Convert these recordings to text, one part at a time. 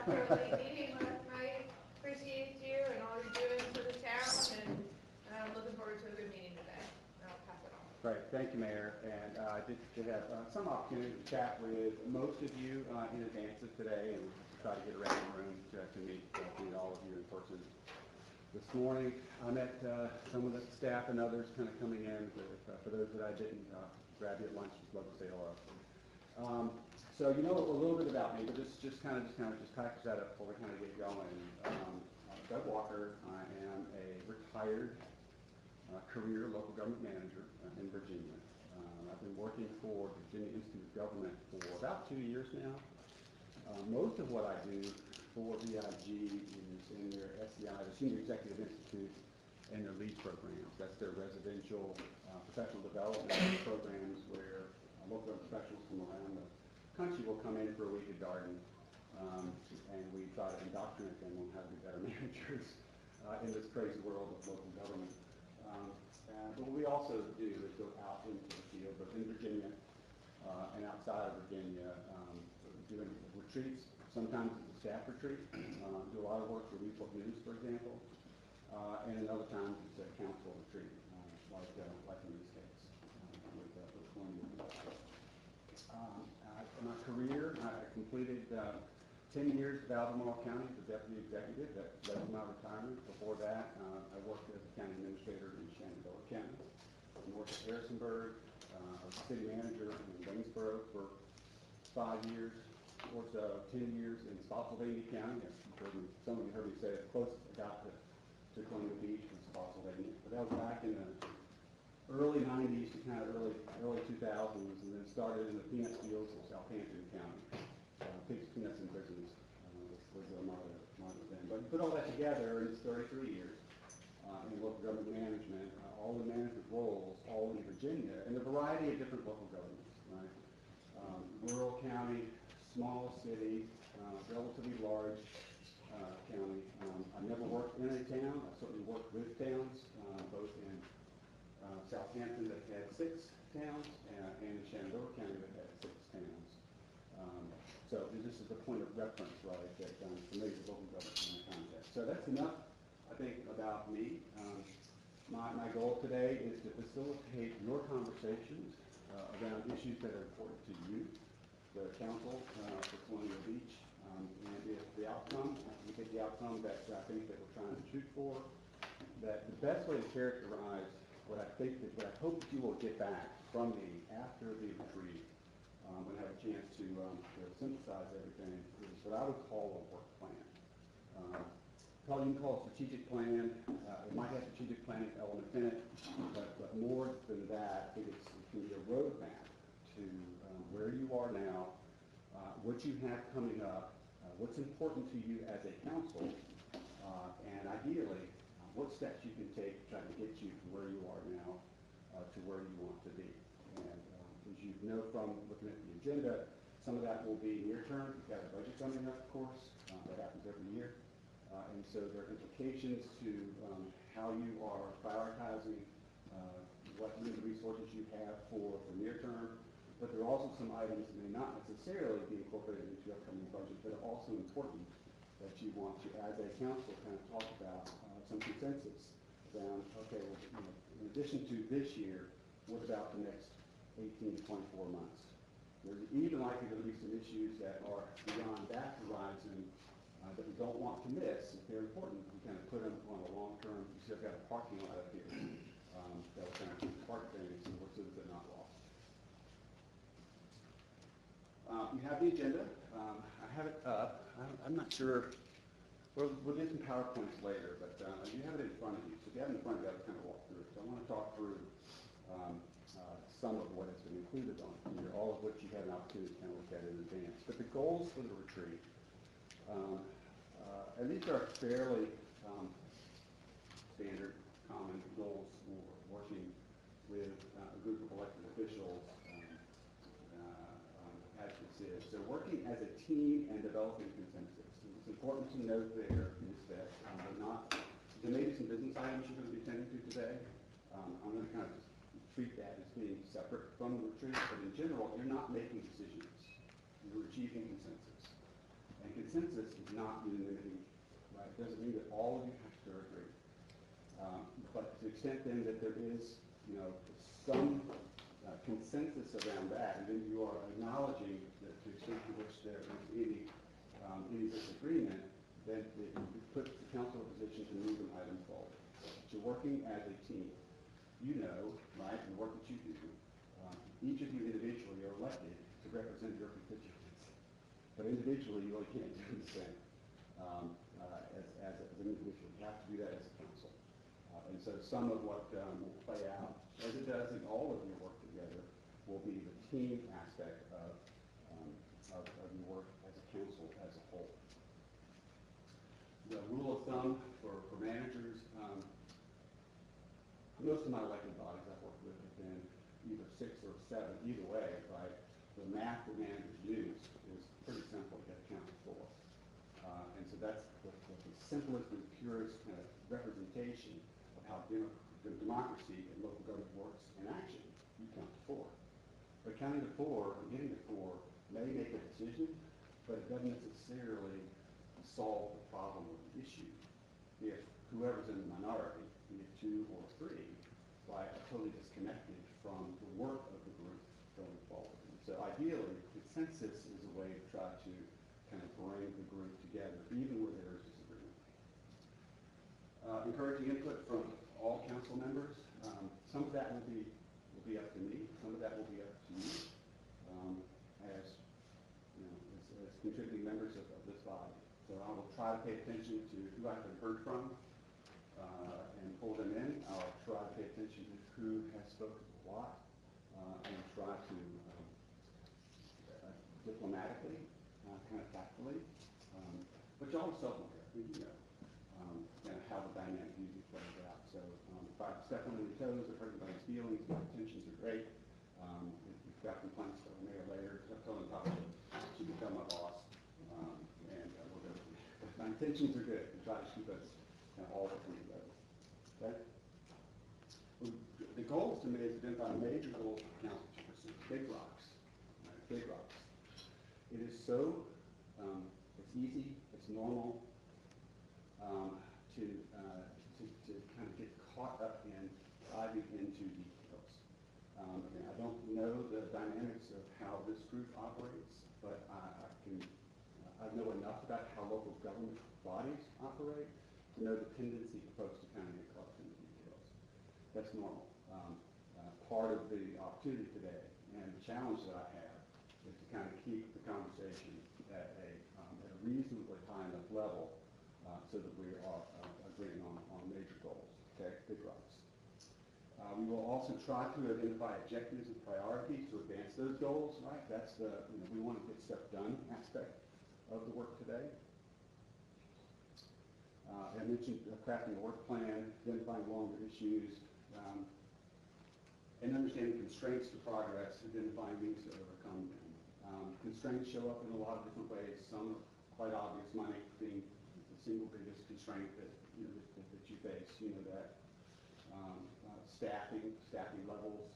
early meeting last night. Appreciate you and all you're doing for the town, and I'm looking forward to a good meeting today. And I'll pass it on. Great, thank you, Mayor. And I did have some opportunity to chat with most of you in advance of today, and try to get around the room to meet all of you in person. This morning, I met some of the staff and others kind of coming in. For those that I didn't grab you at lunch, just love to say hello. So you know a little bit about me, but just kind of package that up before we kind of get going. Doug Walker. I am a retired career local government manager in Virginia. I've been working for the Virginia Institute of Government for about 2 years now. Most of what I do for VIG is in their SEI, the Senior Executive Institute, and their LEAD programs. That's their residential professional development programs where local professionals from around the country will come in for a week at Darden, and we try to indoctrinate them on how to be better managers in this crazy world of local government. But what we also do is go out into the field, both in Virginia and outside of Virginia, doing retreats. Sometimes it's a staff retreat. Do a lot of work for Newport News, for example, and other times it's a council retreat, like in this case with Columbia. In my career, I completed 10 years with Albemarle County as the deputy executive. That led to my retirement. Before that, I worked as a county administrator in Shenandoah County. I worked at Harrisonburg. I was city manager in Waynesboro for 5 years. Worked 10 years in Spotsylvania County. Some of you heard me say it closest I got to Columbia Beach was Spotsylvania. But that was back in the early 90s to kind of early 2000s, and then started in the peanut fields of Southampton County. Pigs, peanuts, and prisons was the motto then. But you put all that together, and it's 33 years in local government management, all the management roles, all in Virginia, and a variety of different local governments, right? Rural county, small city, relatively large county. I never worked in a town. I certainly worked with towns, both in Southampton that had 6 towns, and in Shenandoah County that had 6 towns. So this is a point of reference, right, that I'm familiar with local government in the context. So that's enough, I think, about me. My goal today is to facilitate your conversations around issues that are important to you, the council for Colonial Beach, and if the outcome, we get the outcome that I think that we're trying to shoot for, that the best way to characterize what I hope that you will get back from me after the retreat, when I have a chance to synthesize everything, is what I would call a work plan. You can call it a strategic plan. It might have strategic planning elements in it, but more than that, it can be a roadmap to where you are now, what you have coming up, what's important to you as a council, and ideally, what steps you can take to try to get you from where you are now to where you want to be. And as you know from looking at the agenda, some of that will be near term. We've got a budget coming up, of course. That happens every year. And so there are implications to how you are prioritizing what limited resources you have for near term. But there are also some items that may not necessarily be incorporated into your upcoming budget, but are also important that you want to, as a council, kind of talk about some consensus around, okay, well, in addition to this year, what about the next 18 to 24 months? There's even likely to be some issues that are beyond that horizon that we don't want to miss. If they're important, we kind of put them on a long-term. You see, I've got a parking lot up here that will kind of park things and work so that they're not lost. You have the agenda. I have it up. I'm not sure. We'll do some PowerPoints later, but you have it in front of you. So if you have it in front of you, I'll kind of walk through it. So I want to talk through some of what has been included on here, all of which you had an opportunity to kind of look at in advance. But the goals for the retreat, and these are fairly standard, common goals for working with a group of elected officials as this is. So working as a team and developing consensus. What's important to note there is that there may be some business items you're going to be attending to today. I'm going to kind of treat that as being separate from the retreat, but in general, you're not making decisions. You're achieving consensus. And consensus is not unanimity, right? It doesn't mean that all of you have to agree. But to the extent then that there is, some consensus around that, and then you are acknowledging that to the extent to which there is any disagreement, then it puts the council in a position to move an item forward. So working as a team, right, and the work that you do, each of you individually are elected to represent your constituents. But individually, you really can't do the same as an individual. You have to do that as a council. And so some of what will play out, as it does in all of your work together, will be the team aspect of your work as a council as a whole. The rule of thumb for managers, most of my elected bodies I've worked with have been either 6 or 7, either way, right? The math that managers use is pretty simple to get a council for. And so that's the simplest and purest kind of representation of how democracy and local government works in action. You count to 4. But counting to 4 or getting to 4 may make a decision, but it doesn't necessarily solve the problem or the issue if whoever's in the minority, be it 2 or 3, are totally disconnected from the work of the group going forward. And so ideally, consensus is a way to try to kind of bring the group together, even where there is disagreement. Encouraging input from all council members. Some of that will be up to me. Some of that will be up to you, as contributing members of this body. So I will try to pay attention to who I've heard from and pull them in. I'll try to pay attention to who has spoken a lot, and try to diplomatically, kind of tactfully, but you also kind of how the dynamic usually plays out. So if I step on any toes or hurt anybody's feelings, my intentions are great. If you've got complaints from the mayor later, tell them how she can tell my boss, and we'll go from there. My intentions are good, and try to keep us kind of all working together. Okay? The goal is to me is to identify major goals for council to pursue. Big rocks. Right? Big rocks. It is so, it's easy, it's normal to kind of get caught up in diving into details. Again, I don't know the dynamics of how this group operates, but I know enough about how local government bodies operate to know the tendency for folks to kind of get caught up in the details. That's normal. Part of the opportunity today and the challenge that I have is to kind of keep the conversation at a reasonably high enough level so that we are agreeing on major goals, okay, big rocks. We will also try to identify objectives and priorities to advance those goals, right? That's the, we want to get stuff done aspect of the work today. I mentioned crafting a work plan, identifying longer issues, and understanding constraints to progress, identifying means to overcome them. Constraints show up in a lot of different ways. Some are quite obvious, money being the single biggest constraint that you face. Staffing levels,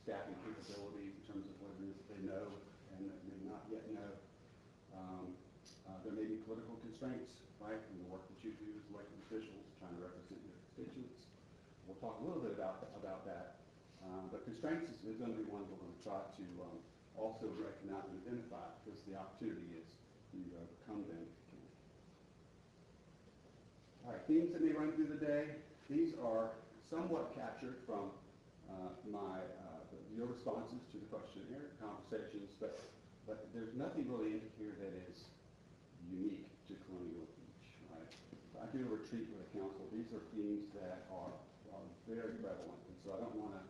staffing capabilities in terms of what it is they know and that may not yet know. There may be political constraints, right, in the work that you do as elected officials, trying to represent your constituents. We'll talk a little bit about that. But constraints is going to be one we're going to try to also recognize and identify, because the opportunity is to overcome them if you can. All right, themes that may run through the day. These are somewhat captured from your responses to the questionnaire, conversations, but there's nothing really in here that is unique to Colonial Beach, right? If I do a retreat with a council, these are themes that are very prevalent, and so I don't want to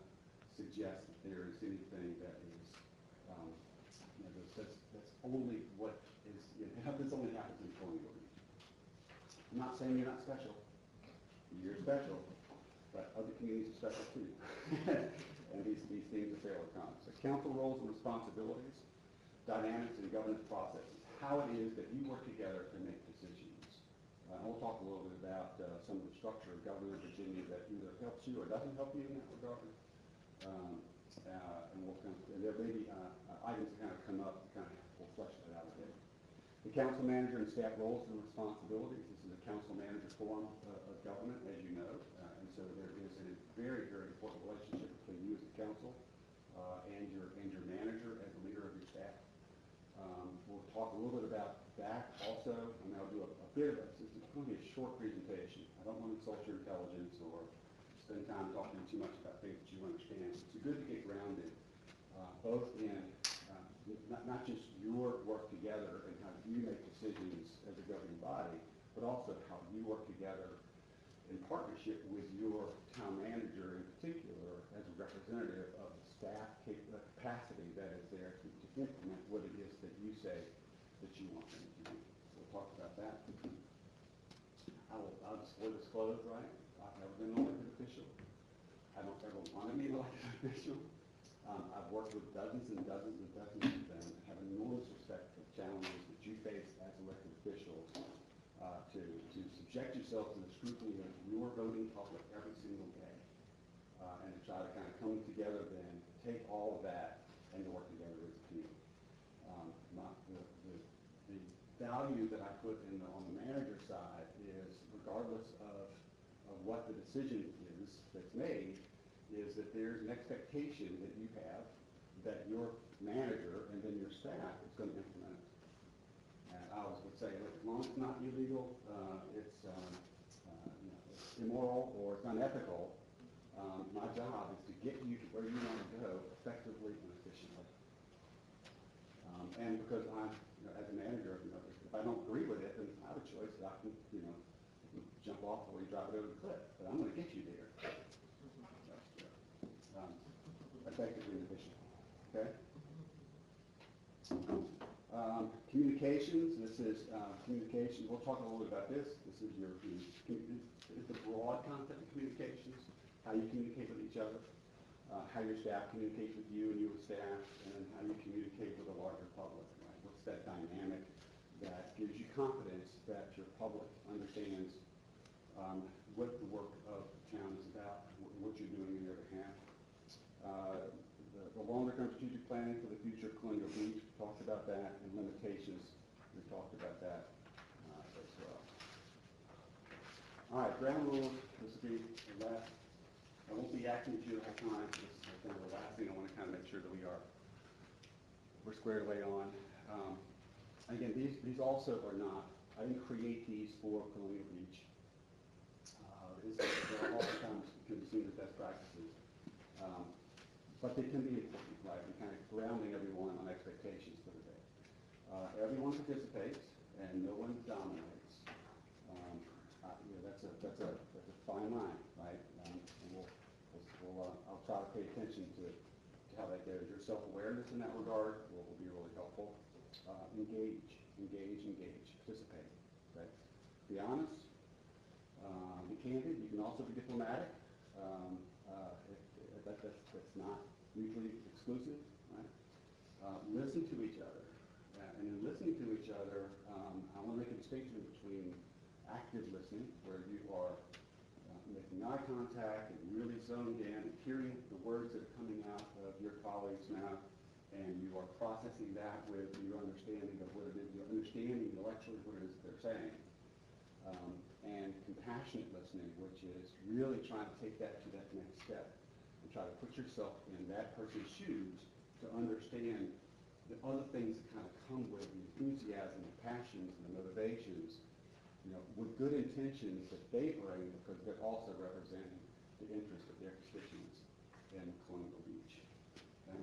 suggest that there is anything that is, that's only what is, this only happens in Colonial Beach. I'm not saying you're not special. You're special, but other communities are special too. And these themes are fairly common. So council roles and responsibilities, dynamics and governance processes, how it is that you work together to make decisions. And we'll talk a little bit about some of the structure of government in Virginia that either helps you or doesn't help you in that regard. And there may be items that kind of come up to kind of we'll flesh that out a bit. The council manager and staff roles and responsibilities. This is a council manager form of government, as you know, and so there is a very, very important relationship between you as the council and your manager as the leader of your staff. We'll talk a little bit about that also, and I'll do a bit of it. It's going to be a short presentation. I don't want to insult your intelligence or spend time talking too much about things that you understand. It's good to get grounded, both in not just your work together and how you make decisions as a governing body, but also how you work together in partnership with your town manager in particular as a representative of the staff capacity that is there to implement what it is that you say that you want them to do. So we'll talk about that. I'll just disclose, right? I've never been an elected official. I don't ever want to be an elected official. I've worked with dozens and dozens and dozens of them and have enormous respect for the challenges that you face as elected officials to subject yourself to the scrutiny of your voting public every single day and to try to kind of come together then, take all of that and to work together as a team. The value that I put in on the manager side is regardless of what the decision is that's made, is that there's an expectation that you have that your manager and then your staff is going to implement it. And I always would say, look, as long as it's not illegal, it's immoral or it's unethical, my job is to get you to where you want to go effectively and efficiently. And because I'm, as a manager, if I don't agree with it, then I have a choice that I can, jump off or you drive it over the cliff. But I'm going to get you there. Effectively and efficiently. Okay? Communications. This is communication. We'll talk a little bit about this. This is the broad concept of communications. How you communicate with each other. How your staff communicates with you and you with staff, and then how you communicate with the larger public. Right? What's that dynamic that gives you confidence that your public understands what the work of the town is about, what you're doing in your behalf. The longer-term strategic planning for the future of Colonial Beach, we talked about that, and limitations, we talked about that as well. All right, ground rules. This will be the last. I won't be acting with you the whole time. This is kind of the last thing I want to kind of make sure that we're squared away on. Again, these also are not. I didn't create these for Colonial Beach. They're oftentimes can be seen as best practices. But they can be important, right? And kind of grounding everyone on expectations for the day. Everyone participates, and no one dominates. That's a fine line, right? And I'll try to pay attention to how that goes. Your self-awareness in that regard will be really helpful. Engage, participate. Okay? Be honest. Be candid. You can also be diplomatic. That's not mutually exclusive, right? Listen to each other. And in listening to each other, I want to make a distinction between active listening, where you are making eye contact and really zoned in and hearing the words that are coming out of your colleague's mouth, and you are processing that with your understanding of what it is, you're understanding intellectually what it is they're saying. And compassionate listening, which is really trying to take that to that next step and try to put yourself in that person's shoes to understand the other things that kind of come with the enthusiasm, the passions, and the motivations, with good intentions that they bring, because they're also representing the interests of their constituents in Colonial Beach. And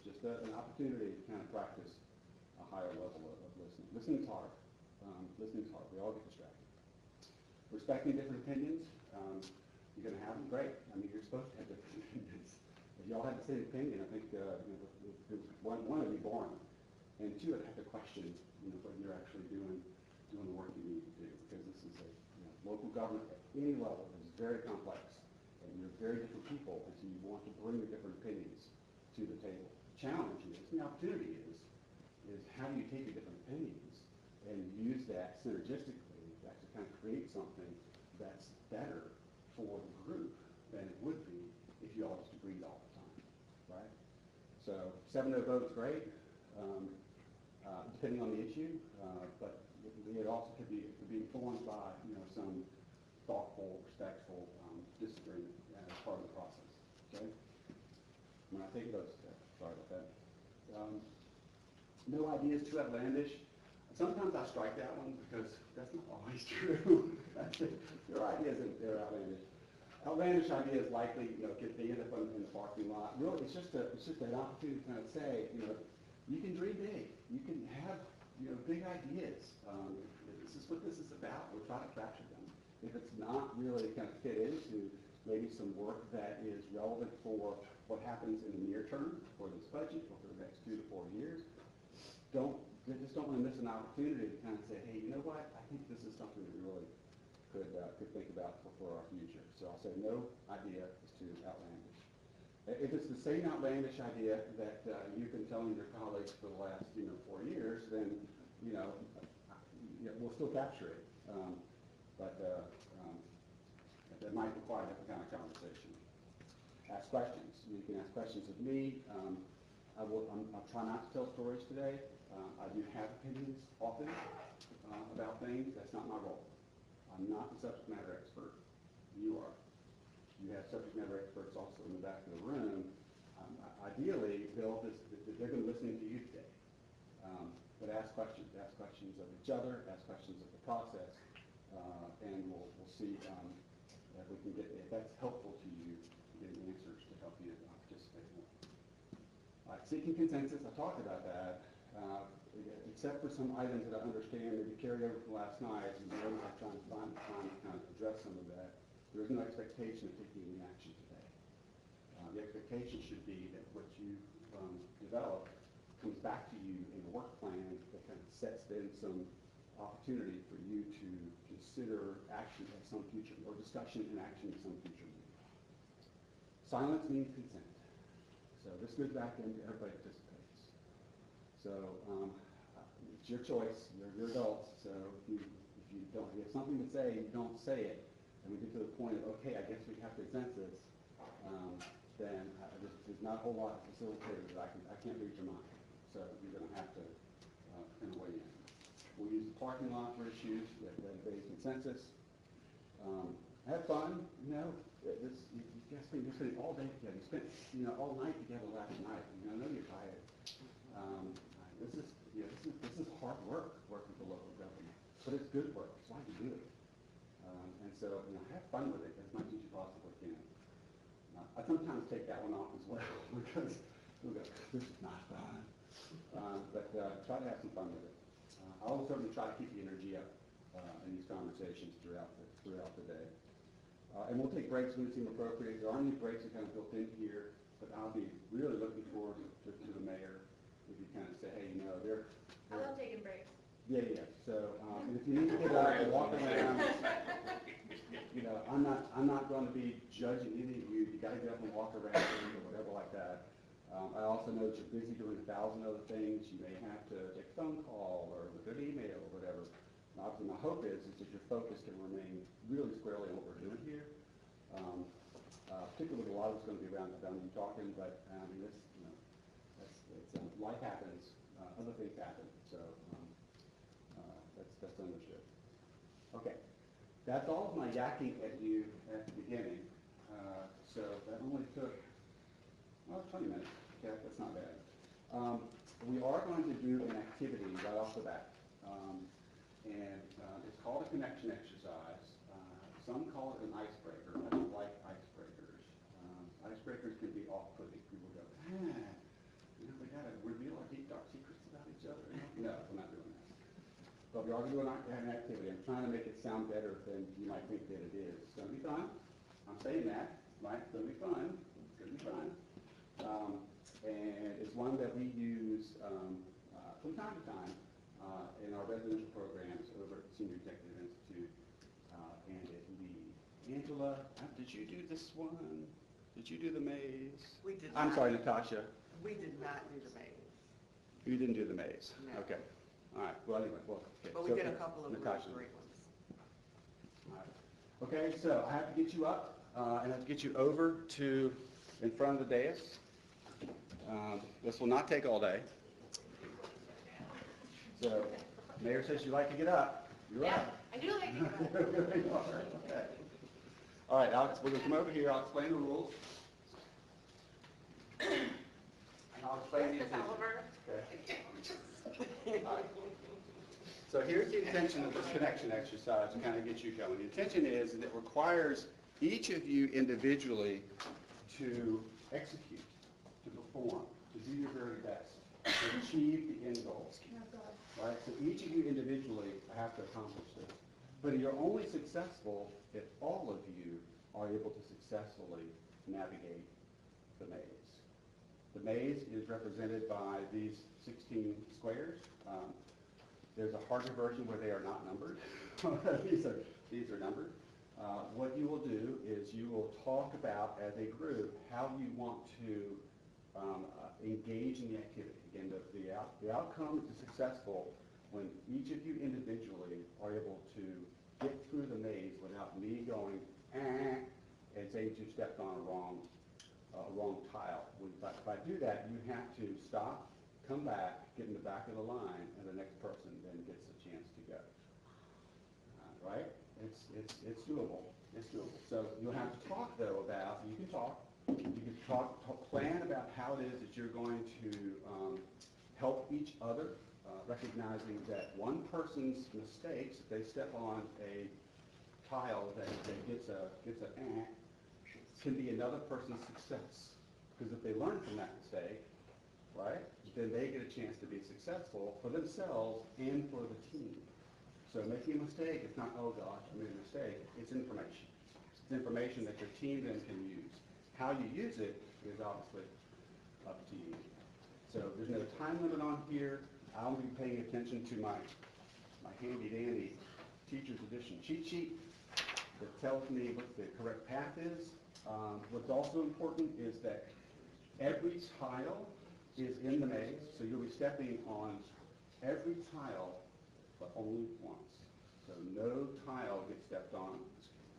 just an opportunity to kind of practice a higher level of listening. Listening's hard. Listening's hard. We all get distracted. Respecting different opinions. You're going to have them, great. I mean, you're supposed to have different opinions. If you all had the same opinion, I think one would be boring, and two, I'd have to question what you're actually doing the work you need to do, because this is a local government at any level is very complex, and you're very different people, and so you want to bring your different opinions to the table. The challenge is, the opportunity is how do you take your different opinions and use that synergistically to actually kind of create something that's better for the group than it would be if you all just agreed all the time, right? So 7-0 vote is great. depending on the issue, but it also could be informed by, some thoughtful, respectful disagreement as part of the process, okay? When I take those steps, sorry about that. No idea is too outlandish. Sometimes I strike that one because that's not always true. Your ideas are outlandish. Outlandish ideas likely, they end up in the parking lot. Really, it's just an opportunity to kind of say, you can dream big. You can have, big ideas. This is what this is about. We'll try to capture them. If it's not really kind of fit into maybe some work that is relevant for what happens in the near term, for this budget, or for the next 2 to 4 years, just don't want to miss an opportunity to kind of say, hey, you know what? I think this is something that we really could think about for our future. So I'll say no idea is too outlandish. If it's the same outlandish idea that you've been telling your colleagues for the last 4 years, then we'll still capture it. But that might require a different kind of conversation. Ask questions. You can ask questions of me. I'll try not to tell stories today. I do have opinions often about things. That's not my role. I'm not the subject matter expert. You are. You have subject matter experts also in the back of the room. Ideally, they're going to be listening to you today. But ask questions. Ask questions of each other. Ask questions of the process. And we'll see if we can get, if that's helpful to you, getting answers to help you participate more. Seeking consensus, I talked about that. Except for some items that I understand maybe carry over from last night, and I'm trying to find time to kind of address some of that. There is no expectation of taking any action today. The expectation should be that what you develop comes back to you in a work plan that kind of sets then some opportunity for you to consider action at some future, or discussion and action at some future meeting. Silence means consent. So this goes back into everybody participates. So it's your choice. You're adults. So if you have something to say, you don't say it, and we get to the point of, okay, I guess we have consensus, then there's not a whole lot of facilitators that I can't read your mind. So you're going to have to kind of weigh in. We'll use the parking lot for issues that base consensus. Have fun. You guys spent all day together. You spent all night together last night. I know you're tired. This is hard work working for local government, but it's good work. It's why you do it. And so have fun with it as much as you possibly can. I sometimes take that one off as well because we'll go, this is not fun. But try to have some fun with it. I will certainly try to keep the energy up in these conversations throughout the day. And we'll take breaks when it seems appropriate. There aren't any breaks that kind of built in here, but I'll be really looking forward to the mayor if you kind of say, hey, I love taking breaks. Yeah. So if you need to get up and walk around, I'm not going to be judging any of you. You got to get up and walk around or whatever like that. I also know that you're busy doing 1,000 other things. You may have to take a phone call or look at an email or whatever. Obviously, my hope is that your focus can remain really squarely on what we're doing here. Particularly, a lot of it's going to be around you talking, but life happens. Other things happen, so that's understood. Okay, that's all of my yakking at you at the beginning. So that only took 20 minutes. Okay, that's not bad. We are going to do an activity right off the bat, and it's called a connection exercise. Some call it an icebreaker. I don't like icebreakers. Icebreakers can be off-putting. People go, we got to reveal our deep, dark secrets about each other. No, we're not doing that. But we are going to do an activity. I'm trying to make it sound better than you might think that it is. It's going to be fun. I'm saying that, right? It's going to be fun. It's going to be fun. And it's one that we use from time to time in our residential programs over at the Senior Executive Institute and at Lee. Angela, did you do this one? Did you do the maze? We did I'm not. sorry, Natasha. We did not do the maze. You didn't do the maze? No. Okay. All right. Well, anyway. Okay. But we did a couple of really Natasha. great ones. All right. Okay, so I have to get you up and I have to get you over to in front of the dais. This will not take all day. So, Mayor says you like to get up. You're Yeah, up. I do like to get up. You are, okay. All right, Alex, we're gonna come over here, I'll explain the rules. And I'll explain the Miss intention. Oliver. Okay. All right. So here's the intention of this connection exercise to kind of get you going. The intention is that it requires each of you individually to execute, to perform, to do your very best, to achieve the end goals. Right? So each of you individually have to accomplish this. But you're only successful if all of you are able to successfully navigate the maze. The maze is represented by these 16 squares. There's a harder version where they are not numbered. these are numbered. What you will do is you will talk about as a group how you want to engage in the activity. Again, the outcome is successful when each of you individually are able to get through the maze without me going, and saying you stepped on a wrong tile. If I do that, you have to stop, come back, get in the back of the line, and the next person then gets a chance to go. Right? It's doable. It's doable. So you'll have to talk though about, you can talk, plan about how it is that you're going to help each other, recognizing that one person's mistakes, if they step on a tile that gets a can be another person's success. Because if they learn from that mistake, right, then they get a chance to be successful for themselves and for the team. So making a mistake, it's not, oh gosh, I made a mistake. It's information. It's information that your team then can use. How you use it is obviously up to you. So there's no time limit on here. I'll be paying attention to my handy dandy teacher's edition cheat sheet that tells me what the correct path is. What's also important is that every tile is in the maze, so you'll be stepping on every tile, but only once. So no tile gets stepped on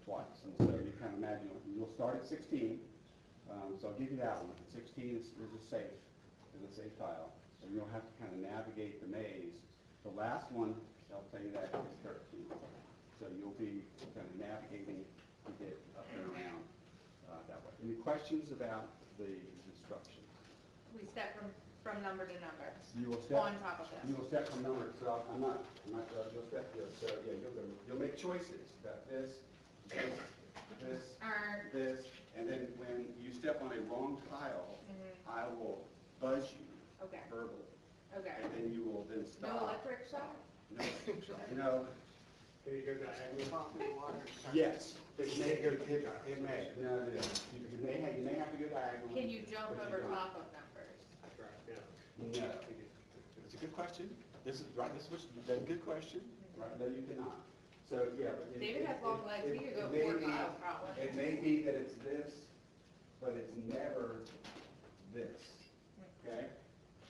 twice. And so you kind of imagine, you'll start at 16, so I'll give you that one. 16 is a safe tile. So you'll have to kind of navigate the maze. The last one, I'll tell you that, is 13. So you'll be kind of navigating to get up and around that way. Any questions about the instructions? We step from number to number. You will step On top of this. You will step from number. So I'm not. You'll step. So yeah, you'll make choices about this, this, and then when you step on a wrong tile, I will buzz you Okay. verbally, Okay. and then you will then No stop. electric shock? No, no. Can you go diagonal? Pop in the water. Yes. It may Go pickup, it may. No. You may have to go diagonal. Can you jump but you over don't. top of numbers? That's right, yeah. No. It's a good question. This is right. That's a good question. Right. No, you cannot. So yeah. But David has long legs, he could go it may 4 be- miles probably. It may be that it's this, but it's never this. Okay?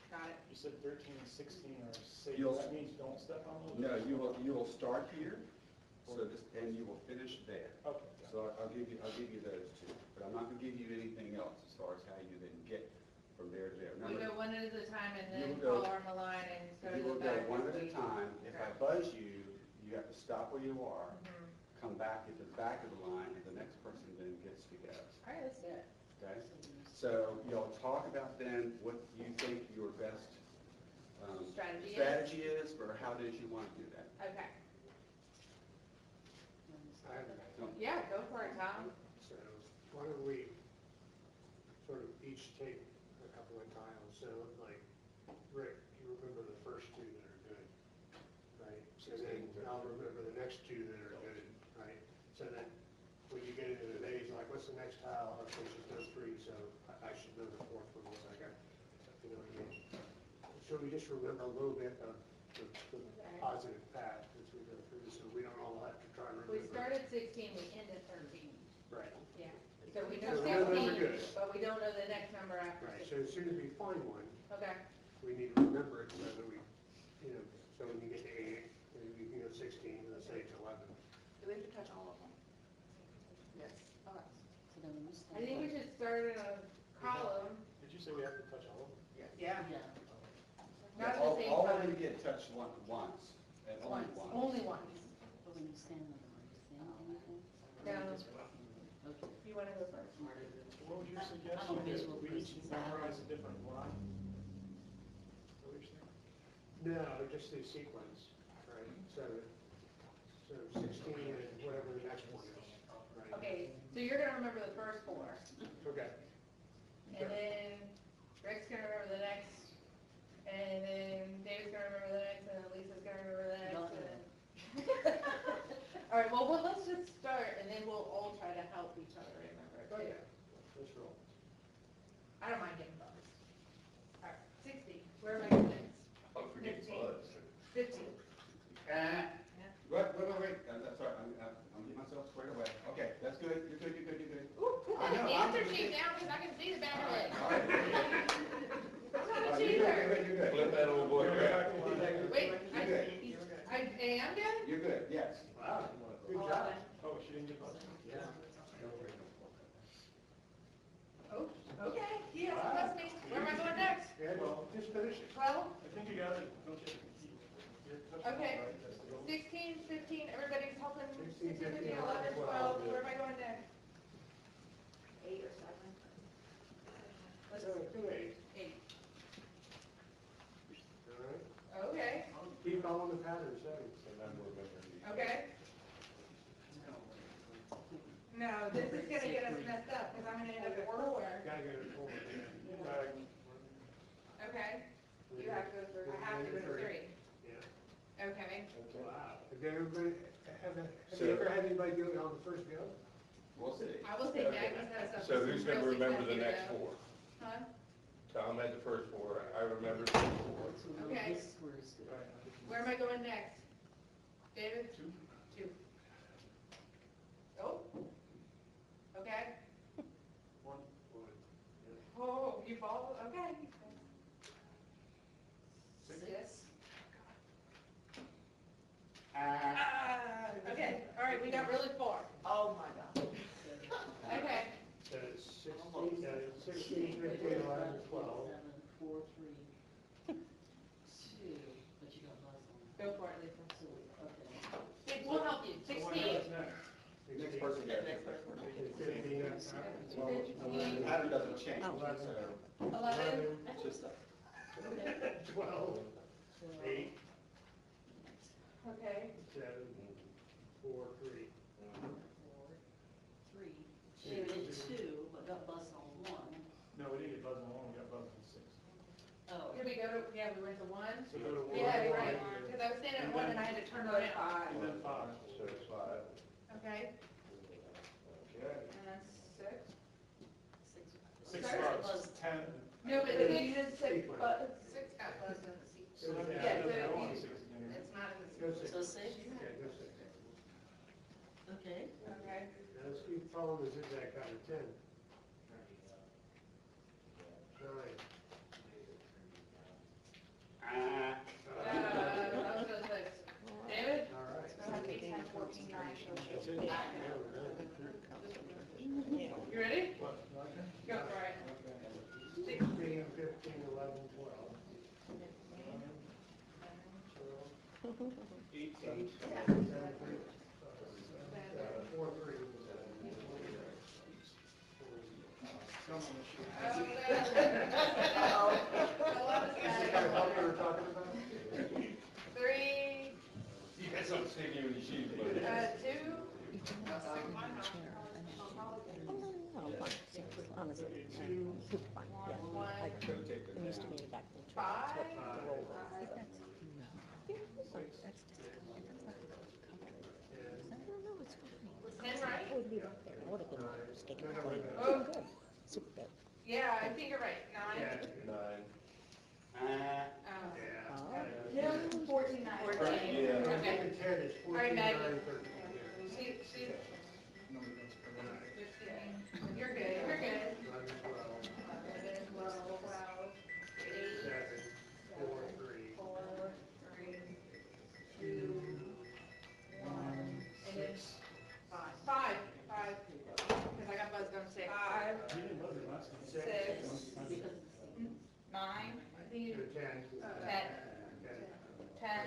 Got it. You said 13 and 16 are safe, You'll- that means don't step on those? No, you will start here, so this, and you will finish there. Okay. So I'll give you those two, but I'm not gonna give you anything else as far as how you then get from there to there. We Remember, go one at a time and You then will go- follow on the line and go you to will the go back. one as at a we- time. If I Okay. buzz you, you have to stop where you are, Mhm. come back at the back of the line, and the next person then gets to go. All right, let's do it. Okay? So you'll talk about then what you think your best Strategy is? or how it is you want to do that. Okay. I have an idea. Yeah, go for it, Tom. So why don't we sort of each take a couple of tiles? So like, Rick, you remember the first two that are good, right? So then I'll remember the next two that are good, right? So that when you get into the maze, like, what's the next tile? Okay, she's done 3, so I should know the fourth one once I got, you know what I mean? So we just remember a little bit of the positive path as we go through, so we don't all have to try and remember. We start at 16, we end at 13. Right, Yeah. So we know So those are 16, good. but we don't know the next number after right, 16. so as soon as we find one, Okay. we need to remember it so that we, you know, so when you get to 8, then you can go 16, let's say it's 11. Do we have to touch all of them? Yes. Okay. I think we should start in a column. Did you say we have to touch all of them? Yeah. Not at All the same all of them time. get touched once, and only once. Only once. But when you stand on them, are you saying anything? No. Okay. You wanna go first? What would your I'm suggestion a be? visual We each person, so I memorize don't- a different line? Is that what you're saying? No, just the sequence, right? So 16 and whatever the next one is, right? Okay, so you're gonna remember the first four, Okay. and then Rick's gonna remember the next, and then Dave's gonna remember the next, and then Lisa's gonna remember the next, and then. All right, well, let's just start, and then we'll all try to help each other remember it too. Okay, let's roll. I don't mind getting buzzed. All right, 60, where am I going next? Oh, forget 15. Buzz. 15. Wait, that's all right, I'm getting myself squared away. Okay, that's good, you're good, you're good, you're good. Ooh, put I that know, I'm answer gonna sheet get- down, because I can see the back of it. All right. I'm not All a right, you're cheater. good, you're good, Flip you're that old boy crap. Wait, You're good. I am good? good. You're good, yes. Wow, good Hold job. on. Oh, she didn't get buzzed? Yeah. Oh, okay, he has to buzz me. Where am I going next? Yeah, just finish it. 12, I think you got it, don't you? You're touching Okay. it, right? That's the goal. 16, 15, everybody's helping. 16, 15, 15, 11, 12, 12. where am I going next? 8 or 7? Let's Do 8. 8. All right. Okay, Keep following the pattern, setting. okay. No, this is gonna get us messed up, because I'm gonna end up at 4. Gotta get it forward. Okay, you have to go through, I have to go to 3. Yeah. Okay, Wow. Did everybody, have So- you ever had anybody do it on the first go? We'll see. I will say Jackie's got stuff. So who's gonna real remember the successful next though. four? Huh? Tom had the first four, I remember the next four. So now Okay. this square is good. Right, I think you- Where am I going next? David? 2. 2. Oh. Okay. 1. Oh, you followed, okay. 6. Okay, all right, we got really 4. Oh, my God. Okay, So it's 16, 15, 11, 12. 7, 4, 3, 2, but you got buzz on it. go for it, Lisa. So, okay. We'll help you. So what 16. happens next? Next person gets it. 15, The pattern doesn't change, so 11. it's just a. 12, 8, Okay. 7, 4, 3. 4, 3. She did 2, but got buzzed on 1. No, we didn't get buzzed on 1, we got buzzed on 6. Oh. Did we go to, yeah, we went to 1? So go to 1. Yeah, you're right, because I was standing at 1 and I had to turn around. And then 5. So it's 5. Okay, Okay. and that's 6. 6. 6 Sorry? buzzed, 10. No, but you did 6, Sequence. but 6 got buzzed in the seat. So then Yeah, yeah, so I don't you- want 6 again. It's not in the Go seat. 6. So 6? Yeah, go 6. Okay. Okay. Now let's keep following the zigzag pattern. 10. 9. That was the 6. David? All right. I'll have 8, 10, 14, 9. That's it. Yeah, we're done. You ready? What? Go for it. 16, 15, 11, 12. 18. 4, 3. Someone should. Oh, I love This is the kind of help we were this. talking about? 3, You guys don't stick you in your shoes, but. 2. Honestly, super fun, yeah. I used to be back in the 5. I don't know, it's funny. 10 right? I would be right there, I would have been sticking No, no, point. no. Oh. Good, super good. Yeah, I think you're right. 9. Yeah. 9. Yeah. Oh. 14, 9. 14. Yeah. Okay. And 10 is All right, 14, 9, Maggie. 13. She's, you're good, you're good. 11, 12, 11, 12, 8, 7, 4, 3. 4, 3, 2, 1, and then 5. 5, because I got buzzed on 6. 5, You didn't buzz it last time. 6, Because 9, I think you, To 10. 10.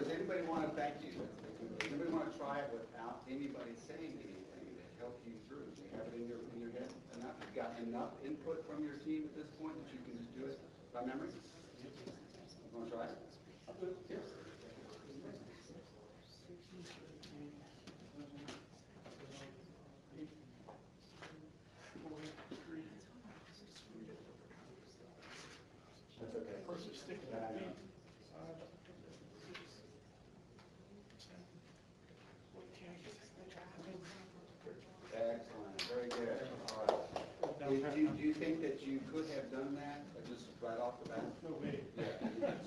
does anybody want to thank you? Does anybody want to try it without anybody saying anything to help you through? Do you have it in your head enough? You've got enough input from your team at this point that you can just do it by memory? You want to try it? Here. That's okay. Excellent, very good. All right. Do you think that you could have done that just right off the bat? No way. Yeah.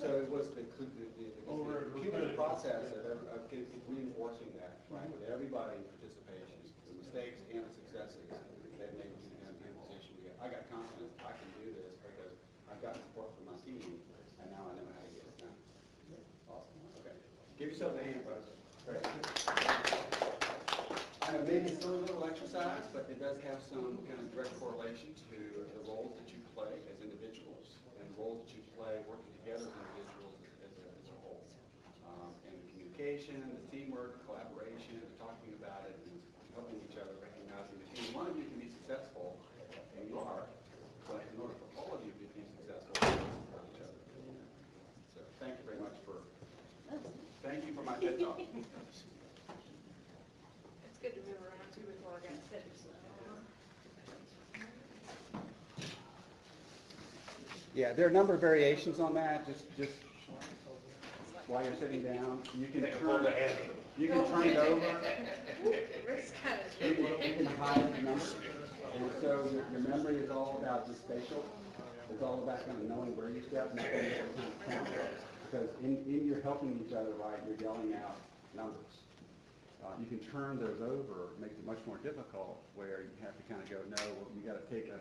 So it was the cumulative process of reinforcing that, right, with everybody participation, the mistakes and the successes that made you in the position you got. I got confidence I can do this because I've got support from my team, and now I know how to get it done. Awesome. Okay. Give yourself a hand, brother. Great. Maybe it's still a little exercise, but it does have some kind of direct correlation to the roles that you play as individuals and the roles that you play working together as individuals as a whole. And the communication, the teamwork, the collaboration, the talking about it, and helping each other, recognizing the team. One of you can be successful, and you are, but in order for all of you to be successful, you have to support each other. So thank you very much for my TED Talk. It's good to move around too before I got sick. Yeah, there are a number of variations on that. Just while you're sitting down, you can turn it over. Rick's kind of. You can hide the numbers. And so your memory is all about the spatial. It's all about kind of knowing where you step and knowing what kind of count. Because in your helping each other, right, you're yelling out numbers. You can turn those over, it makes it much more difficult, where you have to kind of go, no, well, you got to take a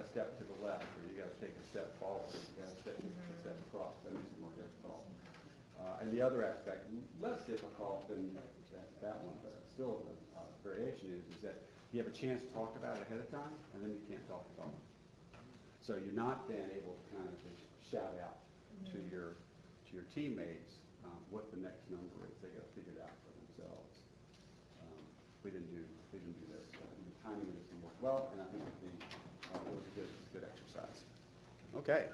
step to the left, or you got to take a step forward, you got to take a step across. That makes it more difficult. And the other aspect, less difficult than that one, but still a variation is that you have a chance to talk about it ahead of time, and then you can't talk about it. So you're not then able to kind of just shout out to your teammates what the next number is. They got to figure it out for themselves. We didn't do this. The timing of this one worked well, and I think it was a good exercise. Okay.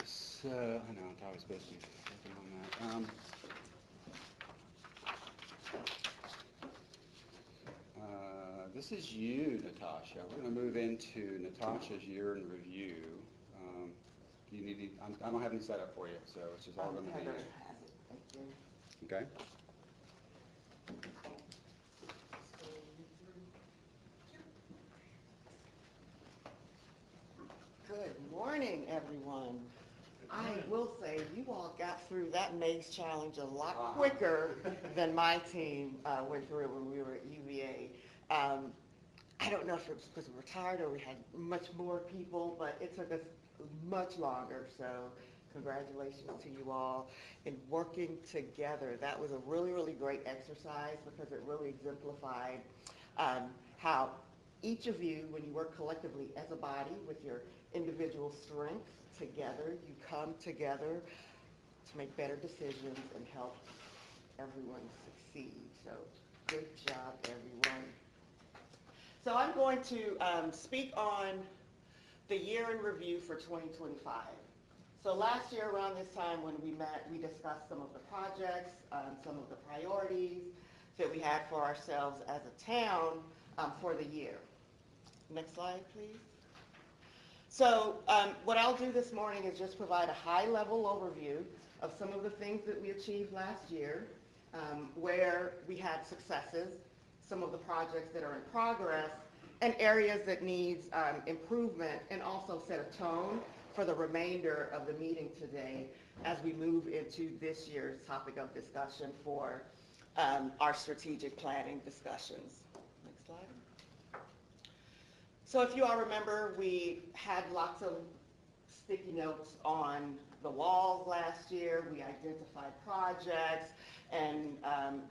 So I know I was supposed to be working on that. This is you, Natasha. We're going to move into Natasha's year in review. You need? I don't have any setup for you, so it's just all going to be you. Okay. Good morning, everyone. I will say you all got through that maze challenge a lot quicker than my team went through it when we were at UVA. I don't know if it was because we were tired or we had much more people, but it took us much longer. So congratulations to you all in working together. That was a really, really great exercise because it really exemplified how each of you, when you work collectively as a body with your individual strengths together, you come together to make better decisions and help everyone succeed. So good job, everyone. So I'm going to speak on the year in review for 2025. So last year around this time when we met, we discussed some of the projects, some of the priorities that we had for ourselves as a town for the year. Next slide, please. So what I'll do this morning is just provide a high-level overview of some of the things that we achieved last year, where we had successes, some of the projects that are in progress, and areas that needs improvement, and also set a tone for the remainder of the meeting today as we move into this year's topic of discussion for our strategic planning discussions. Next slide. So if you all remember, we had lots of sticky notes on the walls last year. We identified projects, and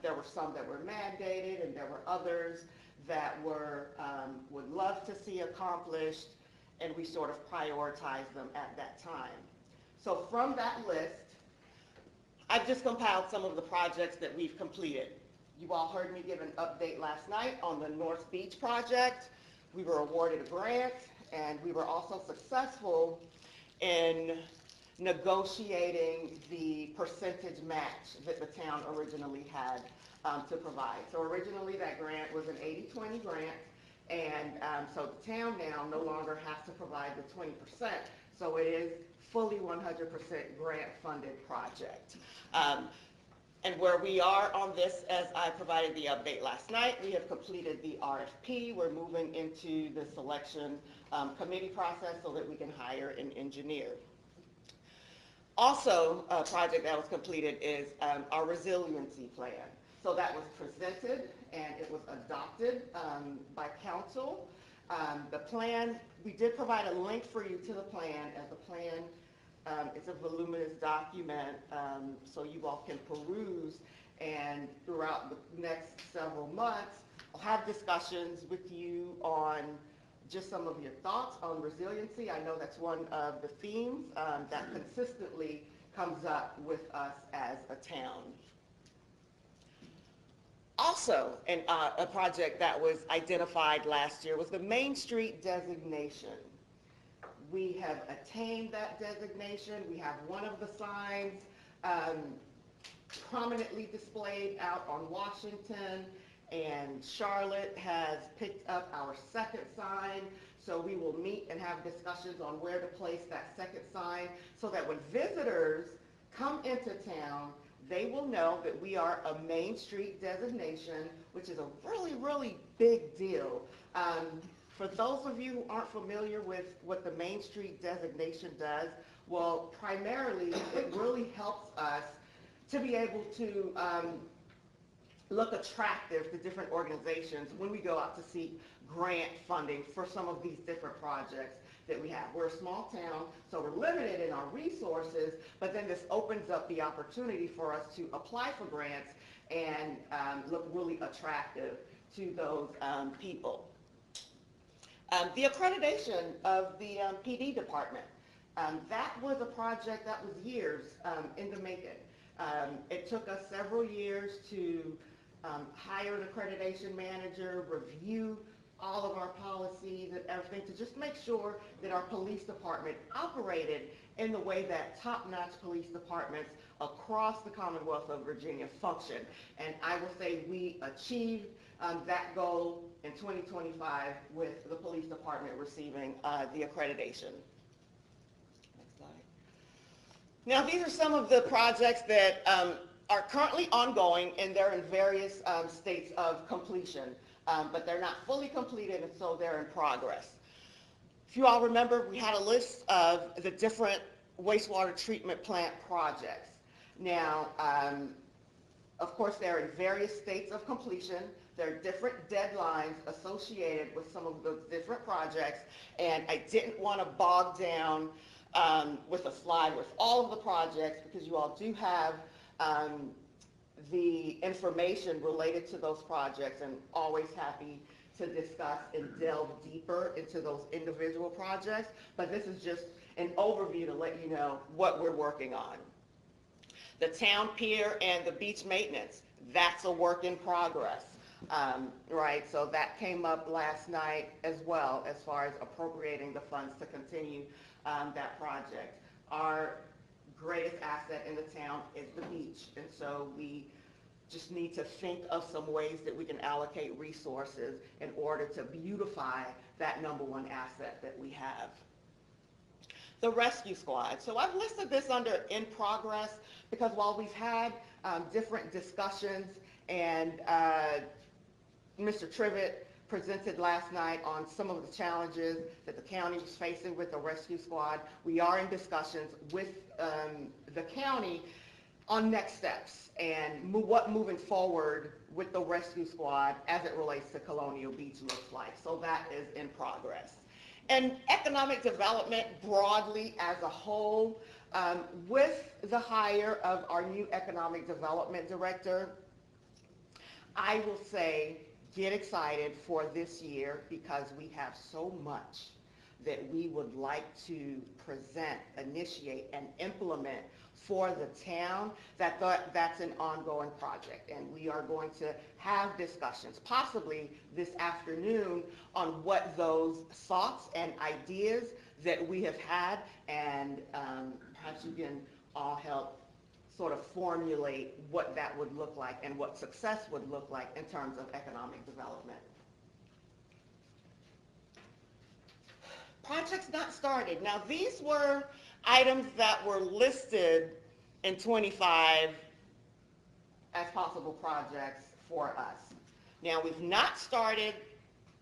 there were some that were mandated, and there were others that were would love to see accomplished, and we sort of prioritized them at that time. So from that list, I've just compiled some of the projects that we've completed. You all heard me give an update last night on the North Beach project. We were awarded a grant, and we were also successful in negotiating the percentage match that the town originally had to provide. So originally that grant was an 80-20 grant, and so the town now no longer has to provide the 20%. So it is fully 100% grant funded project. And where we are on this, as I provided the update last night, we have completed the RFP. We're moving into the selection committee process so that we can hire an engineer. Also, a project that was completed is our resiliency plan. So that was presented and it was adopted by council. The plan, we did provide a link for you to the plan, as the plan it's a voluminous document, so you all can peruse, and throughout the next several months, I'll have discussions with you on just some of your thoughts on resiliency. I know that's one of the themes that consistently comes up with us as a town. Also, a project that was identified last year was the Main Street designation. We have attained that designation. We have one of the signs prominently displayed out on Washington, and Charlotte has picked up our second sign. So we will meet and have discussions on where to place that second sign so that when visitors come into town, they will know that we are a Main Street designation, which is a really, really big deal. For those of you who aren't familiar with what the Main Street designation does, well, primarily it really helps us to be able to look attractive to different organizations when we go out to seek grant funding for some of these different projects that we have. We're a small town, so we're limited in our resources, but then this opens up the opportunity for us to apply for grants and look really attractive to those people. The accreditation of the PD department, that was a project that was years in the making. It took us several years to hire an accreditation manager, review all of our policies and everything to just make sure that our police department operated in the way that top-notch police departments across the Commonwealth of Virginia function. And I will say we achieved that goal in 2025 with the police department receiving the accreditation. Next slide. Now, these are some of the projects that are currently ongoing, and they're in various states of completion, but they're not fully completed, and so they're in progress. If you all remember, we had a list of the different wastewater treatment plant projects. Now, of course, they're in various states of completion. There are different deadlines associated with some of those different projects, and I didn't want to bog down with a slide with all of the projects, because you all do have the information related to those projects, and always happy to discuss and delve deeper into those individual projects. But this is just an overview to let you know what we're working on. The town pier and the beach maintenance, that's a work in progress. Right, so that came up last night as well, as far as appropriating the funds to continue that project. Our greatest asset in the town is the beach, and so we just need to think of some ways that we can allocate resources in order to beautify that #1 asset that we have. The rescue squad. So I've listed this under in progress because while we've had different discussions, and Mr. Trivett presented last night on some of the challenges that the county was facing with the rescue squad, we are in discussions with the county on next steps and what moving forward with the rescue squad as it relates to Colonial Beach looks like. So that is in progress. And economic development broadly as a whole, with the hire of our new economic development director, I will say get excited for this year, because we have so much that we would like to present, initiate, and implement for the town, that's an ongoing project. And we are going to have discussions, possibly this afternoon, on what those thoughts and ideas that we have had, and perhaps you can all help sort of formulate what that would look like and what success would look like in terms of economic development. Projects not started. Now, these were items that were listed in 25 as possible projects for us. Now, we've not started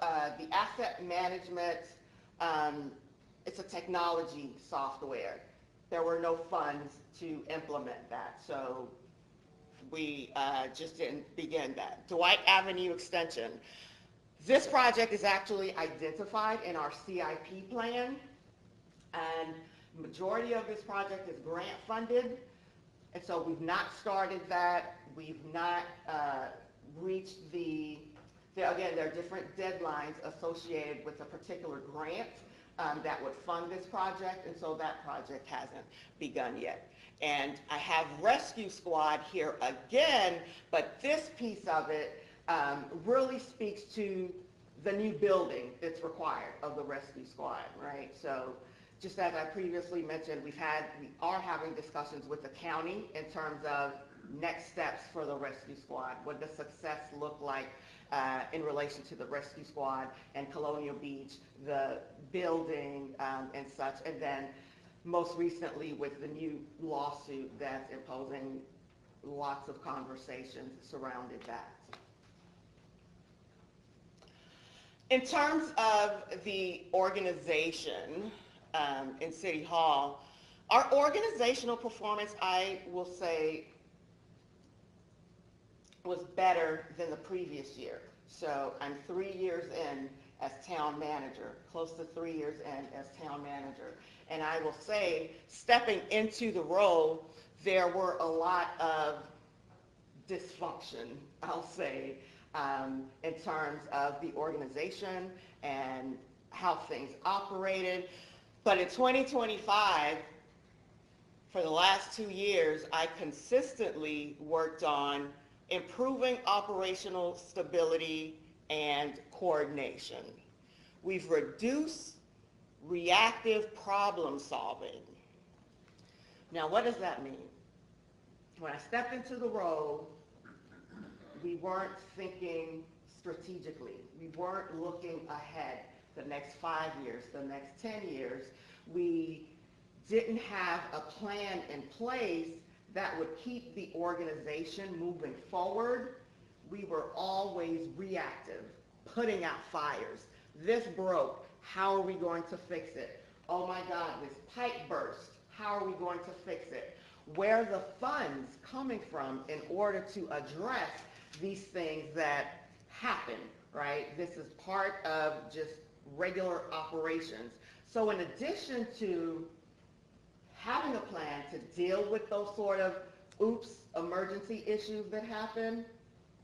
the asset management. It's a technology software. There were no funds to implement that, so we just didn't begin that. Dwight Avenue Extension. This project is actually identified in our CIP plan, and the majority of this project is grant funded, and so we've not started that. We've not reached again, there are different deadlines associated with a particular grant that would fund this project, and so that project hasn't begun yet. And I have Rescue Squad here again, but this piece of it really speaks to the new building that's required of the Rescue Squad, right? So just as I previously mentioned, we are having discussions with the county in terms of next steps for the Rescue Squad. What does success look like in relation to the Rescue Squad and Colonial Beach, the building and such, and then most recently with the new lawsuit that's imposing lots of conversations surrounded that. In terms of the organization in City Hall, our organizational performance, I will say, was better than the previous year. So I'm 3 years in as town manager, close to 3 years in as town manager. And I will say, stepping into the role, there were a lot of dysfunction, I'll say, in terms of the organization and how things operated. But in 2025, for the last 2 years, I consistently worked on improving operational stability and coordination. We've reduced reactive problem solving. Now, what does that mean? When I stepped into the role, we weren't thinking strategically. We weren't looking ahead the next 5 years, the next 10 years. We didn't have a plan in place that would keep the organization moving forward. We were always reactive, putting out fires. This broke. How are we going to fix it? Oh my God, this pipe burst. How are we going to fix it? Where are the funds coming from in order to address these things that happen, right? This is part of just regular operations. So in addition to having a plan to deal with those sort of emergency issues that happen,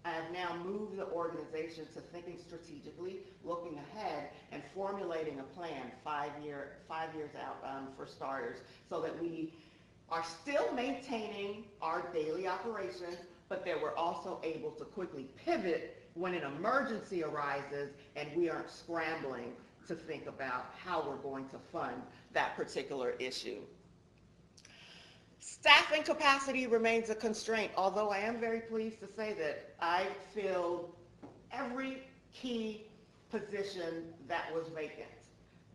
I have now moved the organization to thinking strategically, looking ahead, and formulating a plan 5 years out for starters, so that we are still maintaining our daily operations, but that we're also able to quickly pivot when an emergency arises and we aren't scrambling to think about how we're going to fund that particular issue. Staffing capacity remains a constraint, although I am very pleased to say that I filled every key position that was vacant.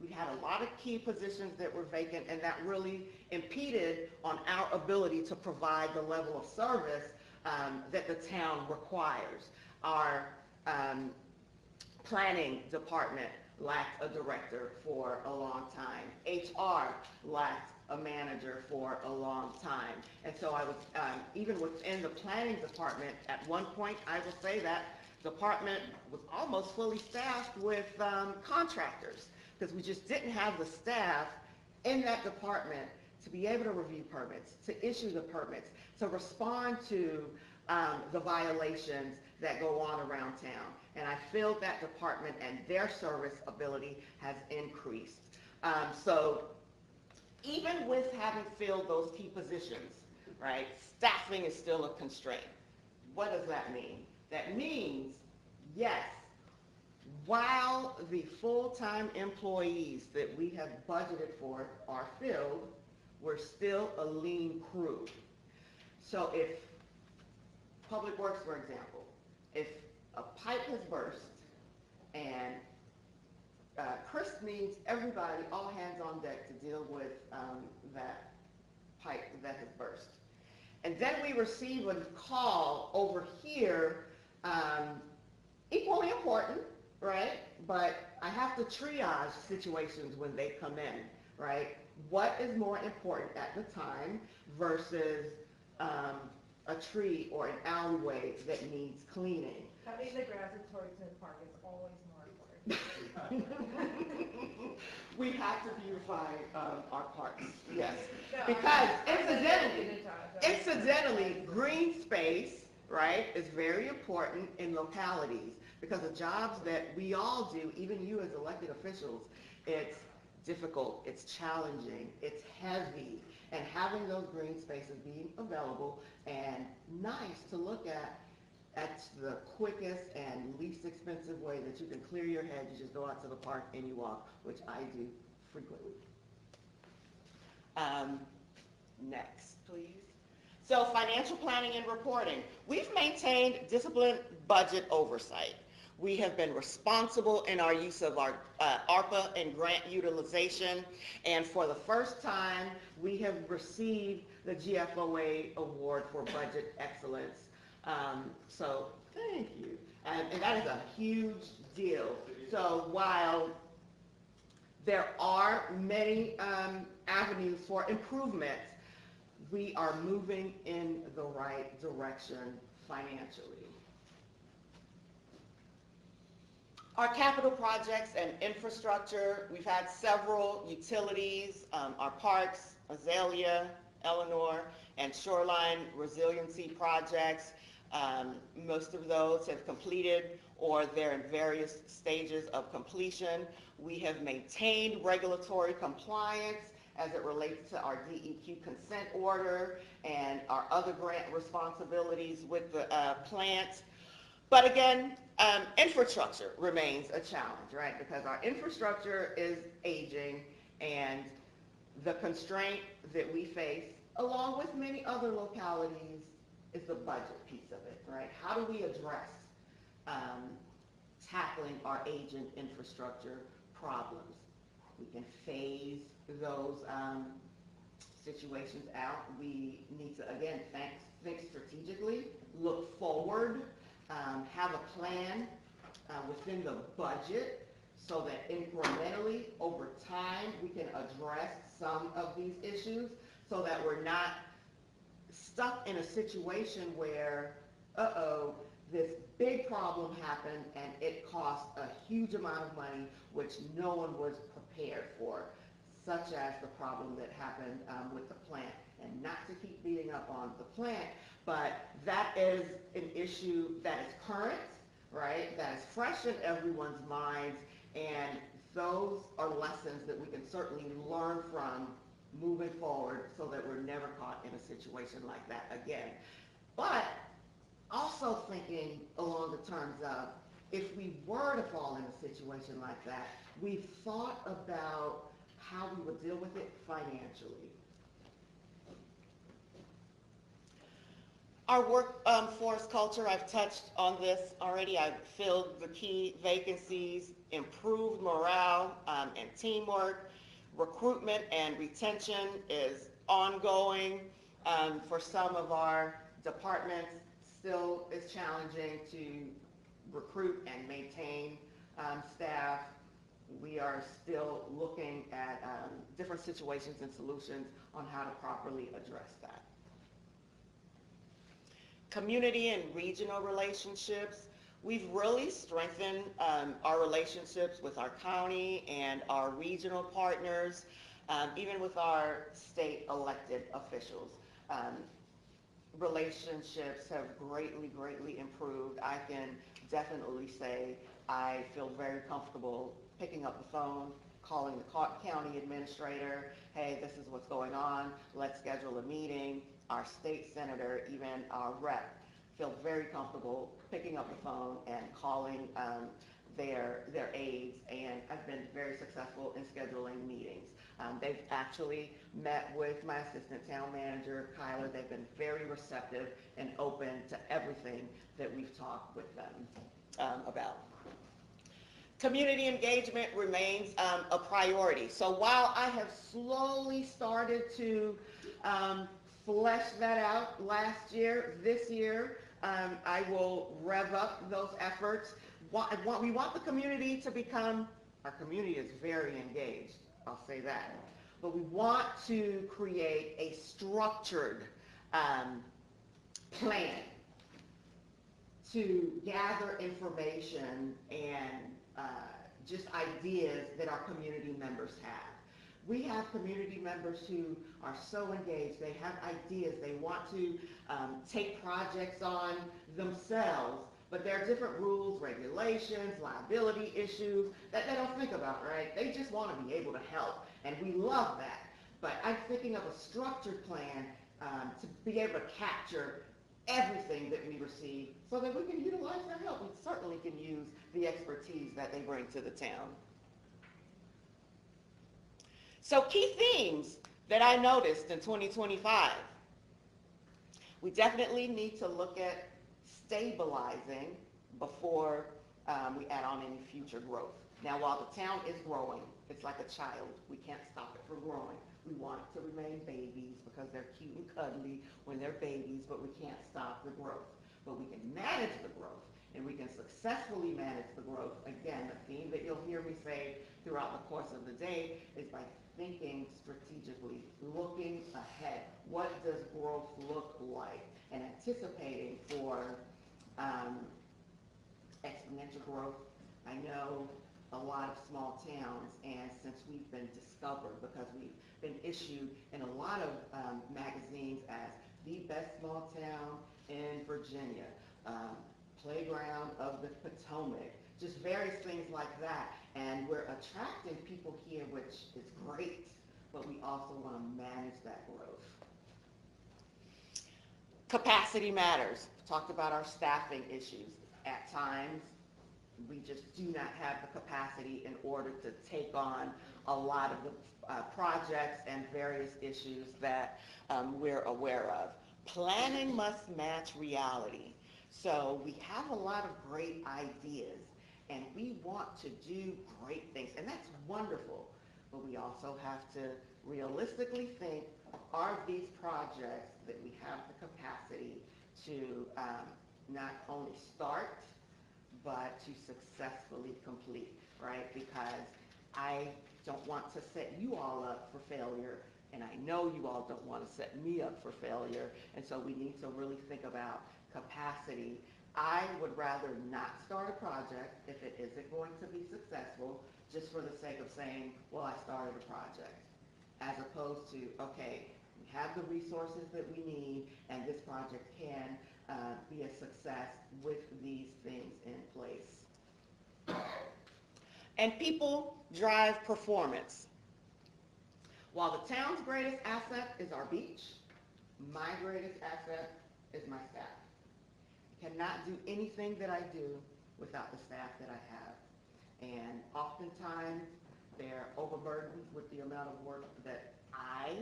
We had a lot of key positions that were vacant, and that really impeded on our ability to provide the level of service that the town requires. Our planning department lacked a director for a long time. HR lacked a manager for a long time. And so I was, even within the planning department, at one point, I will say that department was almost fully staffed with contractors, because we just didn't have the staff in that department to be able to review permits, to issue the permits, to respond to the violations that go on around town. And I filled that department, and their service ability has increased. So even with having filled those key positions, right? Staffing is still a constraint. What does that mean? That means, yes, while the full-time employees that we have budgeted for are filled, we're still a lean crew. So if Public Works, for example, if a pipe has burst and Chris needs everybody, all hands on deck to deal with that pipe that has burst. And then we receive a call over here, equally important, right? But I have to triage situations when they come in, right? What is more important at the time versus a tree or an alleyway that needs cleaning? Cutting the grass at Torrington Park is always more important. We have to beautify our parks, yes. No, Because I- incidentally, green space, right, is very important in localities because the jobs that we all do, even you as elected officials, it's difficult, it's challenging, it's heavy, and having those green spaces being available and nice to look at, that's the quickest and least expensive way that you can clear your head. You just go out to the park and you walk, which I do frequently. Next, please. So financial planning and reporting. We've maintained disciplined budget oversight. We have been responsible in our use of our ARPA and grant utilization. And for the first time, we have received the GFOA Award for Budget Excellence. So thank you. And that is a huge deal. So while there are many avenues for improvement, we are moving in the right direction financially. Our capital projects and infrastructure, we've had several utilities, our parks, Azalea, Eleanor, and shoreline resiliency projects. Most of those have completed or they're in various stages of completion. We have maintained regulatory compliance as it relates to our DEQ consent order and our other grant responsibilities with the plant. But again, infrastructure remains a challenge, right? Because our infrastructure is aging, and the constraint that we face, along with many other localities, is the budget piece of it, right? How do we address tackling our aging infrastructure problems? We can phase those situations out. We need to, again, think strategically, look forward, have a plan within the budget so that incrementally over time we can address some of these issues so that we're not stuck in a situation where, this big problem happened and it cost a huge amount of money which no one was prepared for, such as the problem that happened with the plant. And not to keep beating up on the plant, but that is an issue that is current, right? That is fresh in everyone's minds, and those are lessons that we can certainly learn from moving forward so that we're never caught in a situation like that again. But also thinking along the terms of, if we were to fall in a situation like that, we've thought about how we would deal with it financially. Our workforce culture, I've touched on this already. I've filled the key vacancies, improved morale and teamwork. Recruitment and retention is ongoing. For some of our departments, still is challenging to recruit and maintain staff. We are still looking at different situations and solutions on how to properly address that. Community and regional relationships. We've really strengthened our relationships with our county and our regional partners, even with our state elected officials. Relationships have greatly improved. I can definitely say I feel very comfortable picking up the phone, calling the county administrator, hey, this is what's going on, let's schedule a meeting, our state senator, even our rep, feel very comfortable picking up the phone and calling their aides, and I've been very successful in scheduling meetings. They've actually met with my assistant town manager, Kyler. They've been very receptive and open to everything that we've talked with them about. Community engagement remains a priority. So while I have slowly started to flesh that out last year, this year, I will rev up those efforts. We want the community to become, our community is very engaged, I'll say that. But we want to create a structured plan to gather information and just ideas that our community members have. We have community members who are so engaged, they have ideas, they want to take projects on themselves, but there are different rules, regulations, liability issues that they don't think about, right? They just want to be able to help, and we love that. But I'm thinking of a structured plan to be able to capture everything that we receive so that we can utilize their help. We certainly can use the expertise that they bring to the town. So key themes that I noticed in 2025. We definitely need to look at stabilizing before we add on any future growth. Now, while the town is growing, it's like a child. We can't stop it from growing. We want it to remain babies because they're cute and cuddly when they're babies, but we can't stop the growth. But we can manage the growth, and we can successfully manage the growth. Again, the theme that you'll hear me say throughout the course of the day is by thinking strategically, looking ahead. What does growth look like? And anticipating for exponential growth. I know a lot of small towns, and since we've been discovered, because we've been issued in a lot of magazines as the best small town in Virginia, playground of the Potomac, just various things like that. And we're attracting people here, which is great, but we also want to manage that growth. Capacity matters. We talked about our staffing issues. At times, we just do not have the capacity in order to take on a lot of the projects and various issues that we're aware of. Planning must match reality. So we have a lot of great ideas, and we want to do great things, and that's wonderful. But we also have to realistically think, are these projects that we have the capacity to not only start, but to successfully complete, right? Because I don't want to set you all up for failure, and I know you all don't want to set me up for failure, and so we need to really think about capacity. I would rather not start a project if it isn't going to be successful, just for the sake of saying, well, I started a project, as opposed to, okay, we have the resources that we need, and this project can be a success with these things in place. And people drive performance. While the town's greatest asset is our beach, my greatest asset is my staff. I cannot do anything that I do without the staff that I have. And oftentimes, they're overburdened with the amount of work that I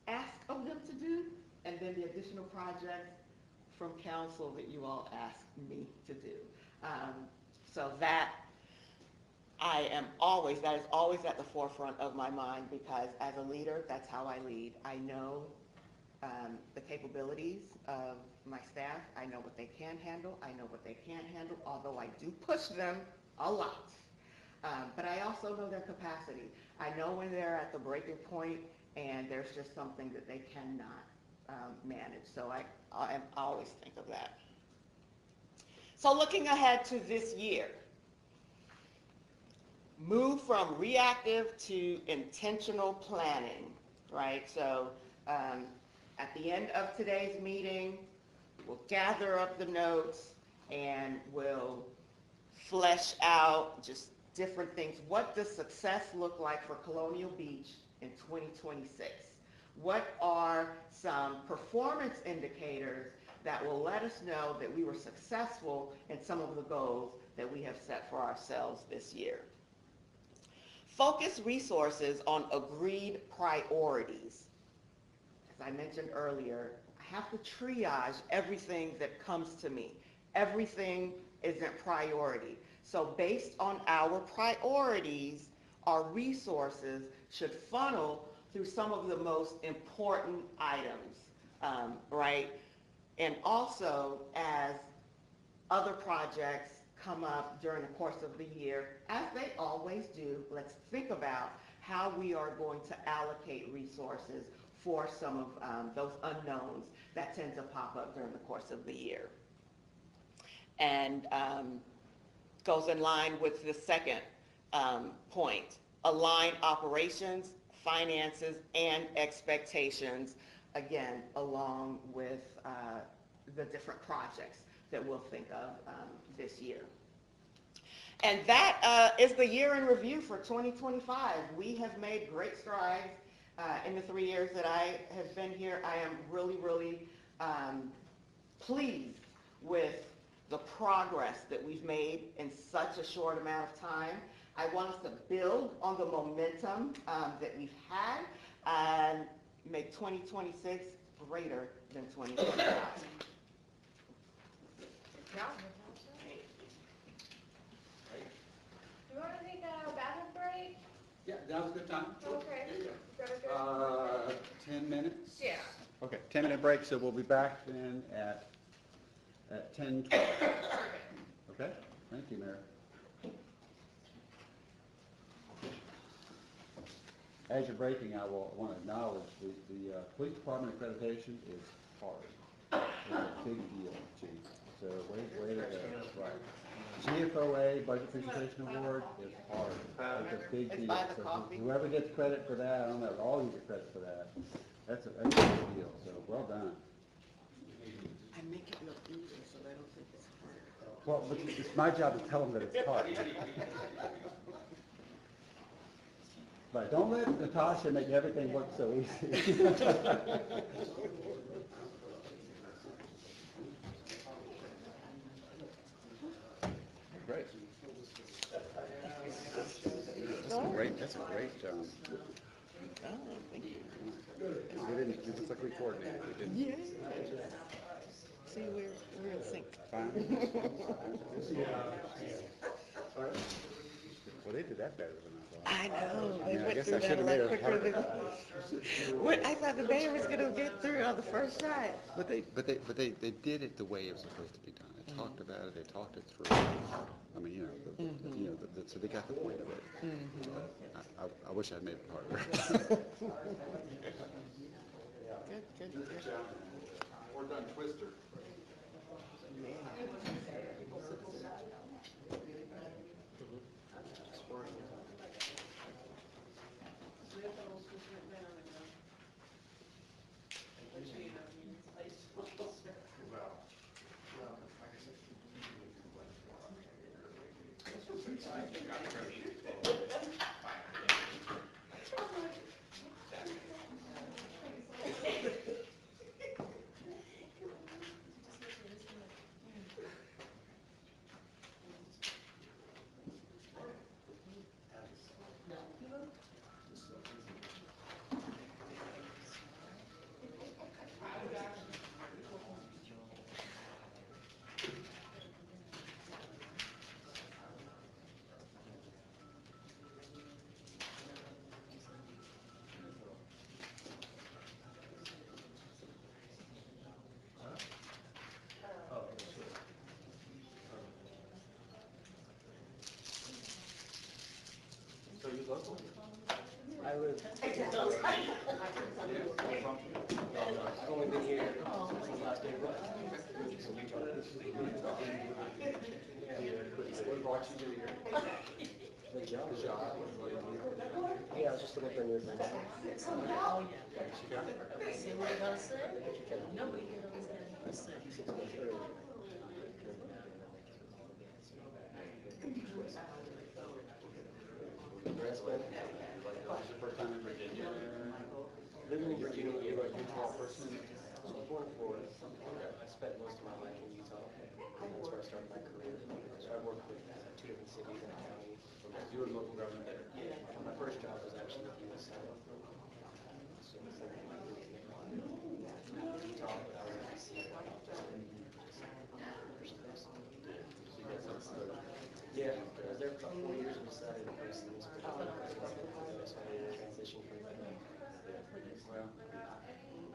ask of them to do, and then the additional projects from council that you all ask me to do. So that is always at the forefront of my mind, because as a leader, that's how I lead. I know the capabilities of my staff. I know what they can handle. I know what they can't handle, although I do push them a lot. But I also know their capacity. I know when they're at the breaking point and there's just something that they cannot manage. So I always think of that. So looking ahead to this year, move from reactive to intentional planning, right? So at the end of today's meeting, we'll gather up the notes and we'll flesh out just different things. What does success look like for Colonial Beach in 2026? What are some performance indicators that will let us know that we were successful in some of the goals that we have set for ourselves this year? Focus resources on agreed priorities. As I mentioned earlier, I have to triage everything that comes to me. Everything isn't priority. So based on our priorities, our resources should funnel through some of the most important items, right? And also, as other projects come up during the course of the year, as they always do, let's think about how we are going to allocate resources for some of those unknowns that tend to pop up during the course of the year. And goes in line with the second point, align operations, finances, and expectations, again, along with the different projects that we'll think of this year. And that is the year in review for 2025. We have made great strides in the 3 years that I have been here. I am really, really pleased with the progress that we've made in such a short amount of time. I want us to build on the momentum that we've had and make 2026 greater than 2025. Do you want to take a bathroom break? Yeah, that was a good time. Okay. There you Got a good- go. 10 minutes? Yeah. Okay, 10-minute break, so we'll be back then at 10:12. Okay, thank you, Mayor. As you're breaking, I want to acknowledge the police department accreditation is hard. It's a big deal, Chief. So way to go. Right. GFOA Budget Presentation Award is hard. It's a big It's deal. by the So coffee. whoever gets credit for that, I don't know, all you get credit for that. That's a big deal. So well done. I make it look easy so they don't think it's hard. Well, but it's my job to tell them that it's hard. But don't let Natasha make everything look so easy. Great. That's a great, Oh, thank you. it looks like we coordinated, we didn't. Yeah. See, we're in sync. Fine. Well, they did that better than I thought. I know, they Yeah, I went guess through I that a should've made lot it quicker than, harder. I thought the mayor was gonna get through on the first try. But they did it the way it was supposed to be done. They talked about it, they talked it through. I mean, so they got the point of it. I wish I'd made it harder. Good. We're done Twister. So you local? I live. I've only been here since last April. What brought you to here? The job. The job? Yeah, I was just looking for a new thing. Oh, yeah. See what you're gonna say? Nobody here understands what you're saying. This is your first time in Virginia? Living in Virginia small person. I was born in Florida. I spent most of my life in Utah. And that's where I started my career. So I worked with 2 different cities and a county. You were local government there? Yeah. My first job was actually with US Senate. So it's like my Utah, but I was in DC. Yeah, I was there for about 4 years and decided to go see this. So I made a transition from that. Well,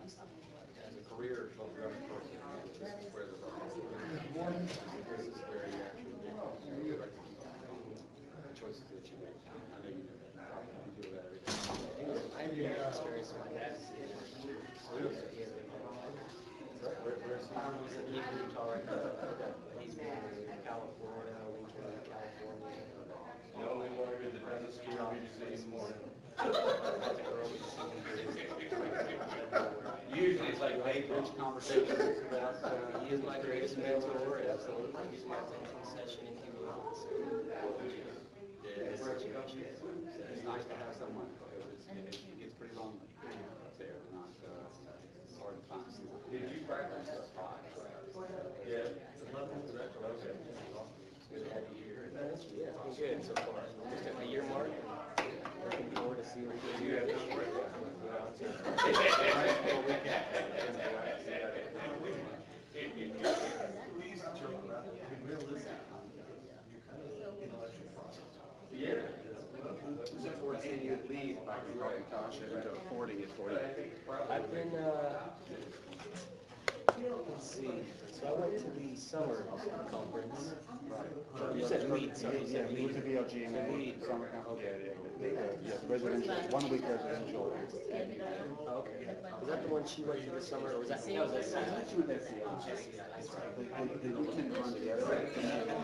as a career local government person, this is where the this is where you actually choices that you make. I know you do that every day. I had a experience with my dad's decision. Where's he in Utah right now? He's been in California, Lincoln, California. The only warrior that doesn't scare me to see in the morning. Usually it's like late lunch conversations about, He is my greatest mentor, absolutely. He's my mentoring session, if you will. It's nice to have someone, because it gets pretty lonely up there, not, it's hard to find. did you practice? Yeah. Okay. Good to have you here. Yeah, it's been good so far. Just at the year mark. Looking forward to seeing what you do. Yeah. Before seeing you leave, I can probably township into affording it for you. I've been, let's see, so I went to the summer conference. You said lead, sorry, you said lead. to BLGMA, summer conference. Yeah, residential, 1 week residential. Okay. Was that the one she went to this summer, or was that? That was that They do tend to run together.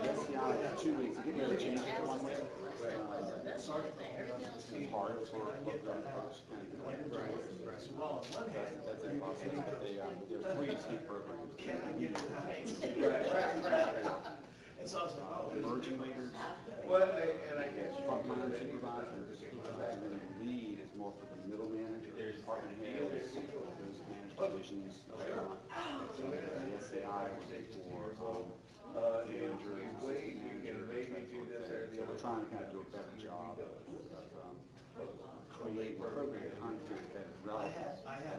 SCI, 2 weeks, you get the change for 1 week. It's hard for local government folks. That's impossible, but they're free ski programs. Emerging leaders. Well, and I guess. Frontline supervisors, lead is more for the middle managers, department heads, those managed positions. The SAI was for managers. So we're trying to kind of do a better job of creating appropriate content that is relevant,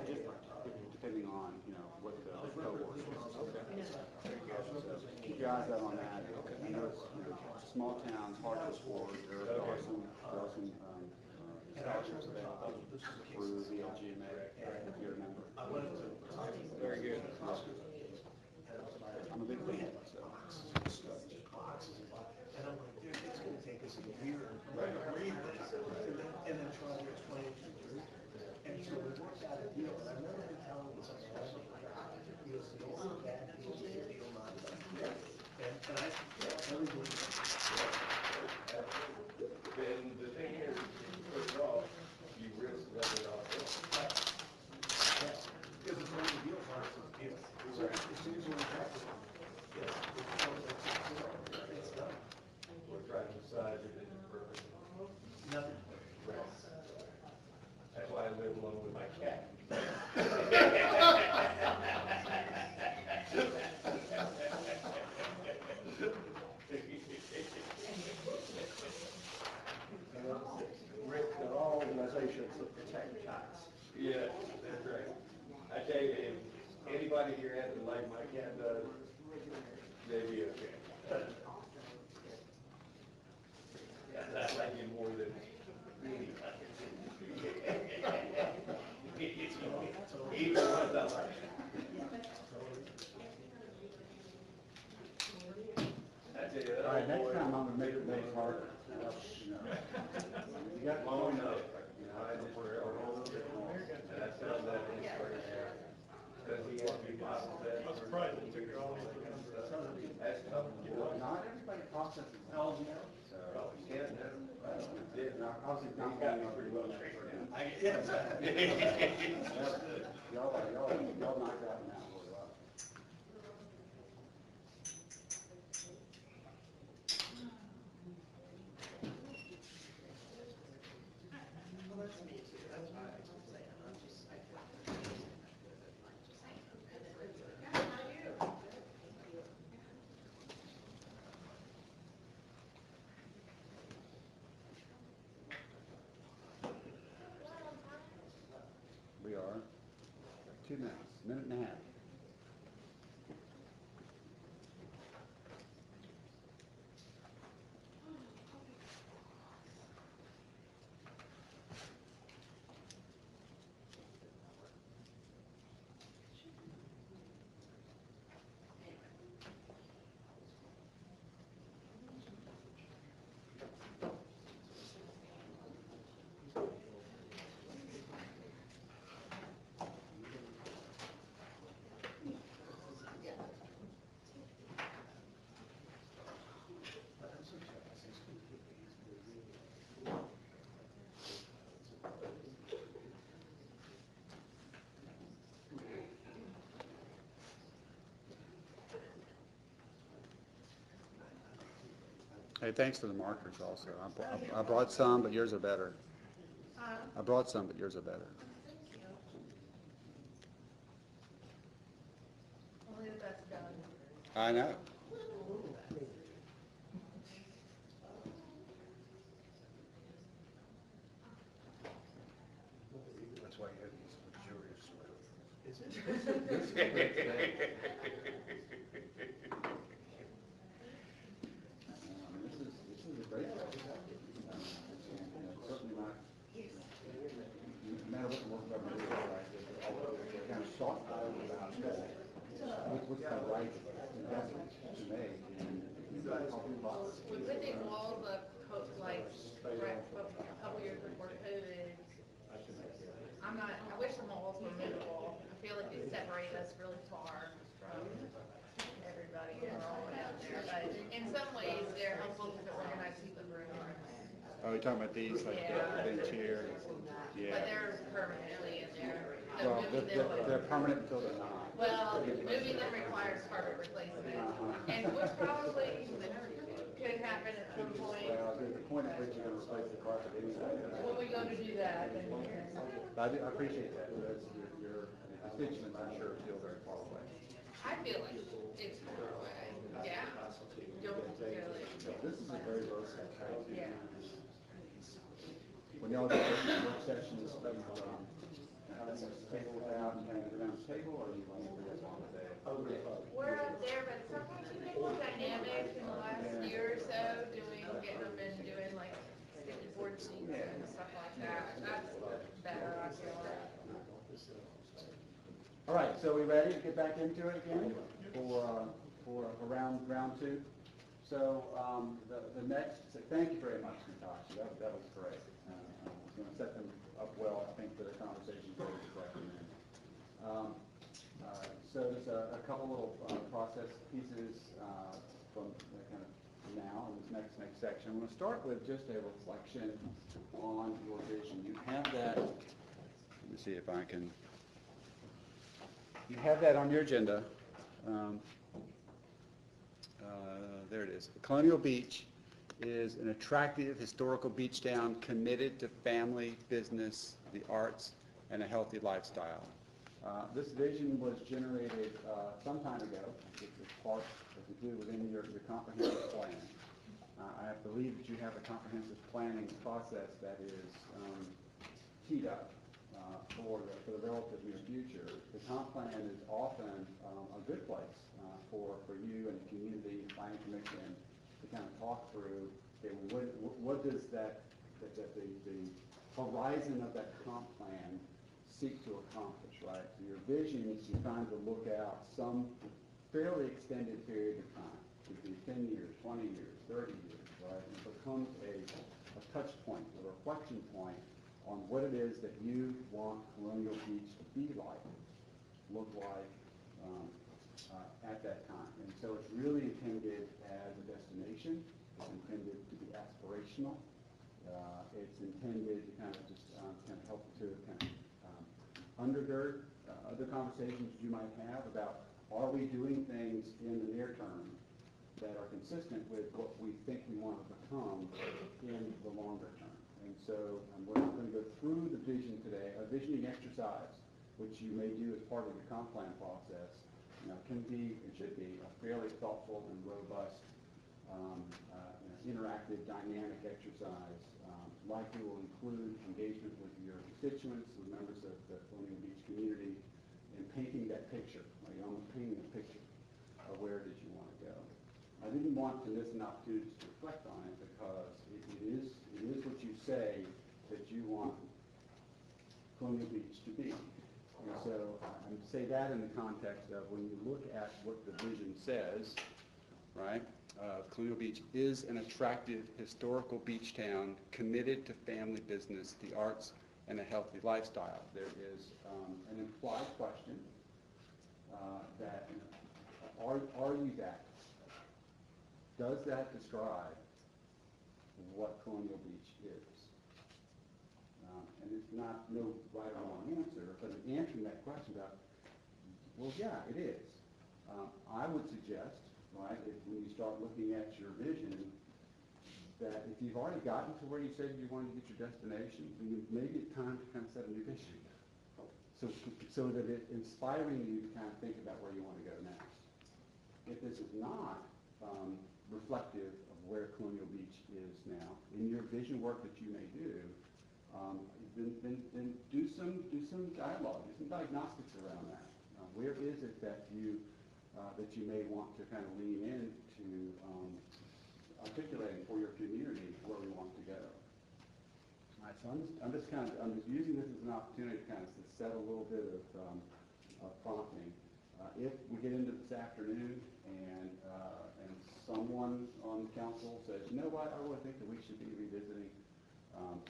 different, depending on, what the cohort is. So keep your eyes out on that. I know it's, small towns, hard to afford. There are some scholarships available through the LGMA, if you're a member. Very good. I'm a big fan, so. And I'm like, dude, it's gonna take us a year to read this, and then try to explain it to you. And so we worked out a deal, and I remember him telling me something special. He goes, the only bad deal is the deal not done. And I, everybody. Then the thing is, first of all, you risk running off. Because it's one of the deal parts of the deal. So as soon as we're practicing, it's done. We're trying to decide if it's perfect. Nothing. That's why I live alone with my cat. Rick, they're all organizations that protect cats. Yeah, that's right. I tell you, if anybody here has it like my cat does, they'd be okay. I like you more than me. Even ones I like. I tell you, that All right, old next boy- time I'm gonna make it harder. You got Long enough, I just wear a little bit more, and I found that in spring there, because he had to be bottled fed. I'm surprised it took all this. That's tough. Not everybody processes. Oh, yeah. So, yeah, I was not pretty well. Yes. Y'all knocked out now. Hey, thanks for the markers also. I brought some, but yours are better. I brought some, but yours are better. Only the best done. I know. That's why you have these luxurious smiles. Is it? This is a great place. Certainly not, no matter what the local government is, right, they're kind of thoughtful about what's the right investment to make in public property. We put these walls up, like, right, a couple years before COVID. I wish the walls were movable. I feel like they separate us really far from everybody and we're all out there. But in some ways, they're helpful because it organizes the room. Oh, you're talking about these, like the bench here? Yeah. But they're permanently in there. So Well, moving them would- they're permanent until they're not. Well, moving them requires carpet replacement, and which probably could happen at some point. Well, there's a point at which you're gonna replace the carpet anyway. When we go to do that, then But I appreciate that, because your constituents, I'm sure, feel very far away. I feel like it's far away, yeah. Don't feel it. This is a very low section. Yeah. When y'all get to work sessions, having this table out and kind of around the table, or you want to do this on the day? We're up there, but sometimes you get more dynamic in the last year or so, getting them and doing like sticky board seats and stuff like that. That's better, I feel like. All right, so we ready to get back into it again for round two? So the next, thank you very much, Natasha. That was great. It's going to set them up well, I think, for the conversation later this afternoon. So there's a couple little process pieces from kind of now in this next section. I'm going to start with just a reflection on your vision. You have that. Let me see if I can. You have that on your agenda. There it is. Colonial Beach is an attractive historical beach town committed to family, business, the arts, and a healthy lifestyle. This vision was generated some time ago. It's part of the do within your comprehensive plan. I believe that you have a comprehensive planning process that is teed up for the relative near future. The comp plan is often a good place for you and the community and planning commission to kind of talk through, okay, what does the horizon of that comp plan seek to accomplish, right? So your vision is you're trying to look out some fairly extended period of time. It could be 10 years, 20 years, 30 years, right? And it becomes a touch point, a reflection point on what it is that you want Colonial Beach to be like, look like at that time. And so it's really intended as a destination. It's intended to be aspirational. It's intended to kind of just kind of help to kind of undergird other conversations you might have about, are we doing things in the near term that are consistent with what we think we want to become in the longer term. And so we're not going to go through the vision today. A visioning exercise, which you may do as part of your comp plan process, can be and should be a fairly thoughtful and robust, interactive, dynamic exercise. Likely will include engagement with your constituents, with members of the Colonial Beach community, in painting that picture, like almost painting a picture of where it is you want to go. I didn't want to miss an opportunity to reflect on it because it is what you say that you want Colonial Beach to be. And so I say that in the context of when you look at what the vision says, right? Colonial Beach is an attractive historical beach town committed to family business, the arts, and a healthy lifestyle. There is an implied question that, are you that? Does that describe what Colonial Beach is? And it's not no right or wrong answer, but in answering that question about, well, yeah, it is. I would suggest, right, if when you start looking at your vision, that if you've already gotten to where you said you wanted to get your destination, then maybe it's time to kind of set a new vision. So that it's inspiring you to kind of think about where you want to go next. If this is not reflective of where Colonial Beach is now, in your vision work that you may do, then do some dialogue, do some diagnostics around that. Where is it that you may want to kind of lean in to articulating for your community where we want to go? All right, so I'm just using this as an opportunity to kind of set a little bit of prompting. If we get into this afternoon and someone on council says, you know what, I really think that we should be revisiting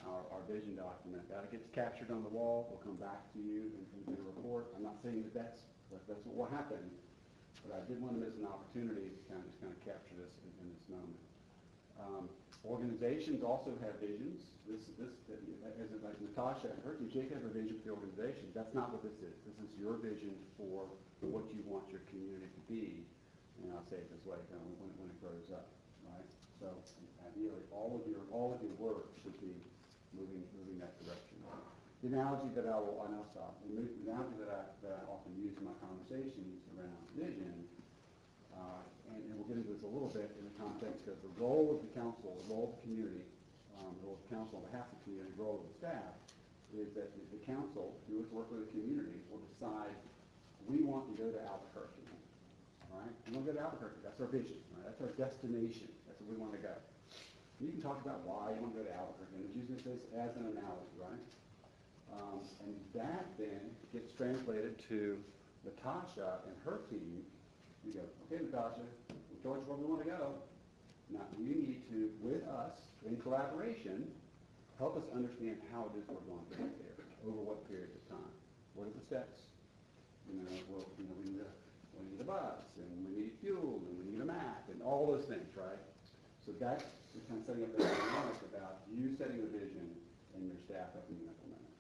our vision document, that gets captured on the wall, we'll come back to you and do a report. I'm not saying that that's what will happen, but I did want to miss an opportunity to kind of capture this in this moment. Organizations also have visions. Like Natasha and her team, Jake have a vision for the organization. That's not what this is. This is your vision for what you want your community to be. And I'll say it this way, when it grows up, right? So ideally, all of your work should be moving that direction. The analogy that I'll stop. The analogy that I often use in my conversations around vision. And we'll get into this a little bit in the context of the role of the council, the role of the community, the role of the council on behalf of the community, the role of the staff, is that the council, through its work with the community, will decide we want to go to Albuquerque. All right? We want to go to Albuquerque. That's our vision. Right? That's our destination. That's where we want to go. You can talk about why you want to go to Albuquerque, and it's using this as an analogy, right? And that then gets translated to Natasha and her team. You go, okay, Natasha, we told you where we want to go. Now you need to, with us, in collaboration, help us understand how it is we're going to get there, over what period of time. What are the steps? We need a bus, and we need fuel, and we need a map, and all those things, right? So that's kind of setting up that dynamic about you setting the vision and your staff helping you implement it.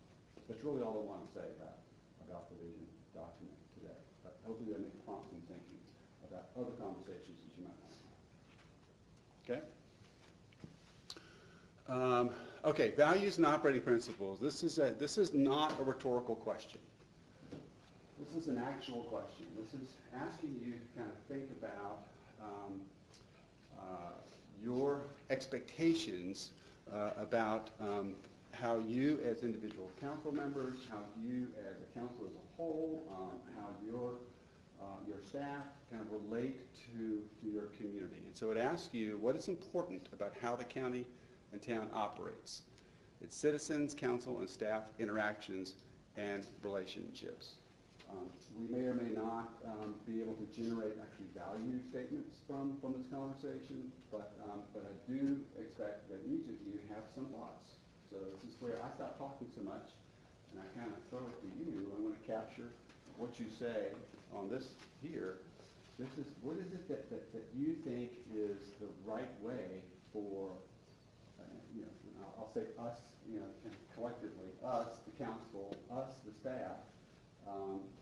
That's really all I want to say about the vision document today. But hopefully that makes prompt some thinking about other conversations that you might want to have. Okay? Okay, values and operating principles. This is not a rhetorical question. This is an actual question. This is asking you to kind of think about your expectations about how you as individual council members, how you as a council as a whole, how your staff kind of relate to your community. And so it asks you what is important about how the county and town operates. Its citizens, council, and staff interactions and relationships. We may or may not be able to generate actually value statements from this conversation, but I do expect that each of you have some thoughts. So this is where I stop talking so much, and I kind of throw it to you. I want to capture what you say on this here. What is it that you think is the right way for, I'll say us, collectively, us, the council, us, the staff,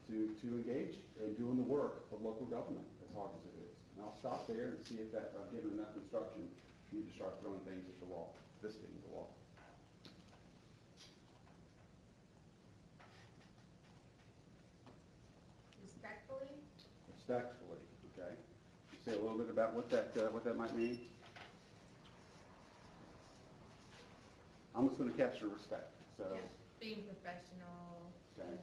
to engage in doing the work of local government, as hard as it is. And I'll stop there and see if I've given enough instruction for you to start throwing things at the wall, visiting the wall. Respectfully? Respectfully, okay. You say a little bit about what that might mean? I'm just going to capture respect. So Just being professional. Okay.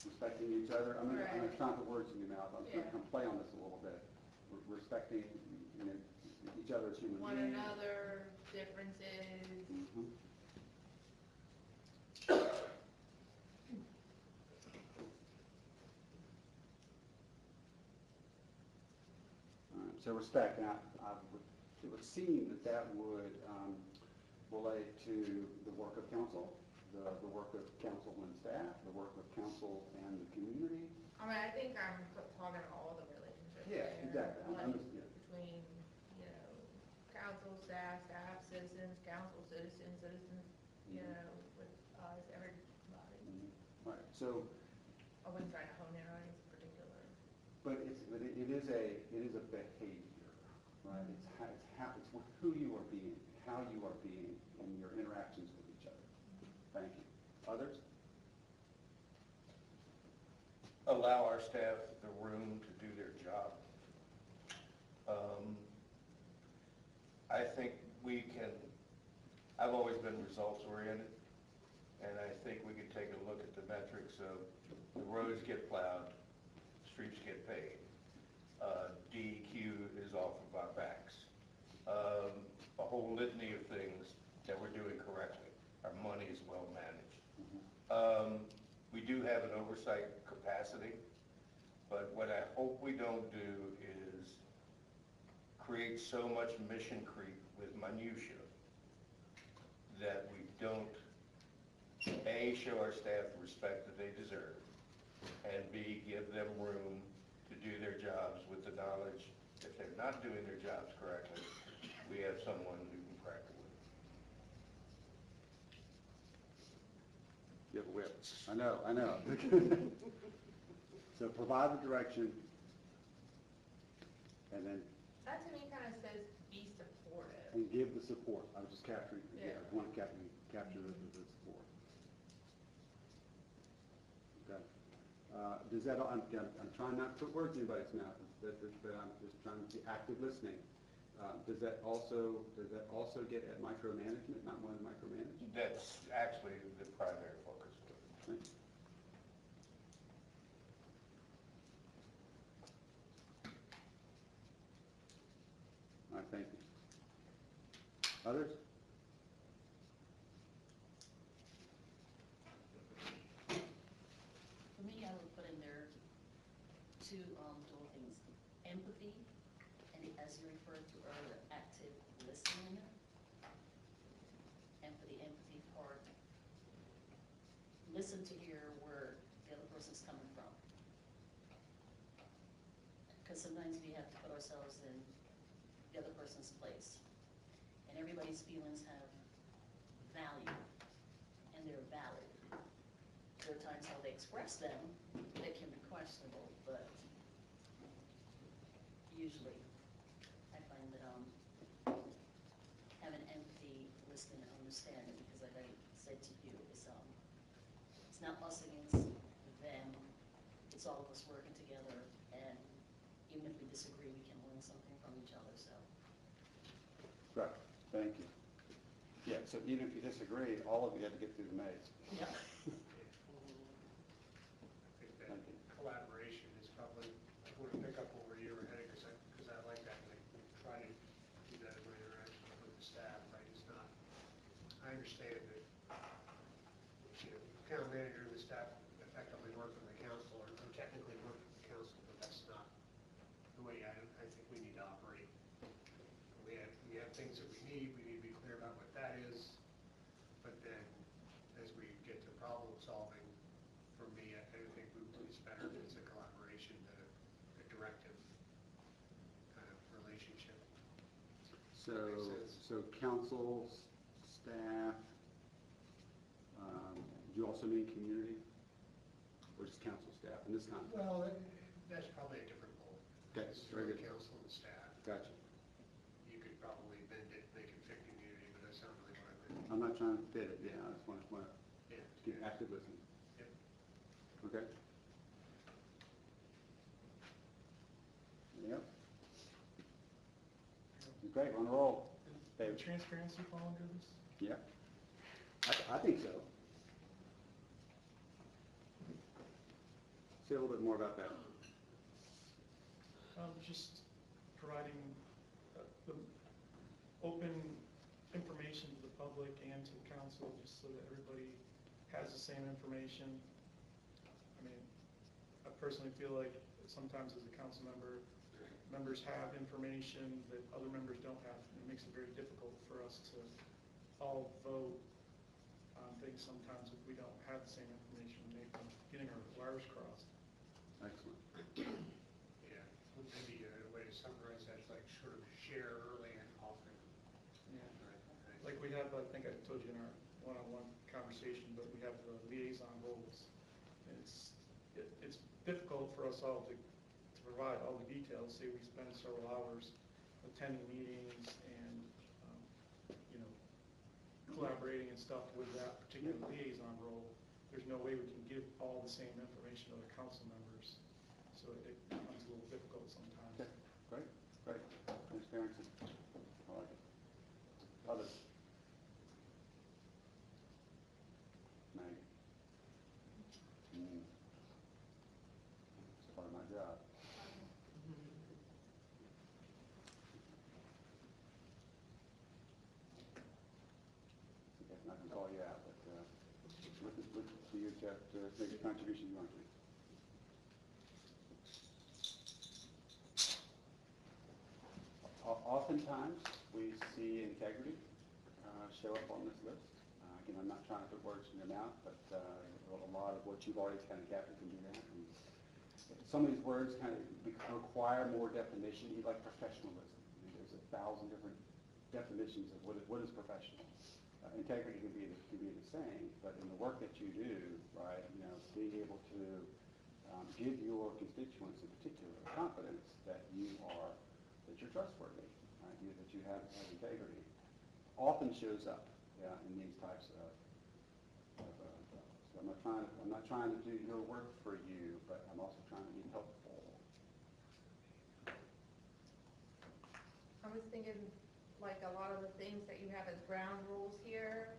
Respecting each other. I'm going to try to put words in your mouth. I'm going to come play on this a little bit. Respecting each other as human beings. One another, differences. Mm-hmm. All right, so respect. Now, it would seem that would relate to the work of council, the work of council and staff, the work of council and the community. I mean, I think I'm talking about all the relationships. Yeah, there, exactly. like Yeah. between, council, staff, citizens, council, citizens, with us, everybody. Mm-hmm. Right. So. I wasn't trying to hone in on any particular. But it is a behavior. right? It's who you are being, how you are being in your interactions with each other. Thank you. Others? Allow our staff the room to do their job. I think we can, I've always been results oriented, and I think we can take a look at the metrics of the roads get plowed, streets get paid, DEQ is off of our backs, a whole litany of things that we're doing correctly. Our money is well managed. We do have an oversight capacity, but what I hope we don't do is create so much mission creep with minutia that we don't, A, show our staff the respect that they deserve, and B, give them room to do their jobs with the knowledge if they're not doing their jobs correctly, we have someone who can crack the whip. You have a whip. I know. So provide the direction, and then That to me kind of says be supportive. and give the support. I was just capturing, Yeah. I want to capture the support. Okay. Does that, I'm trying not to put words in anybody's mouth, but I'm just trying to be active listening. Does that also get at micromanagement, not wanting to micromanage? That's actually the primary focus. Right. All right, thank you. Others? For me, I would put in there two dual things, empathy, and as you referred to earlier, active listening. Empathy part, listen to hear where the other person's coming from. Because sometimes we have to put ourselves in the other person's place. And everybody's feelings have value, and they're valid. There are times how they express them that can be questionable, but usually I find that having empathy, listening, and understanding, because like I said to you, it's not us against them, it's all of us working together, and even if we disagree, we can learn something from each other, so. Right, thank you. Yeah, so even if you disagree, all of you have to get through the maze. Yeah. I think that Thank you. collaboration is probably, I want to pick up where you were headed, because I like that, and I try to do that in my interactions with the staff, right? It's not, I understand that, town manager and the staff effectively work with the council, or technically work with the council, but that's not the way I think we need to operate. We have things that we need to be clear about what that is, but then as we get to problem solving, for me, I think it's better if it's a collaboration than a directive kind of relationship. So, council, staff, do you also mean community? Or just council staff in this context? Well, that's probably a different goal. Okay, It's very for good. the council and staff. Gotcha. You could probably bend it, make it fit community, but that's not really what I meant. I'm not trying to fit it, yeah, I just want to Yeah. get active listening. Yep. Okay? Yep. Great, on a roll. David? Transparency fall under this? Yeah. I think so. Say a little bit more about that. Just providing the open information to the public and to council, just so that everybody has the same information. I mean, I personally feel like sometimes as a council member, members have information that other members don't have, and it makes it very difficult for us to all vote on things sometimes if we don't have the same information, maybe getting our wires crossed. Excellent. Yeah, maybe a way to summarize that is like sort of share early and often. Yeah. Right. Like we have, I think I told you in our one-on-one conversation, but we have the liaison roles. And it's difficult for us all to provide all the details. Say we spend several hours attending meetings and, you know, collaborating and stuff with that particular liaison role, there's no way we can give all the same information to the council members. So it becomes a little difficult sometimes. Okay, great, great. Transparency. I like it. Others? Maggie? It's part of my job. I guess I'm not gonna call you out, but, what do you have to make a contribution you want to? Oftentimes, we see integrity show up on this list. Again, I'm not trying to put words in your mouth, but a lot of what you've already kind of gathered can do that. And some of these words kind of require more definition, like professionalism. I mean, there's 1,000 different definitions of what is professional. Integrity can be the same, but in the work that you do, right, you know, being able to give your constituents in particular confidence that you're trustworthy, right, that you have integrity, often shows up in these types of so I'm not trying to do your work for you, but I'm also trying to be helpful. I was thinking, like, a lot of the things that you have as ground rules here,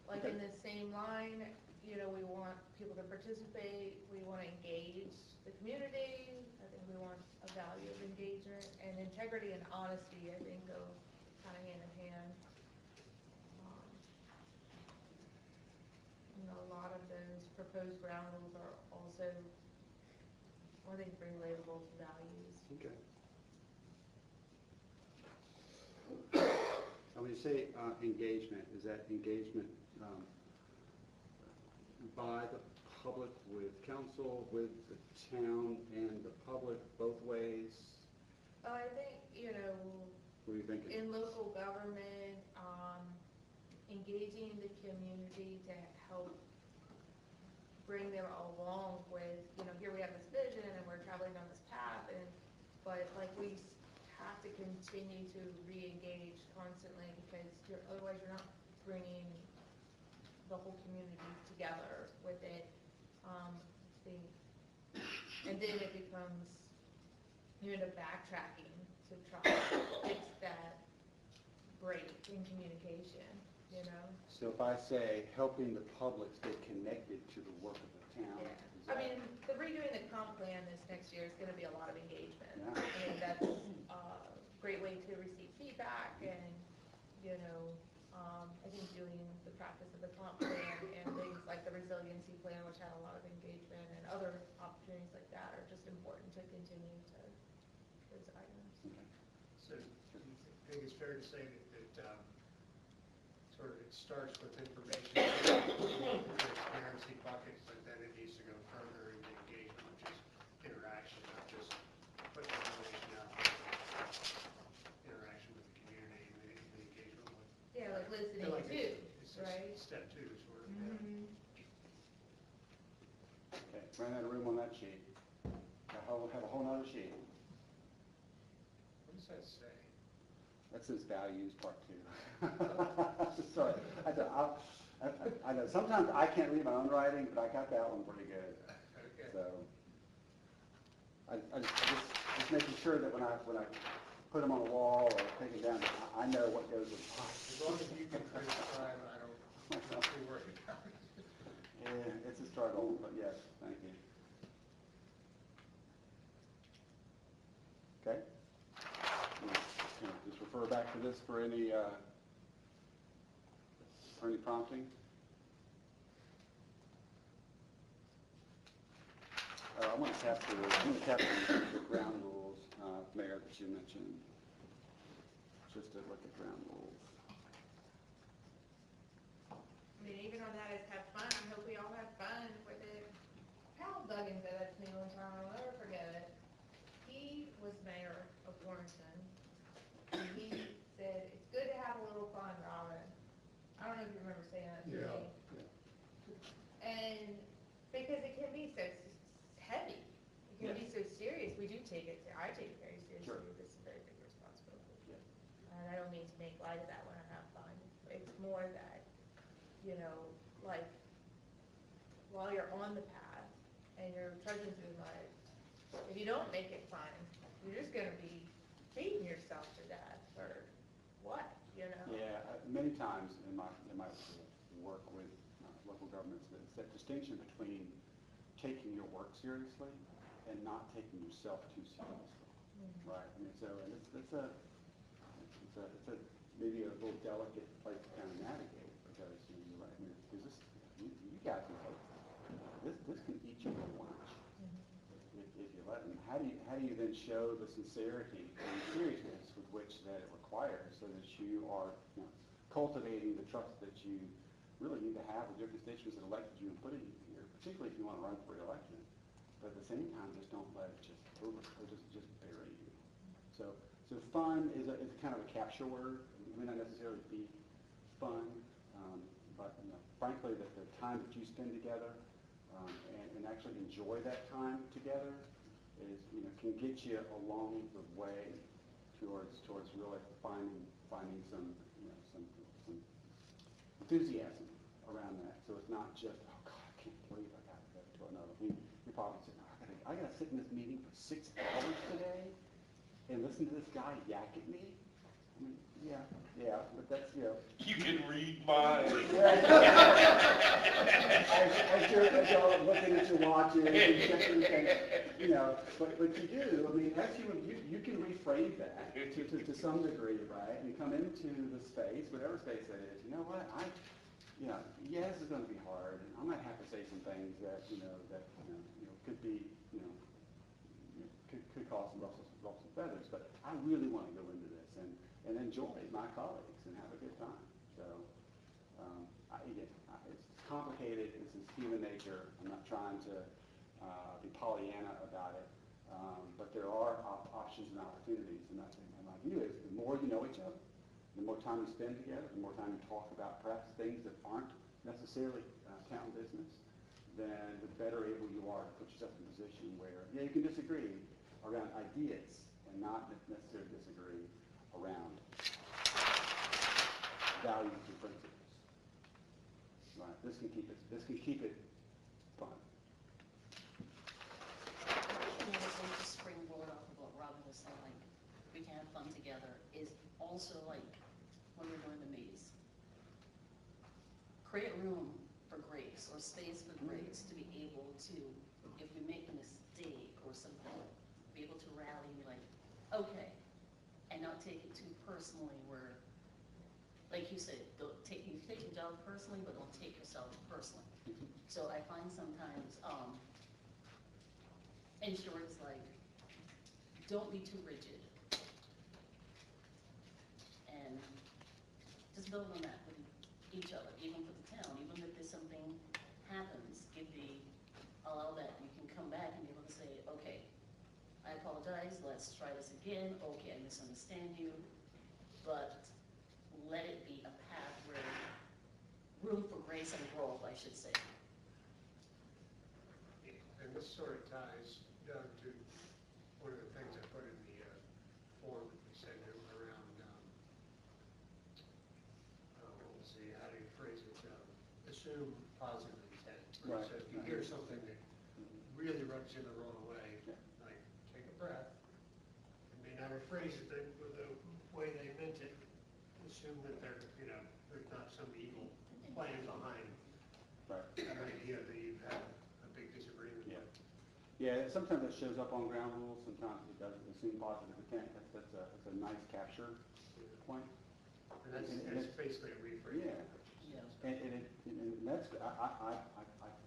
like in the same line, you know, we want people to participate, we want to engage the community, I think we want a value of engagement, and integrity and honesty, I think, go kind of hand in hand. You know, a lot of those proposed ground rules are also, I think, relatable to values. Okay. When you say engagement, is that engagement by the public with council, with the town and the public, both ways? I think, you know, What are you thinking? in local government, engaging the community to help bring them along with, you know, here we have this vision and we're traveling down this path, but like we have to continue to re-engage constantly because otherwise you're not bringing the whole community together with it. And then it becomes, you end up backtracking to try to fix that break in communication, you know? So if I say helping the public stay connected to the work of the town. Yeah. is I that- mean, the redoing the comp plan this next year is gonna be a lot of engagement. Yeah. I mean, that's a great way to receive feedback and, you know, I think doing the practice of the comp plan and things like the resiliency plan, which had a lot of engagement, and other opportunities like that are just important to continue to those items. Okay. So I think it's fair to say that sort of it starts with information, transparency bucket, but then it needs to go further into engagement, which is interaction, not just putting information out, but interaction with the community and the engagement with. Yeah, like listening Yeah, like too, it's right? Step two, sort of. Mhm. Okay, ran out of room on that sheet. Have a whole nother sheet. What does that say? That says values part 2. Sorry, I know, sometimes I can't read my own writing, but I got that one pretty good. Okay. So, I just making sure that when I put them on the wall or take them down, I know what goes in the As long as you can transcribe, I don't have to worry about it. Yeah, it's a struggle, but yes, thank you. Okay? Just refer back to this for any prompting. I want to capture the ground rules, Mayor, that you mentioned. Just to look at ground rules. I mean, even on that is have fun. I hope we all have fun with it. Hal Duggan said that to me one time. I'll never forget it. He was mayor of Warrenton. And he said, it's good to have a little fun, Robin. I don't know if you remember saying that to me. And because it can be so heavy. It can be so serious. We do take it, I take it very Sure. seriously, this is a very big responsibility. Yeah. And I don't mean to make light of that when I have fun, it's more that, you know, like, while you're on the path and you're trudging through the mud, if you don't make it fun, you're just gonna be beating yourself to death, or what, you know? Yeah, many times in my work with local governments, it's that distinction between taking your work seriously and not taking yourself too seriously, right? I mean, so, and it's a maybe a little delicate place to kind of navigate, because you're right, I mean, because you guys know, this can eat you for lunch if you let them. How do you then show the sincerity and seriousness with which that it requires, so that you are, you know, cultivating the trust that you really need to have with your constituents that elected you and put you here, particularly if you want to run for re-election. But at the same time, just don't let it just just bury you. So fun is a kind of a capture word. It may not necessarily be fun, but you know, frankly, that the time that you spend together and actually enjoy that time together is, you know, can get you along the way towards really finding some, you know, some enthusiasm around that. So it's not just, oh God, I can't believe I got to go to another meeting. You're probably saying, I got to sit in this meeting for 6 hours today and listen to this guy yak at me. I mean, yeah, but that's, you know. You can read mine. As you're looking at your watches and checking things, you know, but you do, I mean, as you can rephrase that to some degree, right? And come into the space, whatever space that is, you know what, yeah, this is going to be hard, and I might have to say some things that, could be, could cause some ruffles and feathers, but I really want to go into this and enjoy my colleagues and have a good time. So, it's complicated, it's human nature, I'm not trying to be Pollyanna about it, but there are options and opportunities, and my view is the more you know each other, the more time you spend together, the more time you talk about perhaps things that aren't necessarily town business, then the better able you are to put yourself in a position where, yeah, you can disagree around ideas and not necessarily disagree around values and principles. Right? This can keep it fun. You know, like to springboard off of what Robin was saying, like, we can have fun together, is also like when we're doing the maze. Create room for grace, or space for grace, to be able to, if we make a mistake or something, be able to rally and be like, okay, and not take it too personally, where, like you said, take your job personally, but don't take yourself personally. So I find sometimes, insurance, like, don't be too rigid. And just build on that with each other, even for the town, even if there's something happens, allow that you can come back and be able to say, okay, I apologize, let's try this again, okay, I misunderstand you, but let it be a path where, room for grace and growth, I should say. And this sort of ties down to one of the things I put in the form that we sent around, let's see, how do you phrase it? Assume positive intent. Right. So if you hear something that really rubs you the wrong way, like, take a breath. You may not have phrased it the way they meant it. Assume that there's not some evil plan behind an idea that you've had a big disagreement with. Yeah, sometimes it shows up on ground rules, sometimes it doesn't assume positive intent. That's a nice capture point. And that's basically a rephrase. Yeah. And that's, I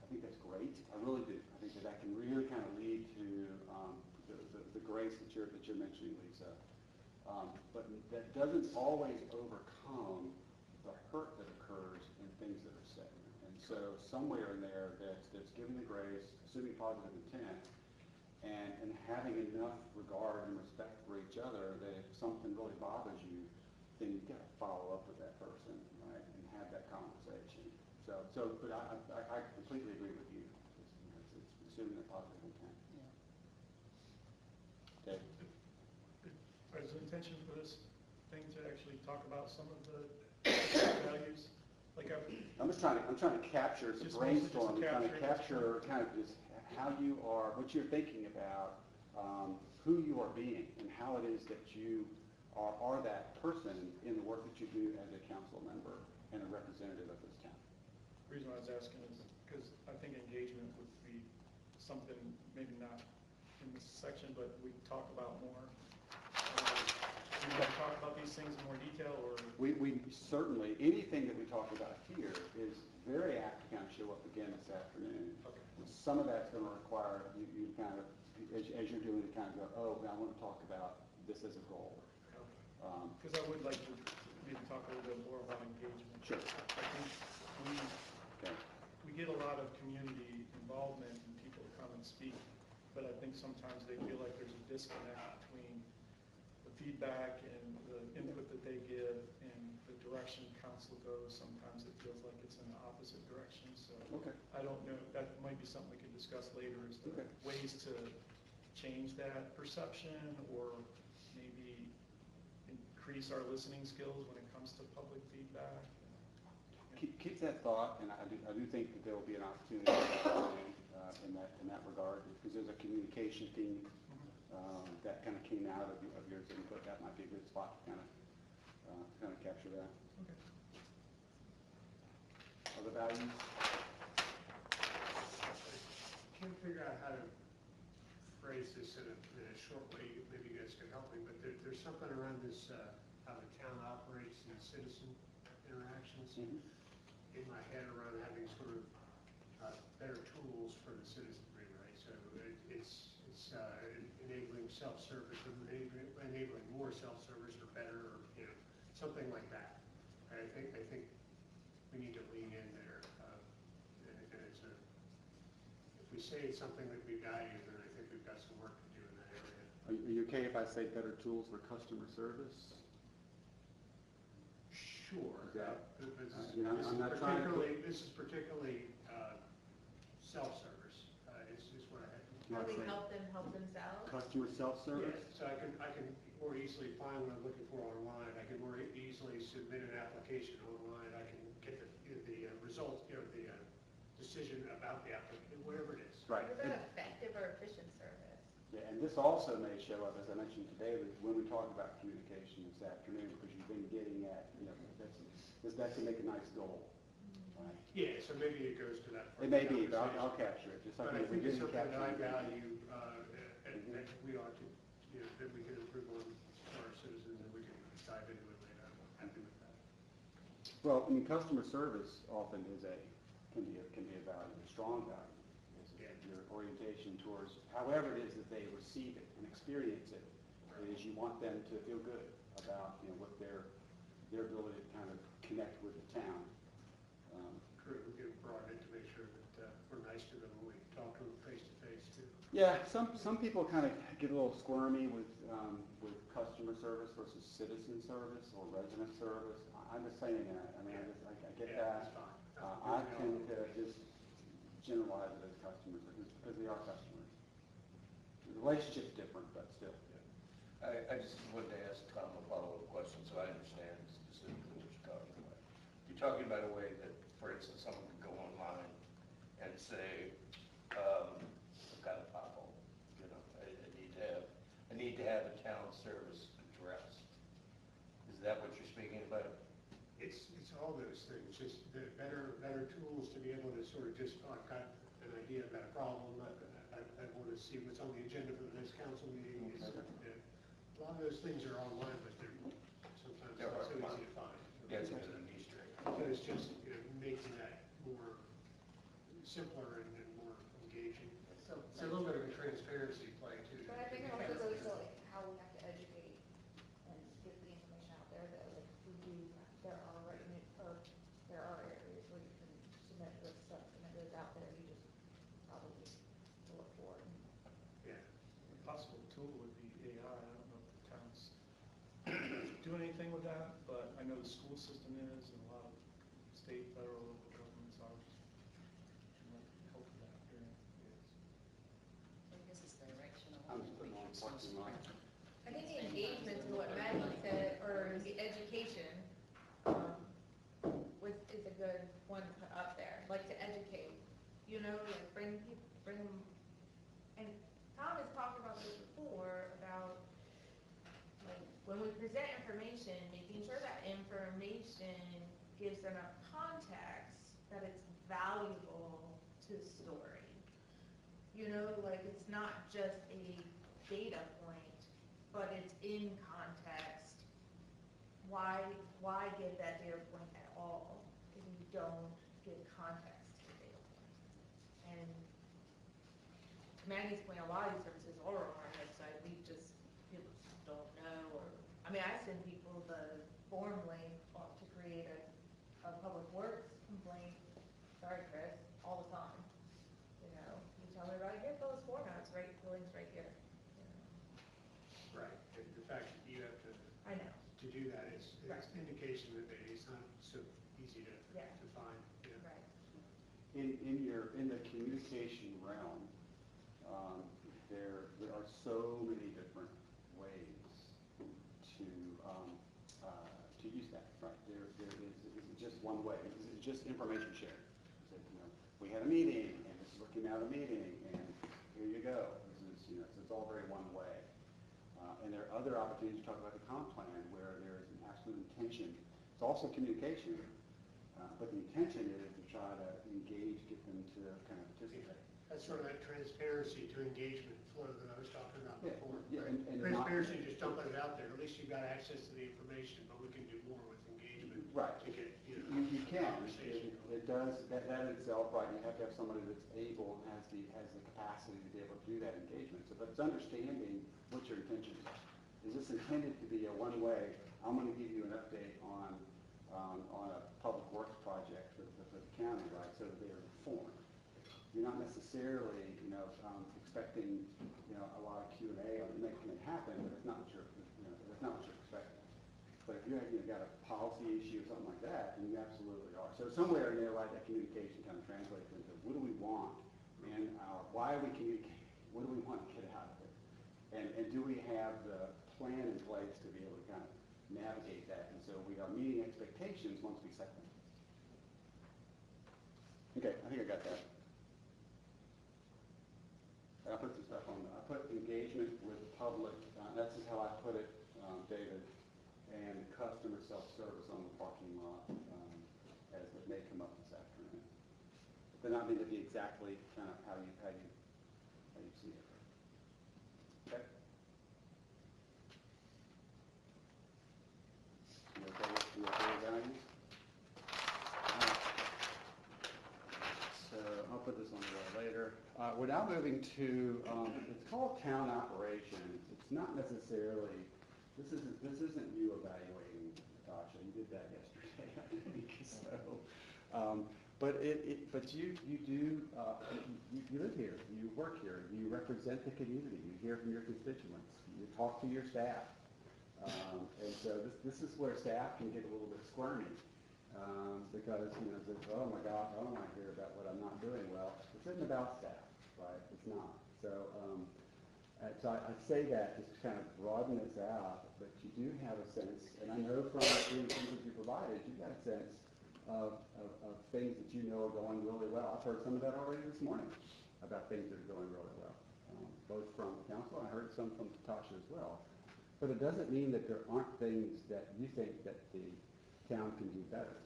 think that's great. I really do. I think that can really kind of lead to the grace that you're mentioning, Lisa. But that doesn't always overcome the hurt that occurs in things that are said. And so somewhere in there that's giving the grace, assuming positive intent, and having enough regard and respect for each other that if something really bothers you, then you've got to follow up with that person, right, and have that conversation. But I completely agree with you. It's assuming a positive intent. Yeah. Okay. Is the intention for this thing to actually talk about some of the values? Like I'm trying to capture, it's a Just mostly just brainstorm, I'm trying to capture- capture kind of just how you are, what you're thinking about, who you are being, and how it is that you are that person in the work that you do as a council member and a representative of this town. The reason why I was asking is because I think engagement would be something, maybe not in this section, but we can talk about more. Do you want to talk about these things in more detail, or? We certainly, anything that we talk about here is very apt to kind of show up again this afternoon. Okay. Some of that's going to require you kind of, as you're doing it, kind of go, oh, I want to talk about this as a goal. Because I would like to maybe talk a little bit more about engagement. Sure. I think Okay. we get a lot of community involvement and people come and speak, but I think sometimes they feel like there's a disconnect between the feedback and the input that they give and the direction council goes. Sometimes it feels like it's in the opposite direction, so Okay. I don't know, that might be something we could discuss later, is the Okay. ways to change that perception, or maybe increase our listening skills when it comes to public feedback. Keep that thought, and I do think that there will be an opportunity in that regard, because there's a communication theme that kind of came out of yours input. That might be a good spot to kind of capture that. Okay. Other values? Can't figure out how to phrase this in a short way, maybe you guys can help me, but there's something around this, how the town operates and citizen interactions in my head around having sort of better tools for the citizenry, right? So it's enabling self-service, or enabling more self-service or better, or, you know, something like that. I think we need to lean in there. And it's if we say it's something that we value, then I think we've got some work to do in that area. Are you okay if I say better tools for customer service? Sure. Yeah. This is particularly self-service, is what I had. How do we help them help themselves? Customer self-service? Yes, so I can more easily find what I'm looking for online. I can more easily submit an application online. I can get the results, you know, the decision about the application, whatever it is. Right. What about effective or efficient service? Yeah, and this also may show up, as I mentioned today, when we talk about communication this afternoon, because you've been getting at, you know, that can make a nice goal. Right? Yeah, so maybe it goes to that. It may be, but I'll capture it, just like But I we think it's didn't something capture that I it. value, and that we ought to, you know, that we can improve on for our citizens, and we can dive into it later. I'm happy with that. Well, I mean, customer service often can be a value, a strong value. Is your orientation towards, however it is that they receive it and experience it, is you want them to feel good about, you know, what their ability to kind of connect with the town. True, we can broaden it to make sure that we're nice to them when we talk to them face to face too. Yeah, some people kind of get a little squirmy with customer service versus citizen service or resident service. I'm just saying that. I mean, I get that. That's fine. I tend to just generalize it as customers because they are customers. The relationship's different, but still. I just wanted to ask Tom a follow-up question, so I understand specifically what you're talking about. You're talking about a way that, for instance, someone could go online and say, I've got a pothole, you know, I need to have a town service addressed. Is that what you're speaking about? It's all those things, just the better tools to be able to sort of just, I've got an idea about a problem, I want to see what's on the agenda for the next council meeting. A lot of those things are online, but they're sometimes not so easy to find. Yeah, it's an Easter egg. So it's just, you know, making that more simpler and more engaging. It's a little bit of a transparency play too. But I think it also goes to like how we have to educate and get the information out there that like we do, there are areas where you can submit this stuff and it goes out there, you just probably look for it. Yeah. A possible tool would be AI. I don't know if the town's doing anything with that, but I know the school system is, and a lot of state, federal, local governments are. Might help with that area. I guess it's directional. I'm just putting on parking lot. I think the engagement to what Maggie said, or the education, is a good one to put up there, like to educate, you know, like bring them, and Tom has talked about this before, about, like, when we present information, making sure that information gives enough context that it's valuable to the story. You know, like, it's not just a data point, but it's in context. Why give that data point at all if you don't give context to the data point? And to Maggie's point, a lot of these services are on our website, people just don't know, or, I mean, I send people the form link to create a public works complaint, sorry Chris, all the time. You know, you tell me about it, get those formats, right, the link's right here. You know. Right, and the fact that you have to I know, do that is Right. an indication that maybe it's not so easy to Yeah. find, you know. right. In the communication realm, there are so many different ways to use that, right? There is just one way, it's just information sharing. So, you know, we had a meeting, and this is what came out of the meeting, and here you go. This is, you know, so it's all very one way. And there are other opportunities to talk about the comp plan where there is an absolute intention. It's also communication, but the intention is to try to engage, get them to kind of participate. That's sort of that transparency to engagement flow that I was talking about Yeah, before. yeah, right? and not- Transparency, just dumping it out there, at least you've got access to the information, but we can do more with engagement. Right. To get, you know. You can, conversation going. it does, that in itself, right, you have to have somebody that's able and has the capacity to be able to do that engagement. So, but it's understanding what your intentions are. Is this intended to be a one-way, I'm gonna give you an update on a public works project for the county, right, so that they're informed. You're not necessarily, you know, expecting, you know, a lot of Q&A, or making it happen, but it's not what you're, you know, that's not what you're expecting. But if you've got a policy issue or something like that, then you absolutely are. So somewhere in there, right, that communication kind of translates into what do we want, and why are we communicating? What do we want to get out of it? And do we have the plan in place to be able to kind of navigate that? And so we are meeting expectations once we set them. Okay, I think I got that. I put some stuff on, I put engagement with the public, that's just how I put it, David, and customer self-service on the parking lot, as it may come up this afternoon. But not mean to be exactly kind of how you see it. Okay? You okay with values? So I'll put this on the wall later. We're now moving to, it's called town operations. It's not necessarily, this isn't you evaluating, Natasha, you did that yesterday, I think, so. But but you do, you live here, you work here, you represent the community, you hear from your constituents, you talk to your staff. And so this is where staff can get a little bit squirmy. Because, you know, it's, oh my gosh, I don't want to hear about what I'm not doing well. This isn't about staff, right? It's not. So, so I say that just to kind of broaden this out, but you do have a sense, and I know from the things that you provided, you've got a sense of things that you know are going really well. I've heard some of that already this morning about things that are going really well, both from the council, and I heard some from Natasha as well. But it doesn't mean that there aren't things that you think that the town can do better.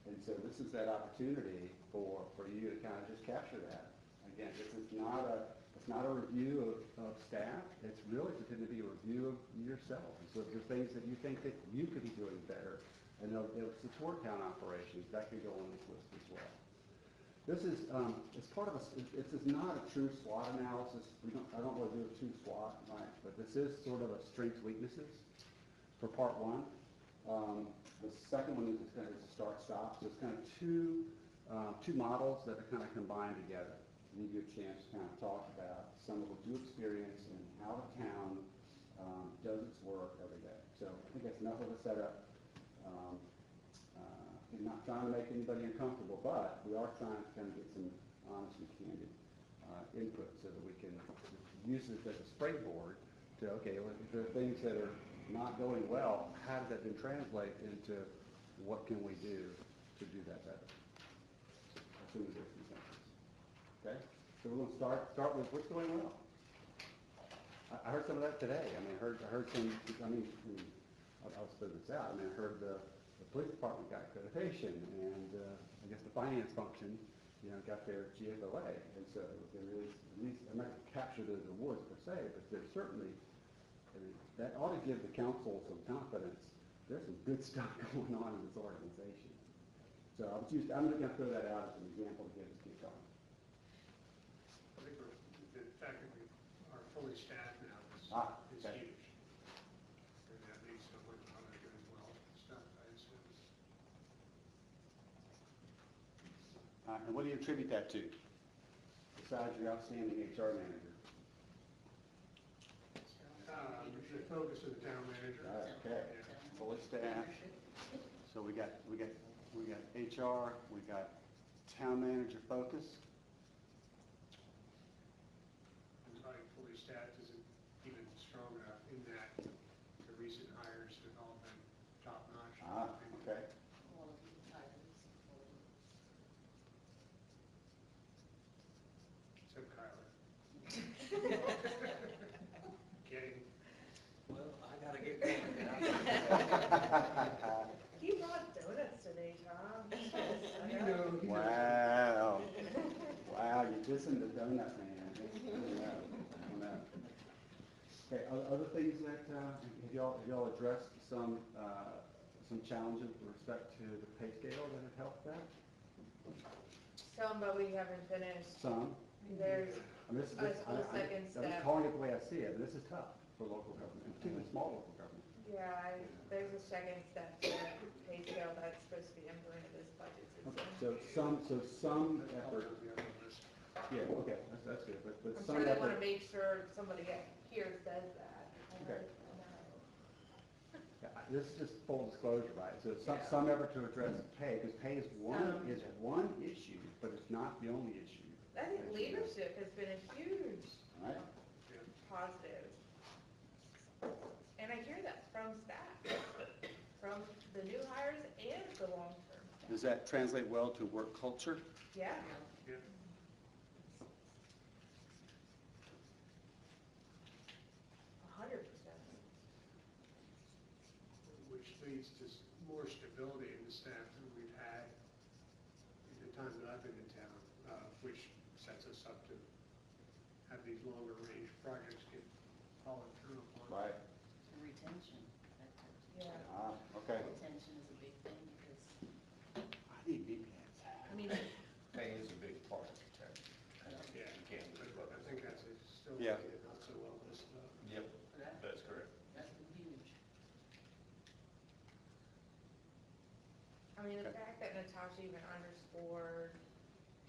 And so this is that opportunity for you to kind of just capture that. Again, this is not a review of staff. It's really intended to be a review of yourself. So if there are things that you think that you could be doing better, and it'll support town operations, that could go on this list as well. This is it's part of this is not a true SWOT analysis. I don't want to do a true SWOT, right? But this is sort of a strengths weaknesses for part one. The second one is kind of a start-stop. So it's kind of two models that are kind of combined together. Give you a chance to kind of talk about some of what you experience and how the town does its work every day. So I think that's enough of a setup. I'm not trying to make anybody uncomfortable, but we are trying to kind of get some honest and candid input so that we can use this as a springboard to, okay, well, if there are things that are not going well, how does that then translate into what can we do to do that better? As soon as there's consensus. Okay? So we're going to start with what's going well. I heard some of that today. I mean, I heard some, I'll split this out. I mean, I heard the police department got accreditation, and I guess the finance function, got their GFOA. And so there is, at least, I'm not going to capture those awards per se, but there's certainly, that ought to give the council some confidence. There's some good stuff going on in this organization. So I'm just going to throw that out as an example to get us kicked off. I think the fact that we are fully staffed now is Okay. huge. And that leads to what other good as well stuff, I assume. And what do you attribute that to? Besides your outstanding HR manager? The focus of the town manager. Okay, fully staffed. So we got HR, we got town manager focus. And probably fully staffed isn't even strong enough in that the recent hires have all been top notch. Okay. All of you hires, Except Kyler. Kidding. Well, I gotta get going now. He brought donuts today, Tom. Wow. Wow, you're dissing the donut man. I don't know. Okay, other things that, have y'all addressed some challenges with respect to the pay scale that have helped that? Some, but we haven't finished. Some? There's I mean, a full second I'm just step. calling it the way I see it, but this is tough for local government, and particularly small local government. Yeah, there's a second step to the pay scale that's supposed to be implemented this budget Okay, season. so some effort, The other list. yeah, okay, that's good, but I'm some sure they want effort. to make sure somebody here says that. Okay. No. Yeah, this is just full disclosure, right? So Yeah. some effort to address pay, because pay is one issue, but it's not the only issue. I think leadership has been a huge All right? positive. And I hear that from staff, from the new hires and the long-term staff. Does that translate well to work culture? Yeah. Yeah. Which leads to more stability in the staff than we've had in the time that I've been in town, which sets us up to have these longer range projects get followed through upon. Right. and retention. Yeah. Okay. Retention is a big thing because, I need knee pads. I mean, Pay is a big part of retention. Yeah, You can't but live up. I think that's still Yeah. not so well listed up. Yep, that's correct. that's huge. I mean, the fact that Natasha even underscored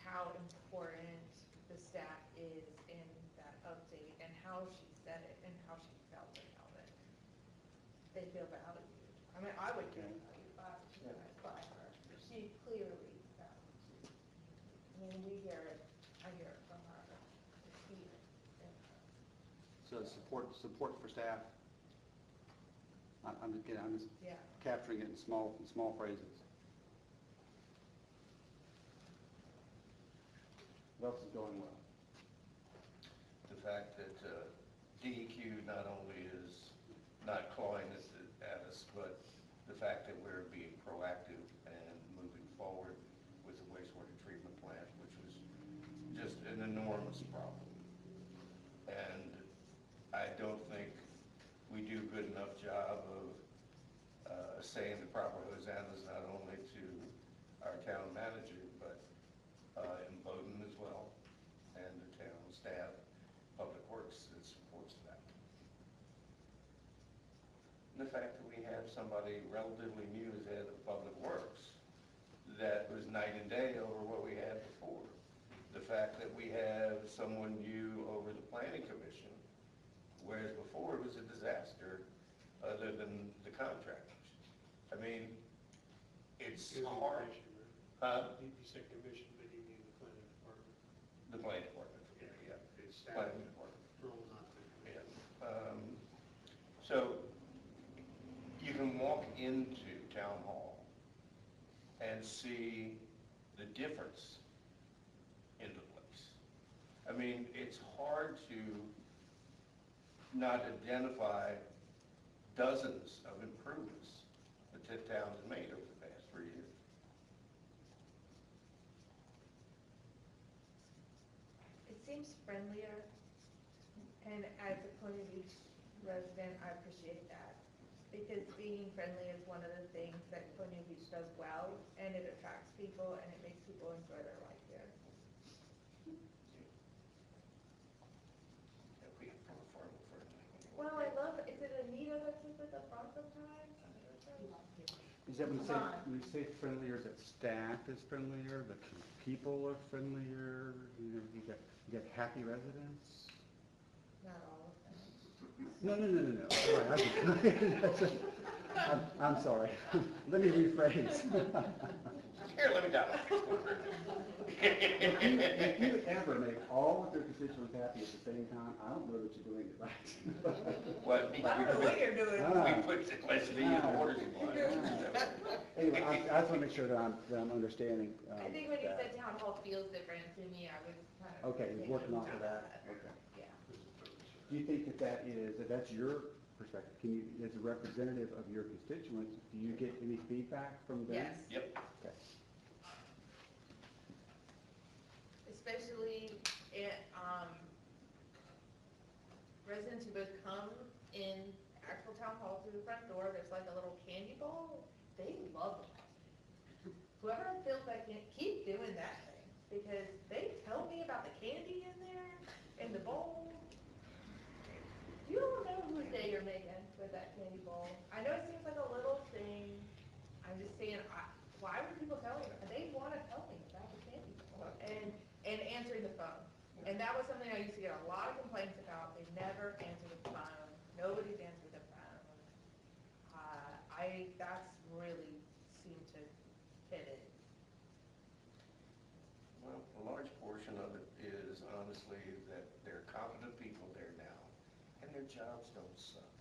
how important the staff is in that update and how she said it and how she felt about it. They feel valued. I mean, I would get valued by her. She clearly values you. I mean, we hear it, I hear it from her. See it in her. So support for staff. I'm just Yeah. capturing it in small phrases. What else is going well? The fact that DEQ not only is not clawing at us, but the fact that we're being proactive and moving forward with the wastewater treatment plant, which was just an enormous problem. And I don't think we do a good enough job of saying the proper hosannas not only to our town manager, but in Bowden as well, and the town staff, Public Works that supports that. And the fact that we have somebody relatively new as head of Public Works that was night and day over what we had before. The fact that we have someone new over the Planning Commission, whereas before it was a disaster other than the contractors. I mean, it's Is the hard. commission, right? Huh? You said commission, but you mean the planning department. The planning department, yeah. The staff Planning department. rolls into town hall and see the difference in the place. I mean, it's hard to not identify dozens of improvements that the town has made over the past 3 years. It seems friendlier, and as a Colonial Beach resident, I appreciate that. Because being friendly is one of the things that Colonial Beach does well, and it attracts people, and it makes people enjoy their life here. Yeah, we have more farm friendly. Well, I love, is it Anita that sits at the front sometimes? Is that when you say friendlier, is that staff is friendlier, the people are friendlier, you get happy residents? Not all of them. No. I'm sorry. Let me rephrase. Here, let me down. If you ever make all of your constituents happy at the same time, I don't know that you're doing it right. What? I don't know what you're doing. We put the question in the water supply. Anyway, I just want to make sure that I'm understanding. I think when you that. said town hall feels different to me, I was kind of. Okay, you're working off of that, okay. Yeah. Do you think that's your perspective? As a representative of your constituents, do you get any feedback from them? Yes. Yep. Okay. Especially residents who both come in actual town hall through the front door, there's like a little candy bowl, they love it. Whoever fills that can keep doing that thing, because they tell me about the candy in there, in the bowl. You don't know whose day you're making with that candy bowl. I know it seems like a little thing, I'm just saying, why would people tell me? They want to tell me about the candy bowl, and answering the phone. And that was something I used to get a lot of complaints about. They never answer the phone. Nobody's answered the phone. That's really seemed to hit it. Well, a large portion of it is honestly that there are competent people there now, and their jobs don't suck.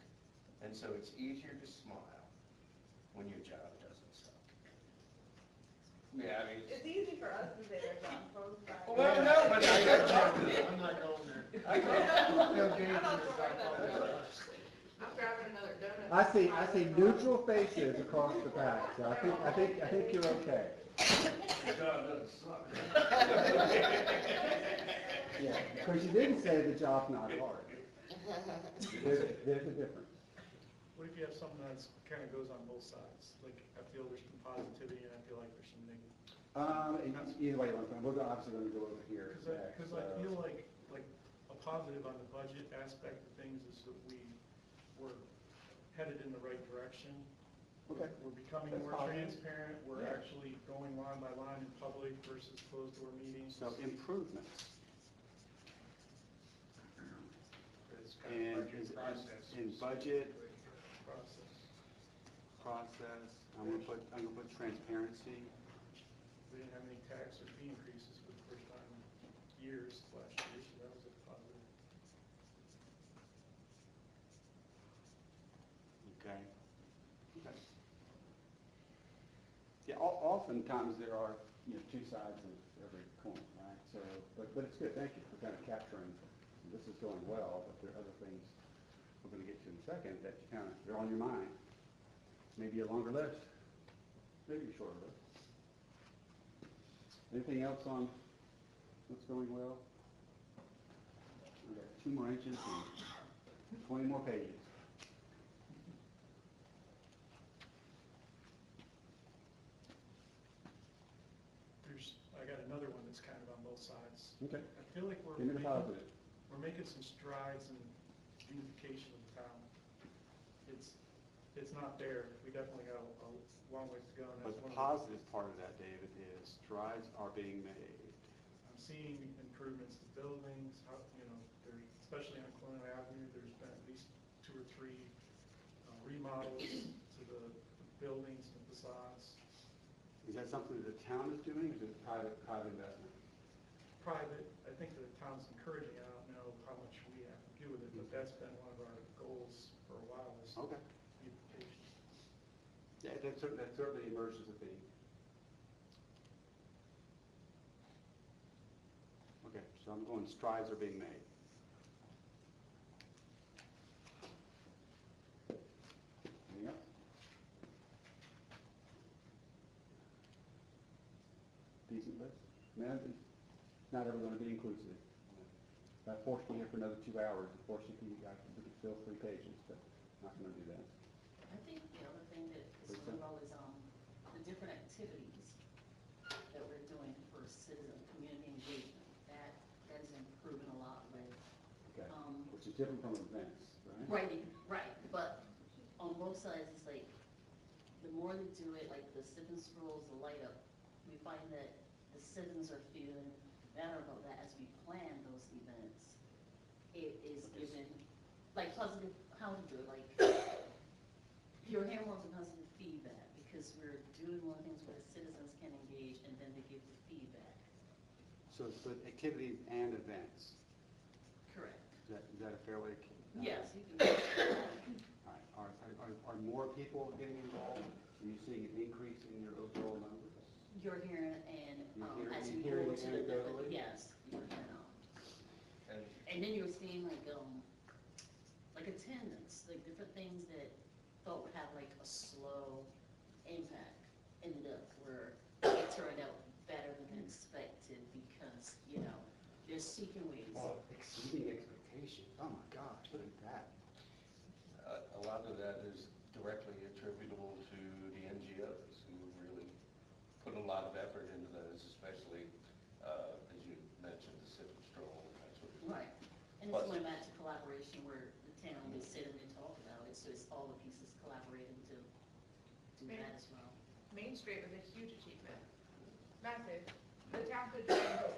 And so it's easier to smile when your job doesn't suck. Yeah, I mean. It's easy for us to say their job, folks. Well, no, but I got I'm not going there. I'm grabbing another donut. I see neutral faces across the back, so I think you're okay. Your job doesn't suck. Yeah, because you didn't say the job's not hard. There's a difference. What if you have something that's kind of goes on both sides? Like, I feel there's some positivity and I feel like there's some negative. Either way, we're obviously going to go over here. Because I feel like a positive on the budget aspect of things is that we're headed in the right direction. Okay. We're becoming That's more positive. transparent. We're Yeah. actually going line by line in public versus closed door meetings. So improvements. It's kind of And budget process. in budget Process. process, I'm gonna put transparency. We didn't have any tax or fee increases for the first time in years last year, so that was a positive. Okay. Yeah, oftentimes there are, two sides of every coin, right? So, but it's good, thank you for kind of capturing, this is going well, but there are other things we're gonna get to in a second that you kind of, they're on your mind. Maybe a longer list, maybe a shorter list. Anything else on what's going well? We've got 2 more inches and 20 more pages. I got another one that's kind of on both sides. Okay. I feel like Give me the positive. we're making some strides in beautification of the town. It's not there. We definitely got a long ways to go. And But that's the one of positive part of that, David, is strides are being made. I'm seeing improvements to buildings, there's, especially on Colonial Avenue, there's been at least 2 or 3 remodels to the buildings and facades. Is that something that the town is doing, or is it private investment? Private, I think the town's encouraging, I don't know how much we have to do with it, but that's been one of our goals for a while, is Okay. beautification. Yeah, that certainly emerges as a theme. Okay, so I'm going, strides are being made. Anything else? Decent list? Man, it's not ever going to be inclusive. If I forced you here for another 2 hours, of course you guys could fill 3 pages, but I'm not going to do that. I think the other thing that is really well is, the different activities that we're doing for citizen community engagement. That has improved a lot with, Okay, which is different from events, right? right, but on both sides, it's like, the more they do it, like the sip and scrolls, the light up, we find that the citizens are feeling better about that as we plan those events. It is given, like positive, how to do it, like, you're hearing more of the positive feedback, because we're doing more things where the citizens can engage, and then they give the feedback. So it's the activities and events. Correct. Is that a fair way? Yes, you can. All right. Are more people getting involved? Are you seeing an increase in your overall numbers? You're hearing, and as you You're go hearing to the different, anecdotally? yes, you're hearing. And then you're seeing like attendance, like different things that thought would have like a slow impact ended up where it turned out better than expected because, they're seeking ways. Exceeding expectations. Oh my gosh, look at that. A lot of that is directly attributable to the NGOs who really put a lot of effort into those, especially, as you mentioned, the Sip and Stroll and that sort of thing. Right. And it's going back to collaboration where the town they sit and they talk about it, so it's all the pieces collaborating to do that as well. Main Street was a huge achievement, massive. The town could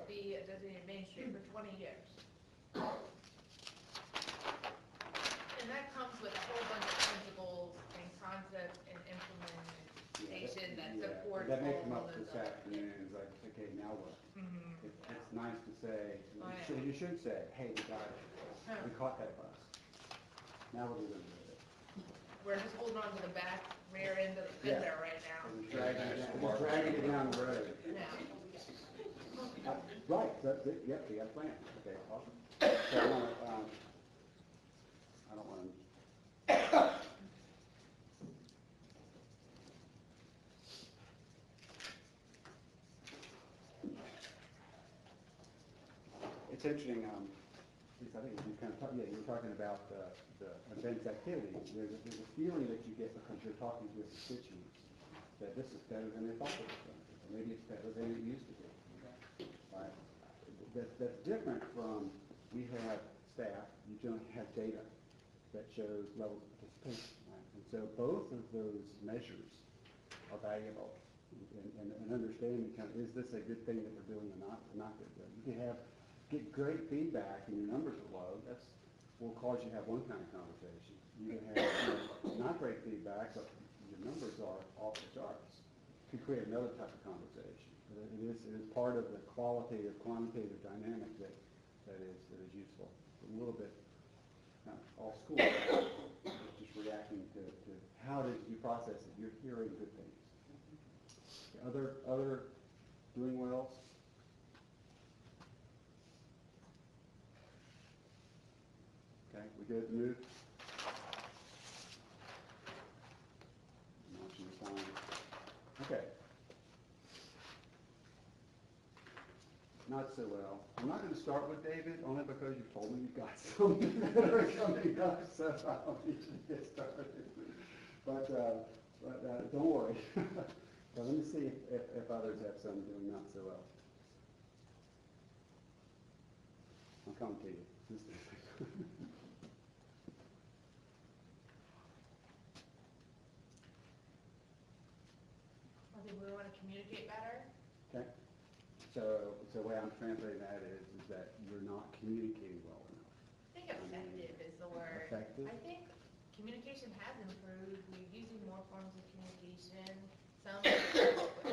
be a designated Main Street for 20 years. And that comes with a whole bunch of principles and concepts and implementation that supports That may all come of up those this other. afternoon, it's like, okay, now what? Mhm. It's nice to say, Oh, yeah. so you should say, hey, we got it. Huh. We caught that bus. Now what are we going to do with it? We're just holding on to the back rear end of the fender right now. And we're dragging it down the road. Yeah. Right, that's it, yep, we got a plan. Okay, awesome. So I don't want to. It's interesting, I think you kind of, you were talking about the events activities. There's a feeling that you get because you're talking to your constituents that this is better than they thought it was going to be. Or maybe it's better than it used to be. Right? That's different from, we have staff, you don't have data that shows levels of participation. Right? And so both of those measures are valuable and understanding kind of, is this a good thing that we're doing or not good? You can get great feedback and your numbers are low, that's will cause you to have one kind of conversation. You can have not great feedback, but your numbers are off the charts. You can create another type of conversation. But it is part of the qualitative, quantitative dynamic that is useful. A little bit all school, just reacting to how did you process it. You're hearing good things. Other doing well. Okay, we good to move? Launching the time. Okay. Not so well. I'm not going to start with David, only because you told me you've got some that are coming up, so I don't need to get started. But don't worry. But let me see if others have some doing not so well. I'll come to you. I think we want to communicate better. Okay. So the way I'm translating that is that you're not communicating well enough. I think effective is the word. Effective? I think communication has improved. We're using more forms of communication. I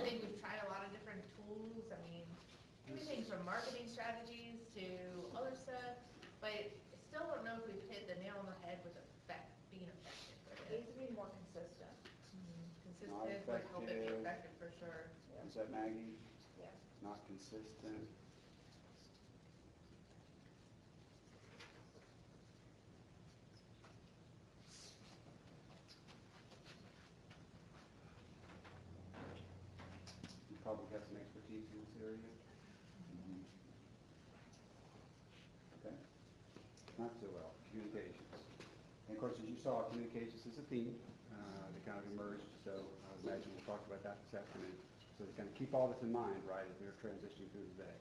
think we've tried a lot of different tools. I mean, everything from marketing strategies to other stuff, but I still don't know if we've hit the nail on the head with being effective. It needs to be more consistent. consistent would help it be effective for sure. Is that Maggie? Yeah. Not consistent. You probably have some expertise in this area. Okay. Not so well. Communications. And of course, as you saw, communications is a theme that kind of emerged, so I would imagine we'll talk about that this afternoon. So to kind of keep all this in mind, right, as we're transitioning through the day.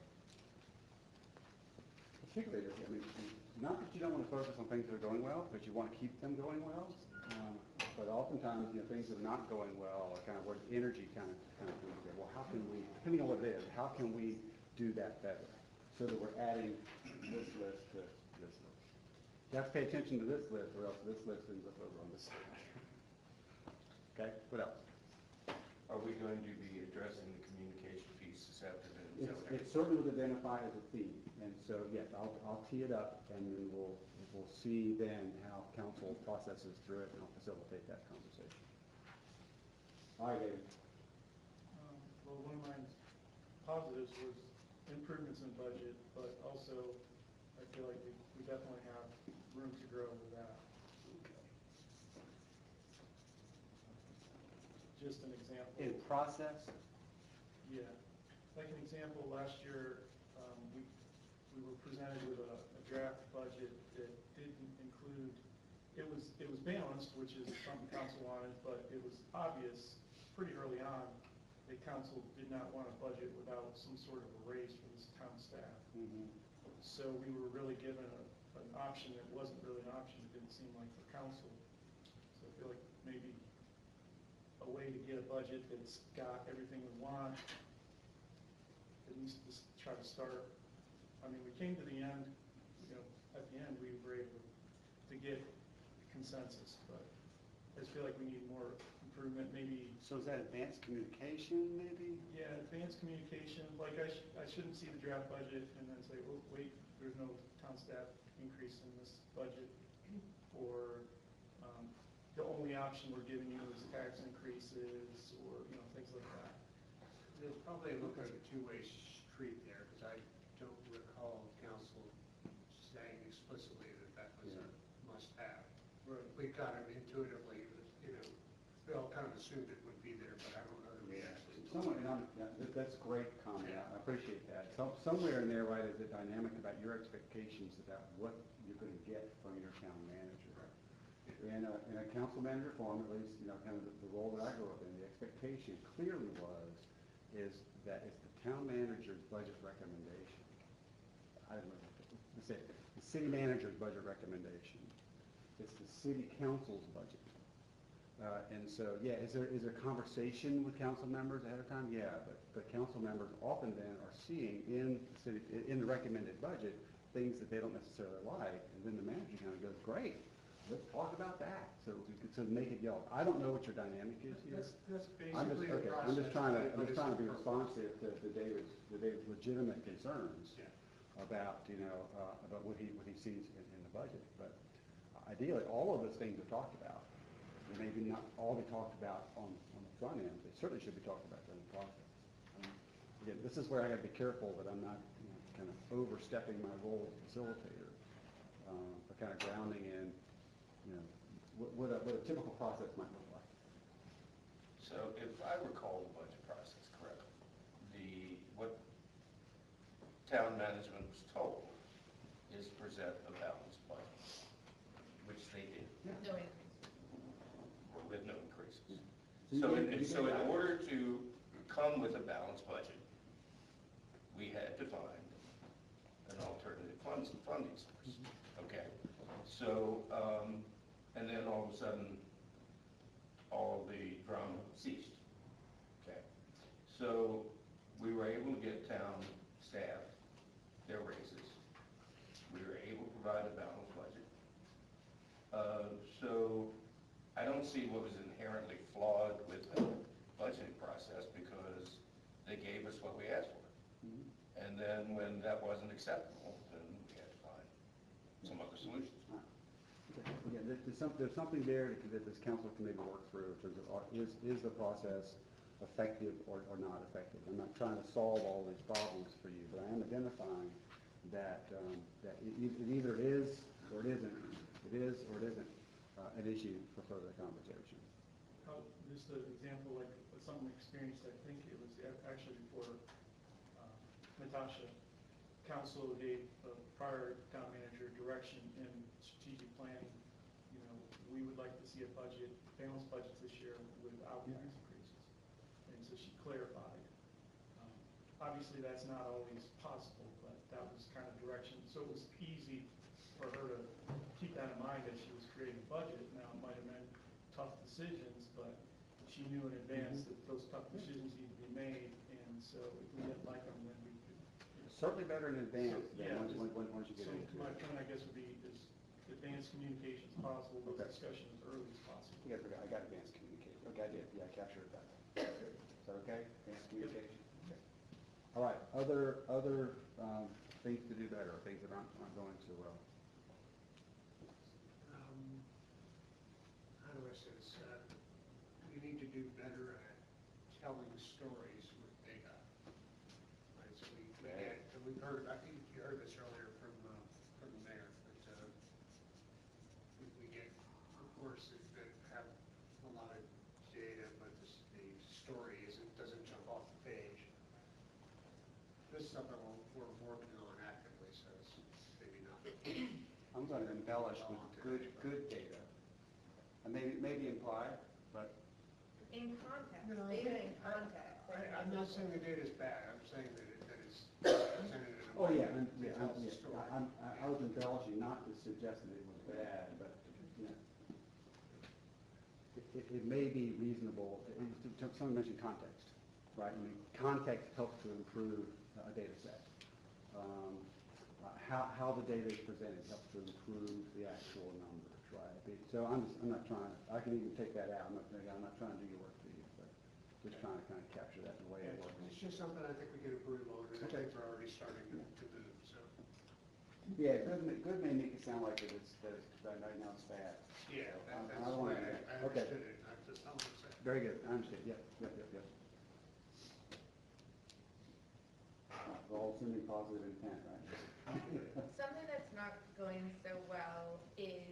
Particularly, I mean, not that you don't want to focus on things that are going well, but you want to keep them going well. But oftentimes, things that are not going well are kind of where the energy kind of comes together. Well, how can we, depending on what it is, how can we do that better? So that we're adding this list to this list. You have to pay attention to this list, or else this list ends up over on this side. Okay, what else? Are we going to be addressing the communication piece this afternoon? It certainly was identified as a theme, and so, yes, I'll tee it up, and then we'll see then how council processes through it, and I'll facilitate that conversation. All right, David. Well, one of my positives was improvements in budget, but also I feel like we definitely have room to grow with that. Just an example. In process? Yeah. Like an example, last year, we were presented with a draft budget that didn't include, it was balanced, which is something council wanted, but it was obvious pretty early on that council did not want a budget without some sort of a raise for this town staff. Mm-hmm. So we were really given an option that wasn't really an option, it didn't seem like, for council. So I feel like maybe a way to get a budget that's got everything we want, at least just try to start. I mean, we came to the end, at the end, we were able to get consensus, but I just feel like we need more improvement, maybe. So is that advanced communication, maybe? Yeah, advanced communication, like I shouldn't see the draft budget and then say, oh, wait, there's no town staff increase in this budget, or the only option we're giving you is tax increases, or, things like that. There's probably look like a two-way street there, because I don't recall council saying explicitly that was a must-have. Right. We kind of intuitively, we all kind of assumed it would be there, but I don't know that we actually. That's a great comment. I appreciate that. Somewhere in there, right, is a dynamic about your expectations about what you're going to get from your town manager. In a council manager form, at least, kind of the role that I grew up in, the expectation clearly is that it's the town manager's budget recommendation. I don't know, let's say, the city manager's budget recommendation. It's the city council's budget. And so, yeah, is there conversation with council members ahead of time? Yeah, but council members often then are seeing in the recommended budget things that they don't necessarily like, and then the manager kind of goes, great, let's talk about that. So make it yellow. I don't know what your dynamic is here. That's I'm basically just, the process. I'm just trying to be responsive to David's legitimate concerns about, about what he sees in the budget. But ideally, all of those things are talked about. They maybe not all be talked about on the front end. They certainly should be talked about during the process. Again, this is where I got to be careful that I'm not kind of overstepping my role as facilitator, but kind of grounding in, what a typical process might look like. So if I recall the budget process correctly, what town management was told is present a balanced budget, which they did. No increase. With no increases. You So in gave order to come with a balanced budget, we had to find an alternative funding source. Okay, so, and then all of a sudden, all the drama ceased. Okay, so we were able to get town staff their raises. We were able to provide a balanced budget. So I don't see what was inherently flawed with the budgeting process, because they gave us what we asked for. Mm-hmm. And then when that wasn't acceptable, then we had to find some other solutions. Okay. there's something there that this council can maybe work through in terms of, is the process effective or not effective? I'm not trying to solve all these problems for you, but I am identifying that either it is or it isn't, an issue for further conversation. Just an example, like something experienced, I think it was actually before Natasha, council gave the prior town manager direction in strategic planning. You know, we would like to see a budget, balanced budget this year without tax increases. And so she clarified. Obviously, that's not always possible, but that was kind of direction. So it was easy for her to keep that in mind as she was creating a budget. Now, it might have meant tough decisions, but she knew in advance that those tough decisions need to be made. And so if we didn't like them, then we could. Certainly better in advance Yeah, than once you get so into my it. point, I guess, would be as advanced communication as possible, with Okay. discussion as early as possible. Yes, I got advanced communication. Okay, I did. Yeah, I captured that. Is that okay? Advanced communication? Okay. All right, other things to do better, things that aren't going so well. How do I say this? We need to do better at telling stories with data. Right, so we get, and we've heard, I think you heard this earlier from the mayor, but we get reports that have a lot of data, but the story doesn't jump off the page. This is something we're working on actively, so it's maybe not. I'm going to embellish with good data. And maybe imply, but In context, You know, I data think- in context. I'm not saying the data's bad, I'm saying that it's presented in a oh way yeah, that tells the story. I was embellishing, not to suggest that it was bad, but you know, it may be reasonable. Someone mentioned context, right? I mean, context helps to improve a data set. How the data is presented helps to improve the actual numbers, right? So I'm not trying. I can even take that out. I'm not trying to do your work for you, but just trying to kind of capture that in the way it works. It's just something I think we can improve on, and I Okay. think we're already starting to move, so. Yeah, good may make it sound like that right now it's bad. Yeah, So, I that's don't the wanna way do that. I Okay. understood it, that's all I'm saying. Very good, I understand, yep. We're all assuming positive intent, right? Something that's not going so well is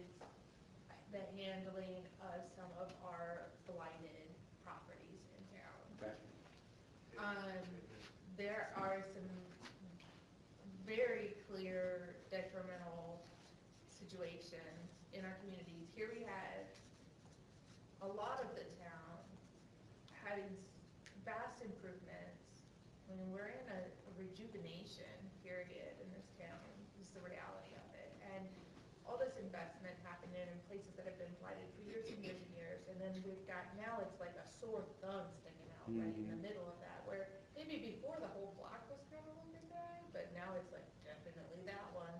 the handling of some of our blighted properties in town. Okay. There are some very clear detrimental situations in our communities. Here we had a lot of the town having vast improvements. I mean, we're in a rejuvenation period in this town, is the reality of it. And all this investment happening in places that have been blighted for years and years and years. And then we've got, now it's like a sore thumb sticking out right in the middle of that, where maybe before the whole block was kind of looking bad, but now it's like definitely that one.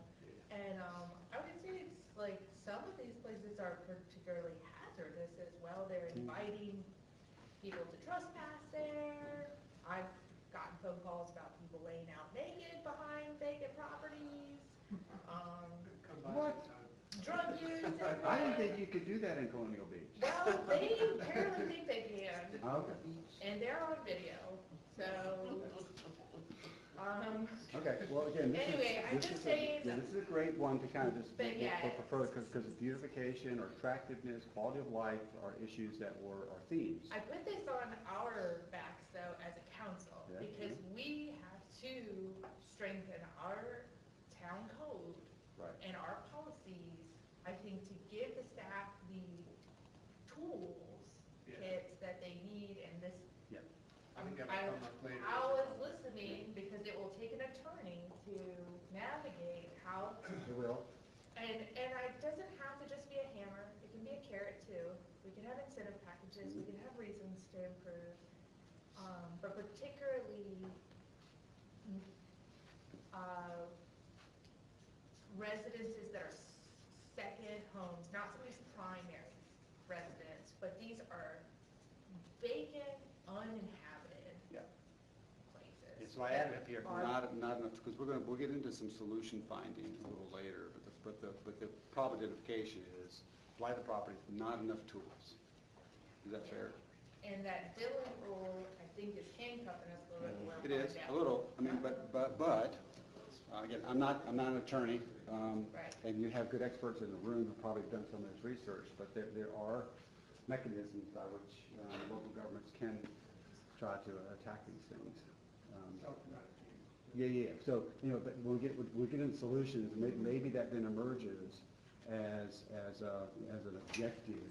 And I would say it's like some of these places are particularly hazardous as well. They're inviting people to trespass there. I've gotten phone calls about people laying out naked behind vacant properties. Come by What? sometime. Drug use. I didn't think you could do that in Colonial Beach. Well, they apparently think they can, Okay, and they're on video, so, okay, well, again, Anyway, I'm just saying- this is a great one to kind of just, But yeah. for further, because beautification or attractiveness, quality of life are issues that are themes. I put this on our backs though as a council, Yeah. because we have to strengthen our town code Right. and our policies, I think, to give the staff the tools, Yeah. kits that they need, and this, Yep. I think that'll come up later. I was listening, because it will take an attorney to navigate how, It will. and it doesn't have to just be a hammer, it can be a carrot too. We can have incentive packages, we can have reasons to improve, but particularly, residences that are second homes, not somebody's primary residence, but these are vacant, uninhabited Yeah. places. So I added up here, Are- not enough, because we'll get into some solution finding a little later, but the problem identification is, blighted properties, not enough tools. Is that fair? And that Dillon rule, I think is handcuffing us a little bit. It is, a little, I mean, but, again, I'm not an attorney, Right. and you have good experts in the room who probably have done some of this research, but there are mechanisms by which local governments can try to attack these things. Yeah, so, but when we get into solutions, maybe that then emerges as an objective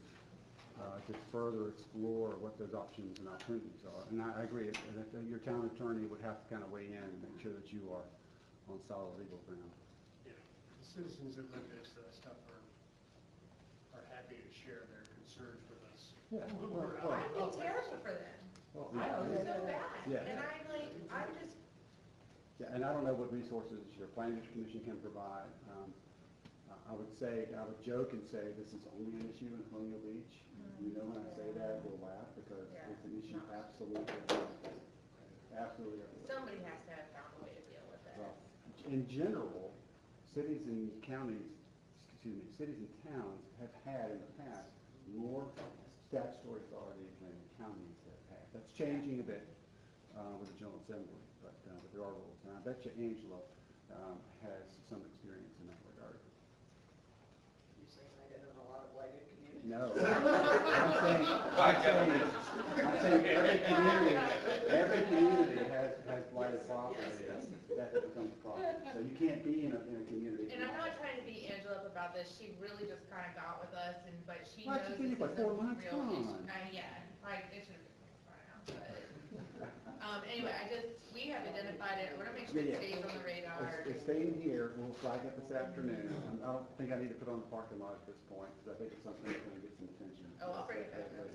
to further explore what those options and alternatives are. And I agree, that your town attorney would have to kind of weigh in and make sure that you are on solid legal ground. Yeah, the citizens that live next to that stuff are happy to share their concerns with us. Yeah, I feel terrible for them. I feel so bad. Yeah. And I'm just, Yeah, and I don't know what resources your planning commission can provide. I would joke and say this is only an issue in Colonial Beach. You know, when I say that, we'll laugh because it's an issue absolutely everywhere. somebody has to have found a way to deal with Well, that. in general, cities and towns have had in the past more statutory authority than counties have had. That's changing a bit with the General Assembly, but there are rules. And I bet you Angela has some experience in that regard. You saying I didn't know a lot of blighted communities? No. I'm saying every community has blighted property that becomes a problem. So you can't be in a community. And I'm not trying to beat Angela up about this, she really just kind of got with us, but she Why'd knows you this is give me a like 4 months? real Come issue. on. It should have been by now, but, anyway, we have identified it, we're gonna make sure it stays on the radar. It's staying here, we'll flag it this afternoon. I don't think I need to put on the parking lot at this point, because I think it's something that's gonna get some attention. Oh, I'll bring it back up.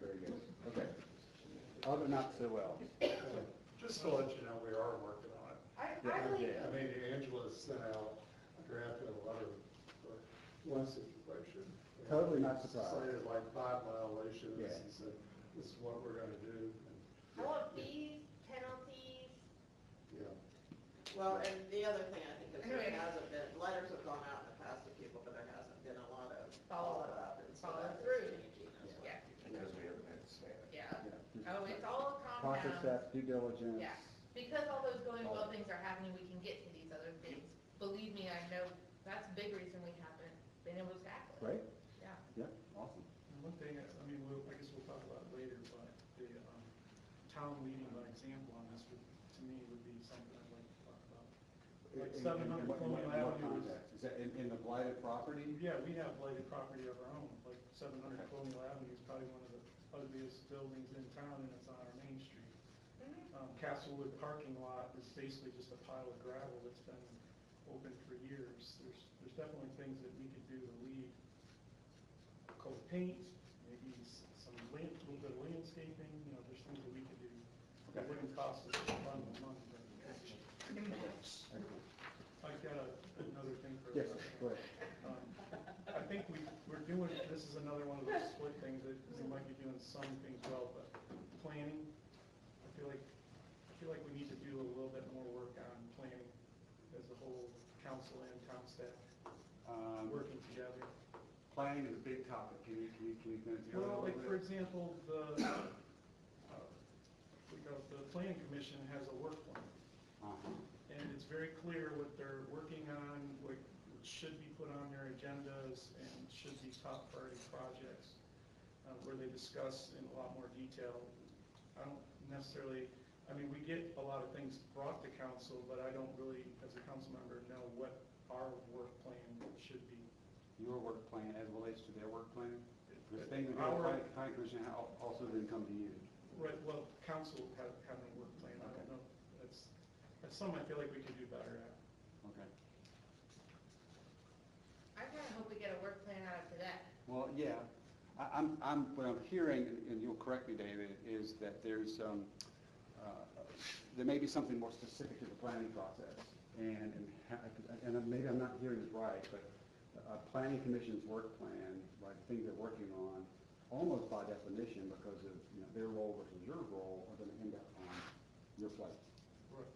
Very good, okay. Other not so well. Just to let you know, we are working on it. I believe, I mean, Angela sent out a draft of a letter for one situation. Totally not surprised. Cited like 5 violations, Yeah. and said, this is what we're gonna do. I want fees, penalties, Yeah. Well, and the other thing I think is there Anyway. hasn't been, letters have gone out in the past to people, but there hasn't been a lot of Follow follow-up. And so follow that is through. changing as well. yeah, Because we haven't had to say it. yeah. Yeah. Oh, it's all Process compound. steps, due diligence. Yeah, because all those going well things are happening, we can get to these other things. Believe me, I know, that's a big reason we haven't been able to tackle it. Great, Yeah. yep, awesome. And one thing, I guess we'll talk about it later, but the town leading by example on this to me would be something I'd like to talk about. Like In 700 what Colonial Avenue is, context? Is that in the blighted property? yeah, we have blighted property of our own, like 700 Colonial Avenue is probably one of the ugliest buildings in town, and it's on our main street. Castlewood parking lot is basically just a pile of gravel that's been open for years. There's definitely things that we could do to lead. Coat paint, maybe some little bit of landscaping, there's things that we could do. It wouldn't cost us a ton of money, but I've got another thing for Yes, us. go ahead. I think we're doing, this is another one of those split things that we might be doing some things well, but planning, I feel like we need to do a little bit more work on planning as a whole, council and town staff, working together. Planning is a big topic. Can you Well, like, for example, the planning commission has a work plan. And it's very clear what they're working on, what should be put on their agendas, and should be top priority projects, where they discuss in a lot more detail. I don't necessarily, we get a lot of things brought to council, but I don't really, as a council member, know what our work plan should be. Your work plan as relates to their work plan? The thing that Our- the planning commission also didn't come to you. Right, well, council having a work plan, I don't know, that's something I feel like we could do better at. Okay. I kind of hope we get a work plan out of today. Well, yeah, what I'm hearing, and you'll correct me, David, is that there may be something more specific to the planning process. And maybe I'm not hearing this right, but a planning commission's work plan, right, the things they're working on, almost by definition, because of their role versus your role, are going to end up on your plate. Right.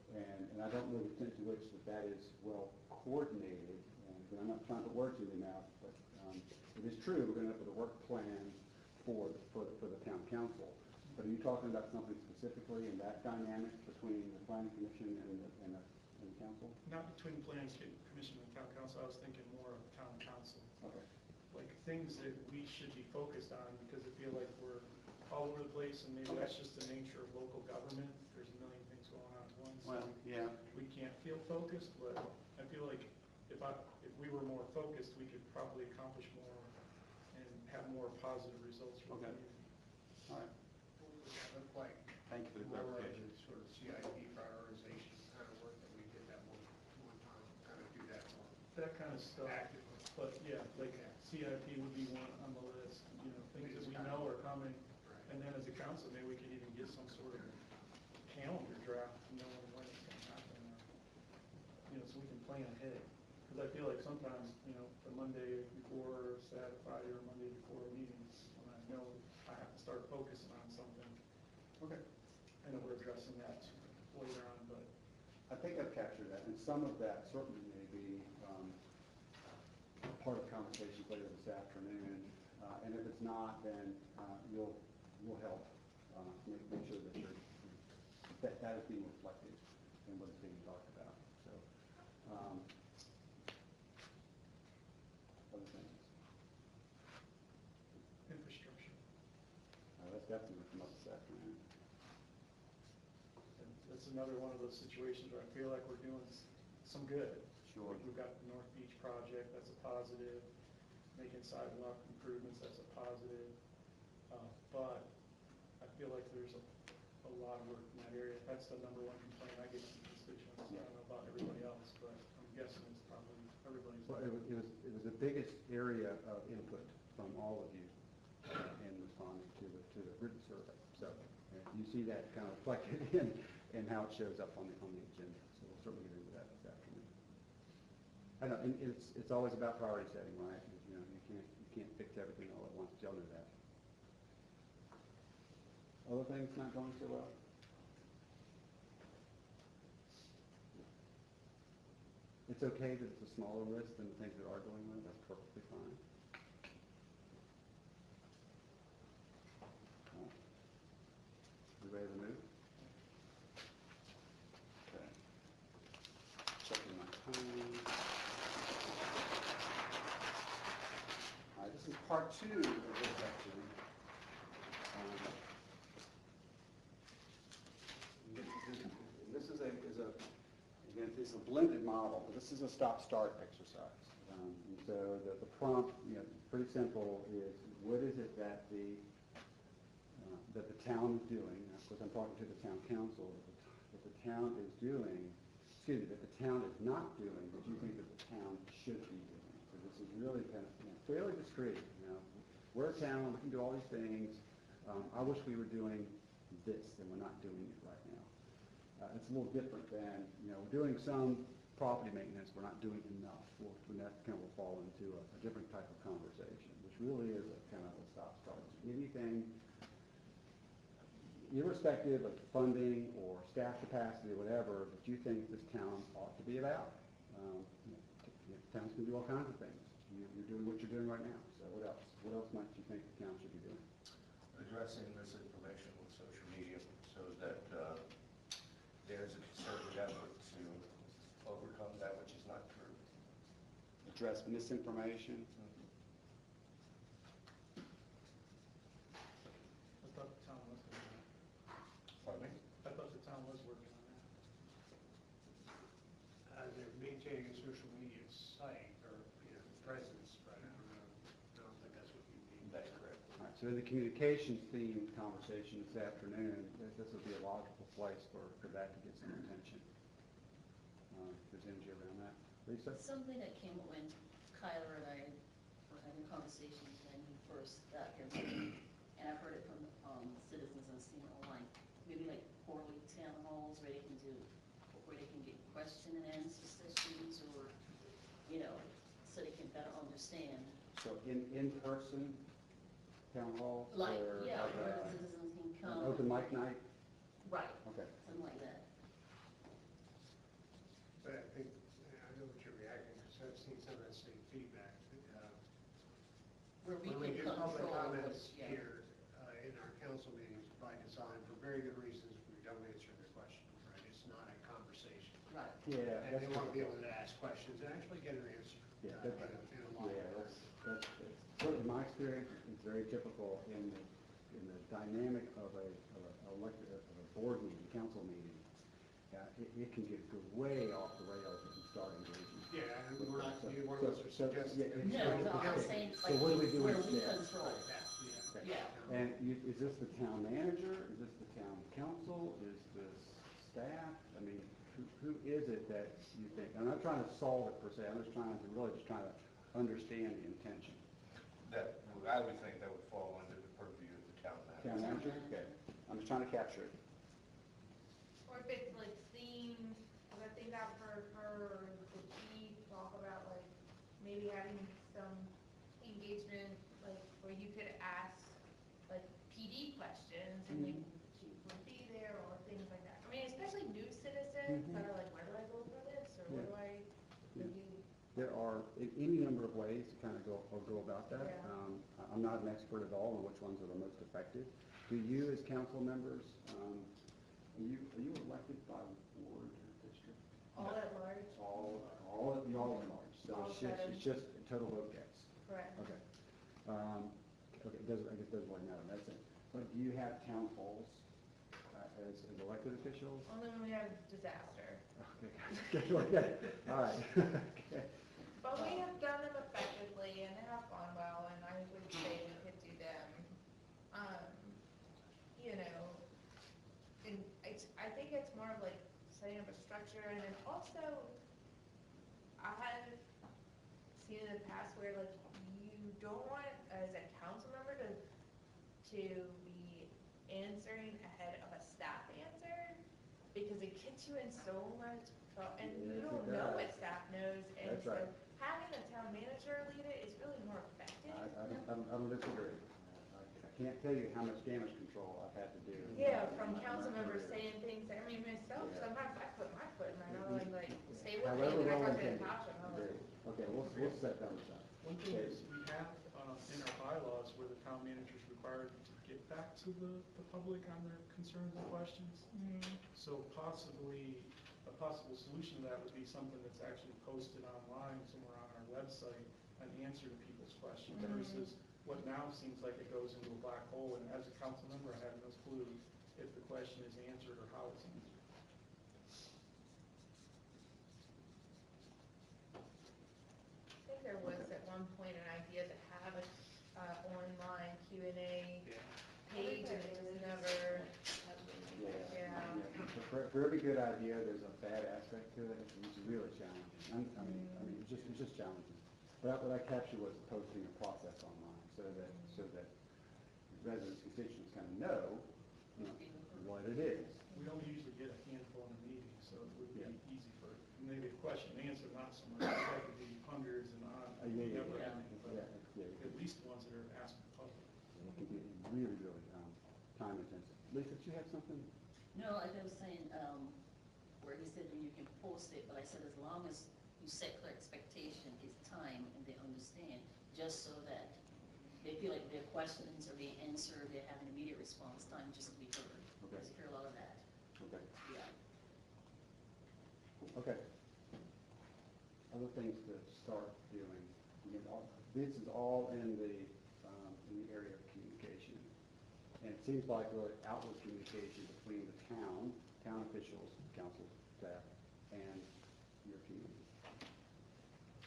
And I don't know the extent to which that is well coordinated, and I'm not trying to put words in your mouth, but it is true, we're gonna have to put a work plan for the town council. But are you talking about something specifically in that dynamic between the planning commission and the council? Not between planning commission and town council, I was thinking more of town council. Okay. Like things that we should be focused on, because I feel like we're all over the place, and maybe that's just the nature of local government. There's a million things going on at once. Well, yeah. We can't feel focused, but I feel like if we were more focused, we could probably accomplish more and have more positive results from the Okay. community. All right. What would that look like? Thank you for the More of clarification. the sort of CIP prioritization kind of work that we did that one time, kind of do that more That kind of stuff. actively. But yeah, like CIP would be one on the list, you know, things that we know are coming. Right. And then as a council, maybe we could even get some sort of calendar draft, knowing when it's gonna happen, or, you know, so we can plan ahead. Because I feel like sometimes, you know, the Monday before, Saturday, Friday, or Monday before meetings, when I know I have to start focusing on something. Okay. I know we're addressing that later on, but I think I've captured that, and some of that certainly may be part of conversations later this afternoon. And if it's not, then you'll help make sure that that is being reflected in what is being talked about. So, other things. infrastructure. That's definitely come up this afternoon. And that's another one of those situations where I feel like we're doing some good. Sure. We've got the North Beach project, that's a positive. Making sidewalk improvements, that's a positive. But I feel like there's a lot of work in that area. That's the number one complaint I get from constituents. I don't know about everybody else, but I'm guessing it's probably everybody's. Well, it was the biggest area of input from all of you in responding to the written survey. So you see that kind of reflected in how it shows up on the agenda. So we'll certainly get into that this afternoon. I know, and it's always about priority setting, right? You know, you can't fix everything all at once. Y'all know that. Other things not going so well? It's okay that it's a smaller list than the things that are going well. That's perfectly fine. You ready to move? Okay. Checking my time. All right, this is part 2 of this section. This is again, it's a blended model, but this is a stop-start exercise. And so the prompt, pretty simple, is what is it that the town is doing? Of course, I'm talking to the town council. That the town is doing, that the town is not doing, that you think that the town should be doing. So this is really kind of fairly discreet. We're a town, we can do all these things. I wish we were doing this, and we're not doing it right now. It's a little different than, we're doing some property maintenance, we're not doing enough. And that kind of will fall into a different type of conversation, which really is a kind of a stop-start. Anything, irrespective of funding or staff capacity or whatever, that you think this town ought to be about. Towns can do all kinds of things. You're doing what you're doing right now. So what else? What else might you think the town should be doing? Addressing misinformation with social media so that there's a concerted effort to overcome that which is not true. Address misinformation. I thought the town was doing that. Pardon me? I thought the town was working on that. They're maintaining a social media site or, presence, but I don't think that's what you mean. That's correct. All right, so in the communications theme conversation this afternoon, this would be a logical place for that to get some attention. If there's energy around that. Lisa? Something that came up when Kyler and I were having conversations when he first got here, and I've heard it from citizens and seen it online, maybe like quarterly town halls where they can get question and answer sessions, or, so they can better understand. So in-person town hall? Like, or yeah, like where a- the citizens can an come. open mic night? Right, Okay. something like that. But I think, I know what you're reacting, because I've seen some of that same feedback. Where we When we can do public control comments what, yeah. here, in our council meetings by design, for very good reasons, we don't answer their questions, right? It's not a conversation. Right. Yeah. And they want to be able to ask questions and actually get an answer. Yeah, in that's, a live yeah, manner. that's, sort of my experience, it's very typical in the dynamic of a board meeting, council meeting. It can go way off the rails if you start engaging. Yeah, and we're not, So- one of us are so- suggesting. yeah, No, no, I'm okay. saying So what do we like do where we instead? control. Okay. Yeah. And is this the town manager, is this the town council, is this staff? I mean, who is it that you think, I'm not trying to solve it per se, I'm just trying to understand the intention. That, I would think that would fall under the purview of the town manager. Town manager, okay, I'm just trying to capture it. Or if it's like themed, because I think I've heard the chief talk about like maybe having some engagement, like where you could ask like PD questions and the chief would be there or things like that. I mean, especially new citizens that are like, where do I go for this? Or where do I do? There are any number of ways to kind of go about that. Yeah. I'm not an expert at all on which ones are the most effective. Do you, as council members, are you elected by ward or district? All at large? All at large. So All it's just total vote gets. Correct. Okay. Okay, I guess it doesn't really matter, that's it. But do you have town halls as elected officials? Only when we have disaster. Okay, all right. Okay. But we have done them effectively and they have gone well, and I would say we could do them. You know, and I think it's more of like setting up a structure, and then also I have seen in the past where like you don't want as a council member to be answering ahead of a staff answer, because it gets you in so much trouble, and you Yes, don't it know does. what staff knows, and That's so right. having a town manager lead it is really more effective. I don't disagree. I can't tell you how much damage control I've had to do. Yeah, from in my council members career. saying things, I mean, myself, Yeah. sometimes I put my foot in my mouth, and like, stay with me, However and I well talk to intended. Natasha, and I'm like, Okay, we'll set that aside. One thing is, we have in our bylaws where the town manager is required to get back to the public on their concerns and questions. So possibly, a possible solution to that would be something that's actually posted online somewhere on our website, an answer to people's questions versus what now seems like it goes into a black hole, and as a council member, I have no clue if the question is answered or how it's answered. I think there was at one point an idea to have a online Q&A page, and it was never, yeah. For every good idea, there's a bad aspect to it, which is really challenging. I mean, it's just challenging. But what I captured was posting a process online, so that residents, constituents kind of know, what it is. We only usually get a handful in a meeting, so it would be Yeah. easy for, maybe a question and answer, not so much, that could be hundreds and on. Yeah. At least the ones that are asked in public. It can be really, really time intensive. Lisa, did you have something? No, like I was saying, where he said that you can post it, but I said as long as you set clear expectation, it's time and they understand, just so that they feel like their questions are being answered, they have an immediate response time just to be heard. Okay. Because you hear a lot of that, Okay. yeah. Okay. Other things to start doing. This is all in the area of communication. And it seems like really outward communication between the town officials, council, staff, and your community.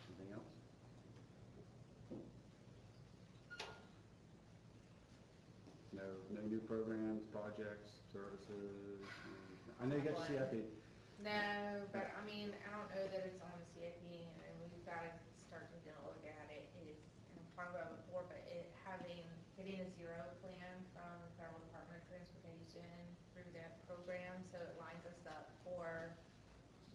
Anything else? No new programs, projects, services? I know you got your CIP. No, but I mean, I don't know that it's on the CIP, and we've got to start taking a look at it. It's, and I've talked about it before, but getting a zero plan from the Federal Department of Transportation through that program, so it lines us up for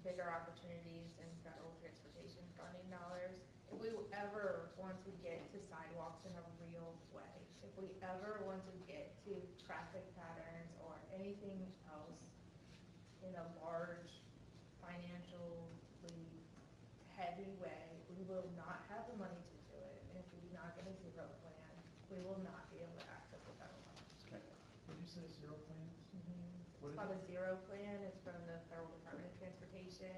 bigger opportunities in federal transportation funding dollars. If we ever want to get to sidewalks in a real way, if we ever want to get to traffic patterns or anything else in a large financially heavy way, we will not have the money to do it if we do not get a zero plan. we will not be able to access the federal funds. Okay. Did you say zero plans? What It's is called it? a zero plan, it's from the Federal Department of Transportation.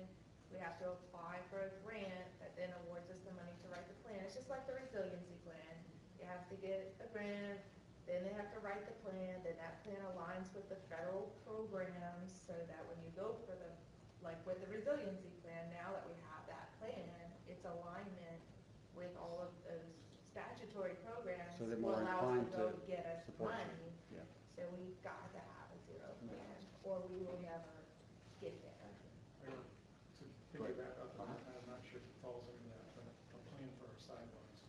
We have to apply for a grant that then awards us the money to write the plan. It's just like the resiliency plan. You have to get a grant, then they have to write the plan, then that plan aligns with the federal programs so that when you go for the, like with the resiliency plan, now that we have that plan, it's alignment with all of those statutory programs. So they're will more allow us inclined go to get us support you. money. Yeah. So we've got to have a zero plan, or we will never get there. To piggyback off of that, I'm not sure if it falls under that, but a plan for our sidewalks.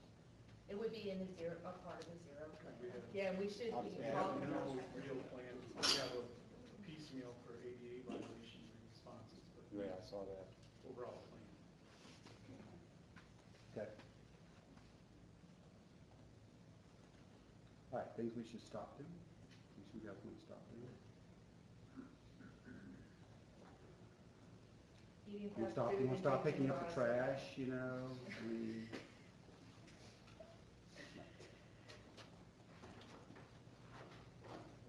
It would be in the zero, a part of the zero plan. We have- Yeah, we should be We have talking no about that. real plan, we have a piecemeal for ADA violation responses, but Yeah, I saw that. overall plan. Okay. All right, things we should stop doing? Things you guys want to stop doing? Eating You fast stop, food you want and to stop drinking picking up the a lot of trash, you know? I mean,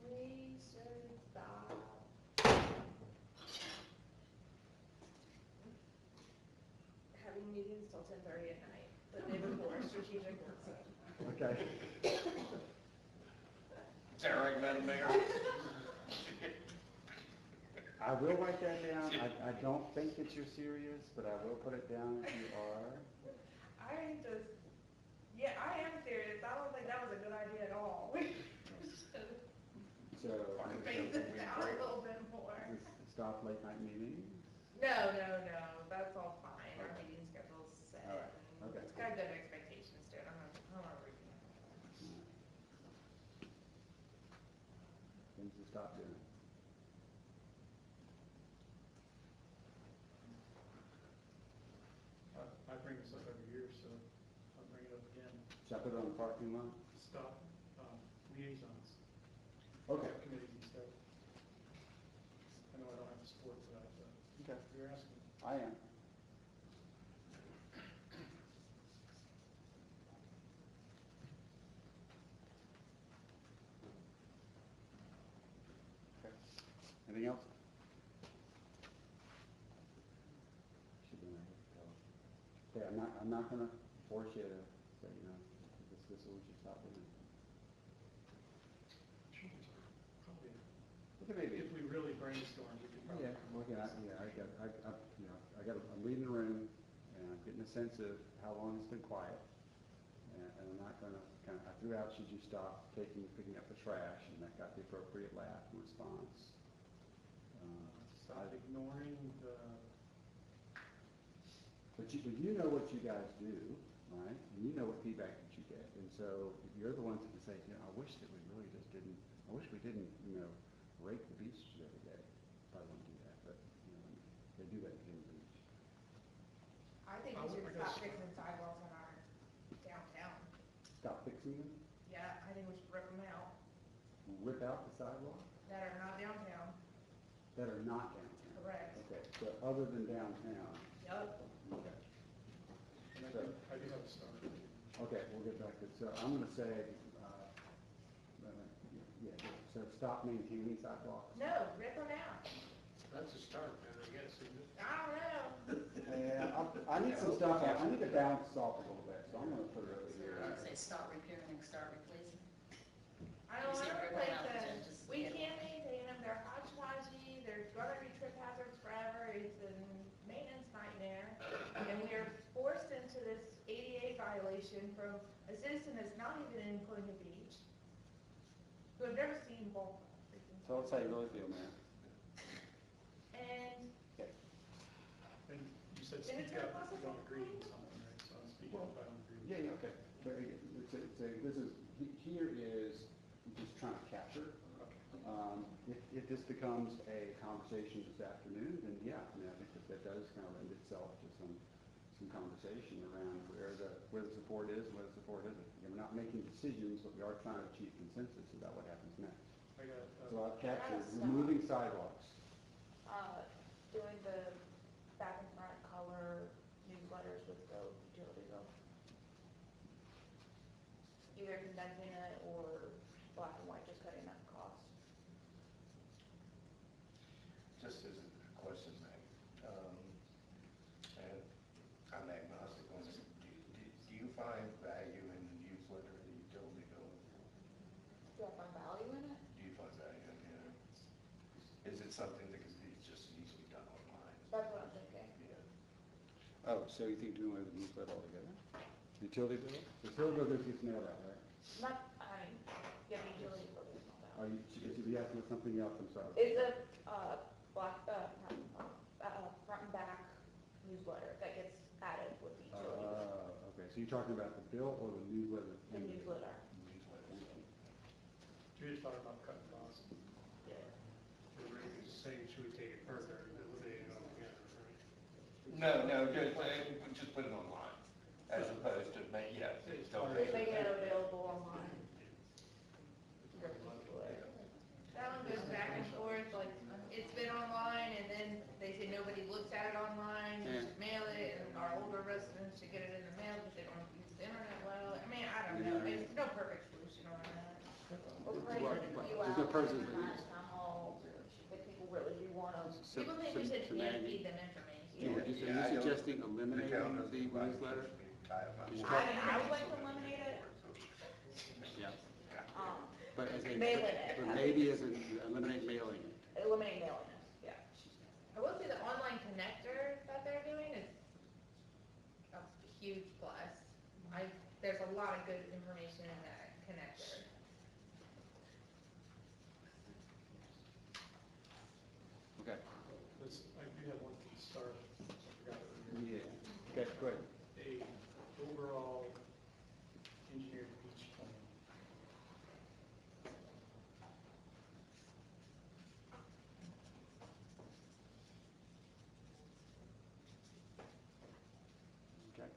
We should stop having meetings till 10:30 at night, the day before strategic work session. okay. Is that right, Madam Mayor? I will write that down. I don't think that you're serious, but I will put it down if you are. I just, yeah, I am serious. I don't think that was a good idea at all. We should So, phase this down a little bit more. stop late night meetings? No, that's all fine. Our meeting schedule's set. All right, okay. It's got good expectations to it. I'm not worried. Things to stop doing. I bring this up every year, so I'll bring it up again. Should I put it on the parking lot? Stop liaisons, Okay. committees and stuff. I know I don't have the support for that, but Okay. you're asking. I am. Okay. Anything else? Should be my head. Okay, I'm not gonna force you to say, you know, this is what we should stop doing. Probably, Okay, maybe. if we really brainstorm, we could probably. Yeah, looking at, you know, I'm reading the room, and I'm getting a sense of how long it's been quiet. And I'm not gonna, I threw out, should you stop picking up the trash, and that got the appropriate laugh and response. Stop ignoring the, But you know what you guys do, right? And you know what feedback that you get. And so you're the ones that can say, you know, I wish that we really just didn't, I wish we didn't, you know, rake the beaches every day. Probably won't do that, but, you know, they do that in the beach. I think we should stop fixing sidewalks in our downtown. Stop fixing them, Yeah, I think we should rip them out rip out the sidewalk that are not downtown. that are not downtown. Correct. Okay, so other than downtown, Yup. okay. and I do have a start. Okay, we'll get back to it. So I'm gonna say, yeah, so stop maintaining sidewalks. No, rip them out. That's a start, man, I guess, isn't it? I don't know. Yeah, I need some stuff, I need to bounce off a little bit, so I'm gonna put it over here. I would say stop repairing and start replacing. I don't You say want to rip replace them out, them. then just We get- can't maintain them. They're hodgepodgey. They're gonna be trip hazards forever. It's a maintenance nightmare. And we are forced into this ADA violation from a citizen that's not even in Columbia Beach, who have never seen ball. So let's how you really feel, man. And And you said And it's speak gonna up cost if us you don't all agree kinds with of something, right? So I'm speaking up if I don't agree. Yeah, okay. But again, this is, here is just trying to capture. If this becomes a conversation this afternoon, then yeah, I mean, I think that does kind of lend itself to some conversation around where the support is and where the support isn't. And we're not making decisions, but we are trying to achieve consensus about what happens next. I got, So I've captured Stop. removing sidewalks. doing the back and front color newsletters with the utility bill. Either condensing it or black and white, just cutting that cost. Just as a question, Meg, and I'm agnostic on this, do you find value in the newsletter, the utility bill? Do I find value in it? Do you find value in it? Is it something that can be just easily done online? That's what I'm thinking. Yeah. Oh, so you think doing away with the newsletter altogether? Utility bill? The utility bill just gets mailed out, right? Not, I mean, yeah, the utility bill is not Are that. you, should be asking for something else, I'm sorry. It's a, black, front and back newsletter that gets added with the utility bill. Okay, so you're talking about the bill or the newsletter? The newsletter. You're just talking about cutting costs. Yeah. So Rick is saying, should we take it further and eliminate it altogether, right? No, just put it online, as opposed to, yeah. don't- They make it available online. That one goes back and forth, like, it's been online, and then they say nobody looks at it online, you should mail it, and our older residents should get it in the mail, because they don't use the internet well, I mean, I don't know, there's no perfect solution on that. Or create Right, a right. few There's no hours person in that town halls, if people really do want them. People think we should hand feed them information. Are you suggesting eliminating the newsletter? I would like to eliminate it, Yeah. um, But as a, Mailing it. but maybe as in eliminate mailing it. eliminate mailing it, yeah. I will say the online connector that they're doing is a huge plus. There's a lot of good information in that connector. Okay. This, I do have one to start, I forgot it earlier. Yeah. Okay, go ahead. A overall engineered beach plan. Okay.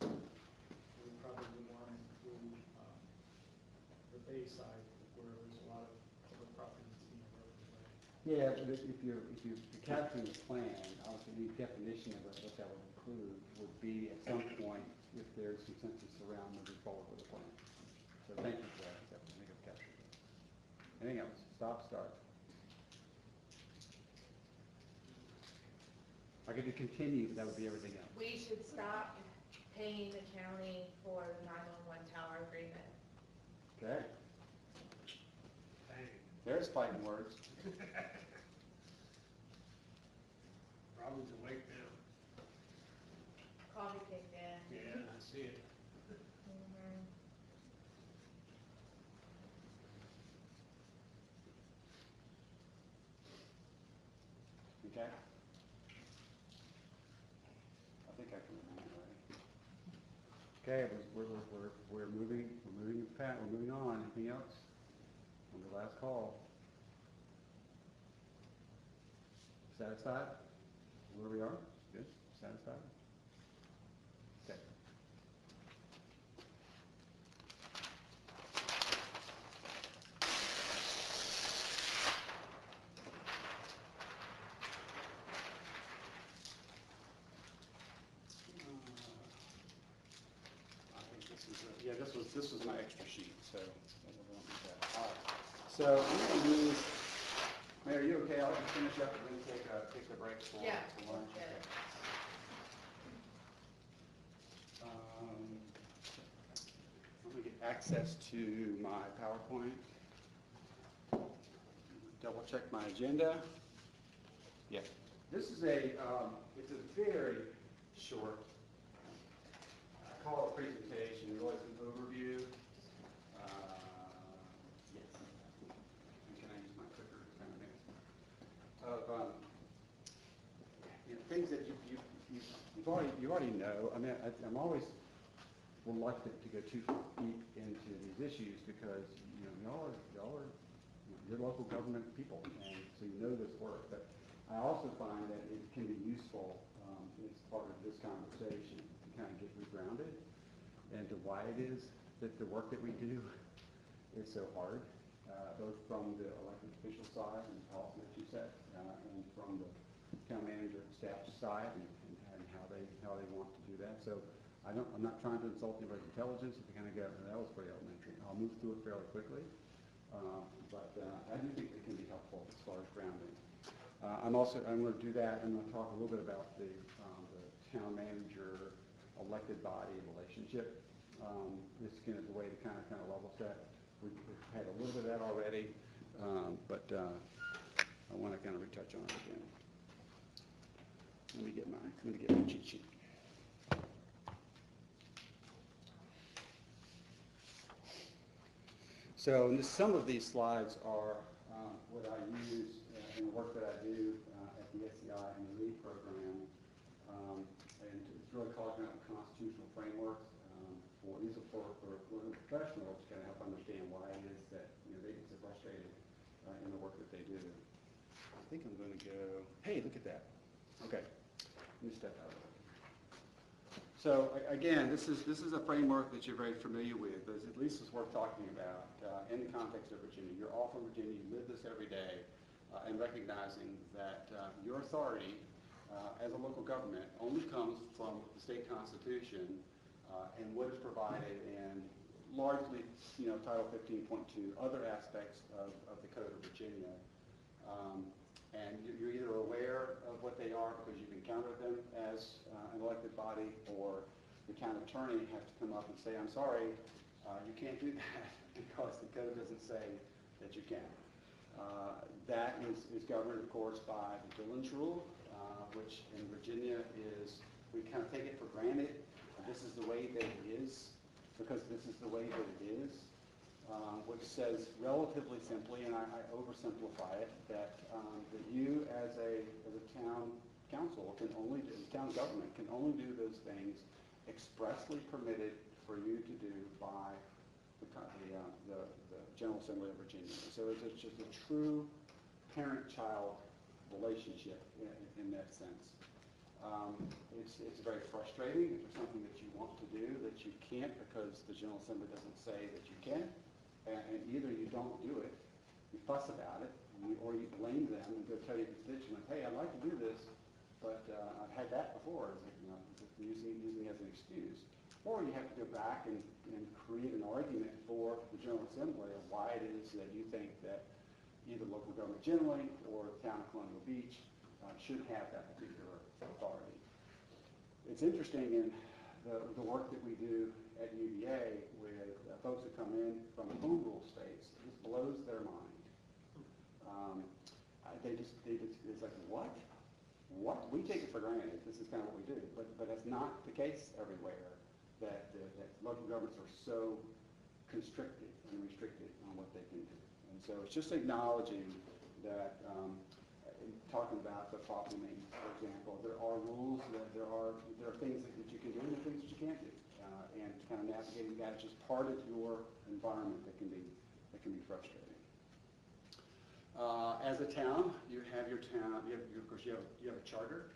We probably want to include, the bayside where there's a lot of other properties being eroded away. Yeah, but if you're capturing the plan, obviously the definition of what that would include would be at some point if there's consensus around moving forward with the plan. So thank you for that, I think I've captured it. Anything else? Stop, start. I could do continue, that would be everything else. We should stop paying the county for the 911 tower agreement. Okay, Dang. there's fighting words. Problems awake now. Coffee kicked in. Yeah, I see it. Mhm. Okay? I think I can remember, right? Okay, we're moving on. Anything else? On the last call. Satisfied? Where we are? Good? Satisfied? Okay. I think this is, yeah, this was my extra sheet, so. we'll do that. All right. So I'm going to move, Mayor, are you okay? I'll just finish up and then take the break for Yeah, for lunch. good. Let me get access to my PowerPoint. Double check my agenda. Yeah. This is it's a very short, I call it presentation, really it's an overview. Yes. Can I use my clicker to kind of mix? Of, things that you already know. I mean, I'm always reluctant to go too deep into these issues because, y'all are you're local government people, and so you know this work. But I also find that it can be useful as part of this conversation to kind of get regrounded into why it is that the work that we do is so hard, both from the elected official side and the policy that you set, and from the town manager and staff side, and how they want to do that. So I'm not trying to insult anybody's intelligence. If you kind of go, that was pretty elementary. I'll move through it fairly quickly. But I do think it can be helpful as far as grounding. I'm going to do that. I'm going to talk a little bit about the town manager elected body relationship. This is kind of the way to kind of level set. We've had a little bit of that already, but I want to kind of retouch on it again. Let me get my cheat sheet. So some of these slides are what I use in the work that I do at the SCI and the LEAD program. And it's really calling out constitutional frameworks these are for professionals to kind of help understand why it is that they get so frustrated in the work that they do. I think I'm going to go, hey, look at that. Okay, let me step out of it. So again, this is a framework that you're very familiar with, but at least it's worth talking about in the context of Virginia. You're all from Virginia, you live this every day, and recognizing that your authority as a local government only comes from the state constitution and what is provided in largely, Title 15.2, other aspects of the Code of Virginia. And you're either aware of what they are because you've encountered them as an elected body, or the town attorney has to come up and say, I'm sorry, you can't do that because the code doesn't say that you can. That is governed, of course, by the Dillon's Rule, which in Virginia is, we kind of take it for granted. This is the way that it is, because this is the way that it is. Which says relatively simply, and I oversimplify it, that you as a town council can only do, town government can only do those things expressly permitted for you to do by the General Assembly of Virginia. So it's just a true parent-child relationship in that sense. It's very frustrating if there's something that you want to do that you can't because the General Assembly doesn't say that you can. And either you don't do it, you fuss about it, or you blame them and go tell your constituent, hey, I'd like to do this, but I've had that before, using as an excuse. Or you have to go back and create an argument for the General Assembly of why it is that you think that either local government generally or the town of Colonial Beach should have that particular authority. It's interesting in the work that we do at UVA with folks that come in from home rule states, it just blows their mind. It's like, what? What? We take it for granted. This is kind of what we do. But that's not the case everywhere, that local governments are so constricted and restricted on what they can do. And so it's just acknowledging that, talking about the property maintenance, for example, there are rules, there are things that you can do and there are things that you can't do. And kind of navigating that is just part of your environment that can be frustrating. As a town, you have your town. Of course, you have a charter.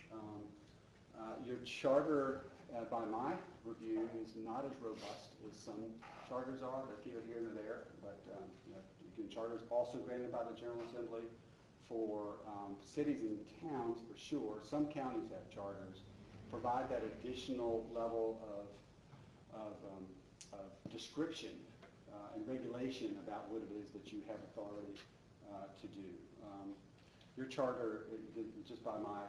Your charter, by my review, is not as robust as some charters are. They're here and there, but charters also granted by the General Assembly for cities and towns for sure. Some counties have charters. Provide that additional level of description and regulation about what it is that you have authority to do. Your charter, just by my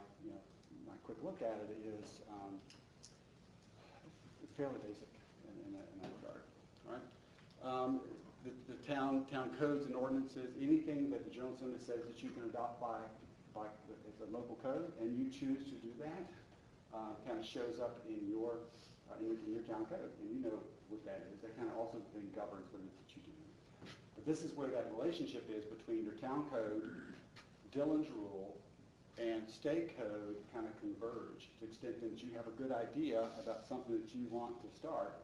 quick look at it, is fairly basic in that regard. All right. The town codes and ordinances, anything that the General Assembly says that you can adopt by the local code, and you choose to do that, kind of shows up in your town code, and you know what that is. That kind of also then governs what it is that you do. But this is where that relationship is between your town code, Dillon's Rule, and state code kind of converge to the extent that you have a good idea about something that you want to start,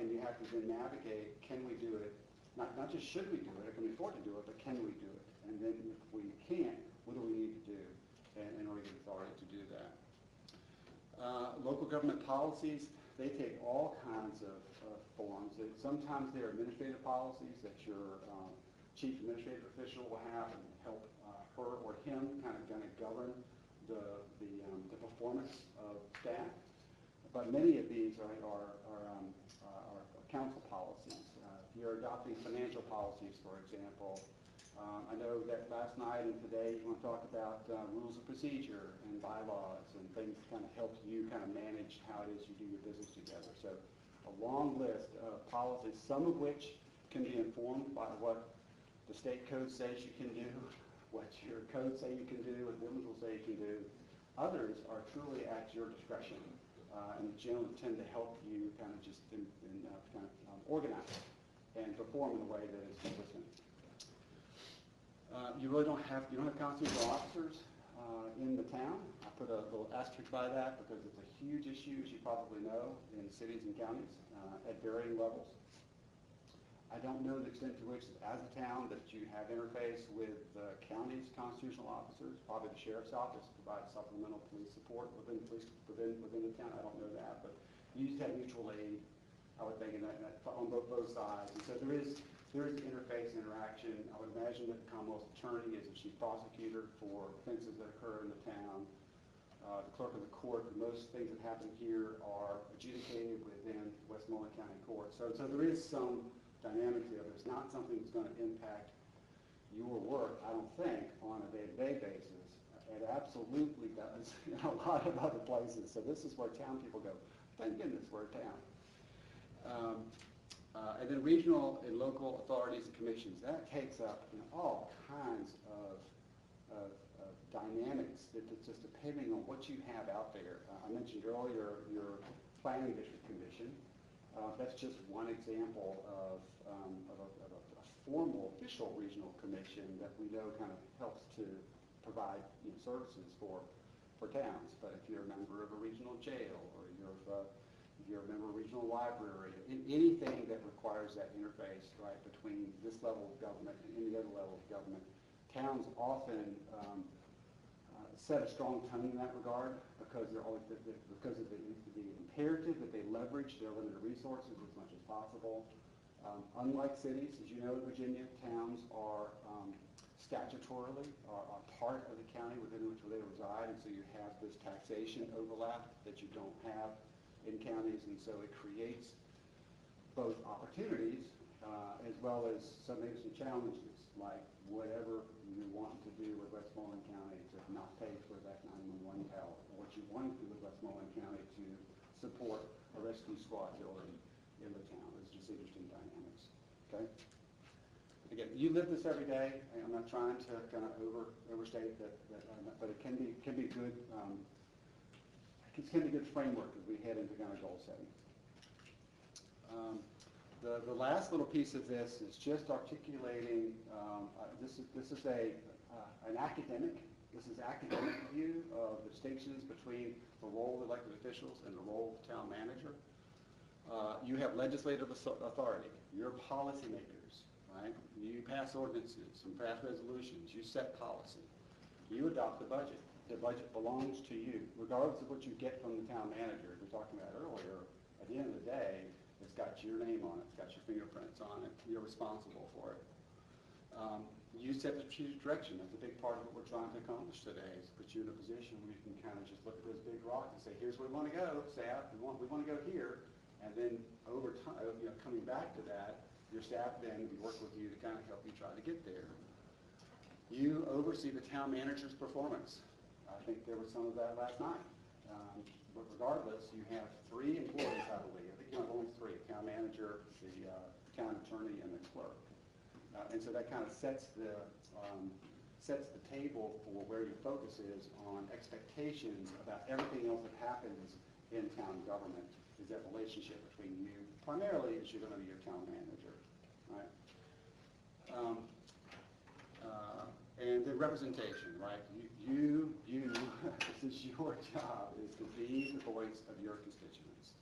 and you have to then navigate, can we do it? Not just should we do it, or can we afford to do it, but can we do it? And then if we can't, what do we need to do in order to get authority to do that? Local government policies, they take all kinds of forms. Sometimes they're administrative policies that your chief administrative official will have and help her or him kind of govern the performance of staff. but many of these are council policies. If you're adopting financial policies, for example, I know that last night and today you want to talk about rules of procedure and bylaws and things that kind of help you kind of manage how it is you do your business together. So a long list of policies, some of which can be informed by what the state code says you can do, what your code say you can do, what Women's will say you can do. Others are truly at your discretion, and generally tend to help you kind of just organize and perform in a way that is consistent. You don't have constitutional officers in the town. I put a little asterisk by that because it's a huge issue, as you probably know, in cities and counties at varying levels. I don't know the extent to which, as a town, that you have interface with the county's constitutional officers. Probably the sheriff's office provides supplemental police support within the town. I don't know that, but you used to have mutual aid, I would think, on both sides. And so there is interface interaction. I would imagine that the Commonwealth's attorney is the chief prosecutor for offenses that occur in the town. The clerk of the court, most things that happen here are adjudicated within Westmoreland County Court. So there is some dynamic there, but it's not something that's going to impact your work, I don't think, on a day-to-day basis. It absolutely does in a lot of other places. So this is where town people go, thank goodness we're a town. And then regional and local authorities and commissions, that takes up all kinds of dynamics that it's just depending on what you have out there. I mentioned earlier your planning district commission. That's just one example of a formal official regional commission that we know kind of helps to provide services for towns. But if you're a member of a regional jail, or if you're a member of a regional library, anything that requires that interface, right, between this level of government and any other level of government, towns often set a strong tone in that regard because they're always because of the imperative that they leverage their limited resources as much as possible. Unlike cities, as you know, in Virginia, towns are statutorily are part of the county within which they reside, and so you have this taxation overlap that you don't have in counties, and so it creates both opportunities as well as some challenges, like whatever you want to do with Westmoreland County to not pay for that 911 tower, or what you want to do with Westmoreland County to support a rescue squad building in the town. It's just interesting dynamics, okay? Again, you live this every day. I'm not trying to kind of overstate that, but it can be good. It can be good framework as we head into kind of goal setting. The last little piece of this is just articulating. This is an academic. This is academic view of the distinctions between the role of elected officials and the role of the town manager. You have legislative authority. You're policymakers, right? You pass ordinances and pass resolutions. You set policy. You adopt the budget. The budget belongs to you, regardless of what you get from the town manager. We were talking about earlier. At the end of the day, it's got your name on it. It's got your fingerprints on it. You're responsible for it. You set the strategic direction. That's a big part of what we're trying to accomplish today, is put you in a position where you can kind of just look at those big rocks and say, here's where we want to go, staff. We want to go here. And then over time, coming back to that, your staff then will work with you to kind of help you try to get there. You oversee the town manager's performance. I think there was some of that last night. But regardless, you have 3 employees, I believe. I think you have only 3, town manager, the town attorney, and the clerk. And so that kind of sets the table for where your focus is on expectations about everything else that happens in town government, is that relationship between you, primarily as you're going to be your town manager, right? And the representation, right? This is your job, is to be the voice of your constituents.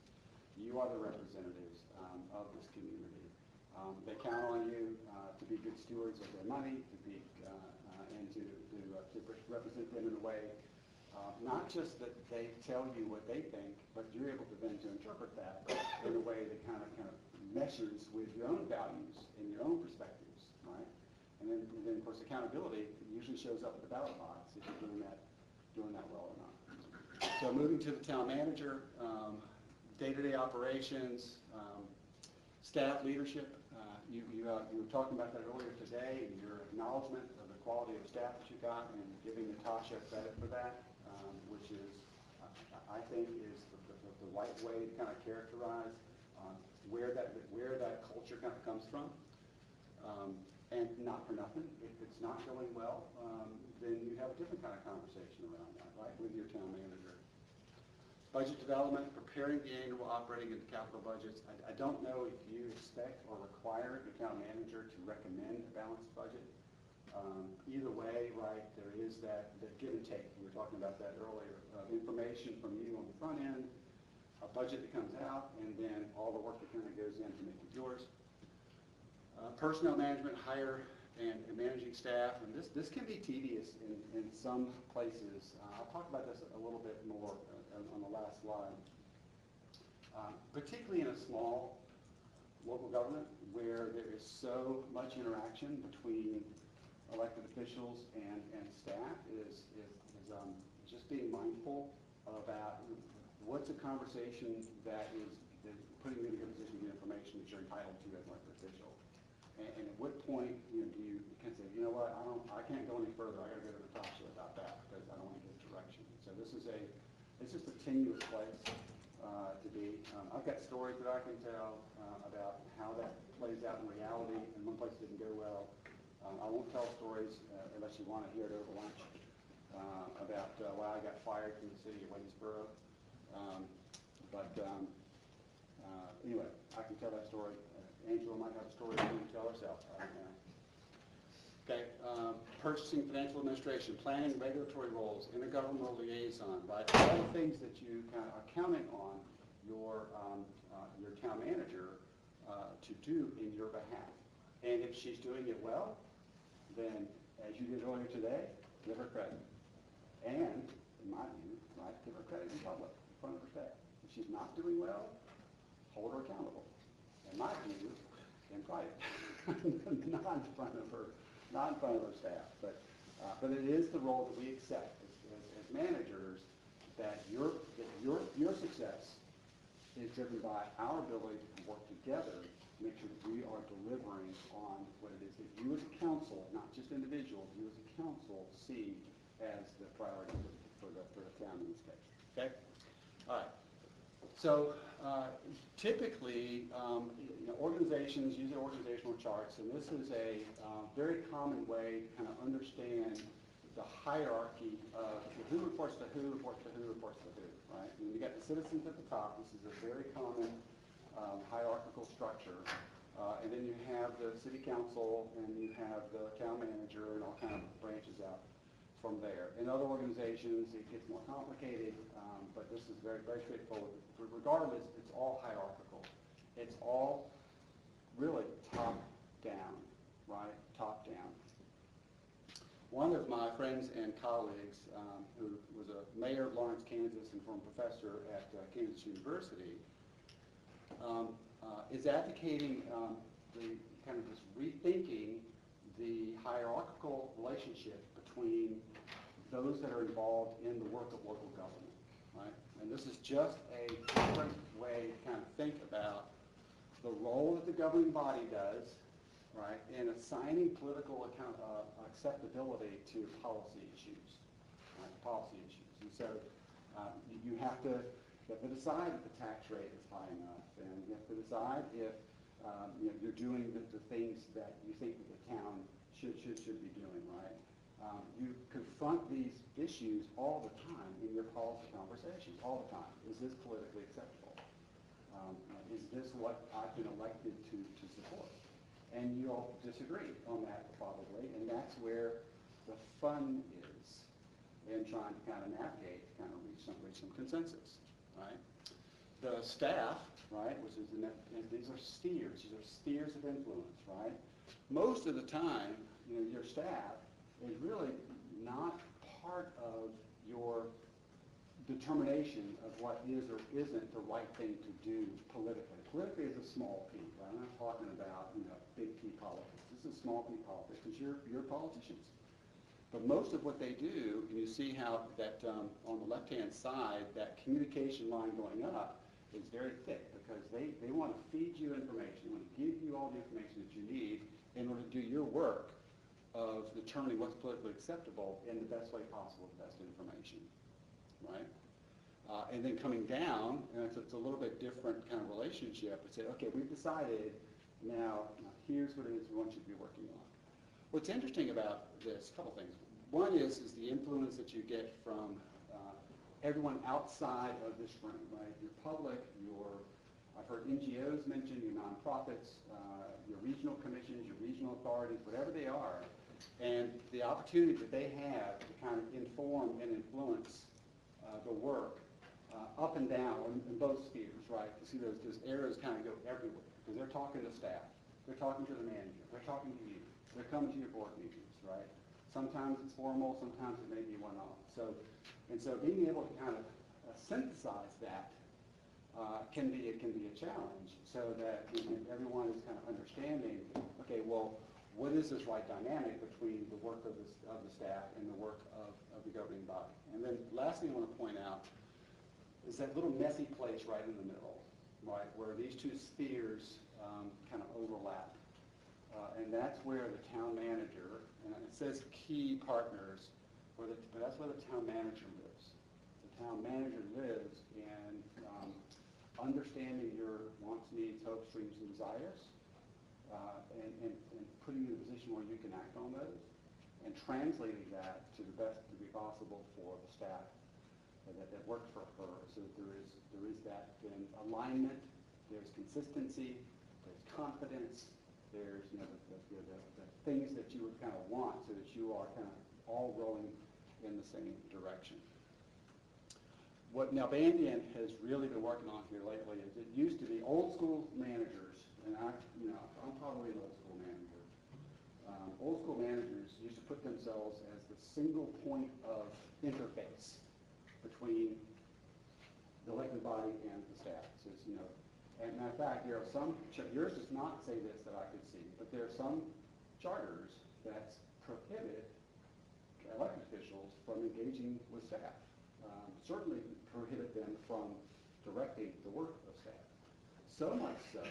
You are the representatives of this community. They count on you to be good stewards of their money, to be and to represent them in a way, not just that they tell you what they think, but you're able to then to interpret that in a way that kind of meshes with your own values and your own perspectives, right? And then of course, accountability usually shows up at the ballot box if you're doing that well or not. So moving to the town manager, day-to-day operations, staff leadership. You were talking about that earlier today, and your acknowledgement of the quality of staff that you got, and giving Natasha credit for that, which is, I think, is the right way to kind of characterize where that culture kind of comes from. And not for nothing, if it's not going well, then you have a different kind of conversation around that, right, with your town manager. Budget development, preparing the annual operating and capital budgets. I don't know if you expect or require your town manager to recommend a balanced budget. Either way, right, there is that give and take. We were talking about that earlier. Information from you on the front end, a budget that comes out, and then all the work that kind of goes in to make it yours. Personnel management, hire and managing staff, and this can be tedious in some places. I'll talk about this a little bit more on the last slide. Particularly in a small local government where there is so much interaction between elected officials and staff is just being mindful about what's a conversation that is putting you in a good position to get information that you're entitled to as an elected official. And at what point do you can say, you know what, I can't go any further. I got to go to Natasha about that because I don't want to give direction. So it's just a tenuous place to be. I've got stories that I can tell about how that plays out in reality, and one place didn't go well. I won't tell stories unless you want to hear it over lunch about why I got fired from the city of Waynesboro. Anyway, I can tell that story. Angela might have a story to tell herself. Okay, purchasing, financial administration, planning, regulatory roles, intergovernmental liaison, right? All the things that you kind of are counting on your town manager to do in your behalf. And if she's doing it well, then as you did earlier today, give her credit. And, in my view, right, give her credit in public, in front of her staff. If she's not doing well, hold her accountable. In my view, in private, not in front of her staff. But it is the role that we accept as managers, that your success is driven by our ability to work together to make sure that we are delivering on what it is that you as a council, not just individuals, you as a council see as the priority for the town in this case. Okay? All right. So typically, organizations use their organizational charts, and this is a very common way to kind of understand the hierarchy of who reports to who, reports to who, reports to who, right? And you got the citizens at the top. This is a very common hierarchical structure. And then you have the city council, and you have the town manager, and all kind of branches out from there. In other organizations, it gets more complicated, but this is very, very straightforward. Regardless, it's all hierarchical. It's all really top down, right? Top down. One of my friends and colleagues, who was a mayor of Lawrence, Kansas, and former professor at Kansas University, is advocating the kind of this rethinking the hierarchical relationship between those that are involved in the work of local government, right? And this is just a different way to kind of think about the role that the governing body does, right, in assigning political acceptability to policy issues, right, policy issues. And so you have to decide if the tax rate is high enough, and you have to decide if you're doing the things that you think that the town should be doing, right? You confront these issues all the time in your policy conversations, all the time. Is this politically acceptable? Is this what I've been elected to support? And you all disagree on that probably, and that's where the fun is in trying to kind of navigate, kind of reach some consensus, right? The staff, right, which is these are steers. These are steers of influence, right? Most of the time, your staff is really not part of your determination of what is or isn't the right thing to do politically. Politically is a small p, right? I'm not talking about big P politics. This is small p politics because you're politicians. But most of what they do, and you see how that on the left-hand side, that communication line going up is very thick because they want to feed you information, want to give you all the information that you need in order to do your work of determining what's politically acceptable in the best way possible, the best information, right? And then coming down, and it's a little bit different kind of relationship, and say, okay, we've decided now here's what it is we want you to be working on. What's interesting about this, a couple things. One is the influence that you get from everyone outside of this room, right? Your public, I've heard NGOs mentioned, your nonprofits, your regional commissions, your regional authorities, whatever they are, and the opportunity that they have to kind of inform and influence the work up and down in both spheres, right? You see those arrows kind of go everywhere, because they're talking to staff, they're talking to the manager, they're talking to you, they're coming to your board meetings, right? Sometimes it's formal, sometimes it may be one-off. So being able to kind of synthesize that can be a challenge, so that everyone is kind of understanding, okay, well, what is this right dynamic between the work of the staff and the work of the governing body? And then last thing I want to point out is that little messy place right in the middle, right, where these two spheres kind of overlap. And that's where the town manager, and it says key partners, but that's where the town manager lives. The town manager lives in understanding your wants, needs, hopes, dreams, and desires, and putting you in a position where you can act on those, and translating that to the best degree possible for the staff that work for her. So there is that then alignment, there's consistency, there's confidence, there's the things that you would kind of want, so that you are kind of all rowing in the same direction. What now Bandian has really been working on here lately is, it used to be old school managers, and I'm probably an old school manager. Old school managers used to put themselves as the single point of interface between the elected body and the staff. So it's, and matter of fact, there are some, yours does not say this that I could see, but there are some charters that prohibit elected officials from engaging with staff. Certainly prohibit them from directing the work of staff. So much so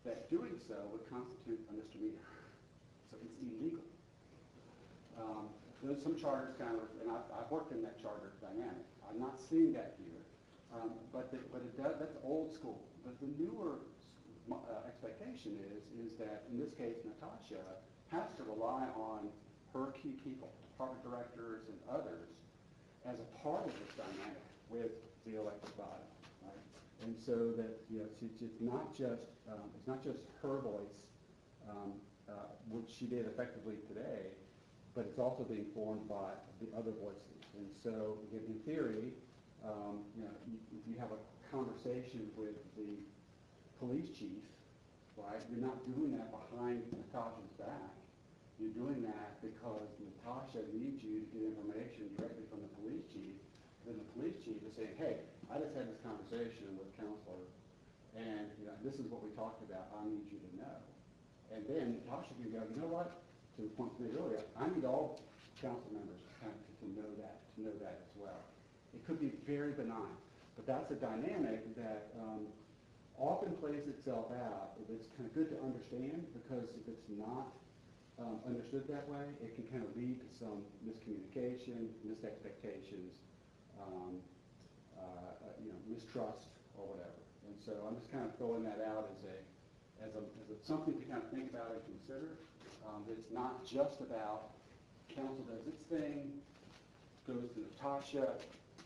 that doing so would constitute a misdemeanor. So it's illegal. There's some charters kind of, and I've worked in that charter dynamic. I'm not seeing that here, but it does, that's old school. But the newer expectation is that in this case, Natasha has to rely on her key people, department directors and others, as a part of this dynamic with the elected body, right? And so that it's not just her voice, which she did effectively today, but it's also being formed by the other voices. And so, in theory, if you have a conversation with the police chief, right, you're not doing that behind Natasha's back. You're doing that because Natasha needs you to get information directly from the police chief. Then the police chief is saying, hey, I just had this conversation with Counselor, and this is what we talked about. I need you to know. And then Natasha can go, you know what? To the point made earlier, I need all council members to know that as well. It could be very benign, but that's a dynamic that often plays itself out. It's kind of good to understand, because if it's not understood that way, it can kind of lead to some miscommunication, misexpectations, mistrust or whatever. And so I'm just kind of throwing that out as something to kind of think about and consider. It's not just about council does its thing, goes to Natasha.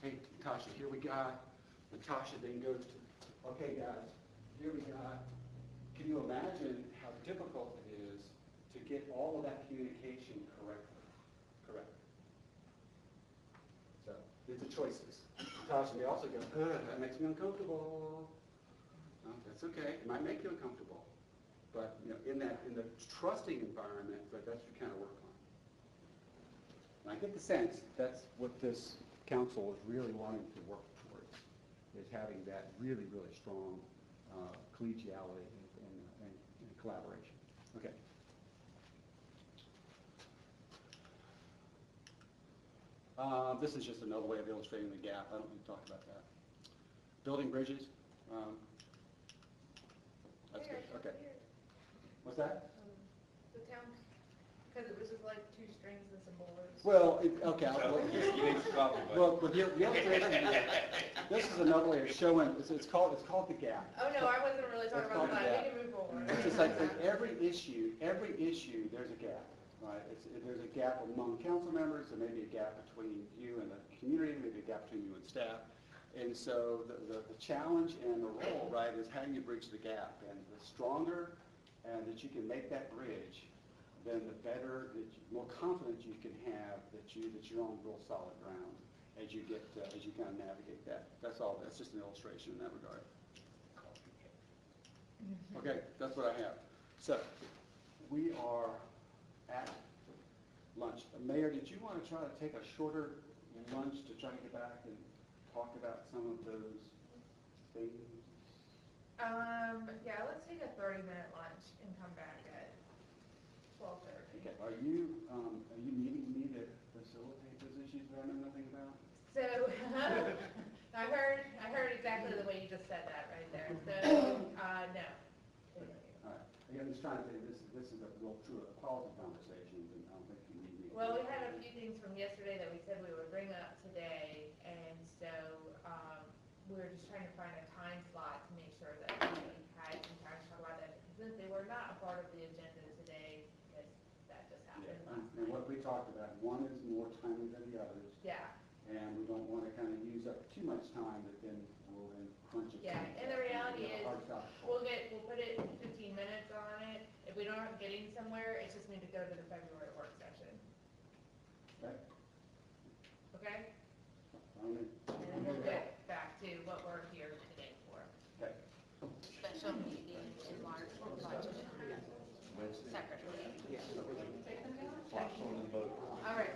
Hey, Natasha, here we got. Natasha then goes to, okay, guys, here we got. Can you imagine how difficult it is to get all of that communication correct? So it's the choices. Natasha may also go, that makes me uncomfortable. That's okay. It might make you uncomfortable, but in the trusting environment, that's what you kind of work on. And I get the sense that's what this council is really wanting to work towards, is having that really, really strong collegiality and collaboration. Okay. This is just another way of illustrating the gap. I don't need to talk about that. Building bridges. That's Here, good, okay. here. What's that? The town, because it was just like 2 strings and some bullets. Well, okay, You need some coffee, buddy. well, with the illustration, this is another way of showing, it's called the gap. Oh, no, I wasn't really talking That's about called that. the We can move forward. It's just like every issue, there's a gap, right? There's a gap among council members, there may be a gap between you and the community, maybe a gap between you and staff. And so the challenge and the role, right, is how do you bridge the gap? And the stronger and that you can make that bridge, then the better, more confidence you can have that you're on real solid ground as you kind of navigate that. That's all, that's just an illustration in that regard. Okay, that's what I have. So, we are at lunch. Mayor, did you want to try to take a shorter lunch to try to get back and talk about some of those things? Yeah, let's take a 30-minute lunch and come back at 12:30. Okay, are you needing me to facilitate those issues that I know nothing about? So, I heard exactly the way you just said that right there. So, no. All right, again, I'm just trying to say, this is a real true policy conversation, and I don't think you need me. Well, we had a few things from yesterday that we said we would bring up today, and so, we were just trying to find a time slot to make sure that we had some time to talk about that, because since they were not a part of the agenda today, that just happened Yeah, last and night. what we talked about, one is more timely than the others, Yeah, and we don't want to kind of use up too much time that then will then crunch it. yeah, and the reality is, Hard stop. we'll put it 15 minutes on it. If we don't have getting somewhere, it's just need to go to the February work session, Okay? okay? All right. And then we'll get back to what we're here today for. Okay. Special meeting in March for budget. Secretary. All right.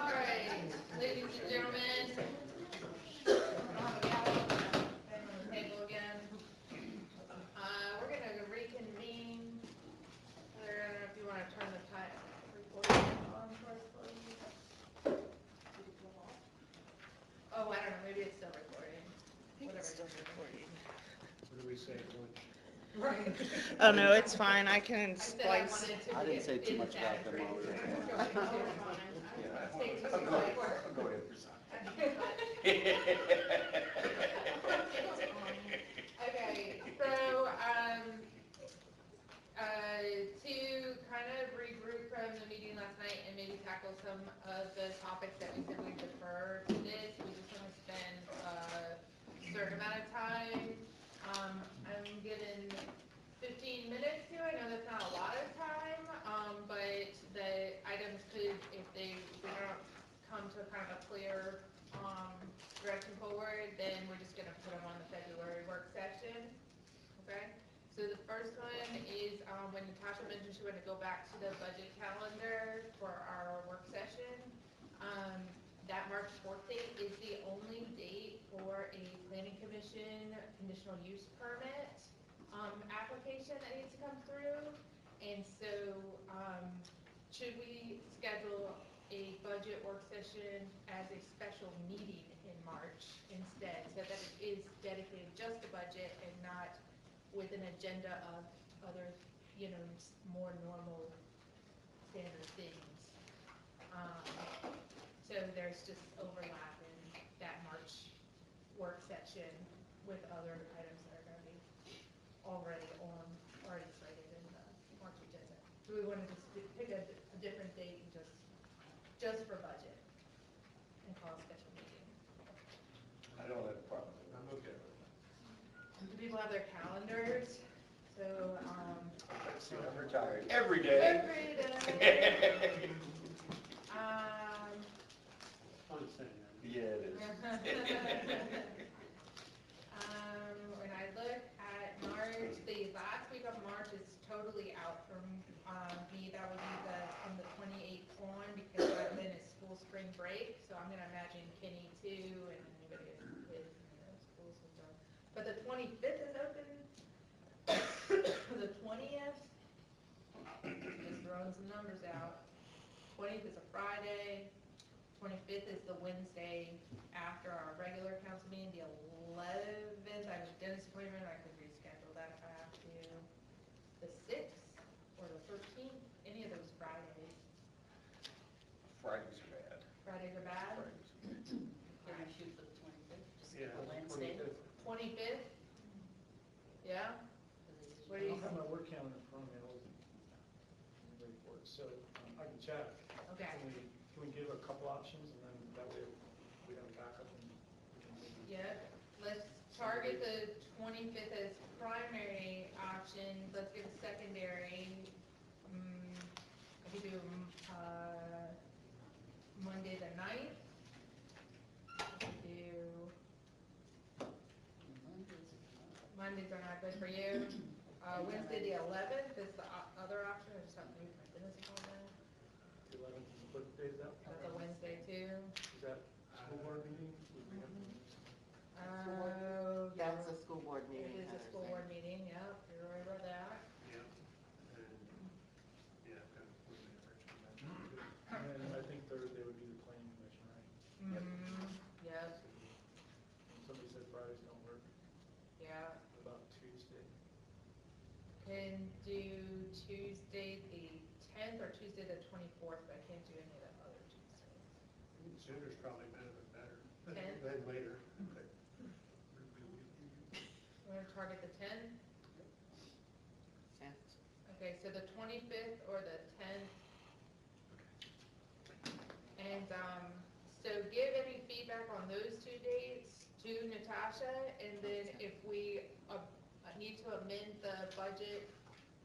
All right, ladies and gentlemen. Table again. We're gonna reconvene. I don't know if you wanna turn the time recording on first, please. Oh, I don't know, maybe it's still recording. Whatever. What do we say, lunch? Right. Oh, no, it's fine, I can I said I splice. wanted to I didn't get say too in much about them while we were Take I'll two go seconds. I'll go ahead for some. Okay, so, to kind of regroup from the meeting last night and maybe tackle some of the topics that we said we'd defer to this, we just want to spend a certain amount of time. I'm given 15 minutes to, I know that's not a lot of time, but the items could, if we don't come to kind of a clear, direction forward, then we're just gonna put them on the February work session, okay? So the first one is, when Natasha mentioned she wanted to go back to the budget calendar for our work session. That March 4th date is the only date for a planning commission conditional use permit, application that needs to come through. And so, should we schedule a budget work session as a special meeting in March instead, so that it is dedicated just to budget and not with an agenda of other, more normal standard things? So there's just overlap in that March work session with other items that are gonna be already slated in the March agenda. So we wanted to just pick a different date and just for budget and call a special meeting. I don't have a problem. I'm okay with that. Do people have their calendars? So, I'm retired. Every day. every day. Fun saying that. Yeah, it is. When I look at March, the last week of March is totally out from me. That would be from the 28th on, because then it's school spring break. So I'm gonna imagine Kenny too, and anybody with kids, schools and stuff. But the 25th is open. The 20th, just throwing some numbers out. 20th is a Friday, 25th is the Wednesday after our regular council meeting, the 11th, I have a dentist appointment, I could reschedule that if I have to. The 6th or the 13th, any of those Fridays. Fridays are bad. Fridays are bad? Fridays are bad. Can we shoot for the 25th, just Yeah, a Wednesday? 25th? Yeah? What do I you, don't have my work calendar in front of me, I wasn't ready for it, so I can check. okay, Can we give a couple options, and then that way we have a backup and we can maybe. yeah, let's target the 25th as primary option, let's give a secondary. I could do, Monday the 9th. I could do, Mondays are not good for you. Wednesday the 11th is the other option, I just have to move my business appointment. The 11th, what day is that? That's a Wednesday too. Is that school board meeting? Would we have to- Oh, That's a school board it meeting. is a Heather school said. board meeting, yep, you're right about that. Yeah. And, yeah, kind of coordinate Richmond. And then I think Thursday would be the planning commission, right? Yep, Somebody said Fridays don't work. yeah. What about Tuesday? Can do Tuesday the 10th or Tuesday the 24th, but I can't do any of the other Tuesdays. Sooner's probably better than better, Tenth? than later. We're gonna target the 10th? Yeah. Okay, so the 25th or the 10th. And, so give any feedback on those two dates to Natasha, and then if we, need to amend the budget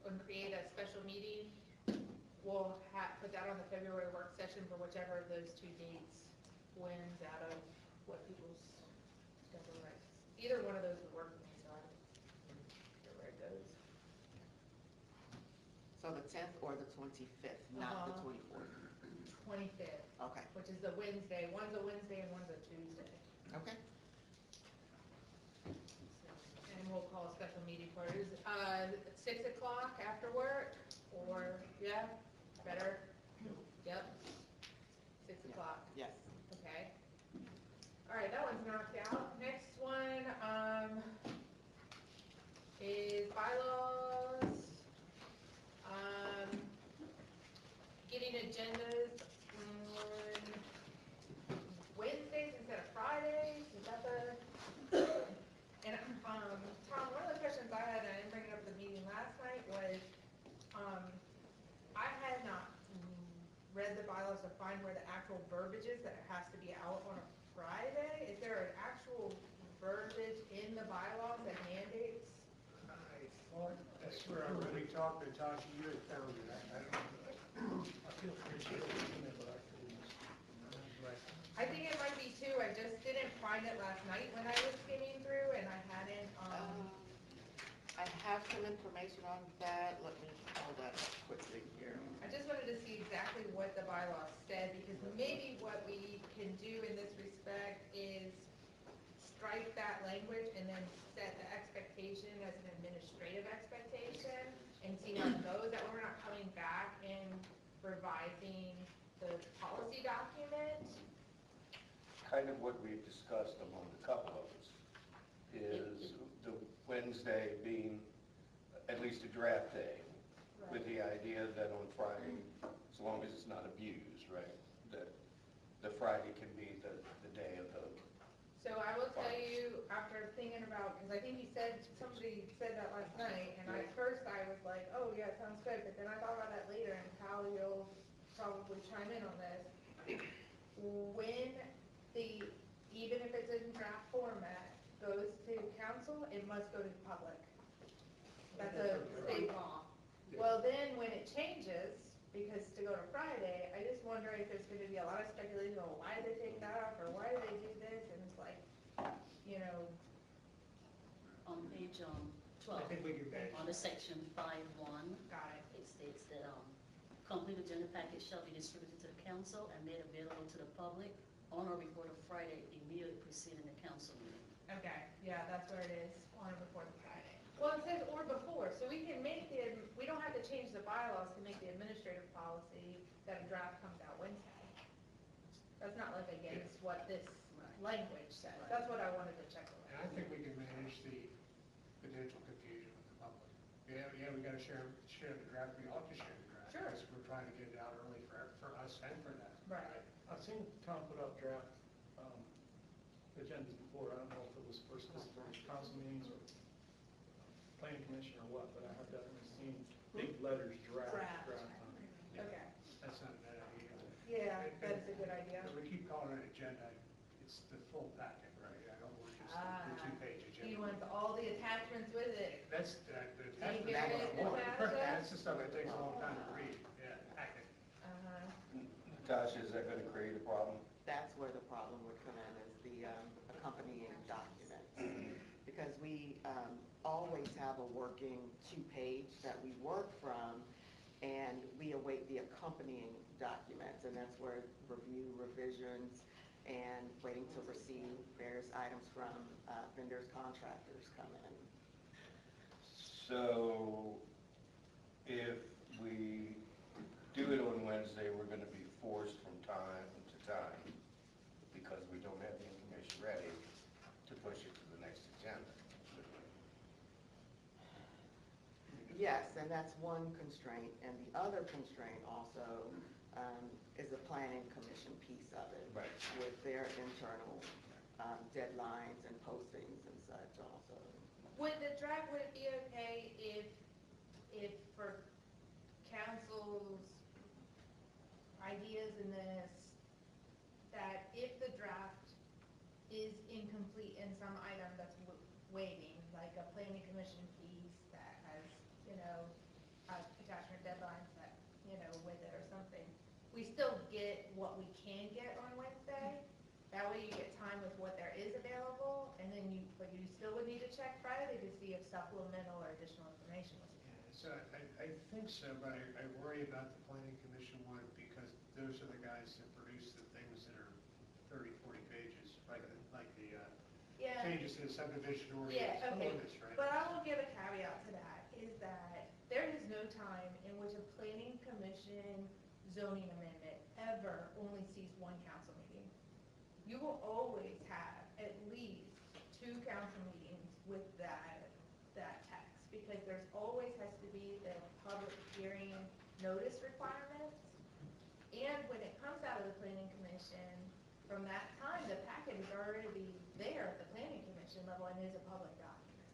and create a special meeting, we'll put that on the February work session for whichever of those two dates wins out of what people's schedule right. Either one of those would work for me, so I don't care where it goes. So the 10th or the 25th, not the 24th? 25th, Okay, which is the Wednesday, one's a Wednesday and one's a Tuesday. okay. And we'll call a special meeting for it. 6 o'clock after work, or, yeah, better? Yep. 6 o'clock, Yes. okay. All right, that one's knocked out. Next one, is bylaws. Getting agendas on Wednesdays instead of Fridays, is that the? And, Tom, one of the questions I had, and I didn't bring it up at the meeting last night, was, I had not read the bylaws to find where the actual verbiage is, that it has to be out on a Friday. Is there an actual verbiage in the bylaws that mandates? I swear, I really talked to Natasha, you had found it, I don't know. I feel pretty sure it's in there, but I couldn't. Right. I think it might be too, I just didn't find it last night when I was skimming through, and I hadn't, I have some information on that. Let me pull that up quickly here. I just wanted to see exactly what the bylaws said, because maybe what we can do in this respect is strike that language and then set the expectation as an administrative expectation and see how it goes, that way we're not coming back and revising the policy document. Kind of what we've discussed among a couple of us is the Wednesday being at least a draft day, with the idea that on Friday, as long as it's not abused, right, that the Friday can be the day of the. So I will tell you, after thinking about, because I think he said, somebody said that last night, and at first I was like, oh yeah, sounds good, but then I thought about that later, and Kyle, you'll probably chime in on this. When even if it's in draft format, goes to council, it must go to the public. That's a state law. Well, then when it changes, because to go to Friday, I just wonder if there's gonna be a lot of speculation on why they take that off, or why do they do this, and it's like, you know. On page, I 12, think we can match. on the section 5.1, Got it. it states that, complete agenda package shall be distributed to the council and made available to the public on or before the Friday immediately preceding the council meeting. Okay, yeah, that's where it is, on or before the Friday. Well, it says or before, so we can make we don't have to change the bylaws to make the administrative policy that a draft comes out Wednesday. That's not like against what this language says. That's what I wanted to check And with. I think we can manage the potential confusion with the public. Yeah, we gotta share the draft, we ought to share the draft. Sure. Because we're trying to get it out early for us and for them. Right. I've seen Tom put out draft agendas before. I don't know if it was for specific council meetings or planning commission or what, but I have definitely seen big letters draft on it. Okay. That's not a bad idea. Yeah, that's a good idea. If we keep calling it agenda, it's the full packet, right? I don't want just the two-page He agenda. wants all the attachments with it. That's, the Can you attachment, hear that's it, what I want. Natasha? That's the stuff that takes a long time to read, yeah, packet. Natasha, is that gonna create a problem? That's where the problem would come in, is the accompanying documents. Because we always have a working two-page that we work from, and we await the accompanying documents, and that's where review, revisions, and waiting to receive various items from vendors, contractors come in. So if we do it on Wednesday, we're gonna be forced from time to time, because we don't have the information ready, to push it to the next agenda. Yes, and that's one constraint, and the other constraint also is the planning commission piece of it. Right. With their internal deadlines and postings and such also. Would it be okay if for council's ideas in this, that if the draft is incomplete in some item that's waiting, like a planning commission piece that has, attachment deadlines that, with it or something, we still get what we can get on Wednesday? That way you get time with what there is available, and then but you still would need to check Friday to see if supplemental or additional information was. So I think so, but I worry about the planning commission one, because those are the guys that produce the things that are 30, 40 pages, like the Yeah. changes to the subdivision Yeah, okay. ordinance, right? But I will give a caveat to that, is that there is no time in which a planning commission zoning amendment ever only sees one council meeting. You will always have at least 2 council meetings with that text, because there's always has to be the public hearing notice requirements. And when it comes out of the planning commission, from that time, the packet is already there at the planning commission level and is a public document.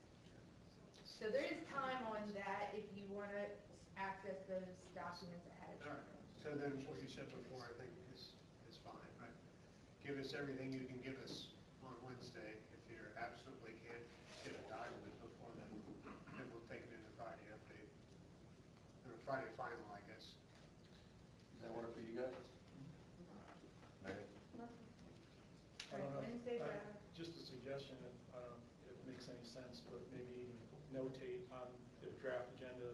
So there is time on that if you want to access those documents ahead of All time. right. So then what you said before, I think is fine, right? Give us everything you can give us on Wednesday. If you absolutely can't get a document before then we'll take it into Friday update. Or Friday final, I guess. Does that work for you guys? Mary? I don't know. Wednesday, Just a suggestion, if it makes any sense, but maybe notate on the draft agenda,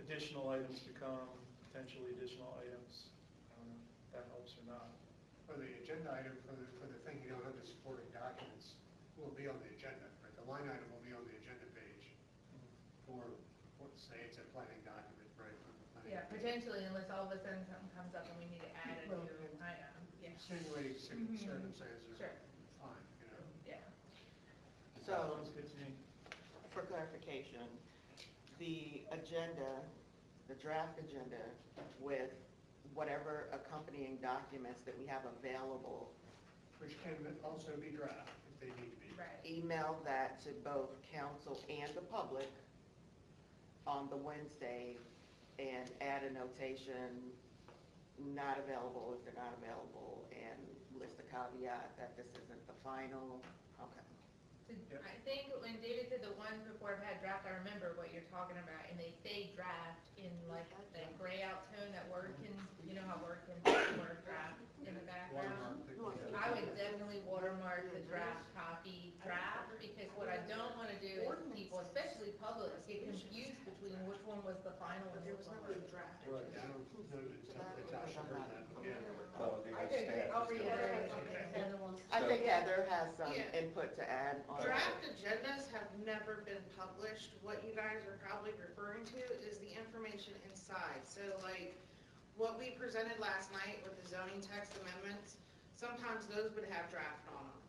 additional items to come, potentially additional items. I don't know if that helps or not. For the agenda item, for the thing you don't have the supporting documents, will be on the agenda, right? The line item will be on the agenda page for, say it's a planning document, right? from the planning Yeah, commission. potentially, unless all of a sudden something comes up and we need to add a new item. Yeah, Extenuating circumstances Sure. are fine, yeah. So, Sounds good to me. for clarification, the agenda, the draft agenda with whatever accompanying documents that we have available, Which can also be draft if they need to be. Right. email that to both council and the public on the Wednesday and add a notation, not available if they're not available, and list a caveat that this isn't the final. Okay. I think when David said the ones before have had draft, I remember what you're talking about, and they say draft in like the gray out tone that Word can, how Word can word draft in the background. I would definitely watermark the draft copy draft, because what I don't want to do is people, especially public, get confused between which one was the final and which one was the draft. Right, I don't know that Natasha heard that, yeah. Oh, they got staff. I'll reiterate. I So- think Heather has some Yeah. input to add on that. Draft agendas have never been published. What you guys are probably referring to is the information inside. So like, what we presented last night with the zoning text amendments, sometimes those would have draft on them.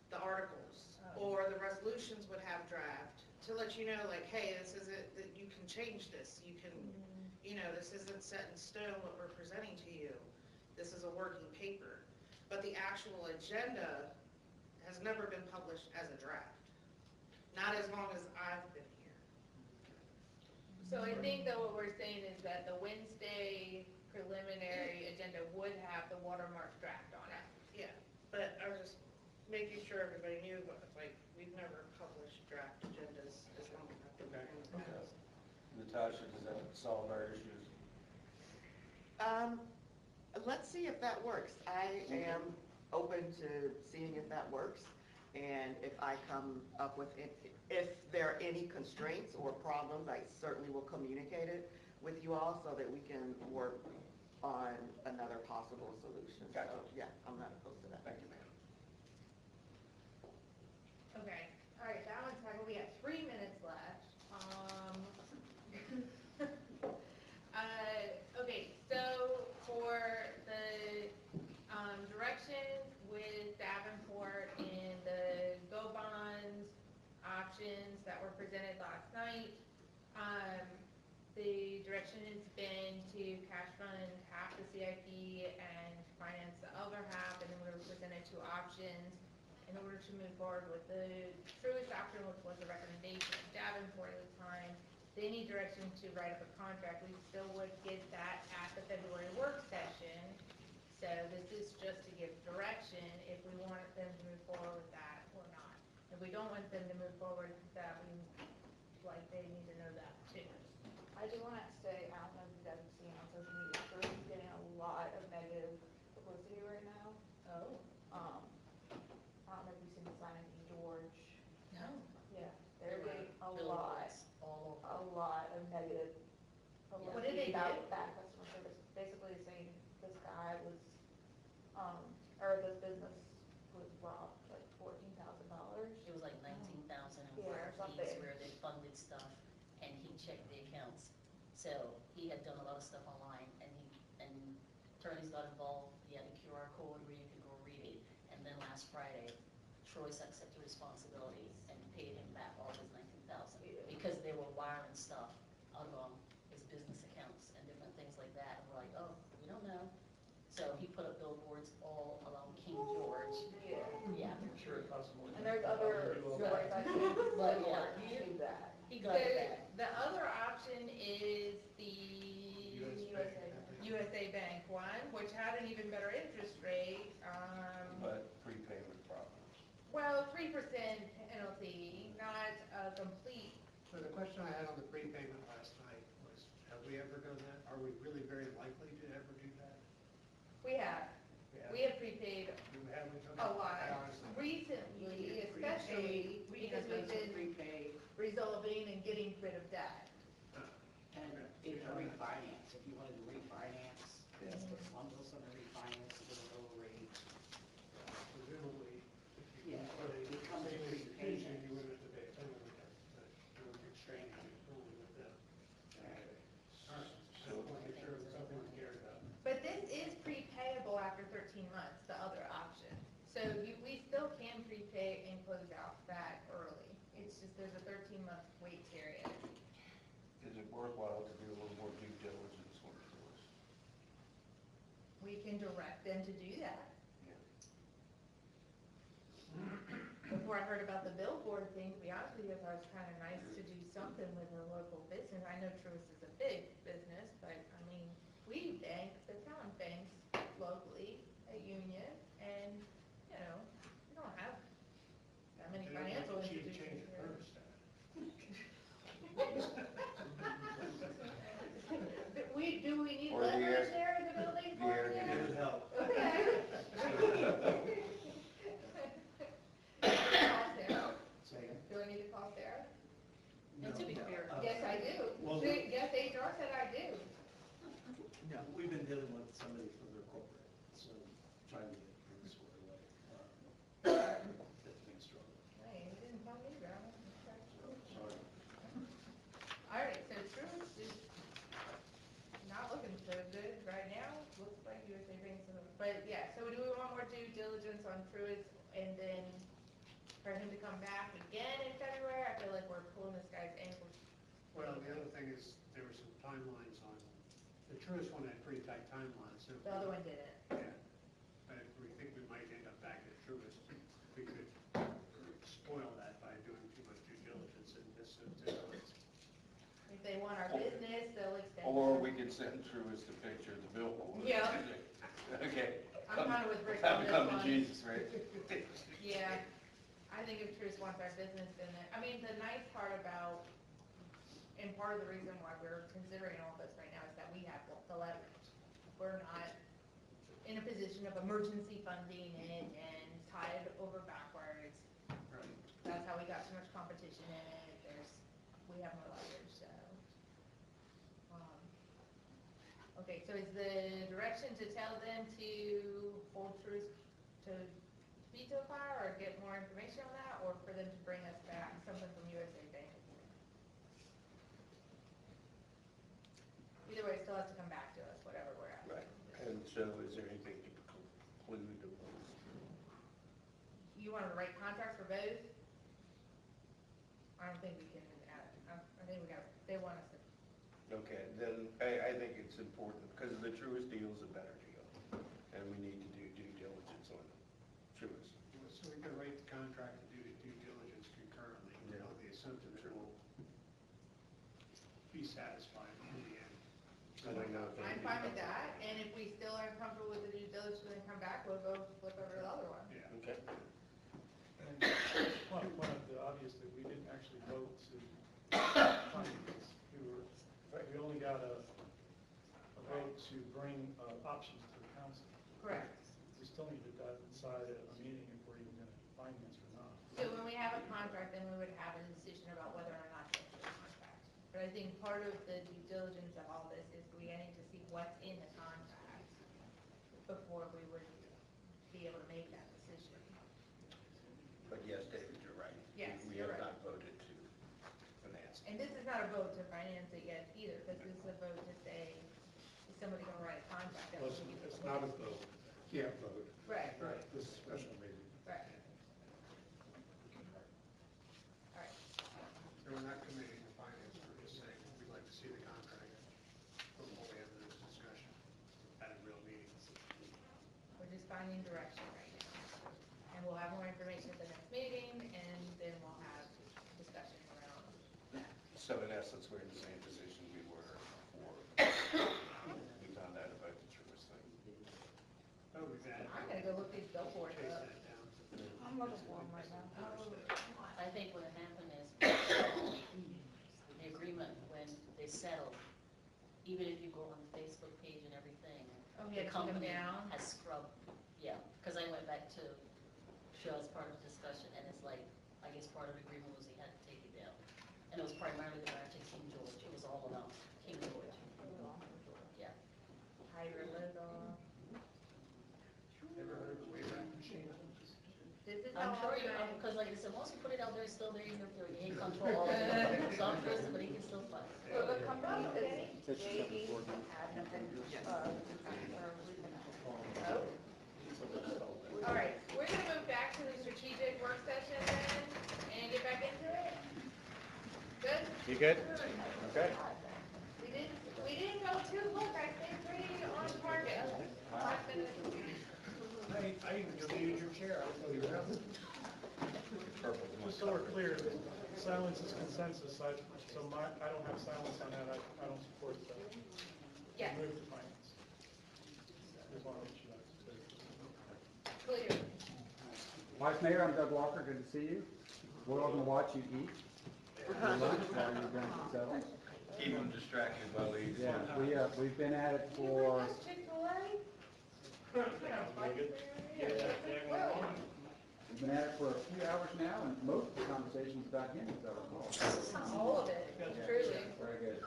The articles, or the resolutions would have draft, to let you know, like, hey, this isn't, that you can change this, you can, you know, this isn't set in stone what we're presenting to you. This is a working paper. But the actual agenda has never been published as a draft. Not as long as I've been here. So I think that what we're saying is that the Wednesday preliminary agenda would have the watermark draft on it. Yeah, but I was just making sure everybody knew, but like, we've never published draft agendas as long as I've been here in the past. Natasha, does that solve our issues? Let's see if that works. I am open to seeing if that works. And if I come up with, if there are any constraints or problems, I certainly will communicate it with you all so that we can work on another possible solution. Gotcha. So, yeah, I'm not opposed to that. Thank you, ma'am. Okay, all right, that one's tackled. We got 3 minutes left. Okay, so for the direction with Davenport and the Go Bonds options that were presented last night, the direction has been to cash fund half the CIP and finance the other half, and then we were presented 2 options in order to move forward with the truest option, which was the recommendation of Davenport at the time. They need direction to write up a contract. We still would get that at the February work session. So this is just to give direction if we want them to move forward with that or not. If we don't want them to move forward with that, they need to know that too. I do want to say, I don't know if you guys have seen on social media, Bruce is getting a lot of negative publicity right now. Oh, I don't know if you've seen the signing from George. no. Yeah, they're getting a Billboards all over. lot of negative What did they publicity about do? bad customer service. Basically saying this guy was, or this business was robbed like $14,000. It was like 19,000 and Yeah, or fees something. where they funded stuff, and he checked the accounts. So he had done a lot of stuff online, and attorneys got involved. He had a QR code where you could go read it. And then last Friday, Troy's accepted responsibility and paid him back all his 19,000 because they were wiring stuff out of his business accounts and different things like that. And we're like, oh, we don't know. So he put up billboards all along King George. Yeah. Yeah. I'm sure it costs more. And there's other stories I've seen. But yeah, He did that. he got it back. The other option is the USA Bank one, which had an even better interest rate. But prepayment problems. Well, 3% penalty, not a complete. So the question I had on the prepayment last night was, have we ever done that? Are we really very likely to ever do that? We have prepaid Do we have a lot recently, especially because we've been resolving and getting rid of debt. And if you refinance, if you wanted to refinance, bundle some of refinance at a lower rate. Presumably, if you Yeah, put a it comes same with institution, prepayment. you wouldn't have to pay a penalty, but you would exchange it fully with them. All right, so I want to make sure it's something we care about. But this is prepayable after 13 months, the other option. So we still can prepay and close out that early. It's just there's a 13-month wait period. Is it worthwhile to do a little more due diligence work for us? We can direct them to do that. Before I heard about the billboard thing, to be honest with you, I thought it was kind of nice to do something with a local business. I know Truist is a big business, but I mean, we bank, the town banks locally at Union, and, you know, we don't have that many They don't like financial the chief change institutions of here. thermostat. Do we need Or the air- leverage there in the building? the air for it? conditioning. help. Okay. Call Sarah. Say again? Do I need to call Sarah? And to be fair, Yes, I do. Well- Yes, HR said I do. No, we've been dealing with somebody from their corporate, so trying to get things squared away. That's been a struggle. Hey, you didn't tell me that. Sorry. All right, so Truist is not looking so good right and then for him to come back again in February, I feel like we're pulling this guy's ankles. Well, the other thing is, there were some timelines on, the Truist one had pretty tight timelines, so. The other one didn't. Yeah, but if we think we might end up back at Truist, we could spoil that by doing too much due diligence and this, If they want our business, they'll extend. Or we could send Truist a picture of the billboard. Yeah. Okay. I'm kind of with Rick on this Come to one. Jesus, right? Yeah, I think if Truist wants our business, then, I mean, the nice part about, and part of the reason why we're considering all this right now is that we have the leverage. We're not in a position of emergency funding it and tied over backwards. That's how we got so much competition in it. We have more leverage, so. Okay, so is the direction to tell them to hold Truist to veto fire or get more information on that, or for them to bring us back something from USA Bank? Either way, it still has to come back to us, whatever we're at. Right, and so is there anything to preclude the You want to write contracts for both? I don't think we can, I think we got, they want us to. Okay, then I think it's important, because the Truist deal is a better deal, and we need to do due diligence on Truist. so we could write the contract and do the due diligence concurrently, on the assumption that we'll be satisfied in the end. I don't know if I'm fine with that, and if we still aren't comfortable with the due diligence and come back, we'll go flip over to the other one. Yeah. Okay. And one of the obvious that we didn't actually vote to finance. We only got a vote to bring options to the council. Correct. We still need to decide at a meeting if we're even going to finance or not. So when we have a contract, then we would have a decision about whether or not to enter the contract. But I think part of the due diligence of all this is we need to see what's in the contract before we would be able to make that decision. But yes, David, you're right. Yes, We you're have right. not voted to finance. And this is not a vote to finance it yet either, because this is a vote to say, is somebody gonna write a contract? that Well, we can- it's not a vote, can't vote. Right, Right, this is a special meeting. right. All right, So we're not committing to finance, we're just saying, we'd like to see the contract before we have this discussion at a real meeting. we're just finding direction right now. And we'll have more information at the next meeting, and then we'll have discussion around that. So in essence, we're in the same position we were before we found out about the Truist thing. Oh, we've had. I'm gonna go look these billboards Chase up. that down. I'm looking for them right now. I think what happened is, the agreement, when they settled, even if you go on the Facebook page and everything, Oh, the yeah, to come company down. has scrubbed, yeah, because I went back to show as part of the discussion, and it's like, I guess part of the agreement was he had to take it down. And it was primarily the ranch in King George, it was all about King George. Yeah. Hydro logo. Ever heard of the Wayback Machine? This is I'm how sure all you, the- because like I said, once you put it out there, it's still there, even if you ain't control all of it. So I'm trusting, but he can still fight. So the company is It's just JD something for- Oh. All right, we're gonna move back to the strategic work session then, and get back into it. Good? You good? Okay. We didn't go too, look, I think pretty on target. 5 minutes. I even deleted your chair, I thought you were out. Just so we're clear, silence is consensus, I don't have silence on that, I don't support that. Yes. Move to finance. Just want to make sure that's clear. Clear. Vice Mayor, I'm Doug Walker, good to see you. We're all gonna watch you eat. Your lunch while you're going to settle. Keep them distracted while we eat. Yeah, we've been at it for, Chick-fil-A? we've been at it for a few hours now, and most of the conversation's about him, as I recall. All of it, truly. Very good.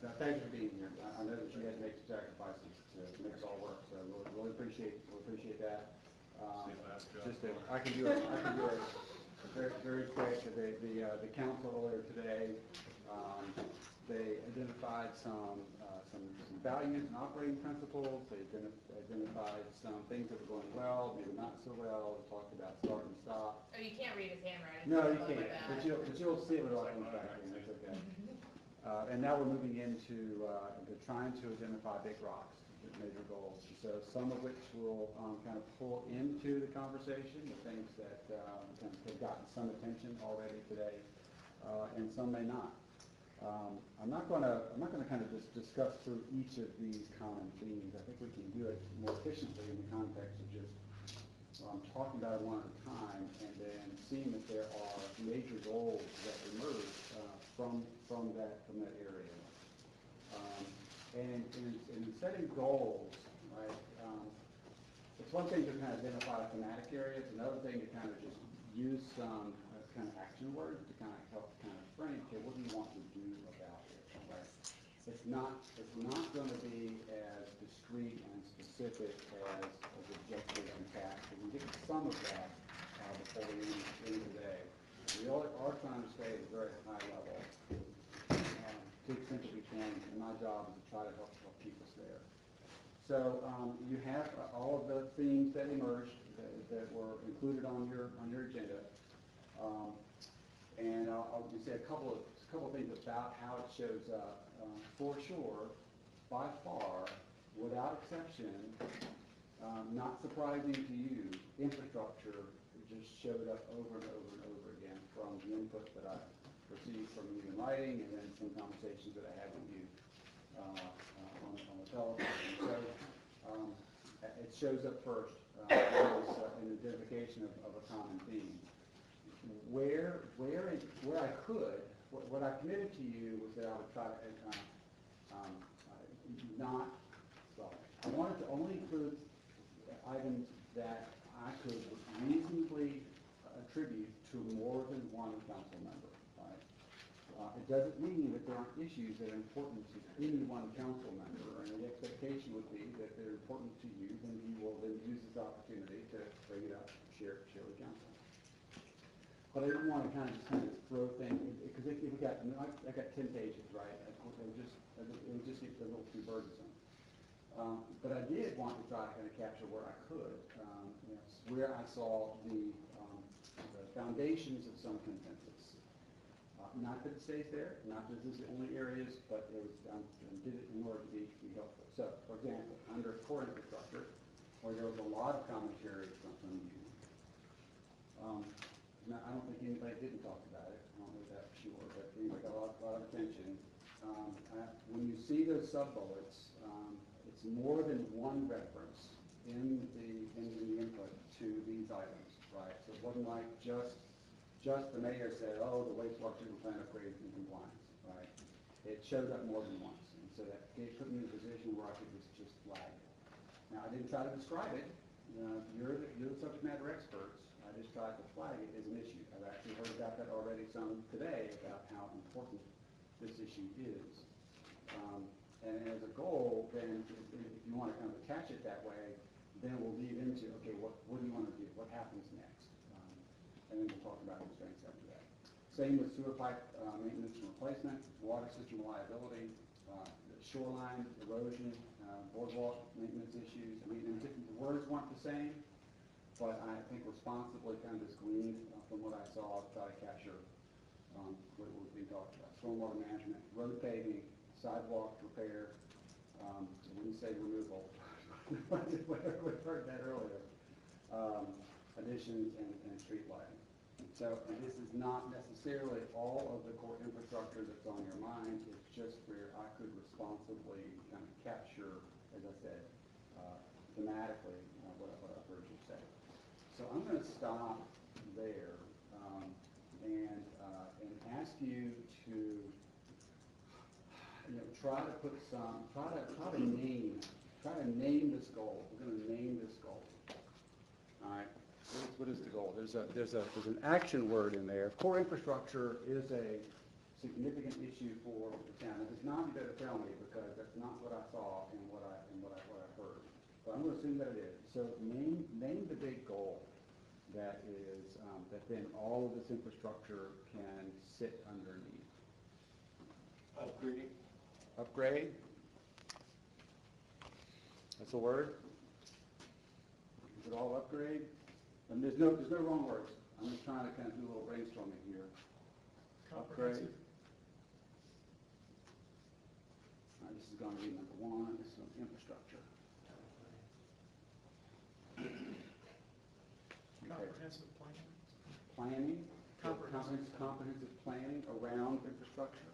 Now, thank you for being here. I know that you had to make some sacrifices to make it all work, so we'll really appreciate that. I can do it very quick. The council earlier today They identified some values and operating principles. They identified some things that were going well, maybe not so well. They talked about start and stop. Oh, you can't read his handwriting. No, you Something like can't, that. but you'll see it when it all comes back in, it's okay. And now we're moving into trying to identify big rocks, major goals. So some of which will kind of pull into the conversation, the things that kind of have gotten some attention already today, and some may not. I'm not going to kind of just discuss through each of these common themes. I think we can do it more efficiently in the context of just talking about it one at a time, and then seeing that there are major goals that emerge from that area. And in setting goals, right? It's one thing to kind of identify a thematic area. It's another thing to kind of just use some kind of action words to kind of help kind of frame, okay, what do you want to do about it, right? It's not going to be as discrete and specific as objective and task. We can get to some of that before we end today. We are trying to stay at a very high level to the extent that we can, and my job is to try to help keep us there. So you have all of the themes that emerged that were included on your agenda. And I'll just say a couple of things about how it shows up. For sure, by far, without exception, not surprising to you, infrastructure just showed up over and over and over again from the input that I received from you in writing, and then some conversations that I had with you on the telephone. So it shows up first in the identification of a common theme. Where I could, what I committed to you was that I would try to I wanted to only include items that I could reasonably attribute to more than one council member, right? It doesn't mean that there aren't issues that are important to any one council member, and the expectation would be that they're important to you, then you will then use this opportunity to bring it up, share with council. But I didn't want to kind of throw things, because I got 10 pages, right? It would just get a little too burdensome. But I did want to try to kind of capture where I could, where I saw the foundations of some consensus. Not that it stays there, not that this is the only areas, but it was did it in order to be helpful. So, for example, under core infrastructure, where there was a lot of commentary from you. Now, I don't think anybody didn't talk about it. I don't know that for sure, but anyway, got a lot of attention. When you see those sub-bullets, it's more than one reference in the input to these items, right? So it wasn't like just the mayor said, oh, the wastewater treatment plant upgrade is in compliance, right? It showed up more than once, and so that put me in a position where I could just flag it. Now, I didn't try to describe it. You're the subject matter experts. I just tried to flag it as an issue. I've actually heard about that already some today about how important this issue is. And as a goal, then if you want to kind of attach it that way, then we'll lead into, okay, what do you want to do? What happens next? And then we'll talk about constraints after that. Same with sewer pipe maintenance and replacement, water system reliability, shoreline erosion, boardwalk maintenance issues. I mean, the words weren't the same, but I think responsibly kind of just gleaned from what I saw to try to capture what was being talked about. Stormwater management, road paving, sidewalk repair, I wouldn't say removal, whatever we heard that earlier, additions and street lighting. So, and this is not necessarily all of the core infrastructure that's on your mind, it's just where I could responsibly kind of capture, as I said, thematically what I've heard you say. So I'm going to stop there and ask you to try to name this goal. We're going to name this goal. All right. What is the goal? There's an action word in there. Core infrastructure is a significant issue for the town. If it's not, you better tell me, because that's not what I saw and what I heard. But I'm going to assume that it is. So name the big goal that is that then all of this infrastructure can sit underneath. Upgrading. Upgrade? That's a word? Is it all upgrade? And there's no wrong words. I'm just trying to kind of do a little brainstorming here. Upgrade. Comprehensive. All right, this is going to be number one. This is infrastructure. Okay. Comprehensive plan. Planning. Comprehensive. Comprehensive planning around infrastructure.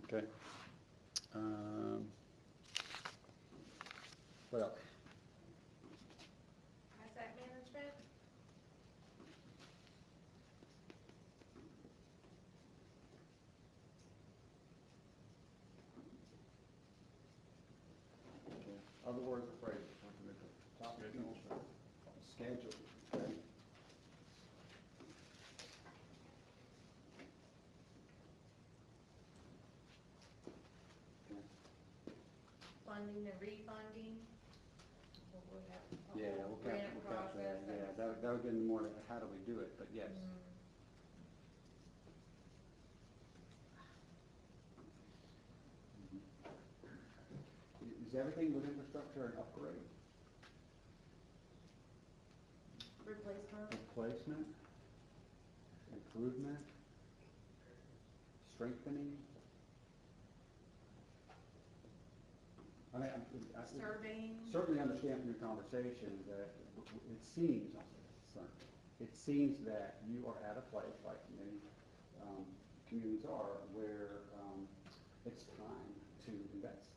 Okay. What else? Asset management? Okay. Other words or phrases? Something at the top of the schedule. Okay. Funding and refunding? Or we have a Yeah, whole we'll grant capture that. process. Yeah, that would get into more like how do we do it, but yes. Is everything with infrastructure an upgrade? Replacement? Replacement? Improvement? Strengthening? I mean, Surveying? certainly understand from your conversation that it seems, it seems that you are at a place, like many communities are, where it's time to invest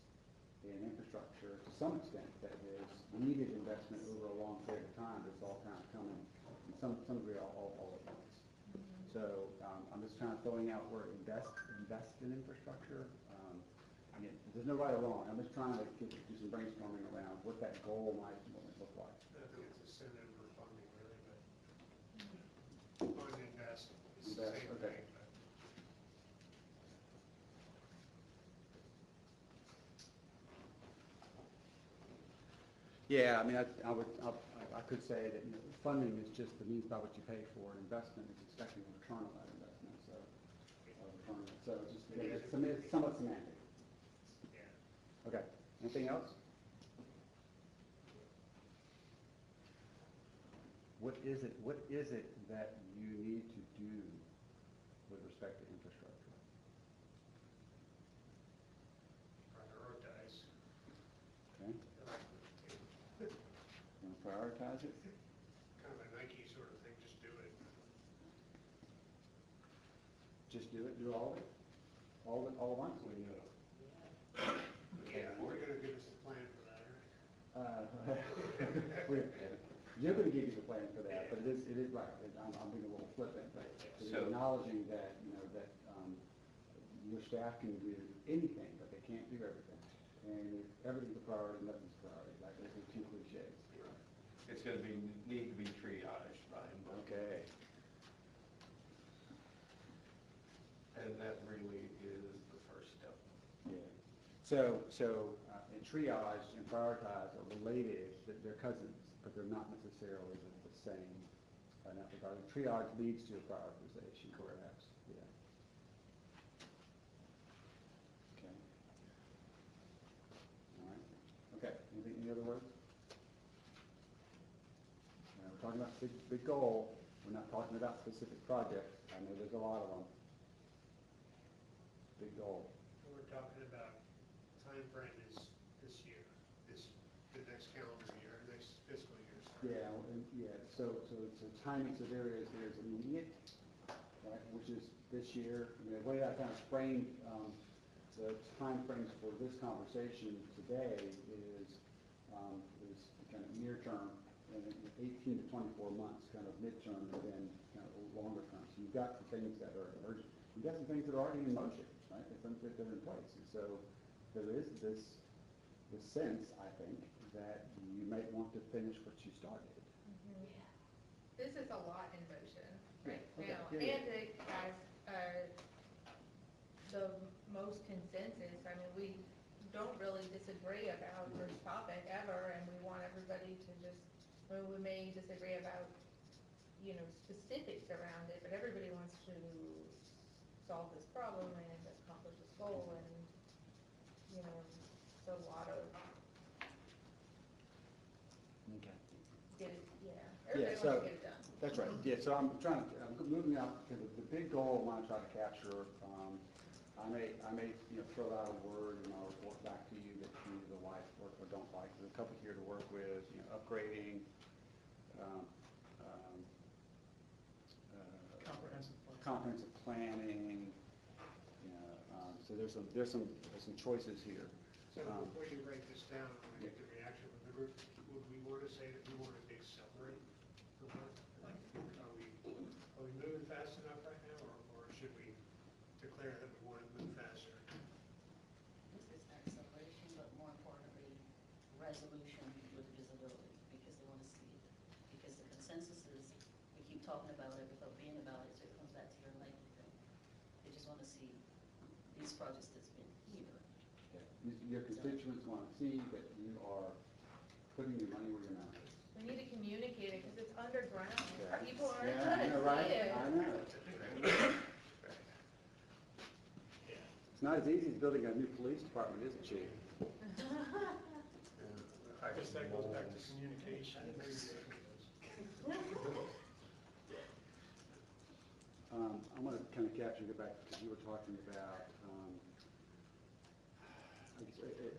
in infrastructure to some extent that is needed investment over a long period of time. It's all kind of coming in some degree all at once. So I'm just kind of throwing out where invest in infrastructure. Again, there's no right or wrong. I'm just trying to do some brainstorming around what that goal might look like. I think it's a synonym for funding, really, but fund and invest is the Invest, same okay. thing. But Yeah, I mean, I could say that, you know, funding is just the means by which you pay for it. Investment is expecting a return on that investment, so, it's somewhat semantic. yeah. Okay, anything else? What is it that you need to do with respect to infrastructure? Prioritize. Okay, you want to prioritize it? Kind of a Nike sort of thing, just do it. Just do it, do all of it? All at once? Yeah, we're gonna give us a plan for that, right? You're going to give you the plan for that, but it is right. I'm being a little flippant, but it's So- acknowledging that, you know, that your staff can do anything, but they can't do everything. And if everything's a priority, nothing's a priority. Like, those are two cliches. It's gonna need to be triaged, Ryan. Okay. And that really is the first step. Yeah. So and triage and prioritize are related, they're cousins, but they're not necessarily the same in that regard. Triage leads to a prioritization, perhaps, yeah. Okay. All right. Okay, any other words? We're talking about big goal, we're not talking about specific projects. I know there's a lot of them. Big goal. And we're talking about time frame is this year, the next calendar year, next fiscal year. sorry. So timing, so there's immediate, right, which is this year. I mean, the way I kind of framed the timeframes for this conversation today is kind of near term, and then 18 to 24 months, kind of midterm, and then kind of longer term. So you've got the things that are urgent. You've got some things that are already in motion, right? They're in place. And so there is this sense, I think, that you might want to finish what you started. This is a lot in motion right Okay, now, yeah, and it has, the most consensus. I mean, we don't really disagree about this topic ever, and we want everybody to just I mean, we may disagree about, you know, specifics around it, but everybody wants to solve this problem and accomplish this goal, and, you know, it's a lot of, Okay. get it, yeah, Yeah, everybody so, wants to get it done. that's right, yeah, so I'm moving out, to the big goal I want to try to capture, I may, you know, throw out a word and I'll report back to you that you either like or don't like. There's a couple here to work with, you know, upgrading, comprehensive planning, you know, so there's some choices here. So before you write this down, I get the reaction from the group, would we want to say that we want to accelerate the work? Like, are we moving fast enough right now, or should we declare that we want to move faster? This is acceleration, but more importantly, resolution with visibility, because they want to see it. Because the consensus is, we keep talking about it without being about it, so it comes back to your Nike thing. They just want to see these projects that's been here. Your constituents want to see that you are putting your money where your mouth is. We need to communicate it, because it's underground, Yeah. people aren't Yeah, I know, gonna right? see it. I know. It's not as easy as building a new police department, is it, Chief? I guess that goes back to communication. I want to kind of capture, get back, because you were talking about,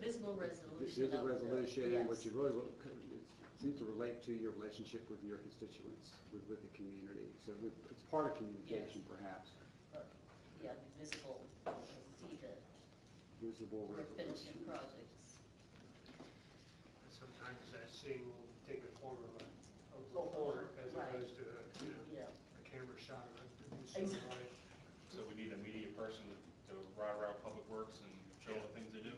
Visible resolution. Visible of the- resolution, yes. which you really, it seems to relate to your relationship with your constituents, with the community. So it's part of communication, perhaps. But, yeah, visible, see that Visible we're finishing resolution. projects. Sometimes that seeing will take the form of a report as Right. opposed to Yeah. a camera shot of it. Exactly. So we need a media person to ride around Public Works and show the things they do?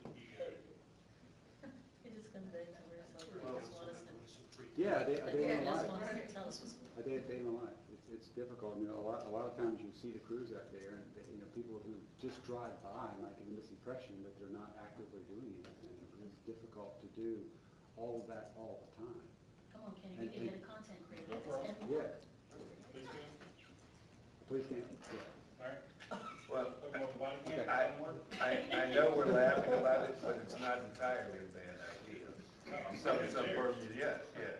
It just comes back to where it's like, they just want us to. Yeah, they Yeah, don't just like. want us to tell us what's. I did, they don't like. It's difficult. I mean, a lot of times you see the crews out there, and you know, people who just drive by might get a misimpression that they're not actively doing anything. It's difficult to do all of that all the time. Come on, Kenny, we can get a content creator. Yeah. Please can't. Well, Okay. I know we're laughing about it, but it's not entirely a bad idea. Some purposes, yes, yeah.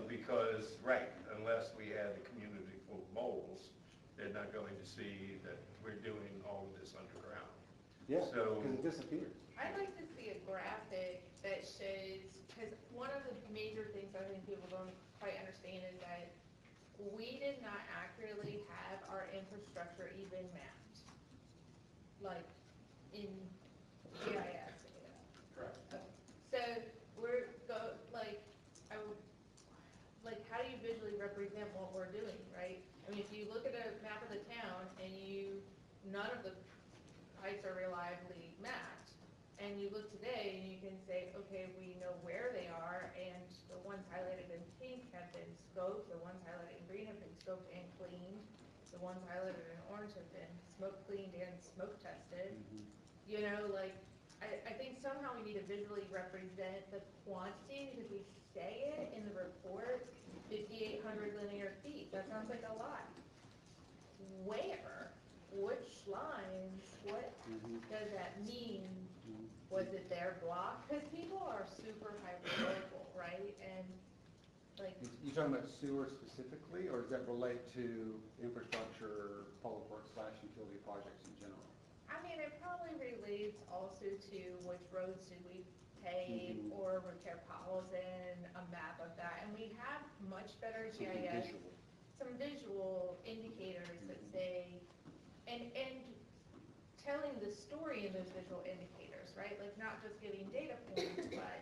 Because, right, unless we have a community full of moles, they're not going to see that we're doing all of this underground. Yeah, So- because it disappears. I'd like to see a graphic that shows, because one of the major things I think people don't quite understand is that we did not accurately have our infrastructure even mapped, like in GIS data. Correct. So we're how do you visually represent what we're doing, right? I mean, if you look at a map of the town and none of the heights are reliably mapped, and you look today and you can say, okay, we know where they are, and the ones highlighted in pink have been scoped, the ones highlighted in green have been scoped and cleaned, the ones highlighted in orange have been smoke cleaned and smoke tested. You know, like, I think somehow we need to visually represent the quantity, because we say it in the report, 5,800 linear feet, that sounds like a lot. Where? Which lines? What does that mean? Was it their block? Because people are super hyper-local, right? And like, You talking about sewer specifically, or does that relate to infrastructure, public works / utility projects in general? I mean, it probably relates also to which roads did we pave or repair potholes in, a map of that. And we have much better GIS, some visual indicators that say, and telling the story in those visual indicators, right? Like not just giving data points, but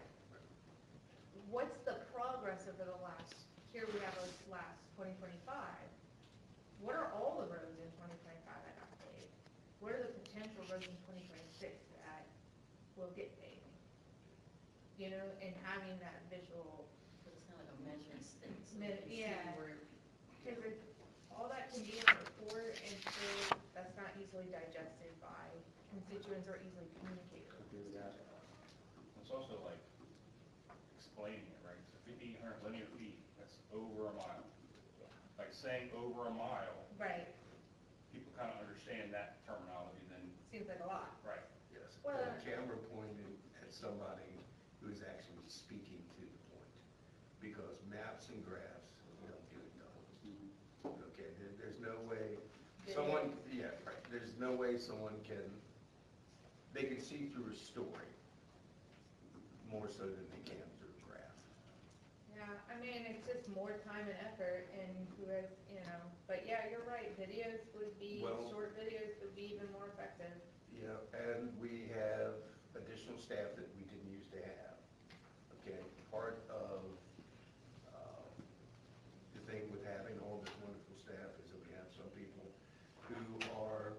what's the progress over the last, here we have this last 2025. What are all the roads in 2025 that got paved? What are the potential roads in 2026 that will get paved? You know, and having that visual. So it's kind of like a measuring stick. So Me- you can see yeah. where- Because all that can be in a report, and so that's not easily digested by constituents or easily communicated. Okay, with that. It's also like explaining it, right? 1,500 linear feet, that's over a mile. Like saying over a mile, Right, people kind of understand that terminology then, seems like a lot. right? Yes, Well- the camera pointed at somebody who is actually speaking to the point. Because maps and graphs don't get it done. Okay, there's no way, someone, yeah, right, there's no way someone can, they can see through a story more so than they can through a graph. Yeah, I mean, it's just more time and effort and who has, but yeah, you're right, videos would be, Well- short videos would be even more effective. Yeah, and we have additional staff that we didn't used to have. Okay, part of the thing with having all this wonderful staff is that we have some people who are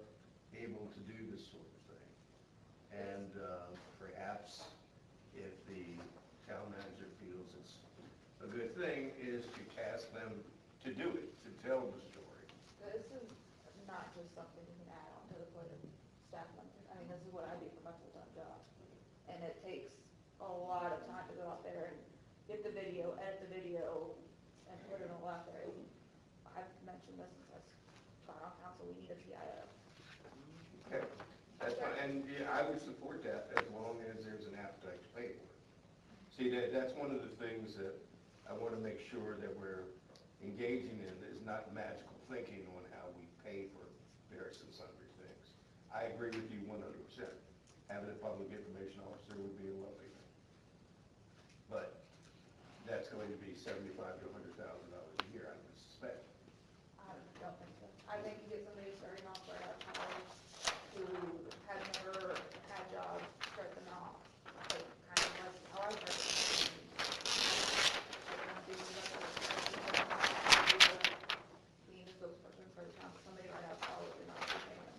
able to do this sort of thing. And perhaps if the town manager feels it's a good thing, is to task them to do it, to tell the story. This is not just something you can add on to the plate of staff members. I mean, this is what I do for my full-time job. And it takes a lot of time to go out there and get the video, edit the video, and put it all out there. And I've mentioned this since I got on council, we need a PIO. Okay, that's fine, and yeah, I would support that as long as there's an appetite to pay for it. See, that's one of the things that I want to make sure that we're engaging in, is not magical thinking on how we pay for various and sundry things. I agree with you 100%. Having a public information officer would be a lovely thing. But that's going to be $75,000 to $100,000 a year, I would suspect. I don't think so. I think you get somebody starting off right out of college who has never had jobs, start them off, like kind of like how I started. Being a spokesperson for the town, somebody right out of college and not paying them.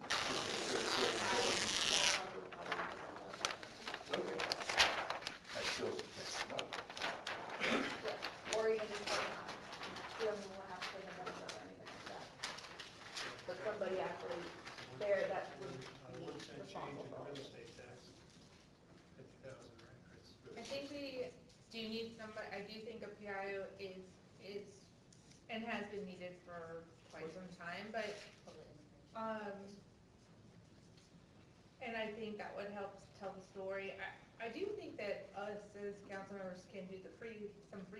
Okay. That's still substantial money. Or even just part-time. You don't even want to have to pay them benefits or anything like that. But somebody actually there that would be One cent change responsible in for all real of it. estate tax, 50,000, right? That's I think we do need somebody, I do think a PIO is, and has been needed for quite some time, but, and I think that would help tell the story. I do think that us as council members can do some free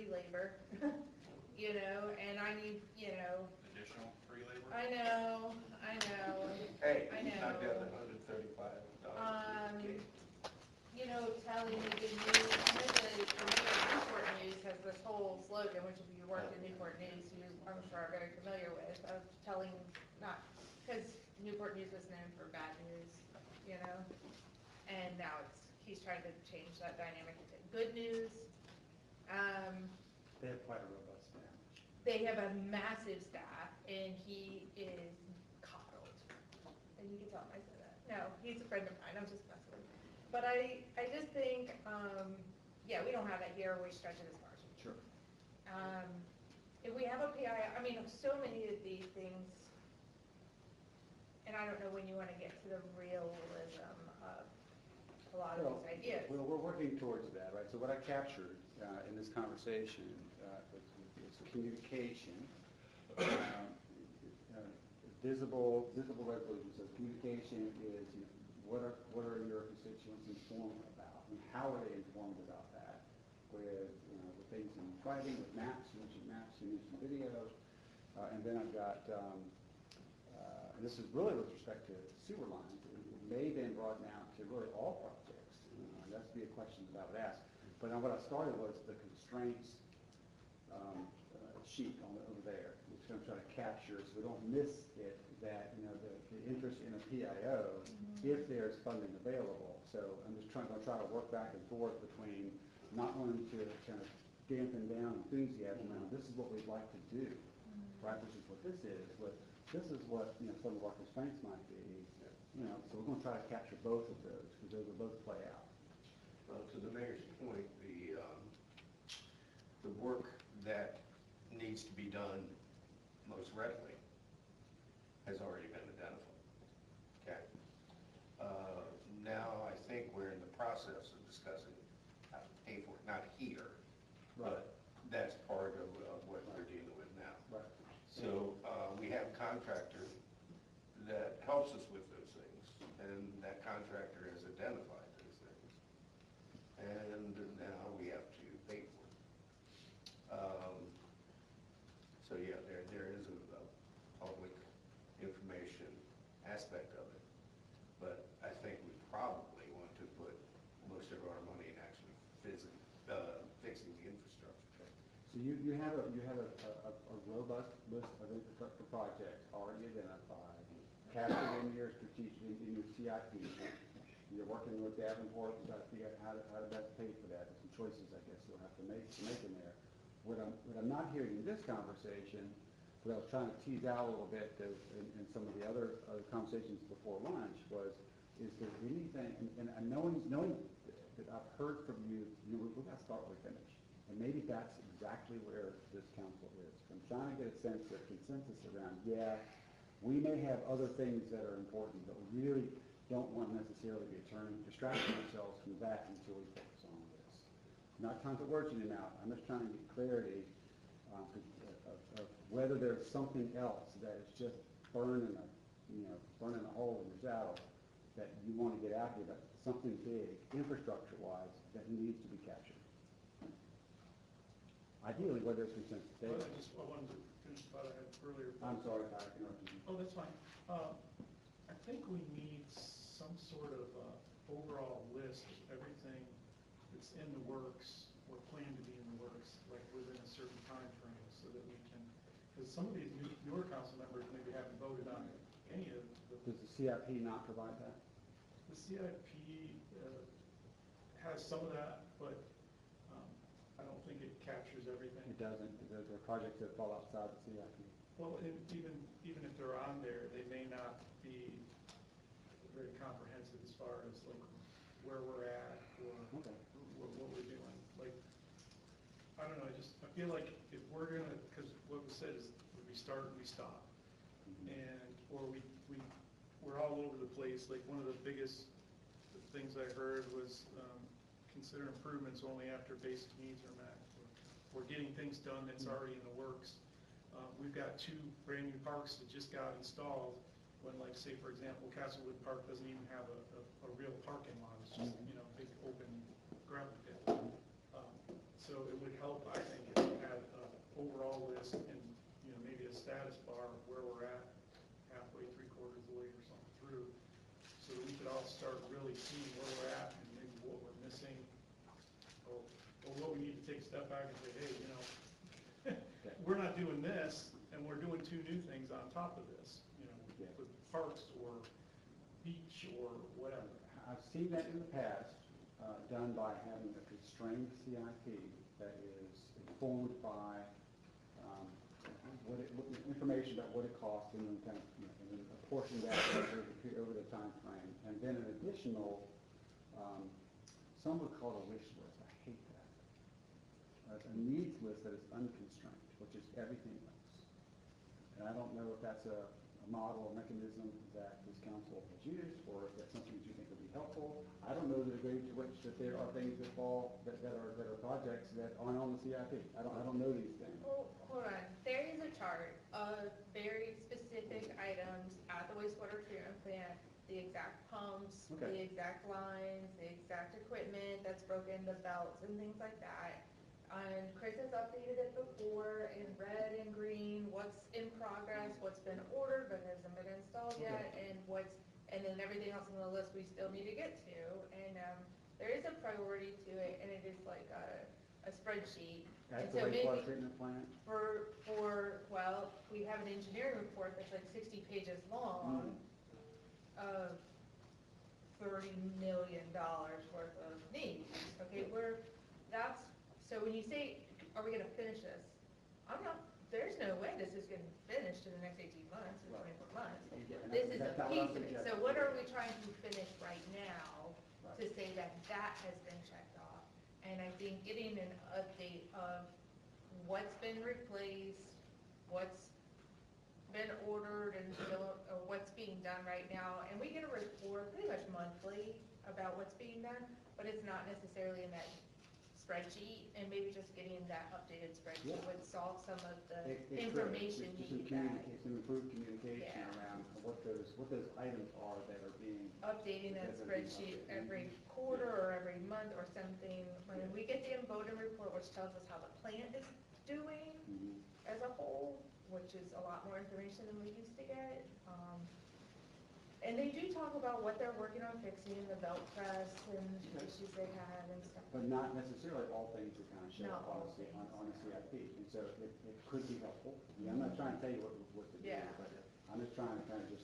labor, and I need, Additional free labor? I know. Hey, I you knocked know. down the $135. Telling the good news, Newport News has this whole slogan, which if you worked in Newport News, you, I'm sure are very familiar with, of telling, not, because Newport News was known for bad news, and now he's trying to change that dynamic to good news. They have quite a robust staff. They have a massive staff, and he is coddled, and you can tell him I said that. No, he's a friend of mine, I'm just messing with him. But I just think, we don't have that here, we stretch it as far as we can. Sure. If we have a PI, I mean, so many of these things, and I don't know when you want to get to the realism of a lot of these ideas. Well, we're working towards that, right? So what I captured in this conversation was communication, visible resolution. So communication is, what are your constituents informed about? And how are they informed about that? With things in writing, with maps, you mentioned videos. And then I've got, and this is really with respect to sewer lines. It may then broaden out to really all projects. That's be a question that I would ask. But what I started was the constraints sheet over there, which I'm trying to capture so we don't miss it, that the interest in a PIO, if there's funding available. So I'm just trying to work back and forth between not wanting to kind of dampen down enthusiasm around this is what we'd like to do, right? Which is what this is. This is what some of our constraints might be. So we're going to try to capture both of those because those will both play out. Well, to the mayor's point, the work that needs to be done most readily has already been identified. Okay. Now I think we're in the process of discussing how to pay for it, not here, but helps us with those things, and that contractor has identified those things. And now we have to pay for it. So yeah, there is a public information aspect of it. But I think we probably want to put most of our money in actually fixing the infrastructure. So you have a robust list of infrastructure projects already identified, captured in your strategic, in your CIP. You're working with Davenport to try to figure out how to best pay for that. Some choices, I guess, you'll have to make in there. What I'm not hearing in this conversation, what I was trying to tease out a little bit in some of the other conversations before lunch was, is there anything, and knowing that I've heard from you, we've got to start where we finish. And maybe that's exactly where this council is. I'm trying to get a sense of consensus around, yeah, we may have other things that are important, but we really don't want necessarily to be distracting ourselves from that until we focus on this. I'm not trying to put words in your mouth. I'm just trying to get clarity of whether there's something else that is just burning a hole in your saddle that you want to get out here, but something big, infrastructure-wise, that needs to be captured. Ideally, whether it's consensus. Well, I wanted to finish the thought I had earlier. I'm sorry, I interrupted you. Oh, that's fine. I think we need some sort of overall list of everything that's in the works or planned to be in the works, like within a certain time frame, so that we can, because some of these newer council members maybe haven't voted on any of the. Does the CIP not provide that? The CIP has some of that, but I don't think it captures everything. It doesn't. There are projects that fall outside the CIP. Well, even if they're on there, they may not be very comprehensive as far as like where we're at or what we're doing. Like, I don't know, I feel like if we're gonna, because what was said is we start and we stop. And, or we're all over the place. Like one of the biggest things I heard was consider improvements only after basic needs are met. Or getting things done that's already in the works. We've got 2 brand new parks that just got installed when, like, say, for example, Castlewood Park doesn't even have a real parking lot. It's just, big open gravel pit. So it would help, I think, if we had an overall list and, maybe a status bar of where we're at halfway, 3/4 of the way or something through, so that we could all start really seeing where we're at and maybe what we're missing, or what we need to take a step back and say, hey, we're not doing this, and we're doing 2 new things on top of this, with parks or beach or whatever. I've seen that in the past, done by having a constrained CIP that is informed by information about what it costs, and then kind of, and then apportion that over the time frame, and then an additional, some would call it a wish list. I hate that. A needs list that is unconstrained, which is everything else. And I don't know if that's a model or mechanism that this council has used, or if that's something that you think would be helpful. I don't know the degree to which that there are things that fall, that are projects that aren't on the CIP. I don't know these things. Well, hold on, there is a chart of very specific items at the wastewater treatment plant, the exact pumps, the exact lines, the exact equipment that's broken, the belts and things like that. And Chris has updated it before in red and green, what's in progress, what's been ordered but hasn't been installed yet, and then everything else on the list we still need to get to. And there is a priority to it, and it is like a spreadsheet. At And the so wastewater maybe treatment plant? well, we have an engineering report that's like 60 pages long of $30 million worth of needs. Okay, so when you say, are we gonna finish this? There's no way this is getting finished in the next 18 months or 24 months. This is a piece of it. So what are we trying to finish right now to say that has been checked off? And I think getting an update of what's been replaced, what's been ordered, and what's being done right now. And we get a report pretty much monthly about what's being done, but it's not necessarily in that spreadsheet, and maybe just getting that updated spreadsheet would solve some of the information Just need that. some improved communication around what those those items are that are being, updating that spreadsheet every quarter or every month or something. When we get the Emboden report, which tells us how the plant is doing as a whole, which is a lot more information than we used to get. And they do talk about what they're working on fixing, the belt press and issues they had and stuff. but not necessarily all things that kind of show Not up all on the CIP. And so it could be helpful. Yeah, I'm not trying to tell you what to do, Yeah. but I'm just trying to kind of just,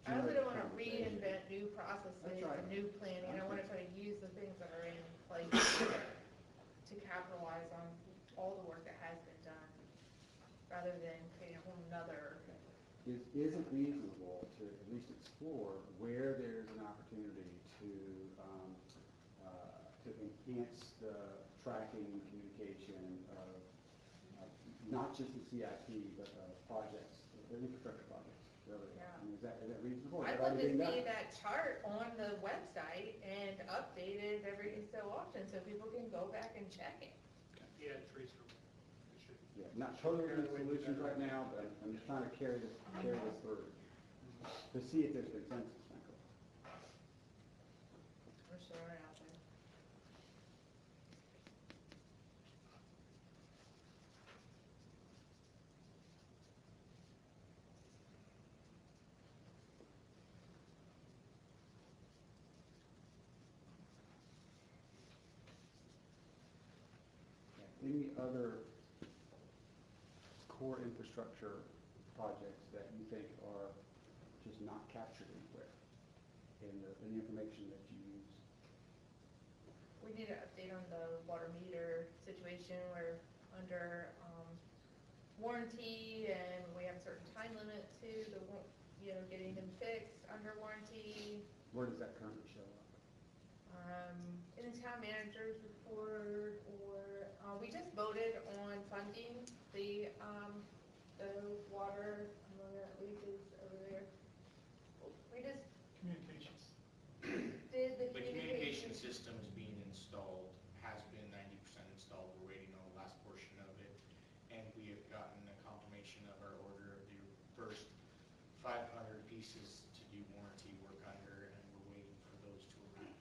I also generate don't want to conversation. reinvent new processes That's right. and new planning. I want to try to use the things that are in place to capitalize on all the work that has been done, rather than create a whole nother. Is it reasonable to at least explore where there's an opportunity to enhance the tracking and communication of not just the CIP, but projects, the infrastructure projects, really? Yeah. I mean, is that reasonable? Is I'd that love already to being see done? that chart on the website and updated every so often, so people can go back and check it. Yeah, it's reasonable. It should. Yeah, not totally good solutions right now, but I'm just trying to carry this through, to see if there's consensus, frankly. We're showing it out there. Any other core infrastructure projects that you think are just not captured anywhere in the information that you use? We need an update on the water meter situation. We're under warranty, and we have a certain time limit to the, getting them fixed under warranty. Where does that currently show up? In the town manager's report, or, we just voted on funding the water, I'm looking at Lisa's over there. We just Communications. did the The communication. communication system is being installed, has been 90% installed, we're waiting on the last portion of it. And we have gotten a confirmation of our order of the first 500 pieces to do warranty work under, and we're waiting for those to arrive.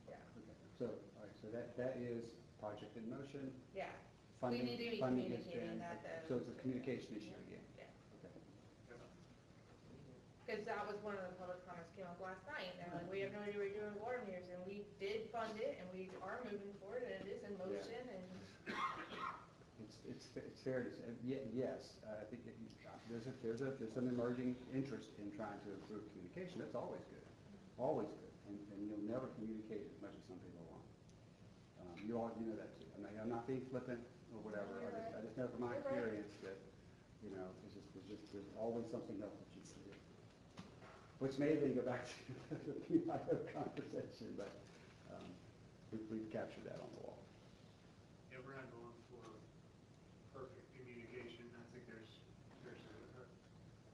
Yeah, Okay, so, all right, so that is project in motion. yeah. Funding- We need to be funding has communicating been- that, So it's a communication issue again? Yeah. Okay. Because that was one of the public comments came up last night, and like, we have no idea what we're doing with water meters, and we did fund it, and we are moving forward, and it is in motion, and It's fair to say, yes, I think that there's some emerging interest in trying to improve communication. That's always good, and you'll never communicate as much as some people want. You know that too. I'm not being flippant or whatever. I just know from my experience that, there's always something else that you can do. Which may then go back to the PIO conversation, but we've captured that on the wall. Yeah, we're not going for perfect communication. I think there's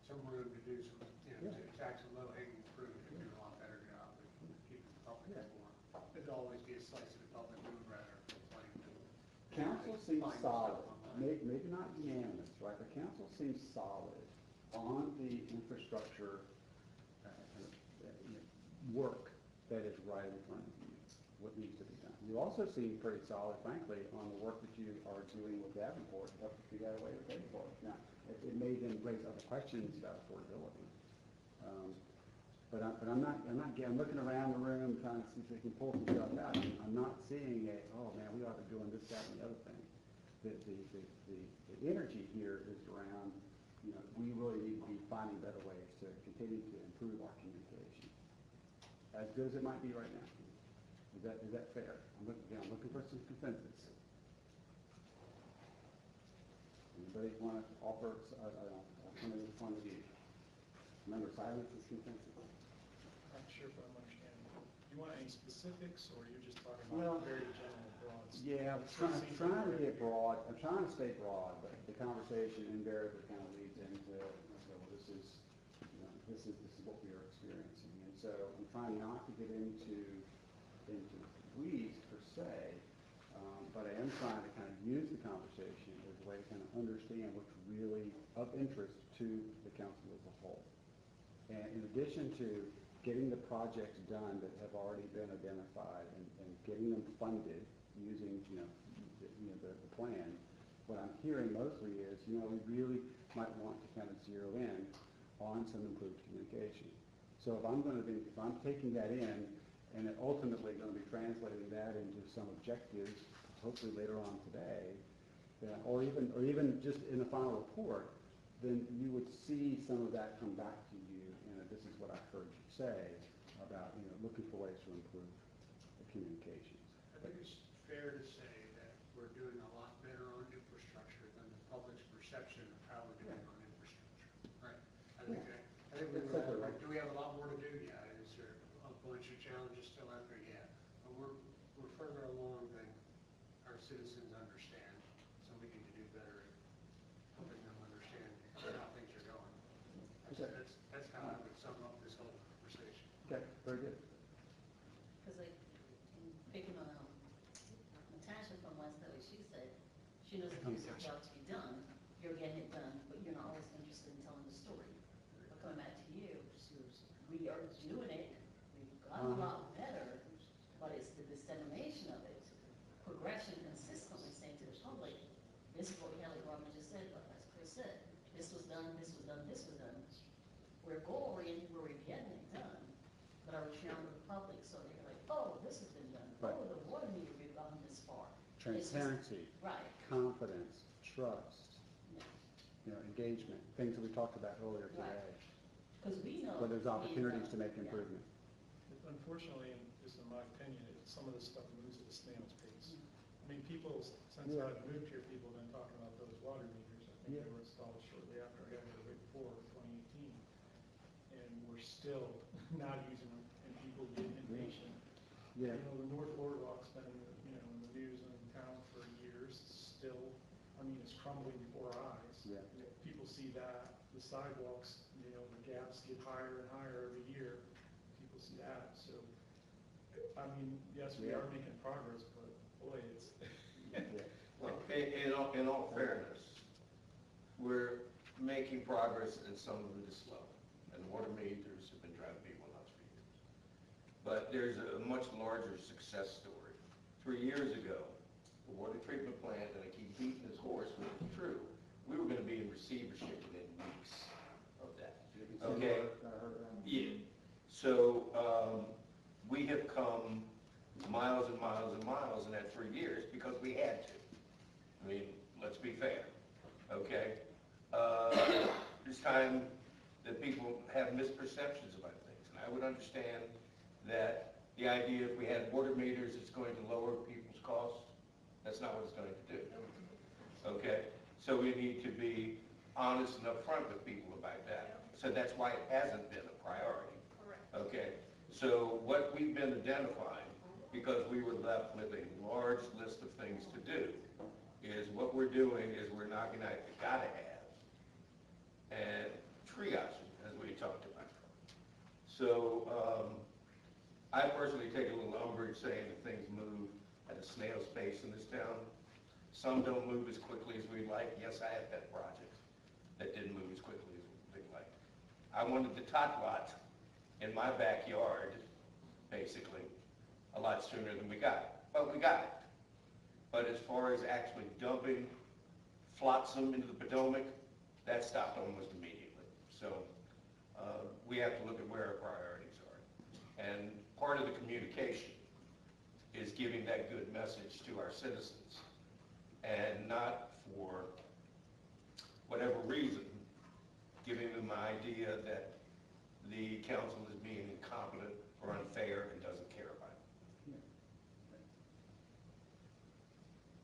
some room to do some, to attack some low-hanging fruit and do a lot better job of keeping the public informed. There'll always be a slice of the public who would rather complain than. Council seems find solid, stuff online. maybe not unanimous, right? The council seems solid on the infrastructure work that is right in front of you, what needs to be done. You also seem pretty solid, frankly, on the work that you are doing with Davenport, to help figure out a way with Davenport. Now, it may then raise other questions about affordability. But I'm looking around the room trying to see if we can pull some stuff out. I'm not seeing oh man, we ought to be doing this, that, and the other thing. The energy here is around, we really need to be finding better ways to continue to improve our communication. As good as it might be right now. Is that fair? I'm looking for some consensus. Anybody want to offer alternative point of view? Remember, silence is consensus. I'm not sure if I'm understanding. Do you want any specifics, or you're just talking Well, about very general broad? Yeah, I'm trying to get broad. I'm trying to stay broad, but the conversation invariably kind of leads into, okay, well, this is what we are experiencing. And so I'm trying not to get into weeds per se, but I am trying to kind of use the conversation as a way to kind of understand what's really of interest to the council as a whole. And in addition to getting the projects done that have already been identified and getting them funded using, the plan, what I'm hearing mostly is, we really might want to kind of zero in on some improved communication. So if I'm taking that in and then ultimately going to be translating that into some objectives, hopefully later on today, or even just in the final report, then you would see some of that come back to you. This is what I heard you say about, looking for ways to improve the communications. I think it's fair to say that we're doing a lot better on infrastructure than the public's perception of how we're doing on infrastructure. Right. I think do we have a lot more to do? Yeah. Is there a bunch of challenges still out there? Yeah. But we're further along than our citizens understand, so we need to do better at helping them understand how things are going. That's how I would sum up this whole conversation. Okay, very good. Because like, picking on Natasha from last night, she said, she knows that there's a job to be done, you're getting it done, but you're not always interested in telling the story. But coming back to you, we are doing it, we've gotten a lot better, but it's the dissemination of it, progression, consistently saying to the public, this is what we had, like Robin just said, but as Chris said, this was done, this was done, this was done. We're goal-oriented where we're getting it done, but are we sharing with the public so they're like, oh, this has been done. Right. Oh, the water meter, we've gotten this far. Transparency, Right. confidence, trust, Yeah. Engagement, things that we talked about earlier Right. today. Because we know. Where there's opportunities to make Yeah. improvement. Unfortunately, and just in my opinion, some of this stuff moves at a snail's pace. I mean, people, since Yeah. I've moved here, people have been talking about those water meters. I think Yeah. they were installed shortly after I got here, right before 2018. And we're still not using them, and people get impatient. Yeah. The North Boardwalk's been, in the news in town for years, still, it's crumbling before our eyes. Yeah. And if people see that, the sidewalks, the gaps get higher and higher every year, people see that, so, yes, we are making progress, but boy, it's. Well, in all fairness, we're making progress and some of it is slow. And water meters have been driving people nuts for years. But there's a much larger success story. 3 years ago, the water treatment plant, and I keep beating this horse, but it's true, we were gonna be in receivership within weeks of that. Okay? Yeah. So, we have come miles and miles and miles in that 3 years because we had to. Let's be fair, okay? It's time that people have misperceptions about things, and I would understand that the idea if we had water meters, it's going to lower people's costs. That's not what it's going to do, okay? So we need to be honest and upfront with people about that. So that's why it hasn't been a priority, okay? So what we've been identifying, because we were left with a large list of things to do, is what we're doing is we're knocking out the gotta have and triaging, as we talked about. So I personally take a little umbrage saying that things move at a snail's pace in this town. Some don't move as quickly as we'd like. Yes, I have pet projects that didn't move as quickly as we'd like. I wanted the tot lot in my backyard, basically, a lot sooner than we got it. But we got it. But as far as actually dumping flotsam into the Potomac, that stopped almost immediately. So we have to look at where our priorities are. And part of the communication is giving that good message to our citizens, and not for whatever reason, giving them the idea that the council is being incompetent or unfair and doesn't care about it.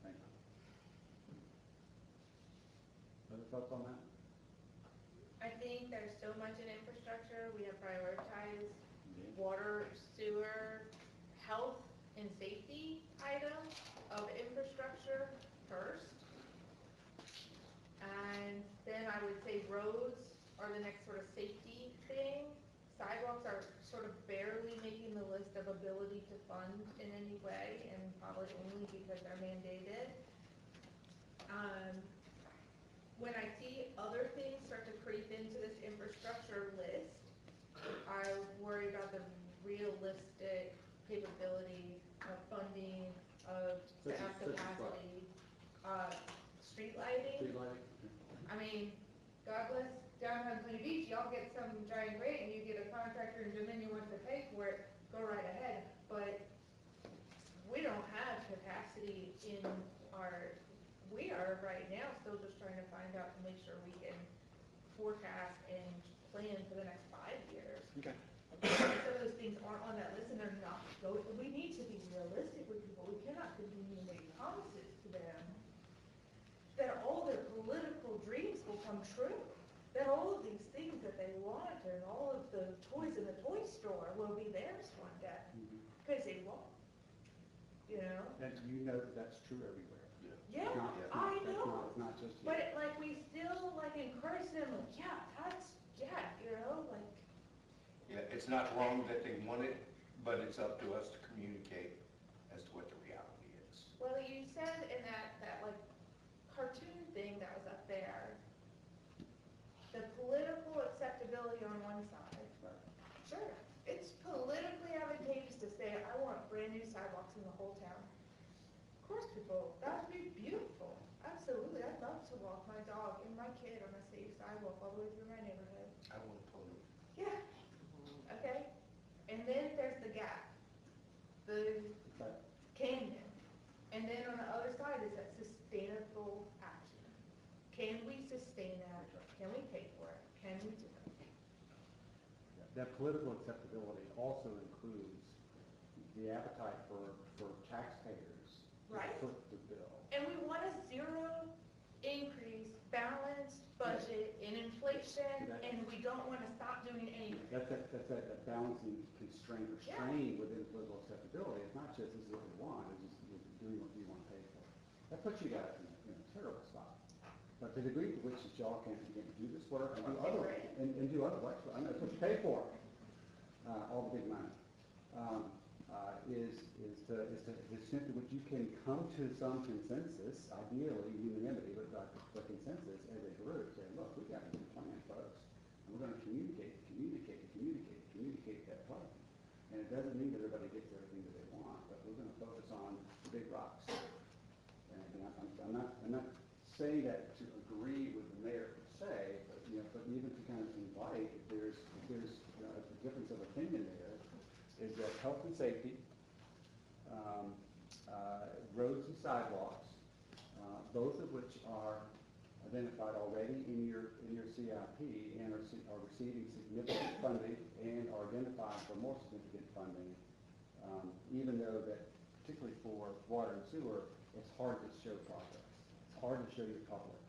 Thank you. Other thoughts on that? I think there's so much in infrastructure, we have prioritized water, sewer, health, and safety items of infrastructure first. And then I would say roads are the next sort of safety thing. Sidewalks are sort of barely making the list of ability to fund in any way, and probably only because they're mandated. When I see other things start to creep into this infrastructure list, realistic capability of funding, of Such staff as what? capacity, street lighting. Street lighting? I mean, God bless downtown Sunny Beach, y'all get some giant grant and you get a contractor and Dominion wants to pay for it, go right ahead. But we don't have capacity in we are right now still just trying to find out to make sure we can forecast and plan for the next 5 years. Okay. Some of those things aren't on that list and they're not, we need to be realistic with people. We cannot continue to make promises to them that all their political dreams will come true. That all of these things that they want and all of the toys in the toy store will be theirs one day. Because they won't. You know? And you know that that's true everywhere. Yeah, It's not- it's not- I that's know. not- It's not just But here. it, like, we still like encourage them, like, yeah, that's, yeah, you know, like, Yeah, it's not wrong that they want it, but it's up to us to communicate as to what the reality is. well, you said in that like cartoon thing that was up there, the political acceptability on one side. Sure, it's politically advantageous to say, I want brand new sidewalks in the whole town. Of course, people, that would be beautiful. Absolutely, I'd love to walk my dog and my kid on a safe sidewalk all the way through my neighborhood. I want to pull it. Yeah, okay. And then there's the gap, the But canyon. And then on the other side is that sustainable action. Can we sustain that? Can we pay for it? Can we do it? that political acceptability also includes the appetite for taxpayers to Right. foot the bill. And we want a zero increase, balanced budget in inflation, and we don't want to stop doing anything. That's that balancing constraint or Yeah. strain within political acceptability. It's not just this is what we want, it's just you're doing what you want to pay for. That puts you guys in a terrible spot. But the degree to which y'all can do this work and do other, and do other work, I know it's what you pay for, all the big money, is the extent to which you can come to some consensus, ideally unanimity, but consensus as a group, saying, look, we've got a new plan, folks, and we're gonna communicate that plan. And it doesn't mean that everybody gets everything that they want, but we're gonna focus on the big rocks. And I'm not saying that to agree with the mayor per se, but, but even to kind of invite, if there's a difference of opinion there, is that health and safety, roads and sidewalks, both of which are identified already in your CIP and are receiving significant funding and are identified for more significant funding, even though that, particularly for water and sewer, it's hard to show progress. It's hard to show your public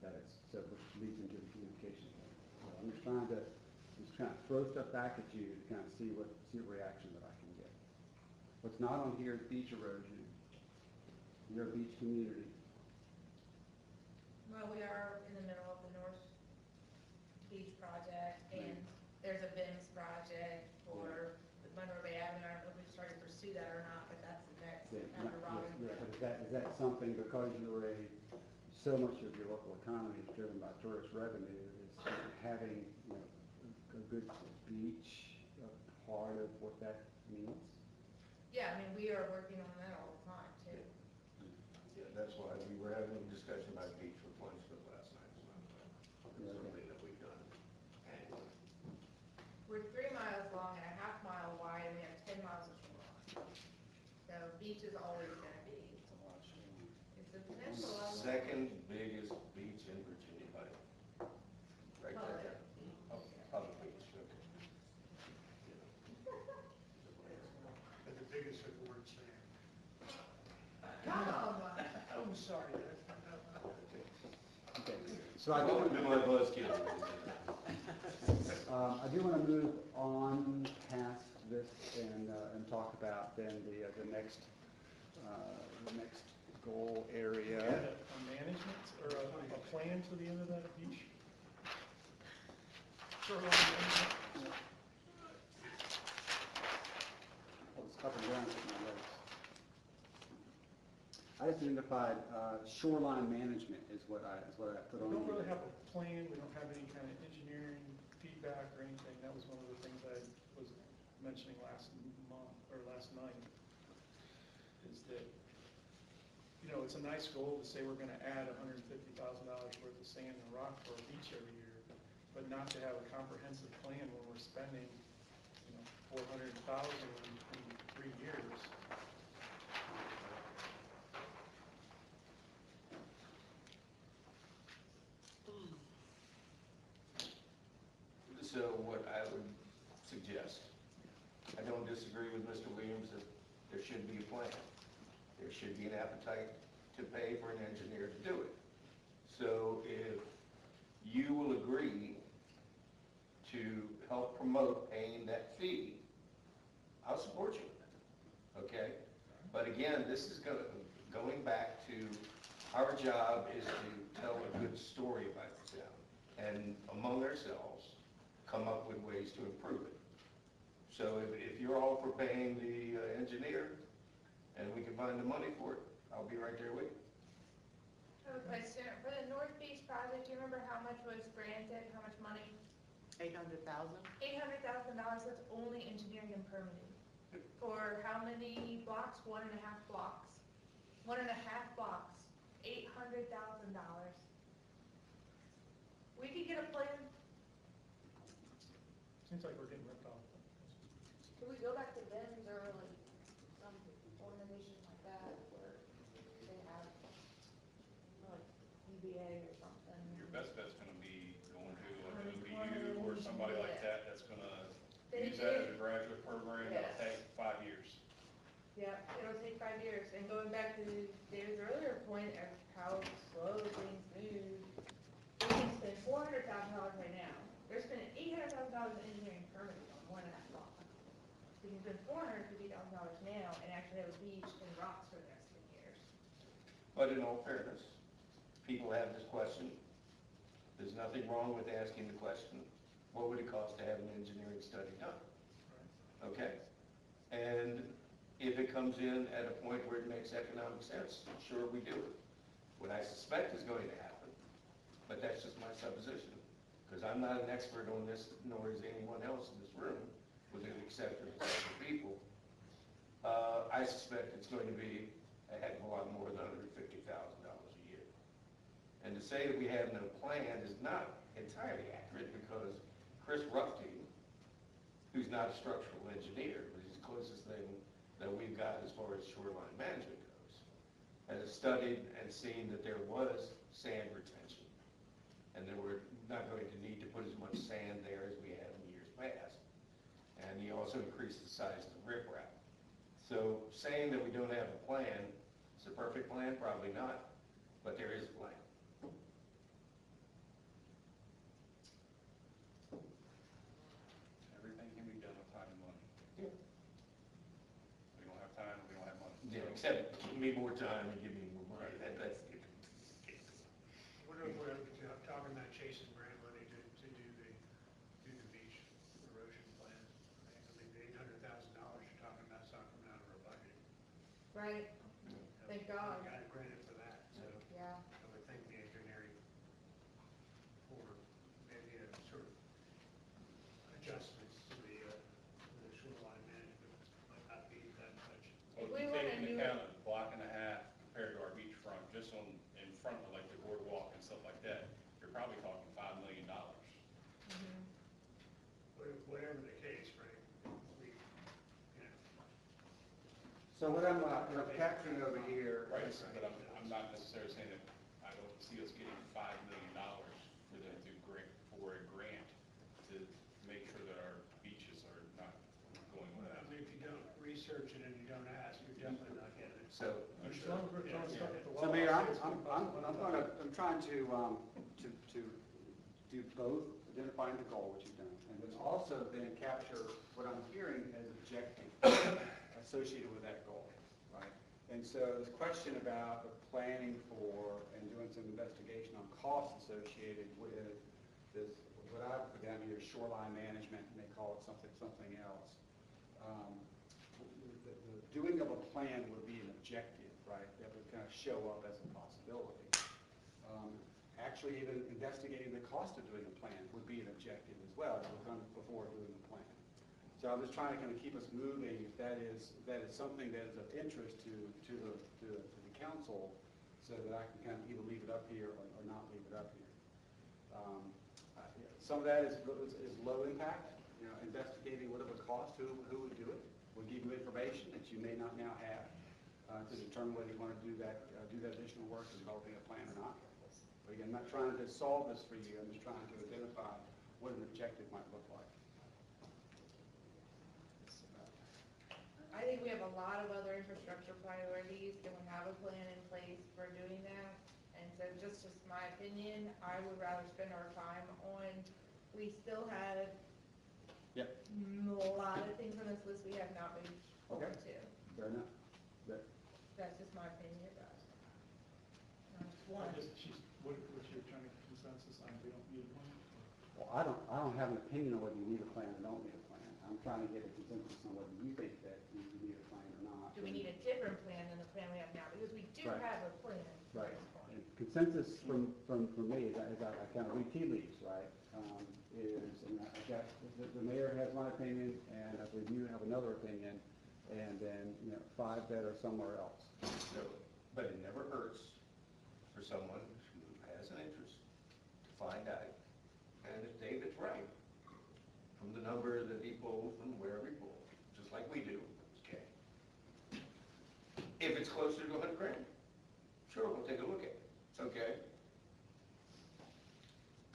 that it's, so which leads into the communication thing. So I'm just trying to throw stuff back at you to kind of see what reaction that I can get. What's not on here is beach erosion. You're a beach community. Well, we are in the middle of the North Beach project, and there's a BIMS project for the Monroe Bay Avenue. I don't know if we've started to pursue that or not, but that's the next after Robin. Yeah, but is that something, because so much of your local economy is driven by tourist revenue, is having, a good beach a part of what that means? Yeah, I mean, we are working on that all the time, too. Yeah, that's why we were having a discussion about beach replacement last night. It's something that we've done. We're 3 miles long and a half mile wide, and we have 10 miles of shoreline. So beach is always gonna be, it's a peninsula. Second biggest beach in Virginia, buddy. Right there. Oh, public beach, okay. But the biggest of word sand. Come on. I'm sorry. Okay, so I Welcome to my buzz kids. I do want to move on past this and talk about then the next goal area. A management or a plan to the end of that beach? Shoreline management? It's up and down with my legs. I just identified shoreline management is what I put We on. don't really here. have a plan, we don't have any kind of engineering feedback or anything. That was one of the things I was mentioning last month, or last night, is that, you know, it's a nice goal to say we're gonna add $150,000 worth of sand and rock for a beach every year, but not to have a comprehensive plan when we're spending, you know, $400,000 in 3 years. So what I would suggest, I don't disagree with Mr. Williams that there should be a plan. There should be an appetite to pay for an engineer to do it. So if you will agree to help promote paying that fee, I'll support you, okay? But again, this is going back to our job is to tell a good story about the town and among ourselves, come up with ways to improve it. So if you're all for paying the engineer and we can find the money for it, I'll be right there with you. I have a question. For the North Beach project, do you remember how much was granted, how much money? 800,000? $800,000, that's only engineering and permitting. For how many blocks? 1.5 blocks. 1.5 blocks, $800,000. We could get a plan. Seems like we're getting ripped off. Could we go back to BIMS or like some organization like that where they have like UVA or something? Your best bet's gonna be going to an OBU or somebody like that that's gonna use that as a graduate program that'll take 5 years. Yeah, it'll take 5 years. And going back to David's earlier point of how slow things move, we can spend $400,000 right now. They're spending $800,000 in engineering permitting on 1.5 blocks. We can spend $450,000 now and actually have a beach and rocks for the rest of the years. But in all fairness, people have this question. There's nothing wrong with asking the question, what would it cost to have an engineering study done? Okay? And if it comes in at a point where it makes economic sense, sure, we do it. What I suspect is going to happen, but that's just my supposition, because I'm not an expert on this, nor is anyone else in this room, with the exception of several people. I suspect it's going to be a heck of a lot more than $150,000 a year. And to say that we have no plan is not entirely accurate, because Chris Ruffty, who's not a structural engineer, but he's the closest thing that we've got as far as shoreline management goes, has studied and seen that there was sand retention, and that we're not going to need to put as much sand there as we have in years past. And he also increased the size of the riprap. So saying that we don't have a plan, it's a perfect plan, probably not, but there is a plan. Everything can be done with time and money. Yeah. We don't have time, we don't have money. Yeah, except give me more time and give me more money. That's What if we're talking about chasing grant money to do the beach erosion plan? I mean, the $800,000 you're talking about is not coming out of our budget. Right, thank God. We got granted for that, so Yeah. I would think the engineering for maybe a sort of adjustments to the shoreline management might not be that much. If Well, we if you want take a into new- account a block and a half compared to our beachfront, just in front of like the boardwalk and stuff like that, you're probably talking $5 million. Whatever the case, right? We, you know. So what I'm capturing over here. Right, but I'm not necessarily saying that I don't see us getting $5 million for them to grant, for a grant to make sure that our beaches are not going Well, without. I mean, if you don't research it and you don't ask, you're definitely not getting it. So, So Mayor, I'm trying to do both, identifying the goal, which you've done, and then also then capture what I'm hearing as objective associated with that goal, right? And so this question about the planning for and doing some investigation on costs associated with this, what I put down here is shoreline management, and they call it something else. The doing of a plan would be an objective, right? That would kind of show up as a possibility. Actually, even investigating the cost of doing a plan would be an objective as well, before doing the plan. So I'm just trying to kind of keep us moving, if that is something that is of interest to the council, so that I can kind of either leave it up here or not leave it up here. Some of that is low impact, investigating what it would cost, who would do it. We'll give you information that you may not now have to determine whether you want to do that additional work in developing a plan or not. But again, I'm not trying to solve this for you, I'm just trying to identify what an objective might look like. I think we have a lot of other infrastructure priorities, and we have a plan in place for doing that. And so just my opinion, I would rather spend our time on, we still have Yep. a lot of things on this list we have not moved forward to. Fair enough. That's just my opinion about it. I guess what's your kind of consensus on, we don't need one? Well, I don't have an opinion on whether you need a plan or don't need a plan. I'm trying to get a consensus on whether you think that you need a plan or not. Do we need a different plan than the plan we have now? Because we do Right. have a plan at Right. this point. And consensus from me, as I kind of read tea leaves, right, and I've got, the mayor has my opinion, and I believe you have another opinion, and then, 5 that are somewhere else. So, but it never hurts for someone who has an interest to find out, and if David's right, from the number that he pulled, from wherever he pulled, just like we do, okay? If it's closer to 100 grand, sure, we'll take a look at it, okay?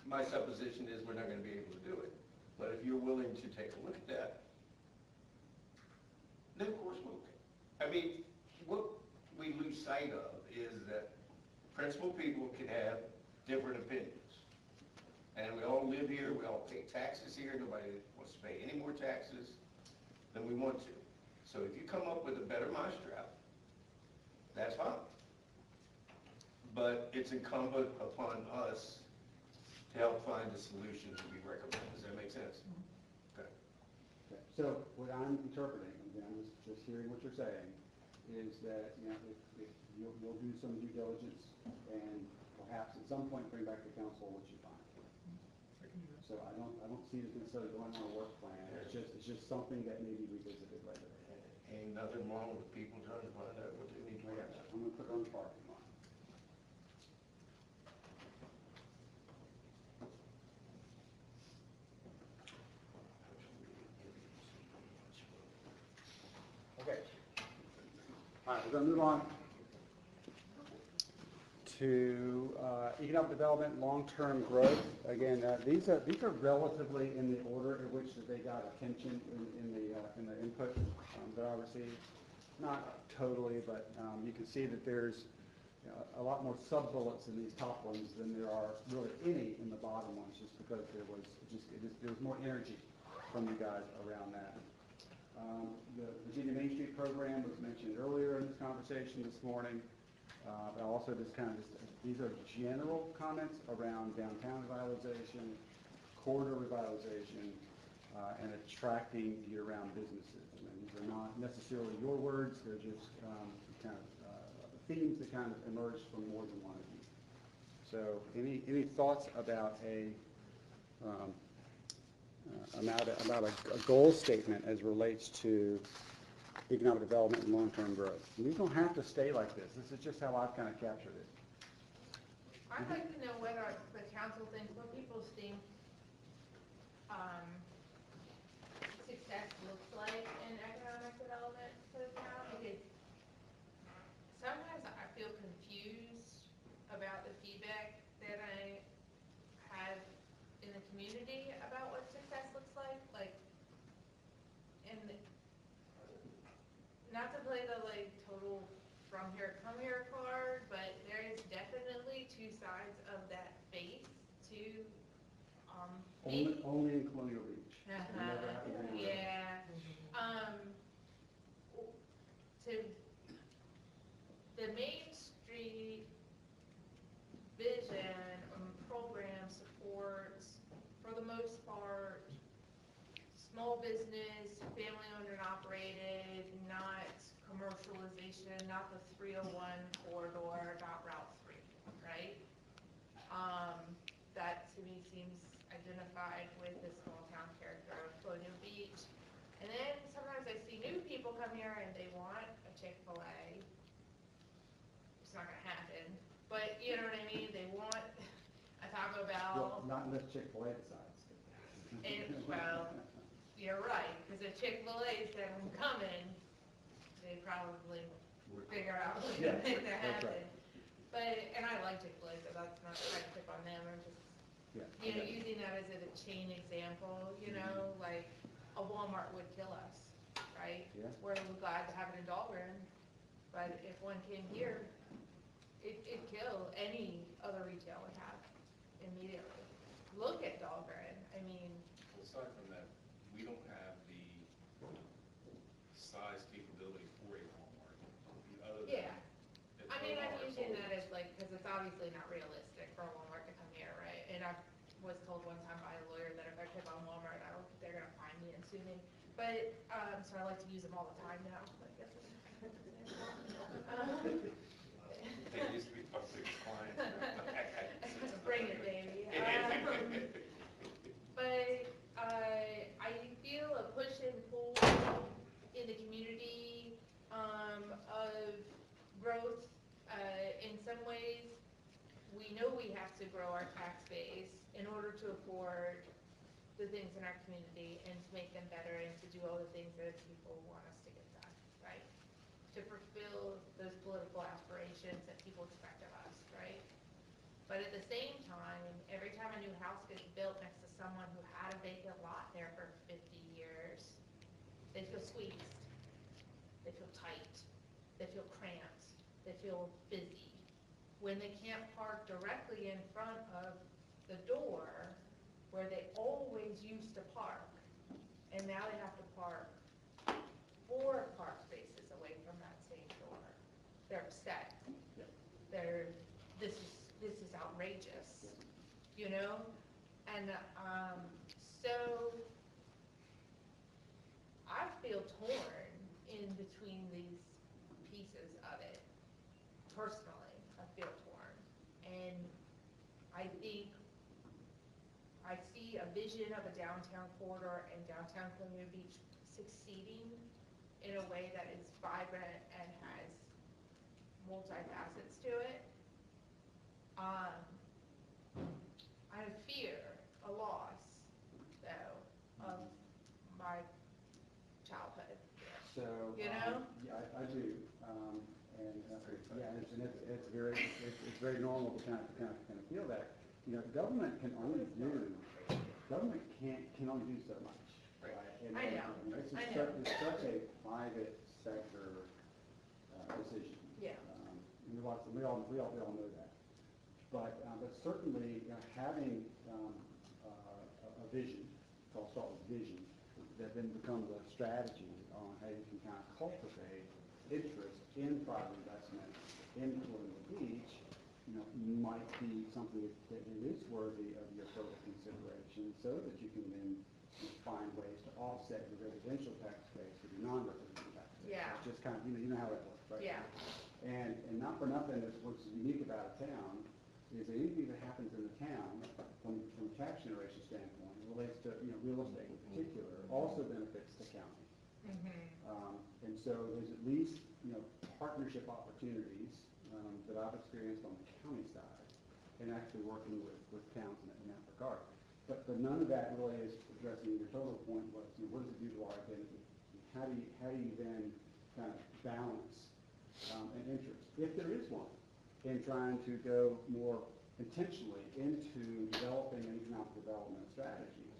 My supposition is we're not gonna be able to do it, but if you're willing to take a look at that, then of course we'll. I mean, what we lose sight of is that principal people can have different opinions. And we all live here, we all pay taxes here, nobody wants to pay any more taxes than we want to. So if you come up with a better mousetrap, that's fine. But it's incumbent upon us to help find a solution to be recommended. Does that make sense? Okay. Okay. So what I'm interpreting, and I'm just hearing what you're saying, is that, if you'll do some due diligence and perhaps at some point bring back to council what you find. So I don't see it necessarily going on a work plan. It's just something that may be revisited later. Ain't nothing wrong with people trying to find out what they need to find out. I'm gonna put it on the parking lot. Okay. All right, we're gonna move on to economic development, long-term growth. Again, these are relatively in the order in which they got attention in the input that I received. Not totally, but you can see that there's a lot more sub-bullets in these top ones than there are really any in the bottom ones, just because there was more energy from you guys around that. The Virginia Main Street program was mentioned earlier in this conversation this morning. But also these are general comments around downtown revitalization, corridor revitalization, and attracting year-round businesses. And these are not necessarily your words, they're just themes that kind of emerge from more than one of you. So any thoughts about about a goal statement as relates to economic development and long-term growth? And these don't have to stay like this. This is just how I've kind of captured it. I'd like to know whether the council thinks, what people think success looks like in economic development for the town, because sometimes I feel confused about the feedback that I have in the community about what success looks like, and not to play the total from here, come here card, but there is definitely 2 sides of that face to, Only in Colonial Beach. Never happened anywhere. yeah, to the Main Street vision program supports, for the most part, small business, family owned and operated, not commercialization, not the 301 corridor, not Route 3, right? That to me seems identified with the small town character of Colonial Beach. come here and they want a Chick-fil-A, it's not gonna happen, but you know what I mean, they want a Taco Well, Bell, not unless Chick-fil-A decides. well, you're right, because if Chick-fil-A said I'm coming, they'd probably figure out what to Yeah, make that that's happen. right. But, and I like Chick-fil-A, so that's not trying to pick on them, I'm just, Yeah, you know, okay. using that as a chain example, you know, like a Walmart would kill us, right? Yeah. We're glad to have it in Dahlgren, but if one came here, it'd kill any other retail we have immediately. Look at Dahlgren, I mean, Aside from that, we don't have the size capability for a Walmart. Other than yeah. if I mean, I'm Walmart's using old. that as like, because it's obviously not realistic for a Walmart to come here, right? And I was told one time by a lawyer that if I pick on Walmart, they're gonna find me and sue me. But, so I like to use them all the time now, I guess. They used to be public clients. Bring it, baby. But, I feel a push and pull in the community, of growth. In some ways, we know we have to grow our tax base in order to afford the things in our community and to make them better and to do all the things that people want us to get done, right? To fulfill those political aspirations that people expect of us, right? But at the same time, every time a new house gets built next to someone who had a vacant lot there for 50 years, they feel squeezed, they feel tight, they feel cramped, they feel busy. When they can't park directly in front of the door where they always used to park, and now they have to park 4 park spaces away from that same door. They're upset. Yep. This is outrageous, you know? And, so I feel torn in between these pieces of it. Personally, I feel torn. And I think I see a vision of a downtown corridor and downtown Columbia Beach succeeding in a way that is vibrant and has multifacets to it. I fear a loss, though, of my childhood. So. You know? Yeah, I do. It's very normal to kind of feel that. You know, government can only do so much, right? And- I know, and this is I know. It's such a private sector decision. Yeah. We all know that. But certainly, you know, having a vision, I'll start with vision, that then becomes a strategy on how you can kind of cultivate interest in private investment in Columbia Beach, you know, might be something that is worthy of your further consideration, so that you can then find ways to offset your residential tax base with your non-residential tax base. Yeah. It's just kind of, you know how that works, right? Yeah. And not for nothing, what's unique about a town is that anything that happens in the town, from a tax generation standpoint, relates to, you know, real estate in particular, also benefits the county. And so there's at least, you know, partnership opportunities that I've experienced on the county side, and actually working with towns in that regard. But none of that really is addressing your total point was, you know, what does it do to our identity? How do you then kind of balance an interest, if there is one, in trying to go more intentionally into developing an economic development strategy,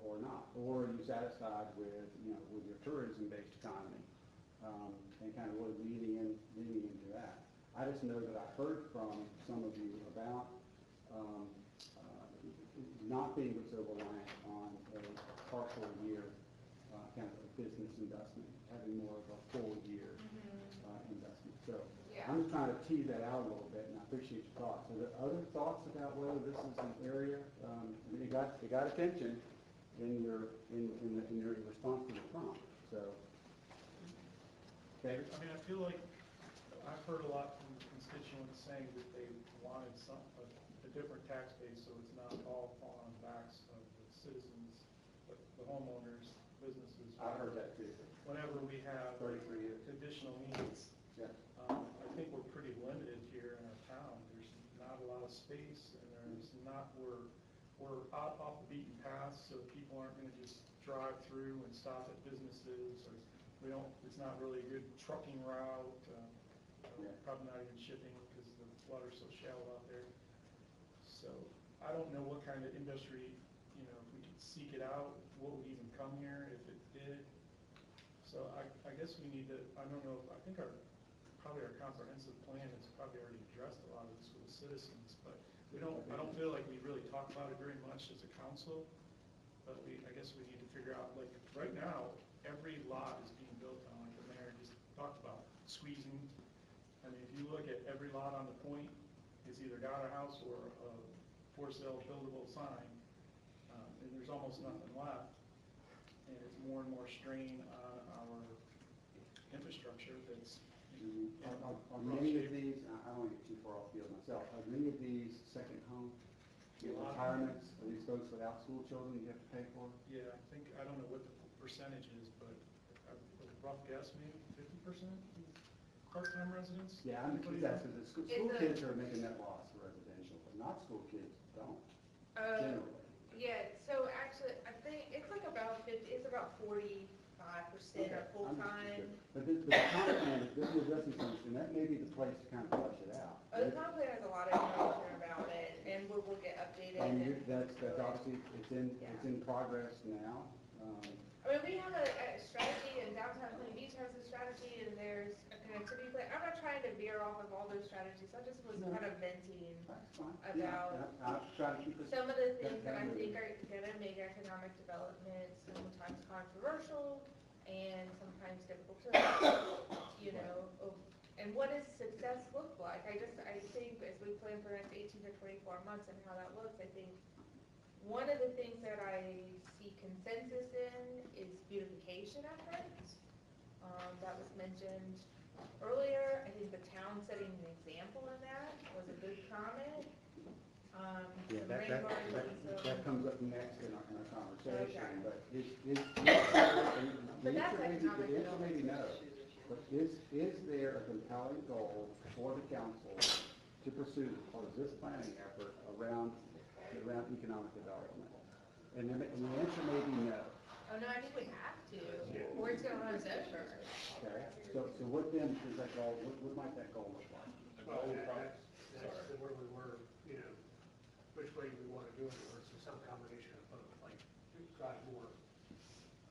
or not? Or are you satisfied with, you know, with your tourism-based economy, and kind of really leaning into that? I just know that I heard from some of you about not being so reliant on a partial year kind of a business investment, having more of a full year investment. So Yeah. I'm just trying to tease that out a little bit, and I appreciate your thoughts. Are there other thoughts about whether this is an area, it got attention in your response to the prompt, so. David? I mean, I feel like I've heard a lot from constituents saying that they wanted a different tax base, so it's not all falling on the backs of the citizens, but the homeowners, businesses. I heard that too. Whenever we have 33 years. additional needs. Yeah. I think we're pretty limited here in our town. There's not a lot of space, and there's not, we're out off the beaten path, so people aren't gonna just drive through and stop at businesses, or we don't, it's not really a good trucking route, probably not even shipping, because the water's so shallow out there. So, I don't know what kind of industry, you know, if we could seek it out, what would even come here if it did. So I guess we need to, I don't know, I think probably our comprehensive plan has probably already addressed a lot of this with the citizens, but I don't feel like we really talk about it very much as a council, but I guess we need to figure out, like, right now, every lot is being built on, like the mayor just talked about, squeezing. I mean, if you look at every lot on the point, it's either got a house or a for sale buildable sign, and there's almost nothing left. And it's more and more strain on our infrastructure that's. Are many of these, I don't want to get too far off field myself, are many of these second home retirements, are these folks without school children you have to pay for? Yeah, I don't know what the percentage is, but a rough guess, maybe 50% part-time residents? Yeah, I'm just asking, the school kids are making that loss for residential, but not school kids don't, generally. Yeah, so actually, I think it's like about 50, it's about 45% are full-time. But the comp plan, this is addressing something, and that may be the place to kind of flush it out. The comp plan has a lot of information about it, and we'll get updated. And that's obviously, it's in progress now. I mean, we have a strategy, and downtown Clinton Beach has a strategy, and there's a connectivity plan. I'm not trying to veer off of all those strategies, I just was kind of venting about I'll try to keep it. some of the things that I think are gonna make economic development sometimes controversial and sometimes difficult to, you know, and what does success look like? I think as we plan for the next 18 to 24 months and how that looks, I think one of the things that I see consensus in is beautification efforts. That was mentioned earlier. I think the town setting an example in that was a good comment. Yeah, that comes up next in our conversation, Okay. but the But that's answer economic may be no. But is there a compelling goal for the council to pursue as part of this planning effort around economic development? And the answer may be no. Oh, no, I think we have to, or it's gonna run us over. Okay, so what then is that goal, what might that goal look like? Well, that's where we were, you know, which way we want to do it, or it's some combination of both, like, drive more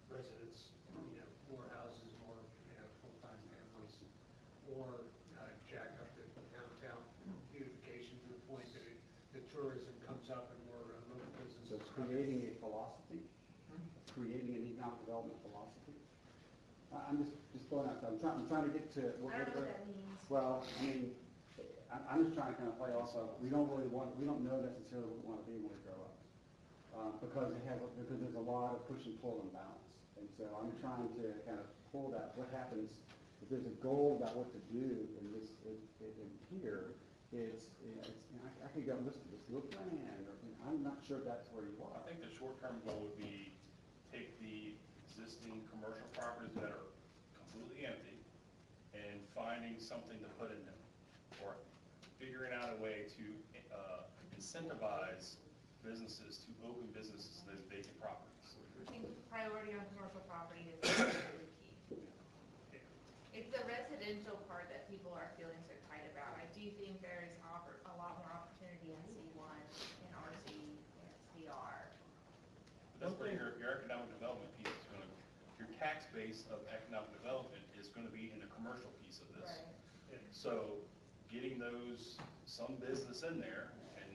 residents, you know, more houses, more, you know, full-time families, or jack up the downtown beautification to the point that the tourism comes up and more local businesses. So it's creating a philosophy, creating an economic development philosophy. I'm just throwing out, I'm trying to get to. I don't know what that means. Well, I mean, I'm just trying to kind of play off of, we don't know necessarily what we want to be when we grow up. Because there's a lot of push and pull and balance. And so I'm trying to kind of pull that, what happens, if there's a goal about what to do in this, in here, I could go listen to this little plan, or, I'm not sure that's where you are. I think the short-term goal would be take the existing commercial properties that are completely empty and finding something to put in them, or figuring out a way to incentivize businesses to open businesses in those vacant properties. I think priority on commercial property is really key. It's the residential part that people are feeling so tight about. I do think there is a lot more opportunity in C1, in RC, and CR. But that's where your economic development piece is going to, your tax base of economic development is going to be in the commercial piece of this. Right. So getting some business in there, and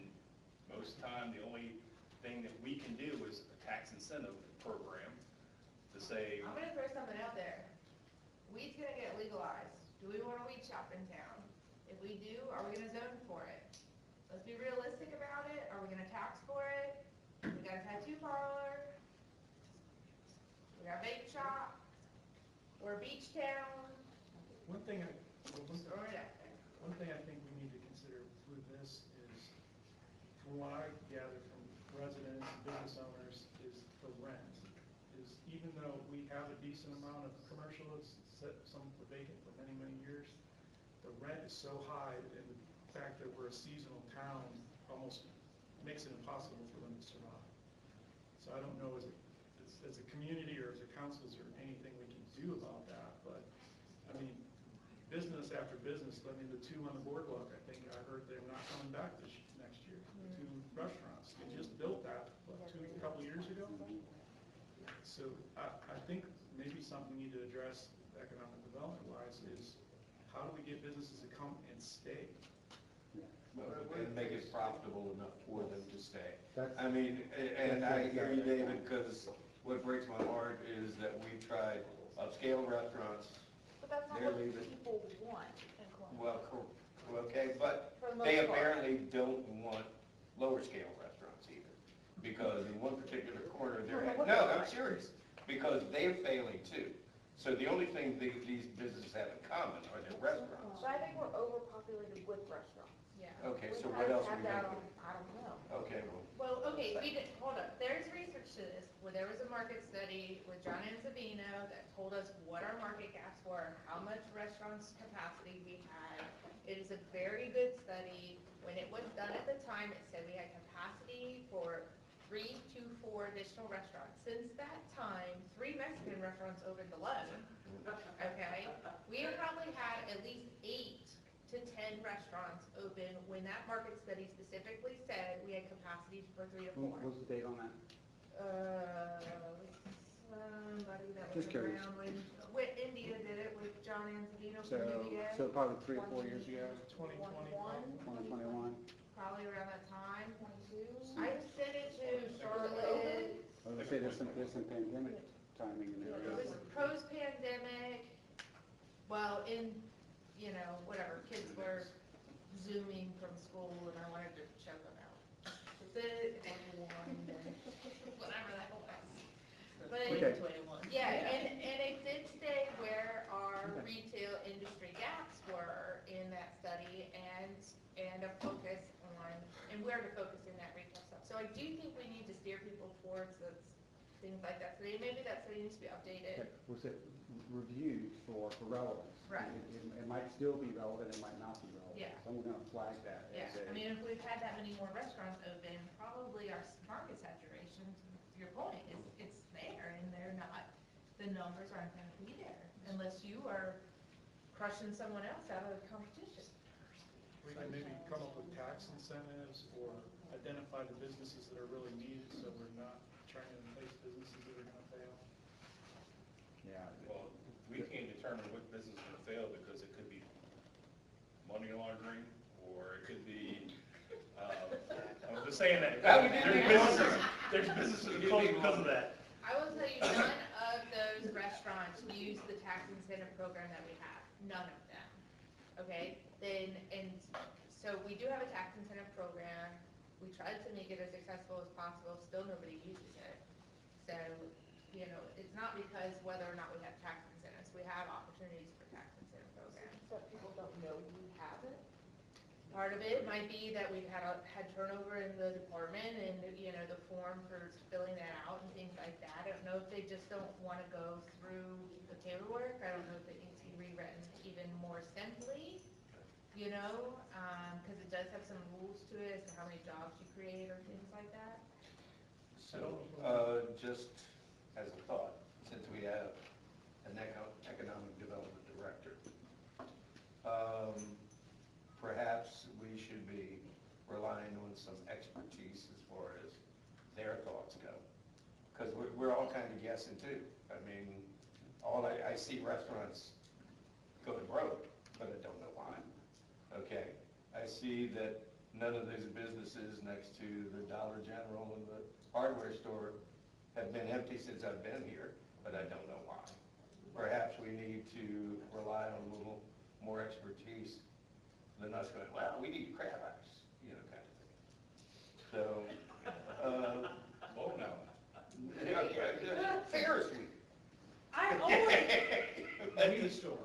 most of the time, the only thing that we can do is a tax incentive program to say. I'm gonna throw something out there. Weed's gonna get legalized. Do we want a weed shop in town? If we do, are we gonna zone for it? Let's be realistic about it. Are we gonna tax for it? We got a tattoo parlor. We got a vape shop. We're a beach town. One thing I think we need to consider with this is, from what I gather from residents and business owners, is the rent. Is even though we have a decent amount of commercial, it's some were vacant for many, many years. The rent is so high, and the fact that we're a seasonal town almost makes it impossible for them to survive. So I don't know as a community or as a council, is there anything we can do about that? But, I mean, business after business, I mean, the two on the boardwalk, I think I heard they're not coming back next year. The two restaurants, they just built that, what, a couple years ago? So I think maybe something we need to address economic development wise is how do we get businesses to come and stay? And make it profitable enough for them to stay. That's- I mean, and I hear you, David, because what breaks my heart is that we've tried upscale restaurants. But that's not They're what leaving. people want in Columbus. Well, okay, but For the they most part. apparently don't want lower scale restaurants either. Because in one particular corner, no, I'm serious, because they're failing too. So the only thing these businesses have in common are their restaurants. So I think we're overpopulated with restaurants. Yeah. Okay, We so kind what of else have we that gonna on- I don't know. Okay, well, Well, okay, we did, hold up, there's research to this, where there was a market study with John Anzavino that told us what our market gaps were, how much restaurants capacity we had. It is a very good study. When it was done at the time, it said we had capacity for 3 to 4 additional restaurants. Since that time, 3 Mexican restaurants opened alone, okay? We have probably had at least 8 to 10 restaurants open when that market study specifically said we had capacity for 3 to 4. What was the date on that? Somebody that was Just curious. around when India did it with John Anzavino So, from UVA. so probably 3 or 4 years ago, 2021, 2021. probably around that time, 22. I sent it to Charlotte. I was gonna say there's some pandemic timing in there. It was post-pandemic, well, whatever, kids were Zooming from school and I wanted to choke them out. Whatever that was. But, Okay. yeah, and it did say where our retail industry gaps were in that study and a focus on, and where to focus in that retail stuff. So I do think we need to steer people towards things like that. So maybe that study needs to be updated. Okay, was it reviewed for relevance? Right. It might still be relevant, it might not be relevant. Yeah. So I'm gonna flag that Yeah, as a. I mean, if we've had that many more restaurants open, probably our market saturation, to your point, it's there, and they're not, the numbers aren't gonna be there, unless you are crushing someone else out of the competition. We can maybe come up with tax incentives or identify the businesses that are really needed, so we're not trying to entice businesses that are gonna fail. Yeah. Well, we can't determine what business is gonna fail because it could be money laundering, or it could be, I'm just saying that. There's businesses that close because of that. I will tell you, none of those restaurants use the tax incentive program that we have, none of them, okay? And so we do have a tax incentive program, we tried to make it as accessible as possible, still nobody uses it. So, it's not because whether or not we have tax incentives, we have opportunities for tax incentive programs. But people don't know we have it. Part of it might be that we've had turnover in the department and, the form for filling that out and things like that. I don't know if they just don't want to go through the paperwork. I don't know if it needs to be rewritten even more simply, because it does have some rules to it as to how many jobs you create or things like that. so, just as a thought, since we have an economic development director, perhaps we should be relying on some expertise as far as their thoughts go. Because we're all kind of guessing too. I mean, I see restaurants going broke, but I don't know why. Okay, I see that none of those businesses next to the Dollar General and the hardware store have been empty since I've been here, but I don't know why. Perhaps we need to rely on a little more expertise than us going, well, we need crab ice, kind of thing. So, Oh, no. Ferris wheel. I always, Convenience store.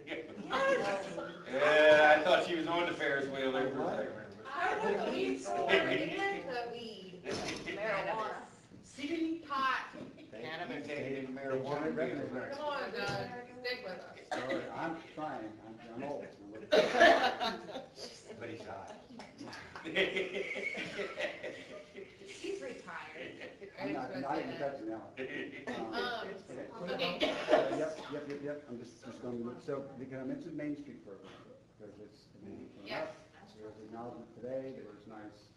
Yeah, I thought she was on the Ferris wheel there for a second. I would eat for and the weed. Marijuana. CBD pot. Cannabis. Annotated They marijuana generate deals. revenue. Come on, Doug, stick with us. Sorry, I'm trying, I'm old. But he's hot. He's retired. I'm not even touching that one. Okay. Yep, I'm just going to, so, can I mention Main Street program? Because it's, I mean, it came up, there was acknowledgement today, there was nice,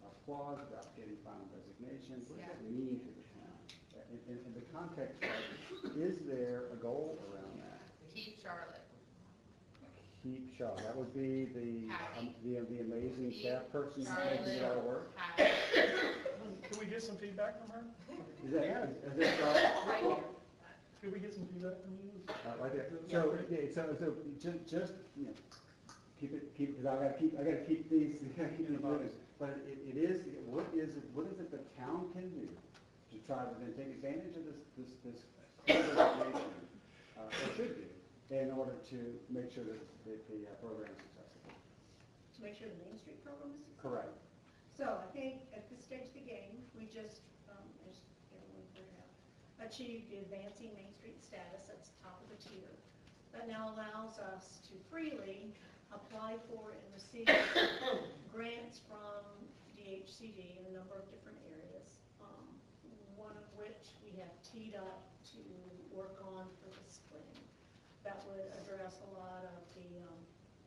applause about getting final designation. What does that mean to the town? In the context of, is there a goal around that? Keep Charlotte. Keep Shaw, that would be the amazing staff person who's Charlotte. making it all work? Can we get some feedback from her? Is that Charlotte? Right here. Could we get some feedback from you? Right there. So, just, keep it, because I gotta keep these moving. But it is, what is it the town can do to try to then take advantage of this designation, or should do, in order to make sure that the program is successful? To make sure the Main Street program is successful? Correct. So I think at this stage of the game, we just, as everyone pointed out, achieved the advancing Main Street status. That's the top of the tier. That now allows us to freely apply for and receive grants from DHCD in a number of different areas, one of which we have teed up to work on for the spring. That would address a lot of the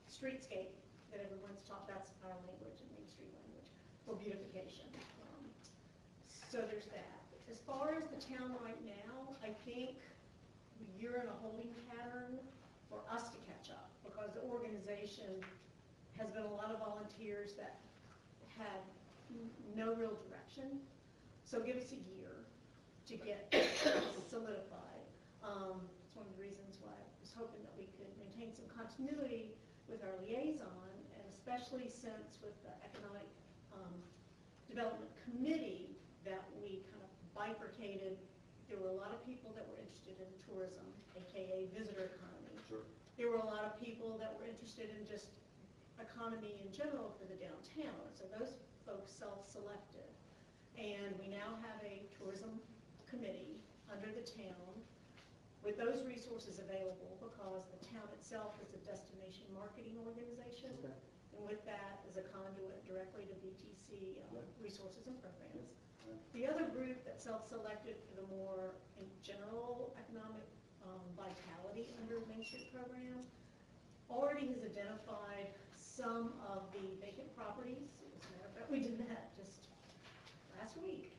streetscape that everyone's taught. That's our language and Main Street language for beautification. So there's that. As far as the town right now, I think you're in a holding pattern for us to catch up, because the organization has been a lot of volunteers that had no real direction. So give us a year to get solidified. It's one of the reasons why I was hoping that we could maintain some continuity with our liaison, and especially since with the Economic Development Committee that we kind of bifurcated. There were a lot of people that were interested in tourism, aka visitor economy. Sure. There were a lot of people that were interested in just economy in general for the downtown. So those folks self-selected. And we now have a tourism committee under the town with those resources available, because the town itself is a destination marketing organization. Okay. And with that is a conduit directly to VTC resources and programs. Yeah. The other group that self-selected for the more general economic vitality under the Main Street program already has identified some of the vacant properties. As a matter of fact, we did that just last week,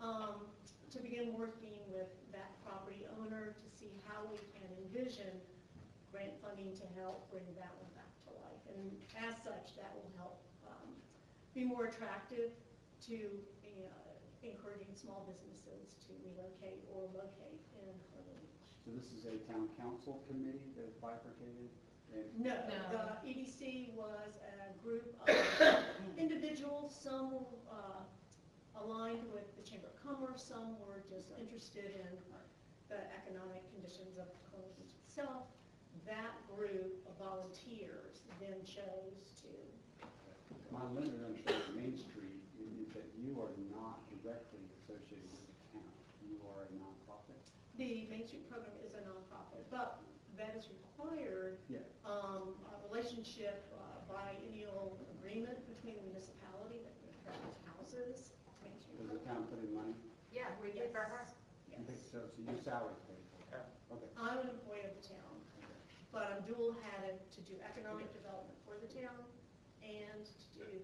to begin working with that property owner to see how we can envision grant funding to help bring that one back to life. And as such, that will help be more attractive to encouraging small businesses to relocate or locate in Harlem Beach. So this is a town council committee that is bifurcated? No, the EDC was a group of individuals, some aligned with the Chamber of Commerce, some were just interested in the economic conditions of Harlem Beach itself. That group of volunteers then chose to. My limited understanding of Main Street is that you are not directly associated with the town. You are a nonprofit. The Main Street program is a nonprofit, but that is required. Yeah. A relationship, biennial agreement between the municipality that houses Main Street Does the program. town put in money? Yeah, we did for her. Yes. Okay, so your salary is paid for? Okay. I'm an employee of the town, but I'm dual-hatted to do economic development for the town and to do,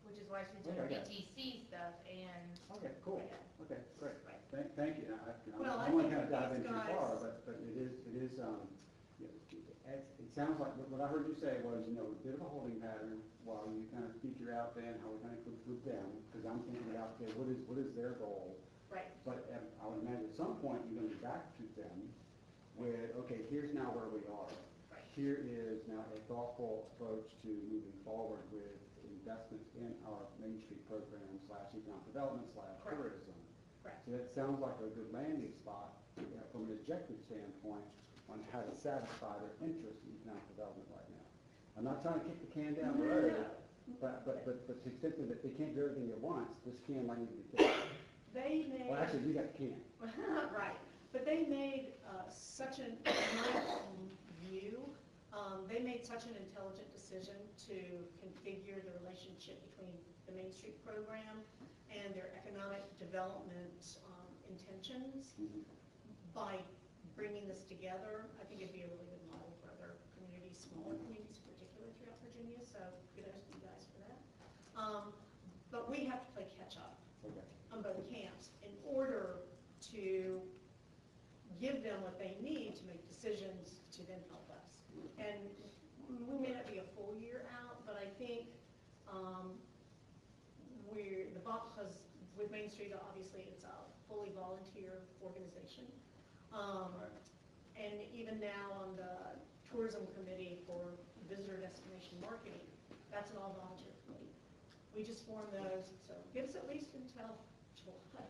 Which is why she's doing Okay. BTC stuff and. Okay, cool. Okay, great. Right. Thank you. Well, I I don't want to think kind of dive in these too guys- far, but it is, it sounds like, what I heard you say was, a bit of a holding pattern while you kind of figure out then how we're going to include them, because I'm thinking about, okay, what is their goal? right. But I would imagine at some point you're going to be back to them with, okay, here's now where we are. Right. Here is now a thoughtful approach to moving forward with investments in our Main Street program / economic development / Correct. tourism. Correct. So that sounds like a good landing spot from an objective standpoint on how to satisfy their interest in economic development right now. I'm not trying to kick the can down the road, but to the extent that they can't do everything at once, this can might need to be kicked. They made. Well, actually, you got can. Right, but they made such an, in my view, they made such an intelligent decision to configure the relationship between the Main Street program and their economic development intentions by bringing this together. I think it'd be a really good model for other communities, smaller communities in particular throughout Virginia, so kudos to you guys for that. But we have to play catch up on both camps in order to give them what they need to make decisions to then help us. And we may not be a full year out, but I think because with Main Street, obviously, it's a fully volunteer organization. And even now on the tourism committee for visitor destination marketing, that's an all volunteer committee. We just formed those, so give us at least until July.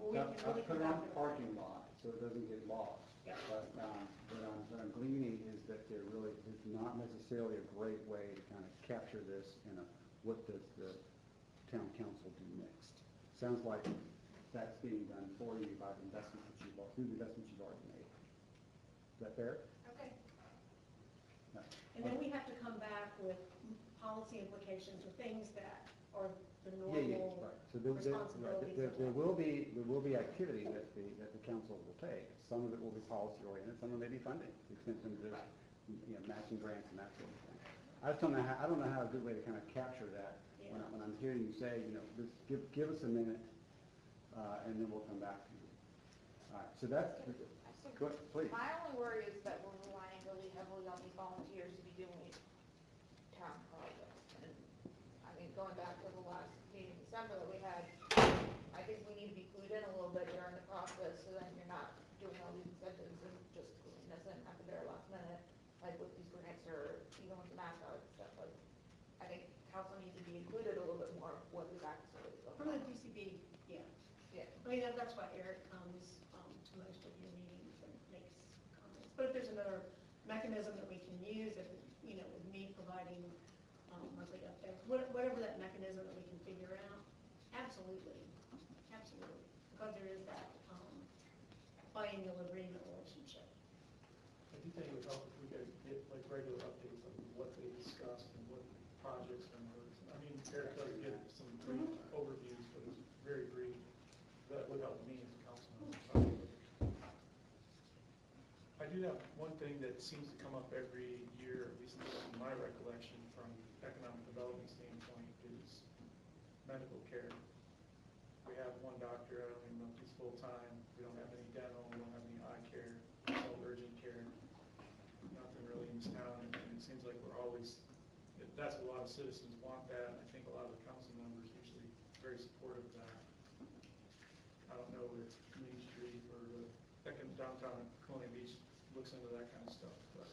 We Now, can really put it come on back the to parking lot so it doesn't get lost. Yeah. But what I'm gleaning is that there really is not necessarily a great way to kind of capture this in a, what does the town council do next? Sounds like that's being done for you by the investments that you've, through the investments you've already made. Is that fair? Okay. No. And then we have to come back with policy implications or things that are the Yeah, normal right. So there responsibilities. will be activity that the council will take. Some of it will be policy oriented, some of it may be funding, to the extent that there's, matching grants and that sort of thing. I just don't know how a good way to kind of capture that. Yeah. When I'm hearing you say, just give us a minute, and then we'll come back to you. All right, so that's, go ahead, please. My only worry is that we're relying really heavily on these volunteers to be doing town projects. And, I mean, going back to the last meeting in December that we had, I think we need to be clued in a little bit during the process, so then you're not doing all these incentives and just cluing us in at the very last minute, like with these grants or even with the mascot and stuff. Like, I think council needs to be included a little bit more of what is actually going From the on. DCB, yeah. Yeah. I mean, that's why Eric comes to most of your meetings and makes comments. But if there's another mechanism that we can use, if, with me providing monthly updates, whatever that mechanism that we can figure out, absolutely, absolutely. Because there is that biannual agreement relationship. I do think it would help if we could get like regular updates on what they discussed and what projects and works. I mean, Eric does give some brief overviews, but it's very brief. That would help me as a councilman. I do have one thing that seems to come up every year, at least in my recollection from economic development standpoint, is medical care. We have one doctor, I don't even know if he's full-time, we don't have any dental, we don't have any eye care, no urgent care, nothing really in this town, and it seems like we're always, that's a lot of citizens want that, and I think a lot of the council members usually very supportive of that. I don't know if Main Street or the downtown Colonial Beach looks into that kind of stuff, but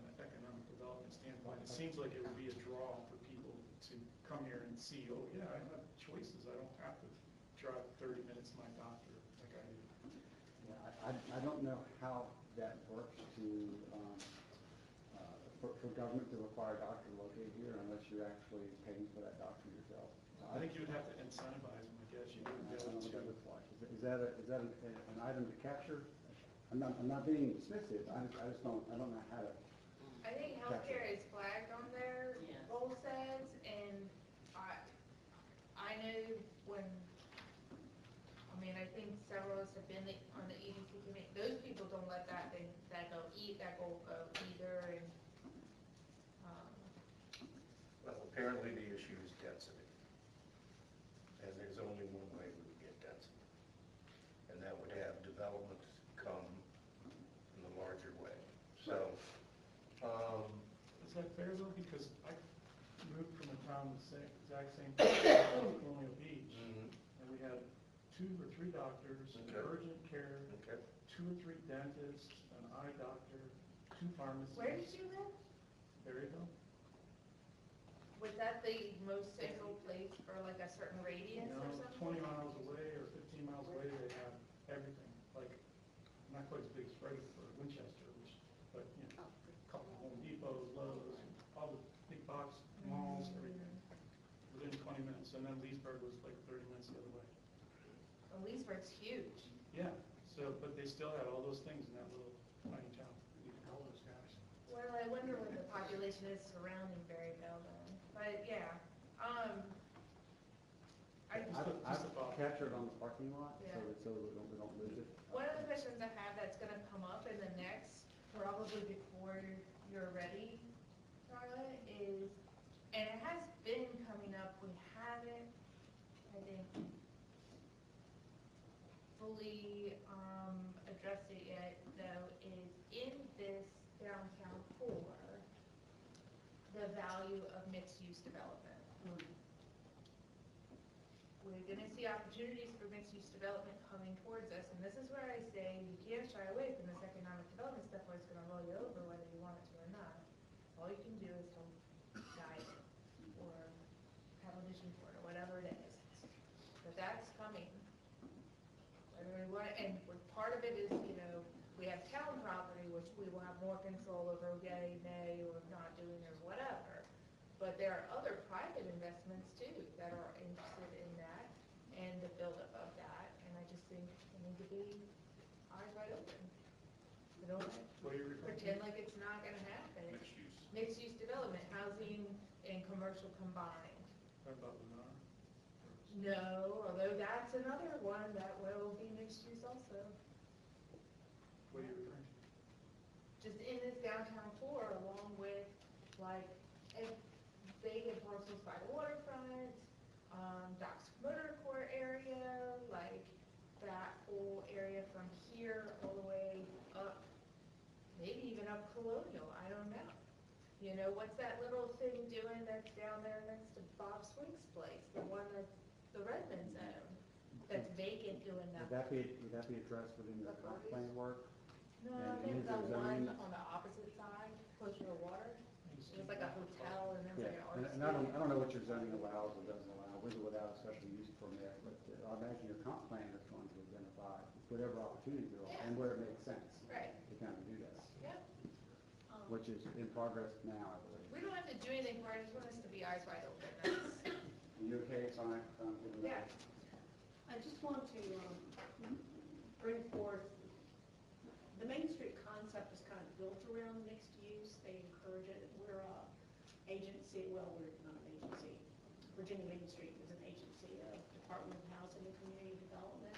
an economic development standpoint, it seems like it would be a draw for people to come here and see, oh yeah, I have choices, I don't have to drive 30 minutes to my doctor like I do. Yeah, I don't know how that works to, for government to require a doctor located here unless you're actually paying for that doctor yourself. I think you would have to incentivize them, I guess, you wouldn't be I don't able know what that to. looks like. Is that an item to capture? I'm not being dismissive, I just don't know how to. I think healthcare is flagged on their Yes. goal sets, and I know when, I think several of us have been on the EDC committee, those people don't let that go either, and, Well, apparently the issue is density. And there's only one way we would get density. And that would have development come in the larger way. So, Is that fair though? Because I moved from a town the exact same time, Colonial Beach, and we had 2 or 3 doctors, Okay. urgent care, okay. 2 or 3 dentists, an eye doctor, 2 pharmacists. where did you live? Berryville? Was that the most central place for like a certain radius You or know, something? 20 miles away or 15 miles away, they have everything. Like, not quite as big as Fredericksburg, Winchester, but a couple of Home Depots, Lowe's, all the big box malls, everything, within 20 minutes. And then Leesburg was like 30 minutes the other way. Leesburg's huge. Yeah, so, but they still have all those things in that little tiny town. You can call those guys. Well, I wonder what the population is surrounding Berryville then, but yeah, Just a thought. capture it on the parking lot, Yeah. so we don't lose it. One of the questions I have that's gonna come up in the next, probably before you're ready, Charlotte, is, and it has been coming up, we haven't, I think, fully, addressed it yet, though, is in this downtown core, the value of mixed-use development. We're gonna see opportunities for mixed-use development coming towards us, and this is where I say you can't shy away from this economic development stuff, or it's gonna roll you over whether you want it to or not. All you can do is help guide it, or have a vision for it, or whatever it is. But that's coming. Whether we want, and part of it is, you know, we have town property, which we will have more control over, yay, nay, or not doing, or whatever. But there are other private investments too that are interested in that and the buildup of that, and I just think we need to be eyes wide open. We don't What are you referring to? pretend like it's not gonna happen. Mixed use. Mixed-use development, housing and commercial combined. Talking about Lennar? No, although that's another one that will be mixed-use also. What are you referring to? Just in this downtown core, along with like vacant parcels by the waterfront, Doc's Motor Court area, like that whole area from here all the way up, maybe even up Colonial, I don't know. You know, what's that little thing doing that's down there next to Bob Swink's place, the one that's the Redmond zone, that's vacant doing Would nothing? would that be addressed within the comp plan work? No, And I think is the there one zoning? on the opposite side, closer to water, it was like a hotel and then Yeah, like an art and I don't know what your zoning allows or doesn't allow, with or without a special use permit, but I imagine your comp plan is going to identify whatever opportunities there are and where it makes sense Right. to kind of do that, Yep. which is in progress now, I believe. We don't have to do anything for it, I just want us to be eyes wide open. That's- Are you okay if I, give them Yeah. that? I just want to bring forth, the Main Street concept is kind of built around mixed use. They encourage it. We're a agency, well, we're not an agency. Virginia Main Street is an agency of Department of Housing and Community Development.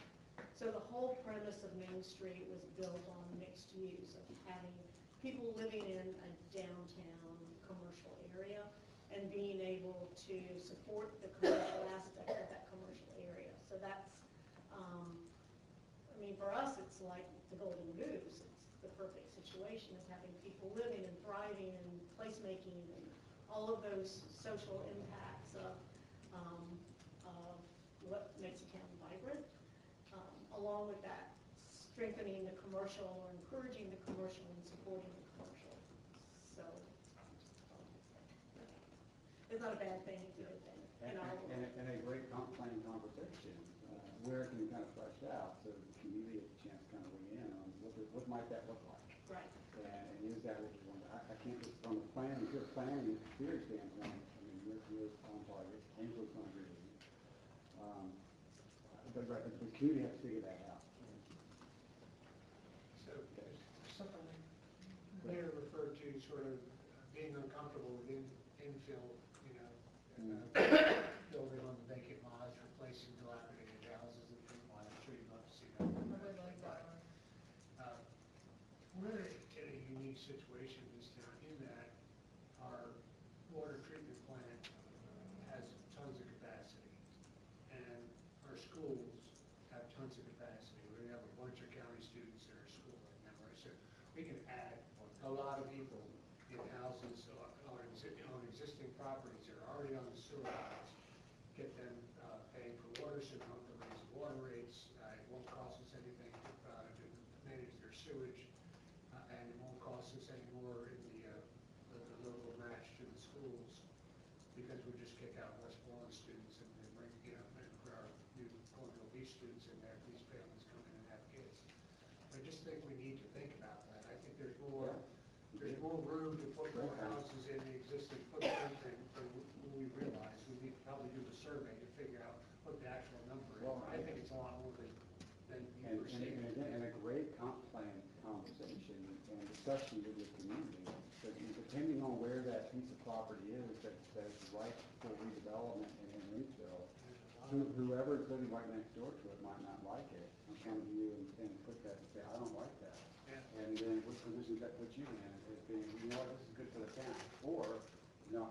So the whole premise of Main Street was built on mixed use, of having people living in a downtown commercial area and being able to support the commercial aspect of that commercial area. So that's, I mean, for us, it's like the golden goose. It's the perfect situation, is having people living and thriving and placemaking and all of those social impacts of what makes a town vibrant, along with that, strengthening the commercial or encouraging the commercial and supporting the commercial. So, it's not a bad thing, it's a good thing. And a great comp plan conversation, where it can be kind of fleshed out, so the community has a chance to kind of weigh in on what might that look like? Right. And is that what you want? I can't just, from a plan, if you're planning, theory standpoint, I mean, you're on target, Angela's going to agree with you. But the community has to figure that out. So, something Mayor referred to, sort of being uncomfortable with infill, you know, building on the vacant lots, replacing dilapidated houses and things like that. I'm sure you'd love to see that. I would like that one. We're in a unique situation in this town in that our water treatment plant has tons of capacity, and our schools have tons of capacity. We have a bunch of county students that are schooling now, right? So we can add a lot of people in houses on existing properties that are already on the sewer lines, get them paying for water, so we don't have to raise the water rates. It won't cost us anything to manage their sewage, and it won't cost us any more in the local match to the schools, because we just kick out Westmoreland students and then bring, you know, and for our new Cornwall Beach students in there, these families come in and have kids. I just think we need to think about that. I think there's more room to put more houses in the existing footprint than we realize. We need to probably do a survey to figure out what the actual number is. Well, I think it's a lot more than discussion with your community, that depending on where that piece of property is, that's ripe for redevelopment and infill, whoever's living right next door to it might not like it, and come to you and put that and say, I don't like that. And then what position does that put you in, as being, you know what, this is good for the town, or, you know,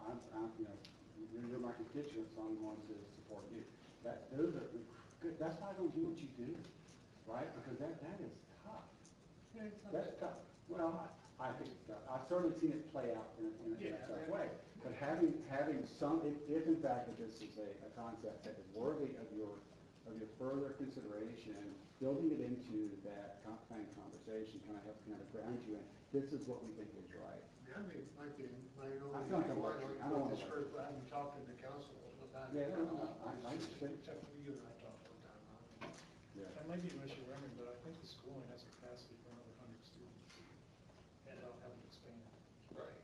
you're my constituent, so I'm going to support you. Those are good, that's why I don't do what you do, right? Because that is tough. That's tough. Well, I think it's tough. I've certainly seen it play out in a tough way. But having some, if in fact that this is a concept that is worthy of your further consideration, building it into that plan conversation kind of helps kind of ground you in, this is what we think is right. I mean, might be, my I feel like I'm working. I don't want to this work. group, I've been talking to council all the time. Yeah, no, I understand. Except for you and I talk all the time, huh? Yeah. That might be an issue, Raymond, but I think the schooling has capacity for another 100 students. And they'll have to expand. Right.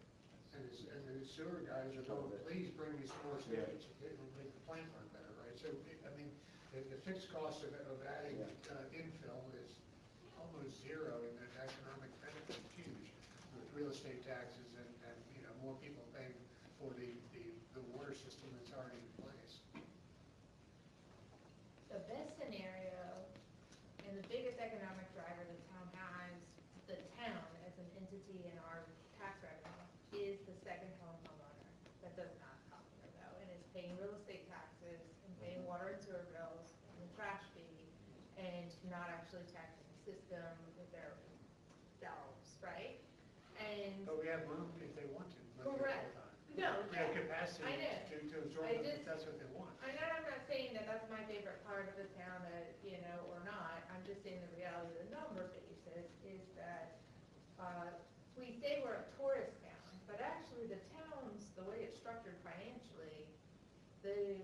And the sewer guys are going, please bring me some more students, it will make the plant run better, right? So, I mean, the fixed cost of adding infill is almost zero, and the economic benefit is huge with real estate taxes and, you know, more people paying for the water system that's already in place. The best scenario, and the biggest economic driver the town has, the town as an entity in our tax revenue, is the second home homeowner that does not come here though, and is paying real estate taxes, and paying water and sewer bills, and the trash fee, and not actually taxing the system with their selves, right? And. But we have room if they want to. Correct. No, We have capacity I know. to absorb I them if just- that's what they want. I'm not saying that that's my favorite part of the town, that, you know, or not, I'm just saying the reality of the number basis is that, we say we're a tourist town, but actually the town's, the way it's structured financially, the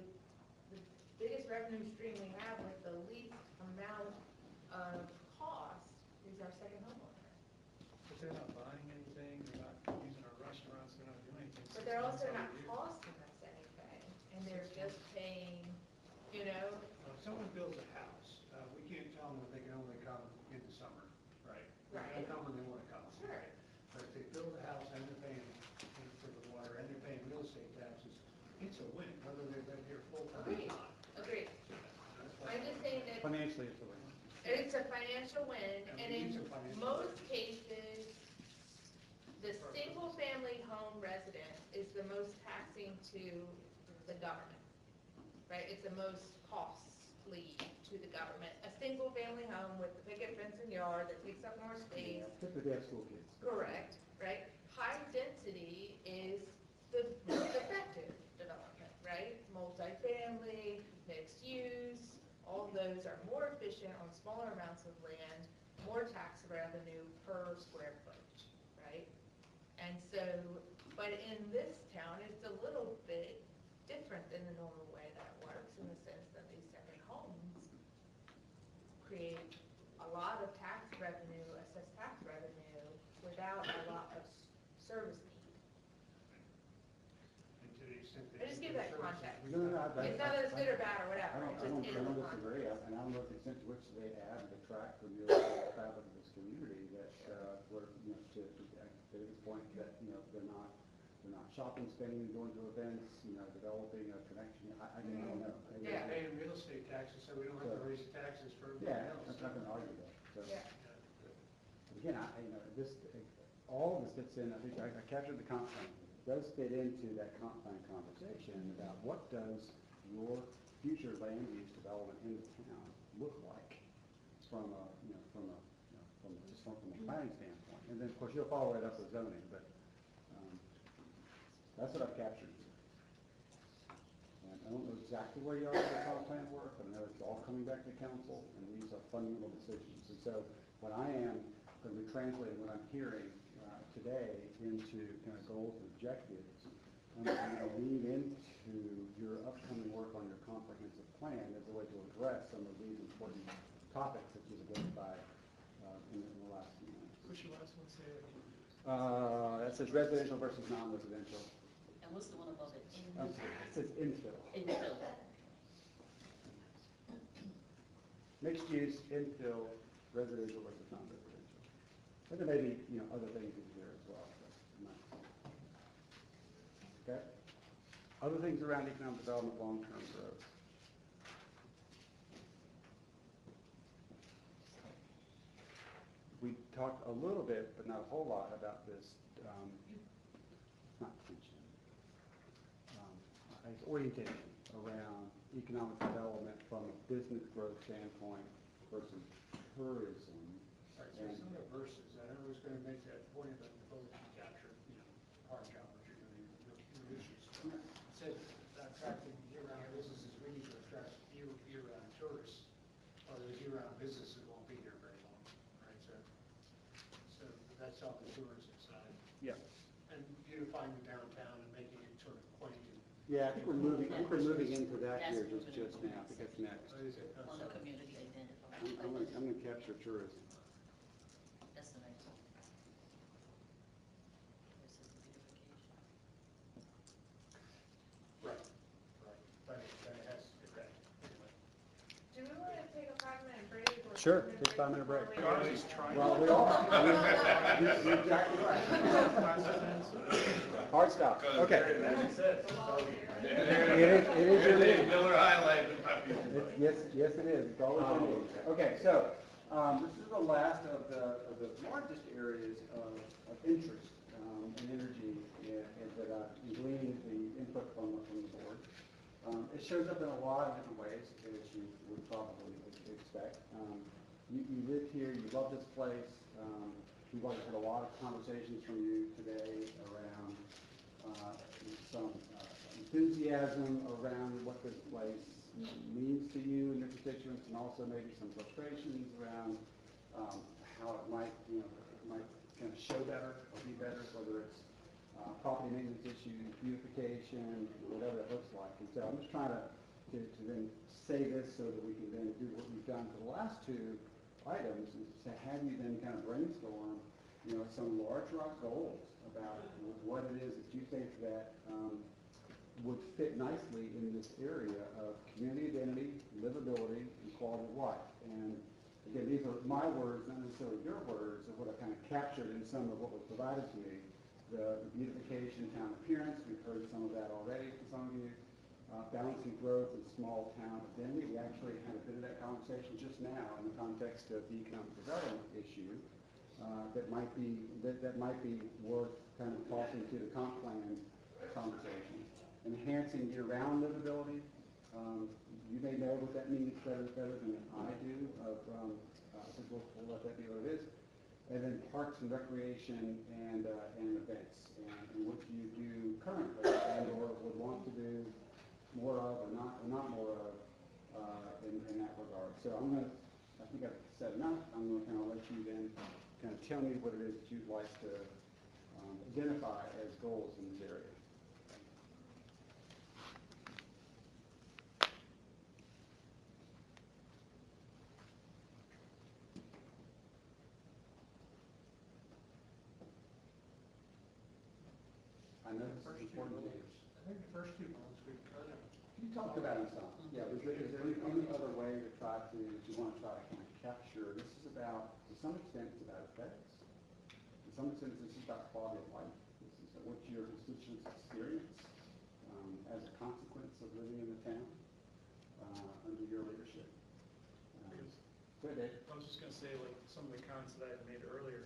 biggest revenue stream we have with the least amount of cost is our second homeowner. But they're not buying anything, they're not using our restaurants, they're not doing anything. But they're 6 months also out of not the year. costing us anything, and they're just paying, you know, If someone builds a house, we can't tell them that they can only come in the summer, right? They Right. can come when they want to come. Sure. But if they build a house and they're paying for the water and they're paying real estate taxes, it's a win, whether they've been here full time or agreed, not. agreed. That's why- I'm just saying that Financially, it's a win. it's a financial win, And and we in need some financial most wins. cases, the single-family home resident is the most taxing to the government, right? It's the most costly to the government. A single-family home with the picket fence and yard that takes up more space. Typically, they have school kids. Correct, right? High density is the most effective development, right? Multifamily, mixed use, all of those are more efficient on smaller amounts of land, more tax revenue per square foot, right? And so, but in this town, it's a little bit different than the normal way that it works, in the sense that these second homes create a lot of tax revenue, assessed tax revenue, without a lot of service need. And to the extent that. I just give that context. No, It's not that it's good or bad or whatever, it I just is a don't context. disagree, and I don't know the extent to which they add and detract from your fabric of this community that, where, you know, to David's point, that, you know, they're not shopping, spending, going to events, you know, developing a connection, I don't know. Yeah. Paying real estate taxes, so we don't have to raise the taxes for everybody Yeah, else. I'm not gonna argue that, so. Yeah. But again, you know, all of this fits in, I think I captured the comp plan. It does fit into that comp plan conversation about what does your future land use development in the town look like from a planning standpoint. And then, of course, you'll follow that up with zoning, but, that's what I've captured here. And I don't know exactly where you are with the comp plan work, but I know it's all coming back to council, and these are fundamental decisions. And so, what I am going to be translating what I'm hearing today into kind of goals and objectives, I'm going to lean into your upcoming work on your comprehensive plan as a way to address some of these important topics that you've identified in the last few minutes. What's your last one say? That says residential versus non-residential. And what's the one above it? I'm sorry, it says infill. Infill. Mixed use, infill, residential versus non-residential. And there may be, other things in here as well. Okay? Other things around economic development, long-term growth. We talked a little bit, but not a whole lot, about this, not teaching, I guess orientation around economic development from a business growth standpoint versus tourism. All right, so some of the verses, I know I was gonna make that point about the ability to capture, hard job, what you're doing, your issues. It says attracting year-round businesses, we need to attract year-round tourists, or those year-round businesses won't be here very long, right? So that's on the tourism side. Yeah. And beautifying the downtown and making it sort of quaint and. Yeah, I think we're moving into that here just now. I think that's next. On the community identifier. I'm gonna capture tourism. That's the next one. This is beautification. Right, but it has, okay, anyway. Do we want to take a 5-minute break? Or Sure, 10-minute take a 5-minute break. before we- Darby's trying. Well, we are. You're exactly right. Hard stop. Okay. It is your meeting. Miller High Life. Yes, it is. It's always your meeting. Okay, so, this is the last of the largest areas of interest and energy that I'm gleaning the input from the board. It shows up in a lot of different ways, as you would probably expect. You live here, you love this place. We've already had a lot of conversations from you today around some enthusiasm around what this place means to you and your constituents, and also maybe some frustrations around how it might kind of show better or be better, whether it's property maintenance issues, beautification, whatever it looks like. And so I'm just trying to then say this so that we can then do what we've done for the last two items, is to have you then kind of brainstorm, some large rock goals about what it is that you think that would fit nicely in this area of community identity, livability, and quality of life. And again, these are my words, not necessarily your words, of what I kind of captured in some of what was provided to me. The beautification, town appearance, we've heard some of that already from some of you. Balancing growth and small town identity. We actually had a bit of that conversation just now in the context of the economic development issue that might be worth kind of tossing to the comp plan conversation. Enhancing year-round livability. You may know what that means better than I do. I think we'll let that be what it is. And then parks and recreation and events, and what you do currently and or would want to do more of or not more of in that regard. So I think I've said enough. I'm going to kind of let you then kind of tell me what it is that you'd like to identify as goals in this area. I know this is important to you. I think the first two ones we kind of. You talked about it some. Yeah, is there any other way to try to, if you want to try to kind of capture, this is about, to some extent, it's about aesthetics. To some extent, this is about quality of life. This is what your constituents experience as a consequence of living in the town under your leadership. Go ahead, Dave. I was just gonna say, like, some of the comments that I had made earlier,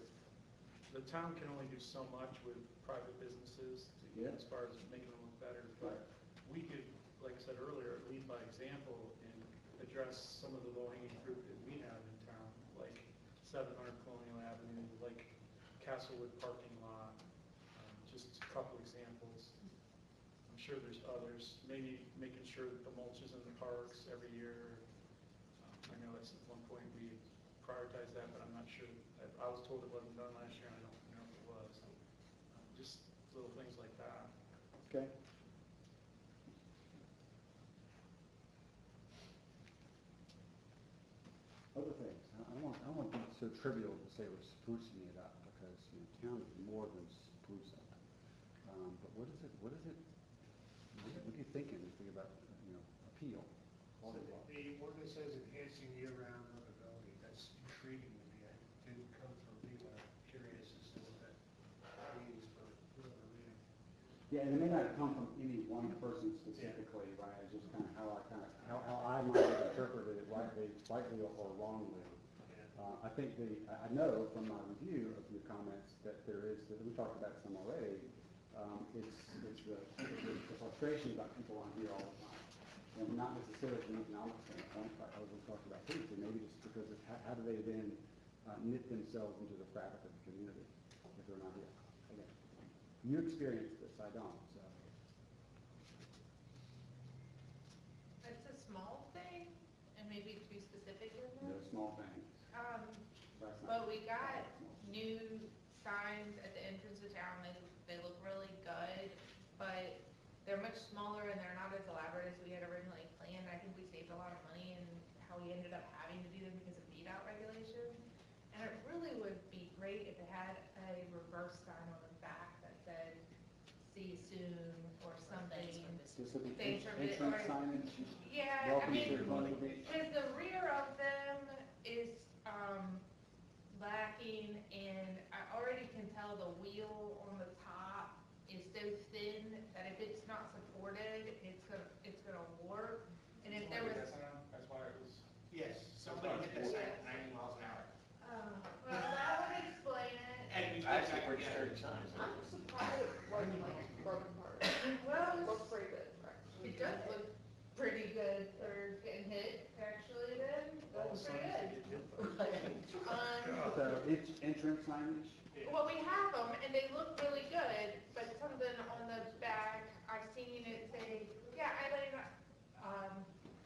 the town can only do so much with private businesses as far as making them look better, but we could, like I said earlier, lead by example and address some of the low-hanging fruit that we have in town, like 700 Colonial Avenue, like Castlewood parking lot, just a couple examples. I'm sure there's others, maybe making sure that the mulch is in the parks every year. I know at one point we prioritized that, but I'm not sure. I was told it wasn't done last year, and I don't know if it was. Just little things like that. Okay. Other things. I don't want to be so trivial to say we're sprucing it up, because town is more than sprucing. But what is it? What are you thinking? You think about appeal. So the ordinance says enhancing year-round livability. That's intriguing to me. I didn't come from being a Yeah, and it may not come from any one person specifically, right, it's just kind of how I might have interpreted it rightly or wrongly. I think I know from my review of your comments that there is, that we talked about some already, it's the frustration about people on here all the time. And not necessarily from an economic standpoint, like I was talking about previously, maybe just because of how do they then knit themselves into the fabric of the community if they're not here. Again, you experienced this, I don't, so. It's a small thing, and maybe too specific in No this. small thing. That's not- But we got new signs at the entrance of town, they look really good, but they're much smaller and they're not as elaborate as we had originally planned. I think we saved a lot of money in how we ended up having to do them because of beat out regulations. And it really would be great if it had a reverse sign on the back that said, see you soon, or something. Specific Thanks for entrance signage. Yeah, I Welcome mean, to Myrtle Beach. because the rear of them is, lacking, and I already can tell the wheel on the top is so thin that if it's not supported, it's gonna warp. And if there was, That's why it was. Yes, somebody hit that sign at 90 miles an hour. well, that would explain it. And we Actually, pretty sturdy signs. I'm surprised it wasn't like broken part. Well, It looks pretty good. it does look pretty good for getting hit, actually, then, that's pretty good. So it's entrance signage, Well, we have them, and they look really good, but something on the back, I've seen it say, yeah, Eileen,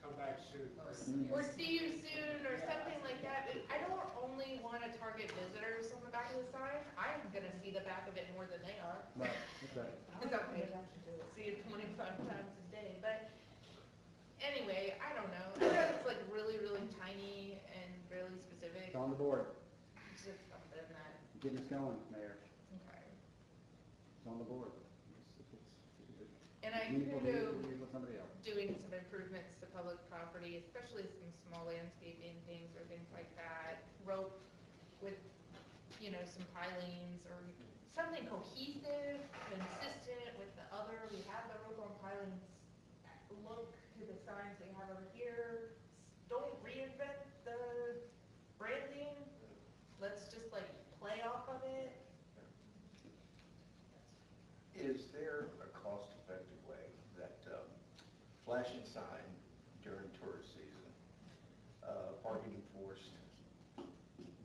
Come back soon. or see you soon, or something like that. And I don't only want to target visitors on the back of the sign, I'm gonna see the back of it more than they are. right, okay. Because I'm gonna see it 25 times a day, but anyway, I don't know. I know it's like really, really tiny and really specific. It's on the board, It's just something that, getting us going, Mayor, okay. it's on the board. It's- And I You can will do leave with somebody else. doing some improvements to public property, especially some small landscaping things or things like that. Rope with, some pilings or something cohesive, consistent with the other. We have the rope on pilings. Look to the signs we have over here. Don't reinvent the branding. Let's just play off of it. Is there a cost-effective way that flashing sign during tourist season, parking enforced,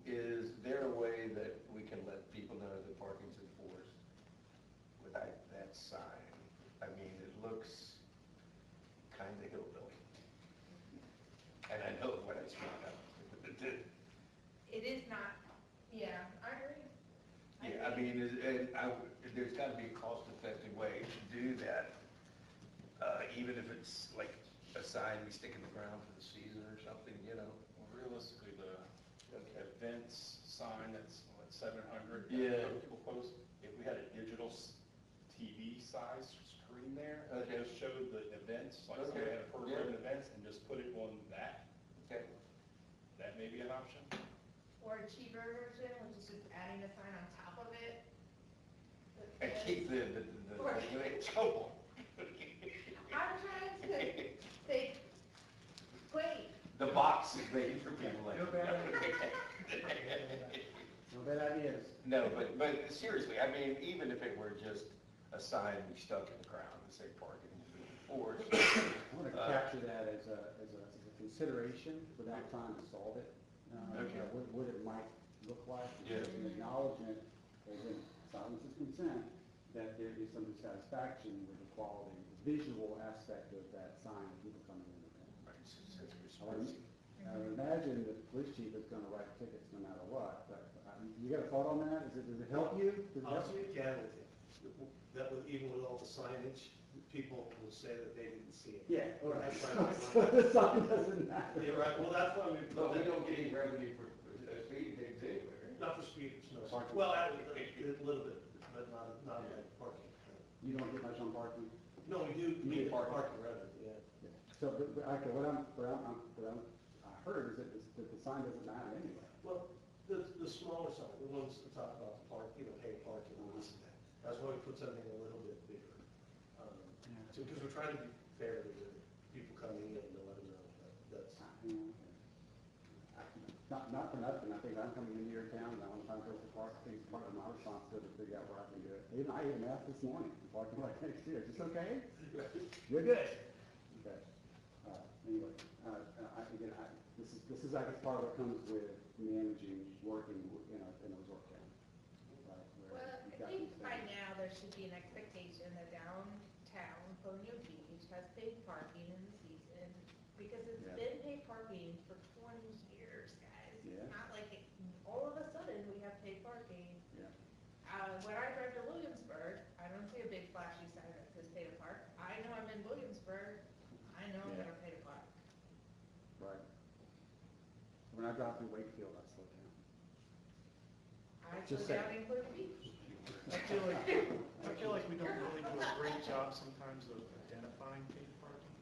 is there a way that we can let people know that parking's enforced without that sign? I mean, it looks kind of hillbilly. And I know what I speak of. It is not, yeah, I agree. Yeah, I mean, there's got to be a cost-effective way to do that, even if it's like a sign we stick in the ground for the season or something, Well, realistically, the events sign that's what, 700. Yeah. that People post, if we had a digital TV size screen there, that Okay. just showed the events, like somebody Okay. had a program Yeah. and events, and just put it on that, Okay. that may be an option. Or a cheaper version, which is just adding a sign on top of it. And keep the trouble. I'm trying to say, wait, The box is made for people like. No bad No bad ideas. No, but seriously, I mean, even if it were just a sign we stuck in the ground and say parking enforced. I want to capture that as a consideration without trying to solve it. Okay. What it might look like, Yeah. just an acknowledgement, as in silence is consent, that there is some dissatisfaction with the quality, the visual aspect of that sign, people coming in. I would imagine that the police chief is gonna write tickets no matter what, but you got a thought on that? Does it help you? Does it Uh, help Um, you? Yeah, that would, even with all the signage, people will say that they didn't see it. Yeah, all right. That's why So the sign doesn't matter. You're right, well, that's why we. But we don't get any revenue for speeding things anyway. Not for speeders, no. Parking. Well, a little bit, but not like parking. You don't get much on parking? No, we do, You get parking. parking revenue, yeah. So, okay, what I heard is that the sign doesn't matter anyway. Well, the smaller sign, the ones that talk about the park, pay parking and this and that. That's why we put something a little bit bigger. because we're trying to be fair to the people coming in to let them know that that's. Not for nothing, I think I'm coming into your town, and I want to find a place to park, I think it's part of my responsibility to figure out where I can do it. I even asked this morning, parking lot next year, is this okay? You're good. Okay. Anyway, this is I guess part of what comes with managing, working in a resort town. Right, where Well, you've I got think these by things. now there should be an expectation that downtown Colonial Beach has paid parking in the season, because it's Yeah. been paid parking for 20 years, guys. Yeah. It's not like all of a sudden we have paid parking. Yeah. When I drive to Williamsburg, I don't see a big flashy sign that says pay to park. I know I'm in Williamsburg, I know I'm Yeah. gonna pay to park. Right. When I drive through Wakefield, I slow down. I Just go down saying. in Clear Beach. I feel like we don't really do a great job sometimes of identifying paid parking.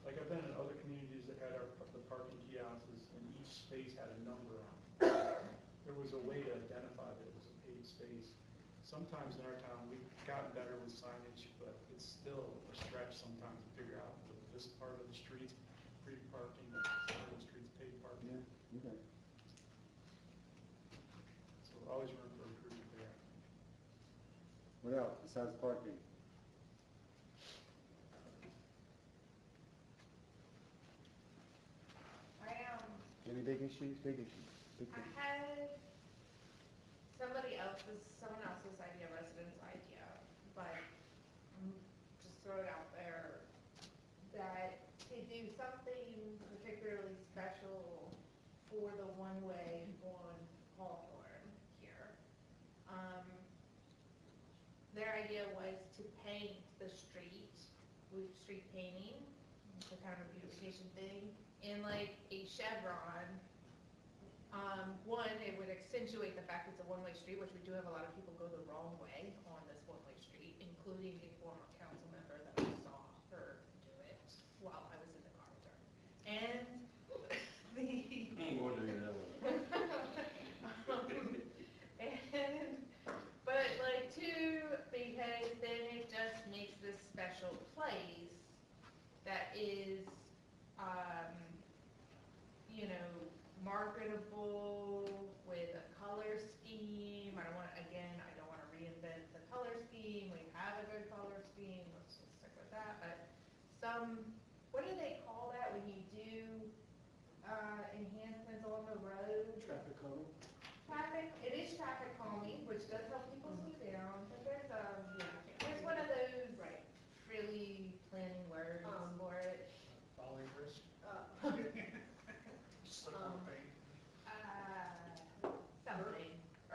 Like I've been in other communities that had the parking kiosks, and each space had a number on it. There was a way to identify that it was a paid space. Sometimes in our town, we've gotten better with signage, but it's still a stretch sometimes to figure out that this part of the street's free parking, this part of the street's paid parking. Yeah, okay. So always room for improvement there. What else besides parking? Any big issues? Big issues? Big I things? had someone else's idea, resident's idea, but just throw it out there, that to do something particularly special for the one-way on Hawthorne here. Their idea was to paint the street with street painting, so kind of a beautification thing, in like a chevron. One, it would accentuate the fact it's a one-way street, which we do have a lot of people go the wrong way on this one-way street, including a former council member that I saw her do it while I was in the car with her. And but like two, because then it just makes this special place that is, marketable with a color scheme. I don't want to reinvent the color scheme. We have a good color scheme. Let's just stick with that. But what do they call that when you do enhancements on the road? Traffic calming. It is traffic calming, which does help people slow down. But there's one of those really planning words for it. Following risk. Something.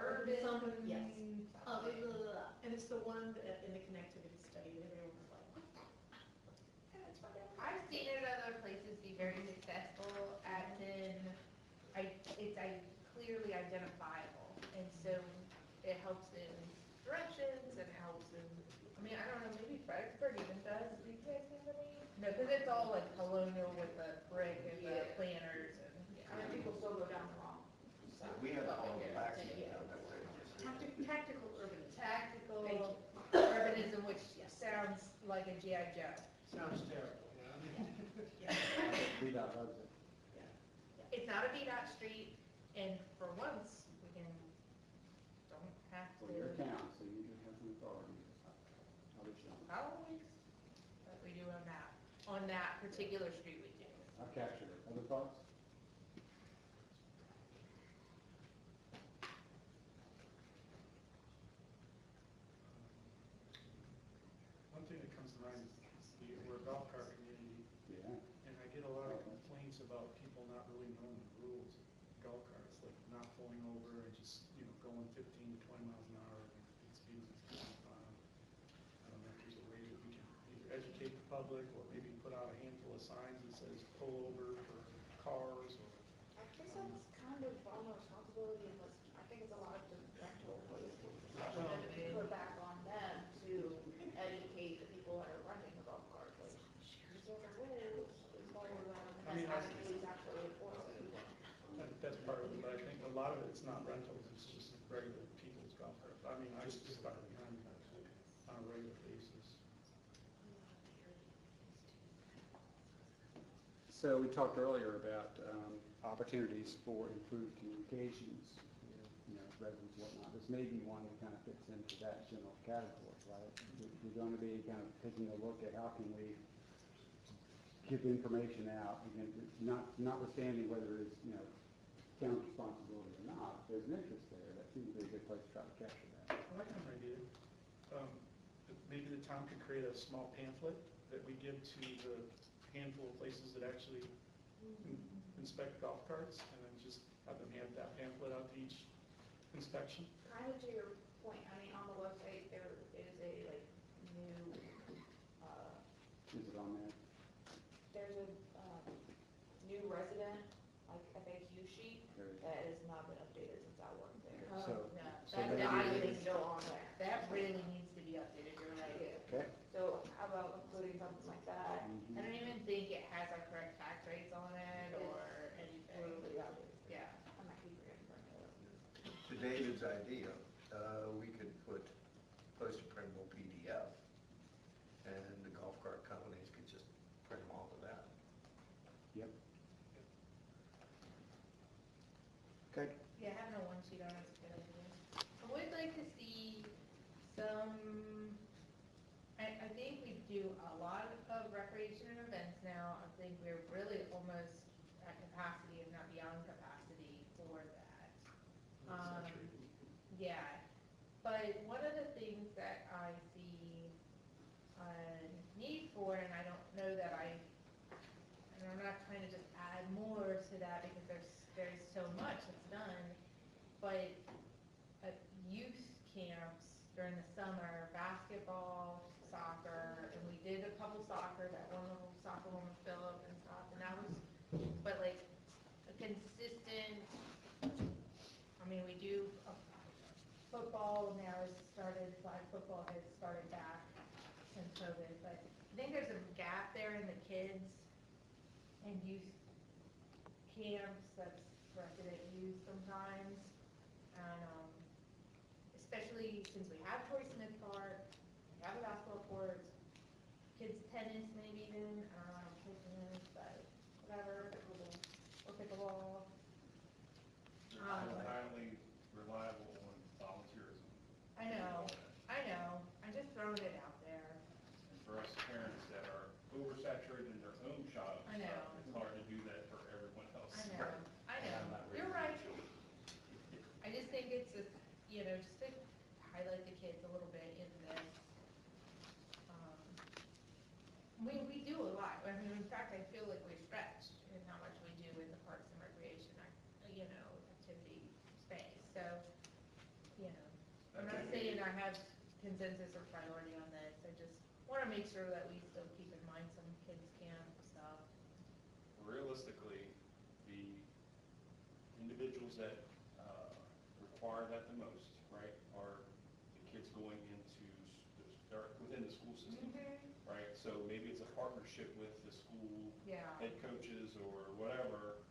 Urban. Yes. Something. And it's the one that in the connectivity study that everyone was like, I've seen it at other places be very successful, as in, it's clearly identifiable, and so it helps in directions, and it helps in, I don't know, maybe Fredericksburg even does, do you guys have any? No, because it's all like colonial with the brick and the planters, and. people still go down the wrong. We have all the facts. Tactical urbanism. Tactical Thank you. urbanism, which sounds like a G.I. Joe. Sounds terrible, yeah. VDOT loves it. It's not a VDOT street, and for once, we don't have to. Well, your town, so you can have some authority. I'll let you know. Always, but we do on that particular street we do. I've captured it. Other thoughts? One thing that comes to mind is we're a golf cart community, Yeah. and I get a lot of complaints about people not really knowing the rules of golf carts, like not pulling over and just, going 15 to 20 miles an hour and speed limits. I don't know if there's a way that we can either educate the public or maybe put out a handful of signs that says pull over for cars or. I guess that's kind of our responsibility, unless, I think it's a lot of the rental places. Put back on them to educate the people that are renting the golf carts, like, these are the rules, follow them, and that's how the police actually enforce it. That's part of it, but I think a lot of it's not rentals, it's just regular people's golf carts. I just stuck behind on a regular basis. So we talked earlier about opportunities for improved communications with, residents and whatnot. This may be one that kind of fits into that general category, right? We're going to be kind of taking a look at how can we give information out, again, notwithstanding whether it's, town's responsibility or not. If there's an interest there, that seems to be a good place to try to capture that. I like that idea. Maybe the town could create a small pamphlet that we give to the handful of places that actually inspect golf carts, and then just have them hand that pamphlet out to each inspection. Kind of to your point, I mean, on the website, there is a like new, Is it on there? there's a, new resident, like FAQ sheet that has not been updated since I worked there. So- Yeah, so that maybe- really needs to go on there. That really needs to be updated, you're right. Okay. So how about including something like that? Mhm. I don't even think it has our correct tax rates on it or anything. Really updated. Yeah. I might keep forgetting to bring it up. To David's idea, we could post a printable PDF, and the golf cart companies could just print them off of that. Yep. Okay. Yeah, having a one sheet on it's a good idea. I would like to see some, I think we do a lot of recreation and events now. I think we're really almost at capacity, if not beyond capacity for that. Yeah, but one of the things that I see a need for, and I don't know that and I'm not trying to just add more to that because there's so much that's done, but youth camps during the summer, basketball, soccer, and we did a couple soccer, that one little soccer one with Philip and stuff, and that was, but like a consistent, I mean, we do football now has started, flag football has started back since COVID, but I think there's a gap there in the kids and youth camps that's resident youth sometimes, and especially since we have Troy Smith Park, we have a basketball court, kids tennis maybe even, I don't know how kids tennis, but whatever, or pickleball. Highly reliable on volunteerism. I know, I'm just throwing it out there. And for us parents that are oversaturated in their own child's I know. stuff, it's hard to do that for everyone else. I know, you're right. I just think it's just, just to highlight the kids a little bit in this. We do a lot, I mean, in fact, I feel like we're stretched in how much we do in the parks and recreation, activity space, so, I'm not saying I have consensus or priority on this, I just wanna make sure that we still keep in mind some kids camp stuff. Realistically, the individuals that require that the most, right, are the kids going into, within the school system, right? So maybe it's a partnership with the school Yeah. head coaches or whatever,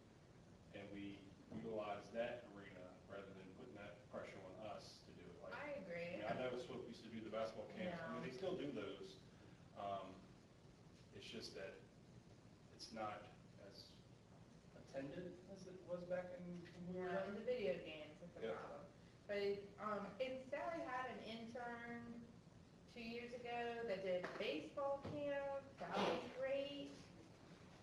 and we utilize that arena rather than putting that pressure on us to do it. Like, I agree. I know Swope used to do the basketball camps, I mean, Yeah. they still do those. It's just that it's not as attended as it was back in when we were Yeah, young. in the video games, that's the Yeah. problem. But, and Sally had an intern 2 years ago that did baseball camp, that was great.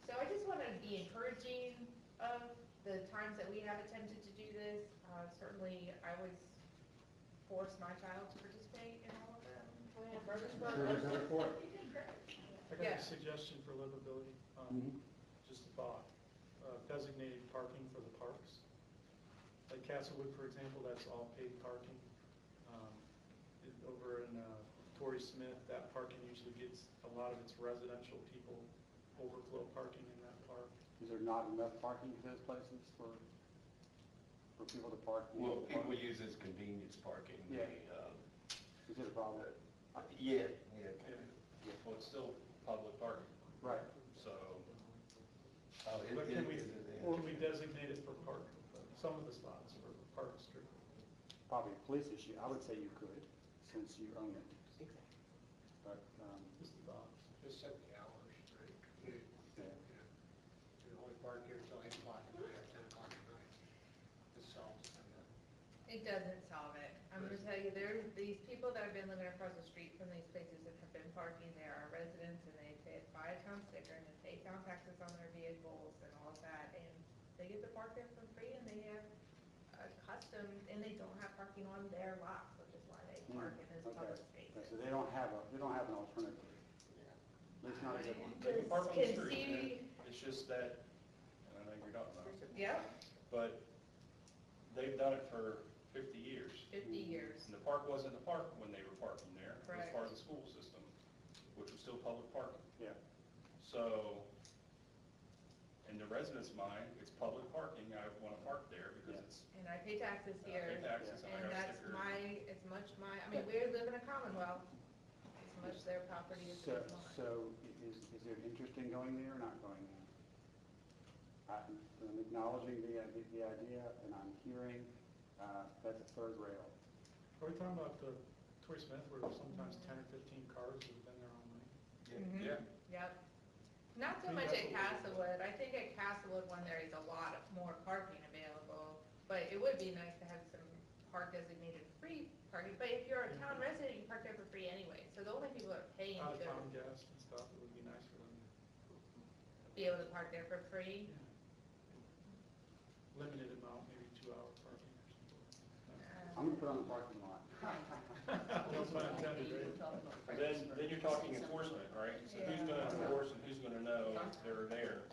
So I just want to be encouraging of the times that we have attempted to do this. Certainly, I always force my child to participate in all of them. Sure, is that a report? You did great. I got Yeah. a suggestion for livability, Mhm. just a thought, designated parking for the parks. Like Castlewood, for example, that's all paid parking. Over in Torrey Smith, that parking usually gets a lot of its residential people overflow parking in that park. Is there not enough parking at those places for people to park? Well, people use this convenience parking. Yeah. Is it a problem? Yeah. Well, it's still public parking. Right. So, But can we designate it for park, some of the spots for Park Street? Probably a police issue. I would say you could, since you own it. But, Just a thought. Just set the hours straight. yeah. park here till 8 o'clock at night or 10 o'clock at night. This solves it. It doesn't solve it. I'm gonna tell you, there's these people that have been living across the street from these places that have been parking there are residents, and they pay a 5-pound sticker and they pay town taxes on their vehicles and all of that, and they get to park there for free, and they have a custom, and they don't have parking on their lots, which is why they park in this Okay. public Okay, spaces. so they don't have an alternative. At least not a good one. They can park on the Can street, see- man. It's just that, and I think you're talking about, Yep, but they've done it for 50 years. 50 years. And the park wasn't a park when they were parking there. It was Correct. part of the school system, which was still public parking. Yeah. So, in the residents' mind, it's public parking, I want to park there because it's, And I pay taxes I here. pay taxes and I And got a that's sticker. as much my, I mean, we live in a commonwealth, as much their property as it is mine. So is there interest in going there or not going there? I'm acknowledging the idea, and I'm hearing, that's a third rail. Are we talking about the Toy Smith where sometimes 10 or 15 cars have been there all night? Mhm. yeah. Yep. Not so I think much that's at what we Castlewood. I think at Castlewood when there is a lot more parking available, but it would be nice to have some park designated free parking. But if you're a town resident, you park there for free anyway. So the only people that are paying Out of to town gas and stuff, it would be nice for them to be able to park there for free. limited amount, maybe 2-hour parking or something. I'm gonna put on the parking lot. No pun intended, right? Then you're talking enforcement, right? So who's going to enforce and who's going to know they're there?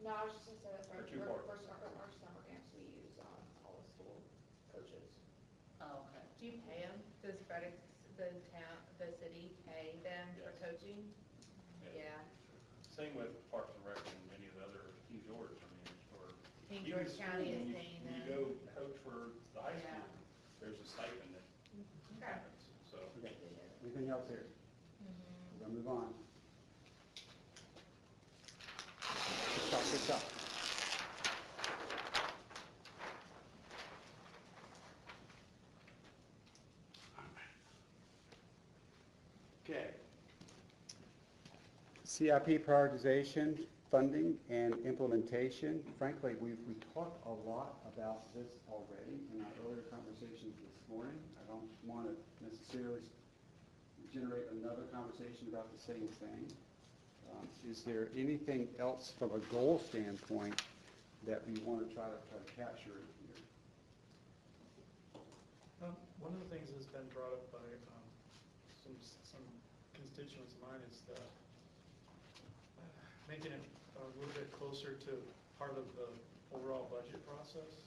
No, I was just gonna say that's The right, two parks. our summer camps, we use, all the school coaches. Oh, okay. Do you pay them? Does FedEx, the town, the city pay them for Yes. coaching? Yeah. Same with Parks and Rec and many of the other King George, I mean, for. King even George school, County is when you- paying when them. you go coach for the high Yeah. school, there's a stipend that Okay. happens, so. Okay. Anything else here? Mhm. We're gonna move on. Good stuff. Okay. CIP prioritization, funding, and implementation. Frankly, we talked a lot about this already in our earlier conversations this morning. I don't want to necessarily generate another conversation about the same thing. Is there anything else from a goal standpoint that we want to try to capture in here? One of the things that's been brought up by some constituents of mine is making it a little bit closer to part of the overall budget process.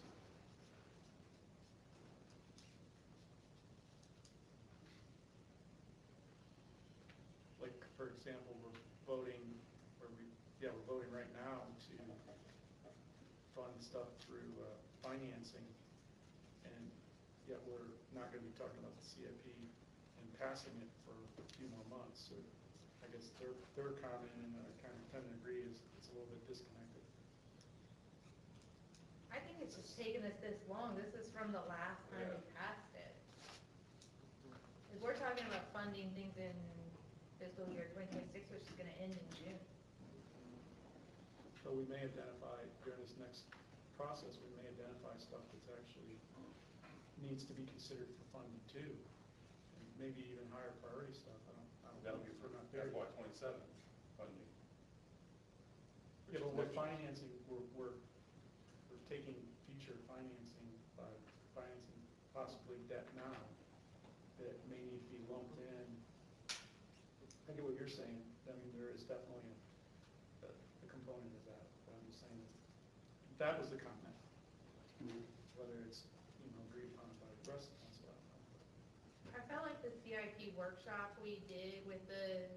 Like, for example, we're voting right now to fund stuff through financing, and yet we're not going to be talking about the CIP and passing it for a few more months. So I guess their comment, and I kind of tend to agree, is it's a little bit disconnected. I think it's just taken us this long. This is from the last time we passed it. If we're talking about funding things in fiscal year 2026, which is going to end in June. So we may identify, during this next process, we may identify stuff that's actually needs to be considered for funding too. And maybe even higher priority stuff. I don't That'll know. be for We're not there yet. FY27 funding. Yeah, but we're financing, we're taking future financing by financing possibly debt now that may need to be lumped in. I get what you're saying. I mean, there is definitely a component of that, but I'm just saying that was the comment. Whether it's, agreed upon by the rest of us, I don't know. I felt like the CIP workshop we did with the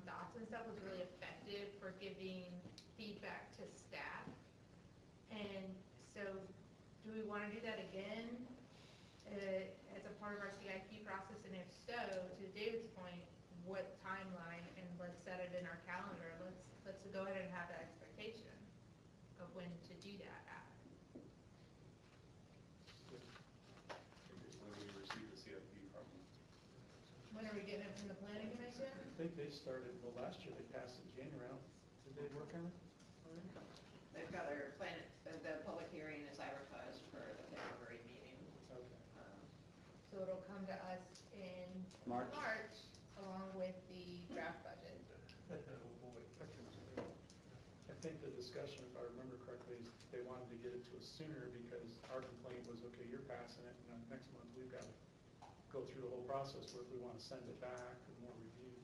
docs and stuff was really effective for giving feedback to staff. And so, do we want to do that again as a part of our CIP process? And if so, to David's point, what timeline? And let's set it in our calendar. Let's go ahead and have that expectation of when to do that at. When we receive the CIP from them. When are we getting it from the planning commission? I think they started, well, last year they passed it in January. Did they work on it? together, the public hearing is advertised for the February meeting. So it'll come to us in March. along with the draft budget. Oh, boy. I think the discussion, if I remember correctly, is they wanted to get it to us sooner because our complaint was, okay, you're passing it, and then next month we've got to go through the whole process where if we want to send it back and more review.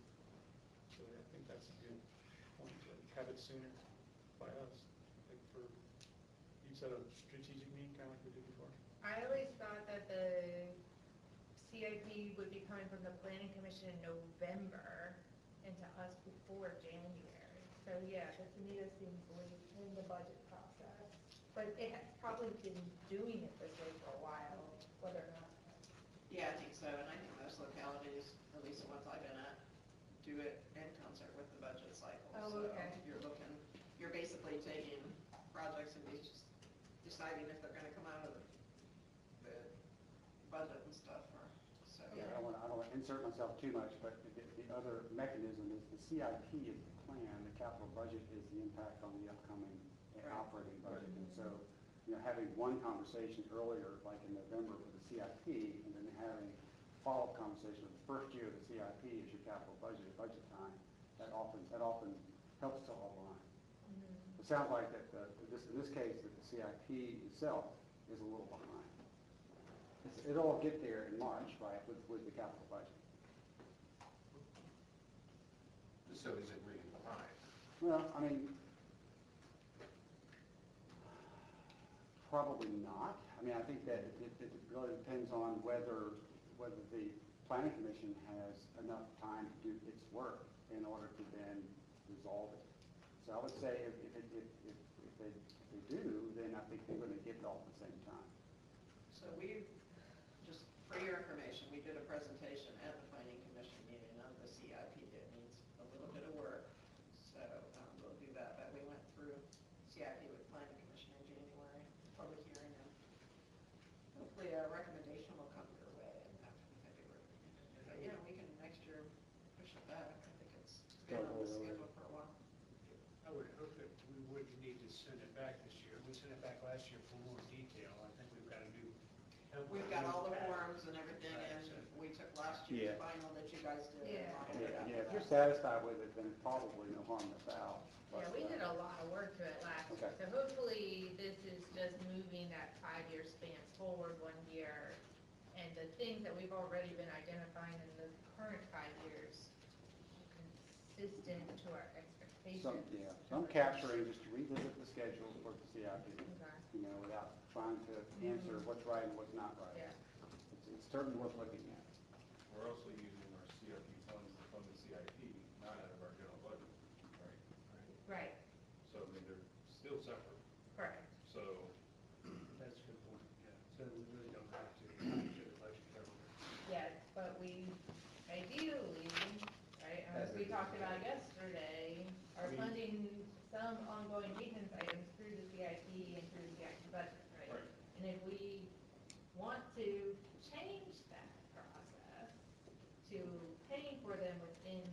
So I think that's a good point to have it sooner by us. Like for, you said a strategic meeting, kind of like we did before? I always thought that the CIP would be coming from the planning commission in November and to us before January. So yeah, but to me this seems late in the budget process. But it has probably been doing it this way for a while, whether or not. Yeah, I think so, and I think most localities, at least the ones I've been at, do it in concert with the budget cycle. Oh, okay. So you're basically taking projects and deciding if they're gonna come out of the budget and stuff, or, so. I don't want to insert myself too much, but the other mechanism is the CIP is the plan, the capital budget is the impact on the upcoming operating budget. And so, having one conversation earlier, like in November for the CIP, and then having follow-up conversation with the first year of the CIP is your capital budget at budget time, that often helps to align. It sounds like that in this case, that the CIP itself is a little behind. It'll get there in March, right, with the capital budget. So is it really behind? Well, I mean, probably not. I mean, I think that it really depends on whether the planning commission has enough time to do its work in order to then resolve it. So I would say if they do, then I think they're going to get it all at the same time. So just for your information, we did a presentation at the planning commission meeting on the CIP. It needs a little bit of work, so we'll do that. But we went through CIP with planning commission in January, public hearing, and hopefully a recommendation will come your way after February. But yeah, we can next year push it back. I think it's been on the schedule for a while. I would hope that we wouldn't need to send it back this year. We sent it back last year for more detail. I think we've got to do. We've got all the forms and everything, and we took last year's final that you guys did. Yeah. Yeah, if you're satisfied with it, then probably no harm, no foul. Yeah, we did a lot of work to it last year, so hopefully this is just moving that 5-year span forward 1 year. And the things that we've already been identifying in the current 5 years, consistent to our expectations. I'm capturing just to revisit the schedule for the CIP, without trying to answer what's right and what's not right. Yeah. It's certainly worth looking at. We're also using our CIP funds to fund the CIP, not out of our general budget, right? Right, So, I mean, they're still separate. correct. So, That's a good point, yeah. So we really don't have to do the budget cover. Yes, but we ideally, right, as we talked about yesterday, are funding some ongoing maintenance items through the CIP and through the CIP budget, right? Right. And if we want to change that process to paying for them within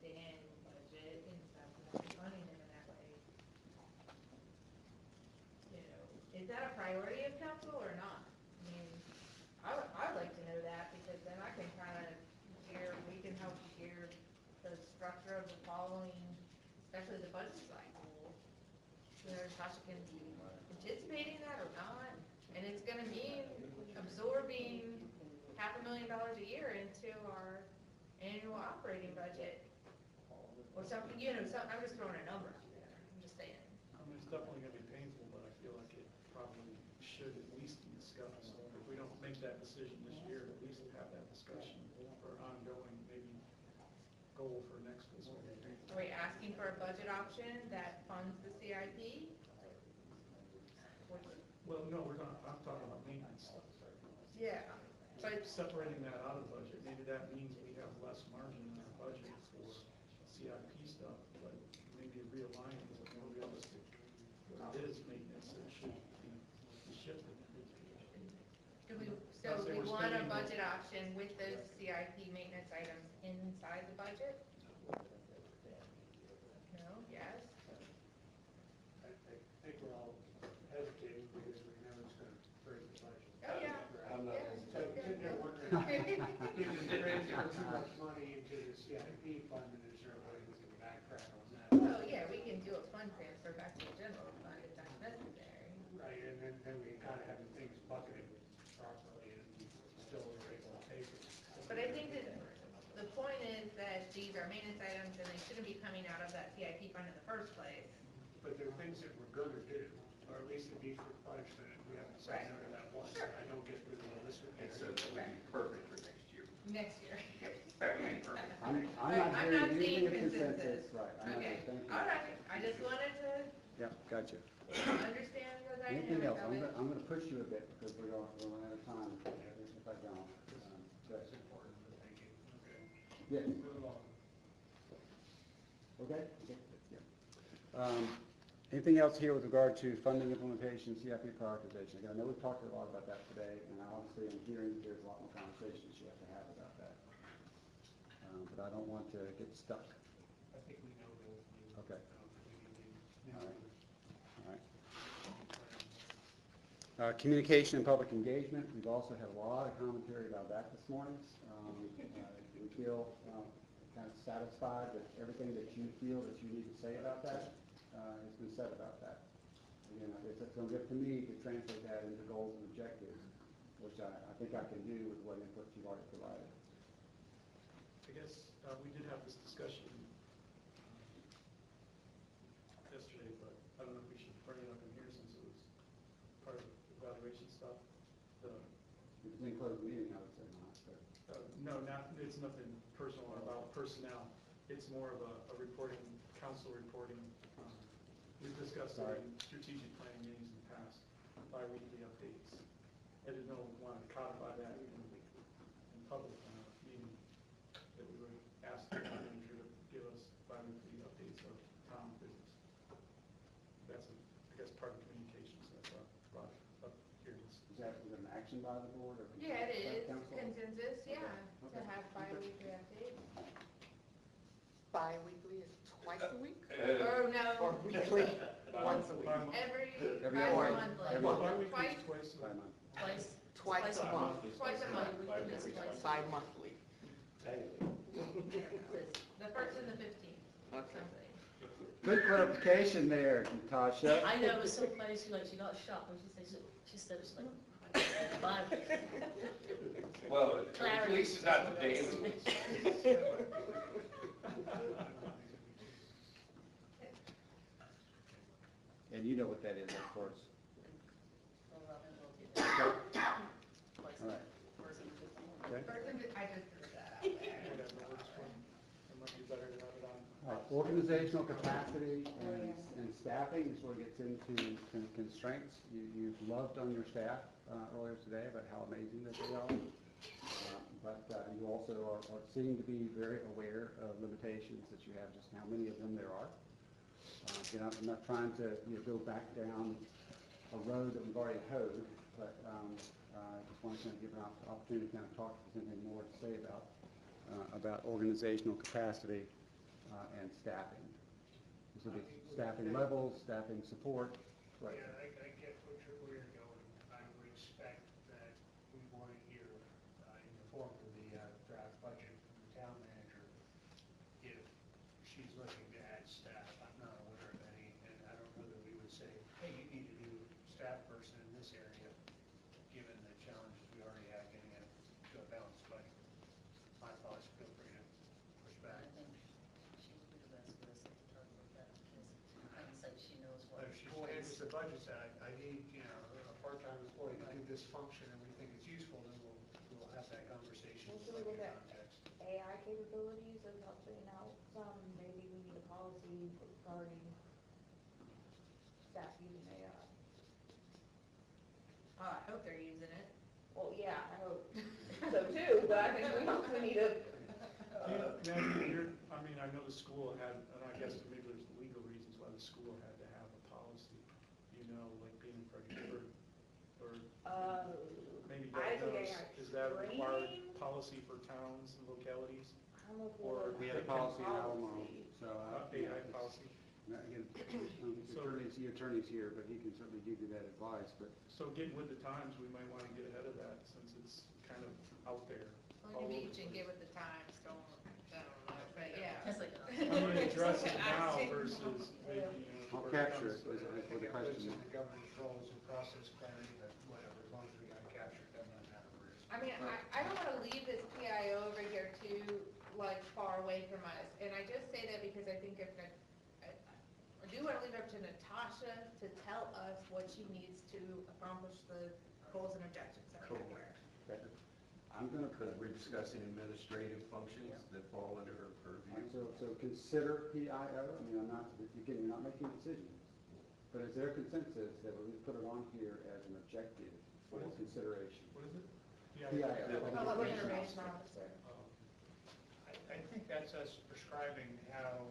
the annual budget instead of funding them in that way, is that a priority of council or not? I mean, I'd like to know that, because then I can kind of we can help gear the structure of the following, especially the budget cycle. Tasha can be anticipating that or not, and it's gonna mean absorbing $500,000 a year into our annual operating budget. Or something, I'm just throwing a number out there, I'm just saying. I mean, it's definitely gonna be painful, but I feel like it probably should at least be discussed. If we don't make that decision this year, at least have that discussion for ongoing, maybe goal for next fiscal year. Are we asking for a budget option that funds the CIP? Well, no, I'm talking about maintenance stuff. Yeah, but Separating that out of the budget, maybe that means we have less margin in our budget for CIP stuff, but maybe realigning is more realistic. What it is maintenance, it should be shifted. so we want a budget option with those CIP maintenance items inside the budget? No, yes? I If you transfer too much money into the CIP fund, then is there a way we can backtrack on that? Well, yeah, we can do a fund transfer back to the general fund if that's necessary. Right, and then we kind of have the things bucketed properly and still are able to pay for it. But I think that the point is that these are maintenance items and they shouldn't be coming out of that CIP fund in the first place. But there are things that we're gonna do, or at least the need for punishment, we haven't said no to that once, and I don't get through the list of. And so that would be perfect for next year. Next year. That would be perfect. I'm Right, not I'm hearing not seeing usually a consensus. right, I'm not, Okay, thank you. all right, I just wanted to Yep, gotcha. understand the Anything dynamic else? of it. I'm gonna push you a bit because we're running out of time if I don't. That's important, but thank you. Okay. Yes. Move along. Okay? Yeah. Anything else here with regard to funding implementation, CIP prioritization? Again, I know we've talked a lot about that today, and I obviously am hearing there's a lot more conversations you have to have about that. But I don't want to get stuck. I think we know those. Okay. All right. All right. Communication and public engagement, we've also had a lot of commentary about that this morning. We feel kind of satisfied that everything that you feel that you need to say about that has been said about that. Again, it's going to be up to me to translate that into goals and objectives, which I think I can do with what input you've already provided. I guess we did have this discussion yesterday, but I don't know if we should bring it up in here since it was part of the evaluation stuff. If it's in closed meeting, I would say not, but. No, it's nothing personal about personnel. It's more of a reporting, council reporting. We've discussed it in strategic planning meetings in the past, bi-weekly updates. I didn't know, want to codify that in public meeting, that we would ask the town manager to give us bi-weekly updates of town business. That's, I guess, part of communications, so that's brought up here. Is that an action by the board or? Yeah, it is, council? consensus, yeah, Okay. to have bi-weekly updates. Bi-weekly is twice a week? Or no. Or weekly, once a week? Every Every bi-monthly. month. Twice, By month. Twice a month, twice a month. bi-monthly. The first and the 15th. Okay. Good clarification there, Natasha. I know, it was so funny, she got shocked when she said it's like, five. Well, at least it's not the daily. And you know what that is, of course. So Robin will do that. Twice a All right. first and 15th. Okay. First and, I just threw that out there. Whatever works for them. It might be better to have it on. All right, organizational capacity and staffing is where it gets into constraints. You've loved on your staff earlier today about how amazing that they are. But you also are seem to be very aware of limitations that you have, just how many of them there are. I'm not trying to go back down a road that we've already hoed, but I just want to kind of give an opportunity to kind of talk if there's anything more to say about organizational capacity and staffing. This will be staffing levels, staffing support. Right. Yeah, I get where you're going. I would expect that we want to hear in the form of the draft budget from the town manager if she's looking to add staff. I'm not aware of any, and I don't know that we would say, hey, you need a new staff person in this area, given the challenges we already have getting it to a balanced budget. My thoughts, feel free to push back. I think she would be the best person to talk about that, because in hindsight, she knows what. If she's saying it's a budget side, I need, a part-time employee to do this function, and we think it's useful, then we'll have that conversation. Well, should we look at AI capabilities of helping out some, maybe we need a policy regarding staff using AI. I hope they're using it. Well, yeah, I hope so too, but I think we also need a. I know the school had, and I guess maybe there's legal reasons why the school had to have a policy, like being registered, or maybe I that think knows, AI is that a required training? policy for towns and localities? I don't know if Or We had a policy in Alamo, so. AI policy? Again, the attorney's here, but he can certainly give you that advice, but. So getting with the times, we might want to get ahead of that, since it's kind of out there. On the beach and get with the times, don't know, but yeah. That's like, I'm gonna address it now I see. versus maybe, I'll where it capture comes it to- with the question. The governor's roles and process clarity, but whatever, as long as we got it captured, doesn't matter where it's. I mean, I don't wanna leave this PIO over here too, like, far away from us, and I just say that because I think if, I do wanna leave it up to Natasha to tell us what she needs to accomplish the goals and objectives that we have here. I'm gonna put, We're discussing administrative functions that fall under her purview. so consider PIO, I mean, I'm not, again, you're not making decisions, but is there consensus that we put it on here as an objective for What is it? consideration? What is it? PIO. Public information officer. I think that's us prescribing how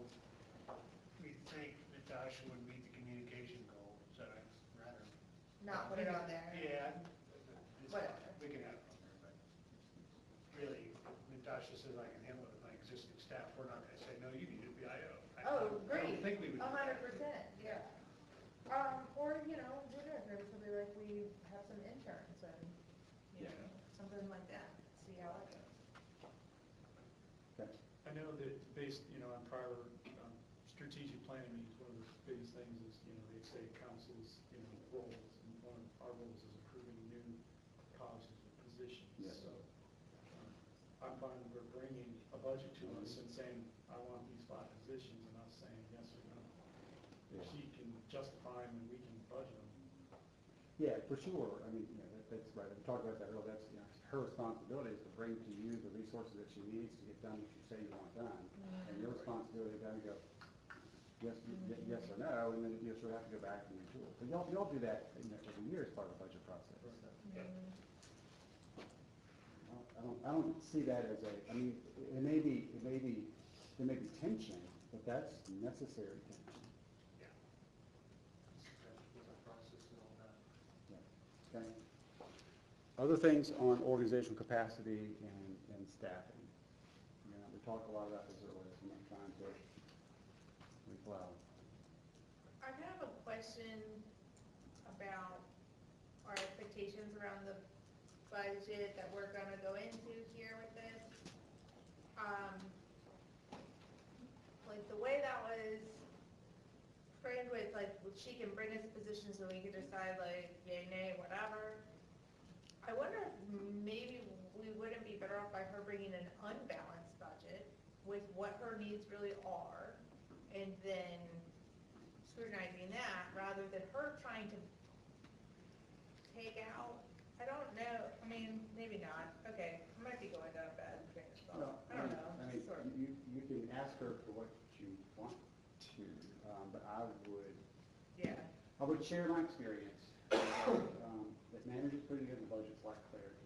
we think Natasha would meet the communication goal, so I'd rather. Not put it on there. Yeah. Whatever. We can have it on there, but really, Natasha says I can handle it with my existing staff, we're not gonna say, no, you need a PIO. Oh, I don't great, think we would. do that. 100%, yeah. Or, you know, dinner, maybe like we have some interns and, you know, something like that, see how it goes. I know that based, on prior strategic planning meetings, one of the biggest things is, they say council's, roles, and one of our roles is approving new policies and positions. Yes. So I'm fine with bringing a budget to us and saying, I want these 5 positions, and us saying yes or no. Yeah. She can justify them and we can budget them. Yeah, for sure, I mean, that's right, we talked about that earlier, that's, her responsibility is to bring to you the resources that she needs to get done what you say you want done. And your responsibility is then to go, yes or no, and then you sort of have to go back and do it. But y'all do that, every year as part of the budget process. So. I don't see that as a, I mean, there may be tension, but that's necessary tension. Yeah. With our process and all that. Okay. Other things on organizational capacity and staffing. We talked a lot about this earlier, so I'm not trying to replow. I have a question about our expectations around the budget that we're gonna go into here with this. Like the way that was framed with, like, she can bring us positions so we can decide like yay, nay, whatever. I wonder if maybe we wouldn't be better off by her bringing an unbalanced budget with what her needs really are, and then scrutinizing that, rather than her trying to take out, I don't know, I mean, maybe not, okay, I might be going down a bad train of thought, I don't know. I mean, sort of. you can ask her for what you want to, but I would share my experience. That managers putting together budgets like clarity.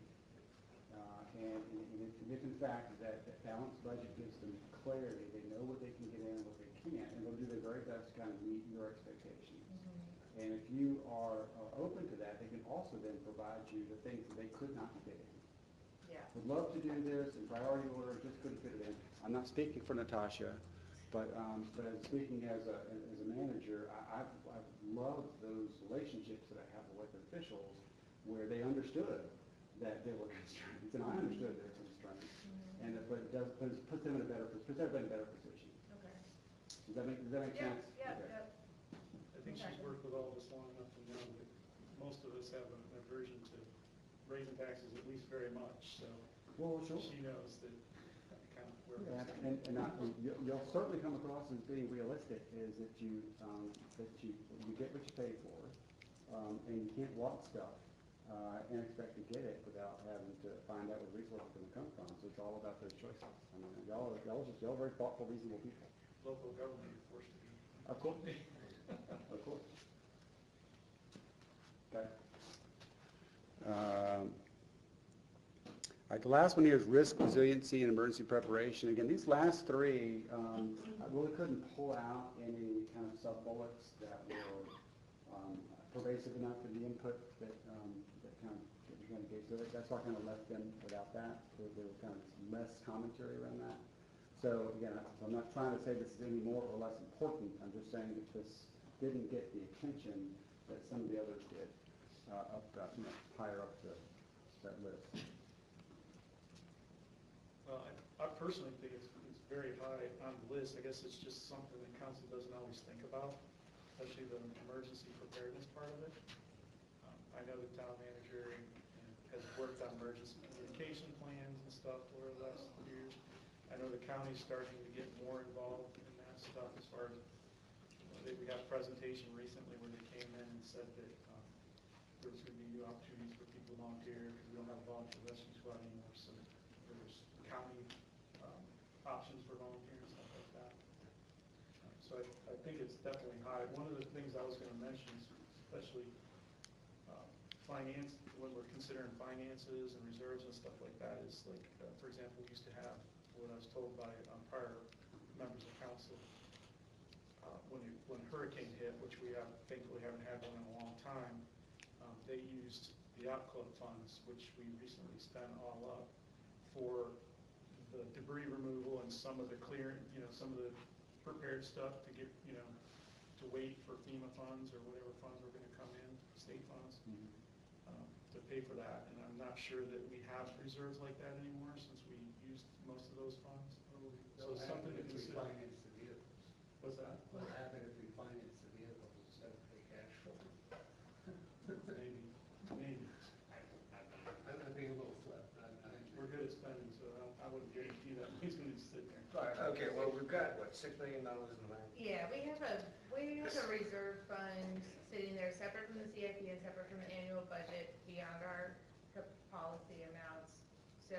And if in fact that balanced budget gives them clarity, they know what they can get in and what they can't, and they'll do their very best to kind of meet your expectations. And if you are open to that, they can also then provide you the things that they could not fit in. Yeah. Would love to do this in priority order, just couldn't fit it in. I'm not speaking for Natasha, but as speaking as a manager, I've loved those relationships that I have with elected officials where they understood that there were constraints, and I understood there were constraints, and but it does put them in a better position. Okay. Does that make Yeah, sense? yeah, Okay. yeah. I think she's worked with all of us long enough to know that most of us have an aversion to raising taxes at least very much, so Well, sure. she knows that kind of where we're Yeah, standing. you'll certainly come across as being realistic, is that you get what you pay for, and you can't want stuff, and expect to get it without having to find out where the resources are gonna come from, so it's all about those choices. I mean, y'all are very thoughtful, reasonable people. Local government is forced to be. Of course. Of course. Okay. All right, the last one here is risk, resiliency, and emergency preparation. Again, these last 3, I really couldn't pull out any kind of sub-bullets that were pervasive enough in the input that you're going to get to it. That's why I kind of left them without that. There was kind of less commentary around that. So again, I'm not trying to say this is any more or less important. I'm just saying that this didn't get the attention that some of the others did higher up that list. personally think it's very high on the list. I guess it's just something that council doesn't always think about, especially the emergency preparedness part of it. I know the town manager has worked on emergency communication plans and stuff over the last years. I know the county's starting to get more involved in that stuff as far as, we had a presentation recently where they came in and said that there was going to be new opportunities for people to volunteer because we don't have a volunteer rescue squad anymore. So there's county options for volunteering and stuff like that. So I think it's definitely high. One of the things I was going to mention is especially finance, when we're considering finances and reserves and stuff like that, is like, for example, we used to have, what I was told by prior members of council, when hurricane hit, which we thankfully haven't had one in a long time, they used the yacht club funds, which we recently spent all up for the debris removal and some of the clearing, some of the prepared stuff to get, to wait for FEMA funds or whatever funds were going to come in, state funds, to pay for that. And I'm not sure that we have reserves like that anymore since we used most of those funds. So it's something to consider. Finance the vehicles. What's that? What will happen if we finance the vehicles instead of pay cash for them? Maybe. I'm being a little flip. We're good at spending, so I wouldn't guarantee that he's going to sit there. All right, okay, well, we've got, what, $6 million in the bank? Yeah, we have a reserve fund sitting there separate from the CIP and separate from the annual budget beyond our policy amounts. So,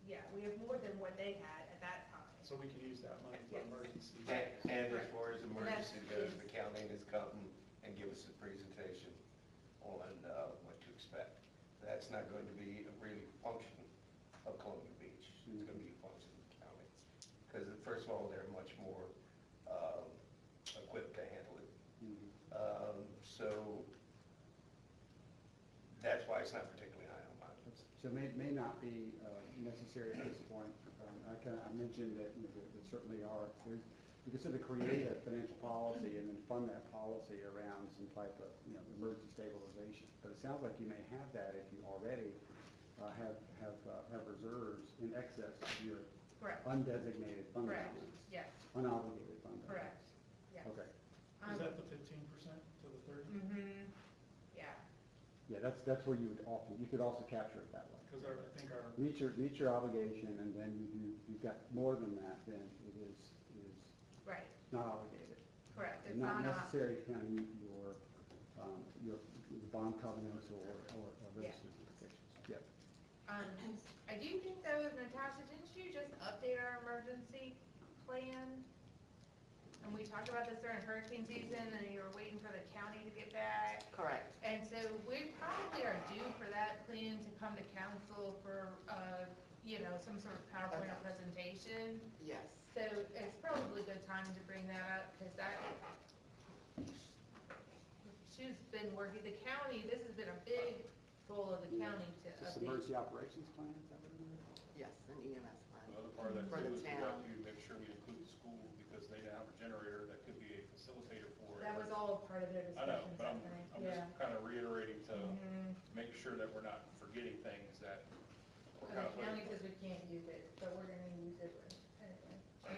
yeah, we have more than what they had at that time. So we can use that money for emergency. And as far as emergency goes, the county has come and give us a presentation on what to expect. That's not going to be a really function of Columbia Beach. It's going to be a function of the county. Because first of all, they're much more equipped to handle it. So that's why it's not particularly high on mine. So may not be necessary at this point. I mentioned that there certainly are, you can sort of create a financial policy and then fund that policy around some type of emergency stabilization. But it sounds like you may have that if you already have reserves in excess of your undesignated fund balance. Yes. Unobligated fund balance. Correct. Yes. Okay. Is that the 15% to the 30? Mm-hmm. Yeah. Yeah, that's where you could also capture it that way. Because I think our Meet your obligation, and then you've got more than that, then it is right. not obligated. Correct. It's not not necessary to kind of meet your bond covenants or other specifications. Yep. I do think though, Natasha, didn't you just update our emergency plan? And we talked about this during hurricane season, and you were waiting for the county to get back. Correct. And so we probably are due for that plan to come to council for, some sort of PowerPoint or presentation. Yes. So it's probably a good time to bring that up, because she's been working, the county, this has been a big goal of the county to This update. emergency operations plan, is that what it is? Yes, an EMS plan. Another part of that For too the is we town. have to make sure we include the school because they have a generator that could be a facilitator for. That was all part of their I know, discussions, but I I'm think, just yeah. kind of reiterating to Mhm. make sure that we're not forgetting things that we're And kind the of county putting. says we can't use it, but we're gonna use it anyway.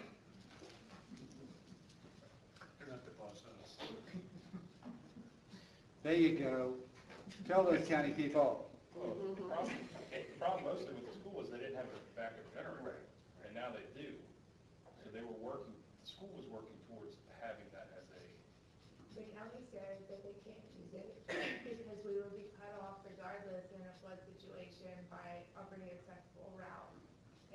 They're not the boss of us. There you go. Tell those county people. Well, the problem mostly with the school is they didn't have a backup generator, and now they do. So they were working, the school was working towards having that as a, The county says that they can't use it because we will be cut off regardless in a flood situation by operating a accessible route.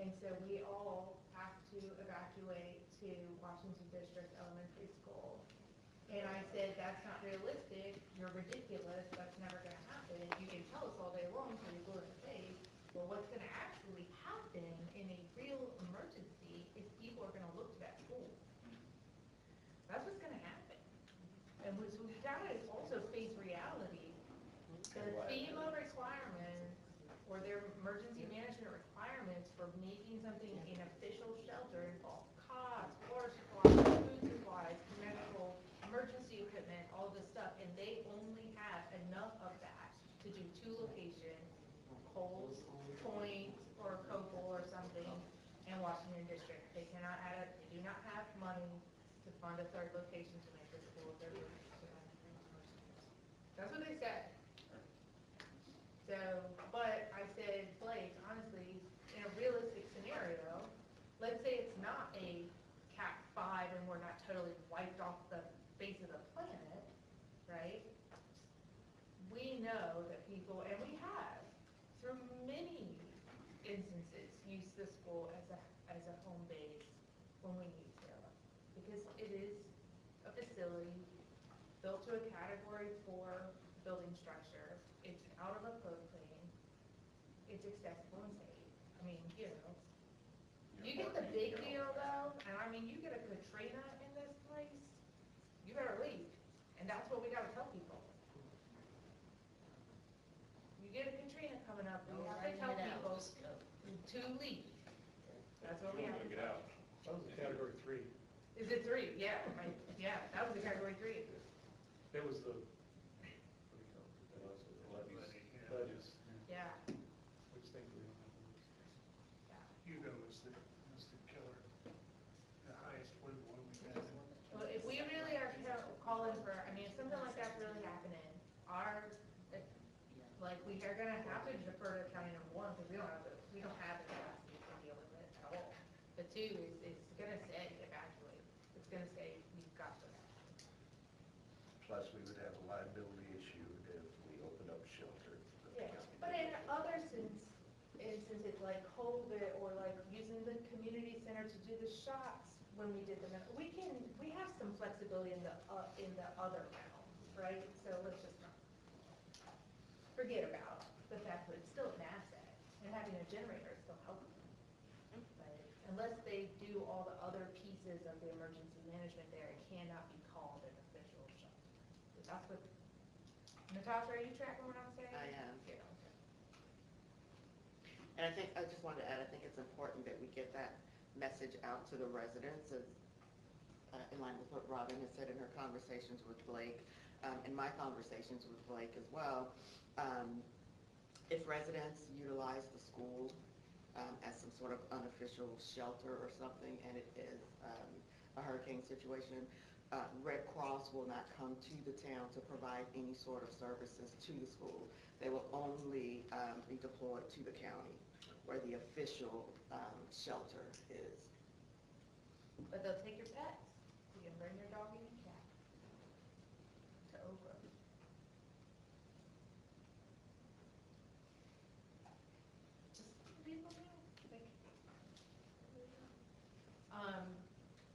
And so we all have to evacuate to Washington District Elementary School. And I said, that's not realistic, you're ridiculous, that's never gonna happen. You can tell us all day long till you're blue in the face, but what's gonna actually happen in a real emergency is people are gonna look to that school. That's what's gonna happen. And so we've gotta also face reality. The FEMA requirements, or their emergency management requirements for making something an official shelter involve cots, water supplies, food supplies, medical, emergency equipment, all this stuff, and they only have enough of that to do 2 locations, Coles Point or Copel or something, and Washington District. They cannot add it, they do not have money to fund a third location to make the school their location. That's what they said. So, but I said, Blake, honestly, in a realistic scenario, let's say it's not a Cat 5 and we're not totally wiped off the face of the planet, right? We know that people, and we have, through many instances, used the school as a home base when we need to. Because it is a facility built to a Category 4 building structure. It's out of a floodplain. It's accessible and safe. I mean, you know. You get the big deal though, and I mean, you get a Katrina in this place, you better leave. And that's what we gotta tell people. You get a Katrina coming up, we have to tell people to leave. That's what we have to Get out. That was a category 3. Is it 3? Yeah, yeah, that was a Category 3. It was the, what do you call it? Levies. Yeah. Which thankfully we don't have those. Hugo was the killer, the highest wind one we had. Well, if we really are calling for, I mean, if something like that's really happening, like, we are gonna have to defer to county number 1, because we don't have the capacity to deal with it at all. But 2, it's gonna say evacuate. It's gonna say we've got to evacuate. Plus, we would have a liability issue if we open up shelter. Yeah, but in other instances like COVID or like using the community center to do the shots when we did them, we have some flexibility in the other realm, right? So let's just not forget about the fact that it's still an asset, and having a generator is still helpful. But unless they do all the other pieces of the emergency management there, it cannot be called an official shelter. That's what, Natasha, are you tracking what I'm saying? I am. Yeah. And I just wanted to add, I think it's important that we get that message out to the residents, as, in line with what Robin has said in her conversations with Blake, and my conversations with Blake as well. If residents utilize the school as some sort of unofficial shelter or something, and it is a hurricane situation, Red Cross will not come to the town to provide any sort of services to the school. They will only be deployed to the county, where the official shelter is. But they'll take your pets. You can bring your dog and your cat to Oak Grove. Just so people know.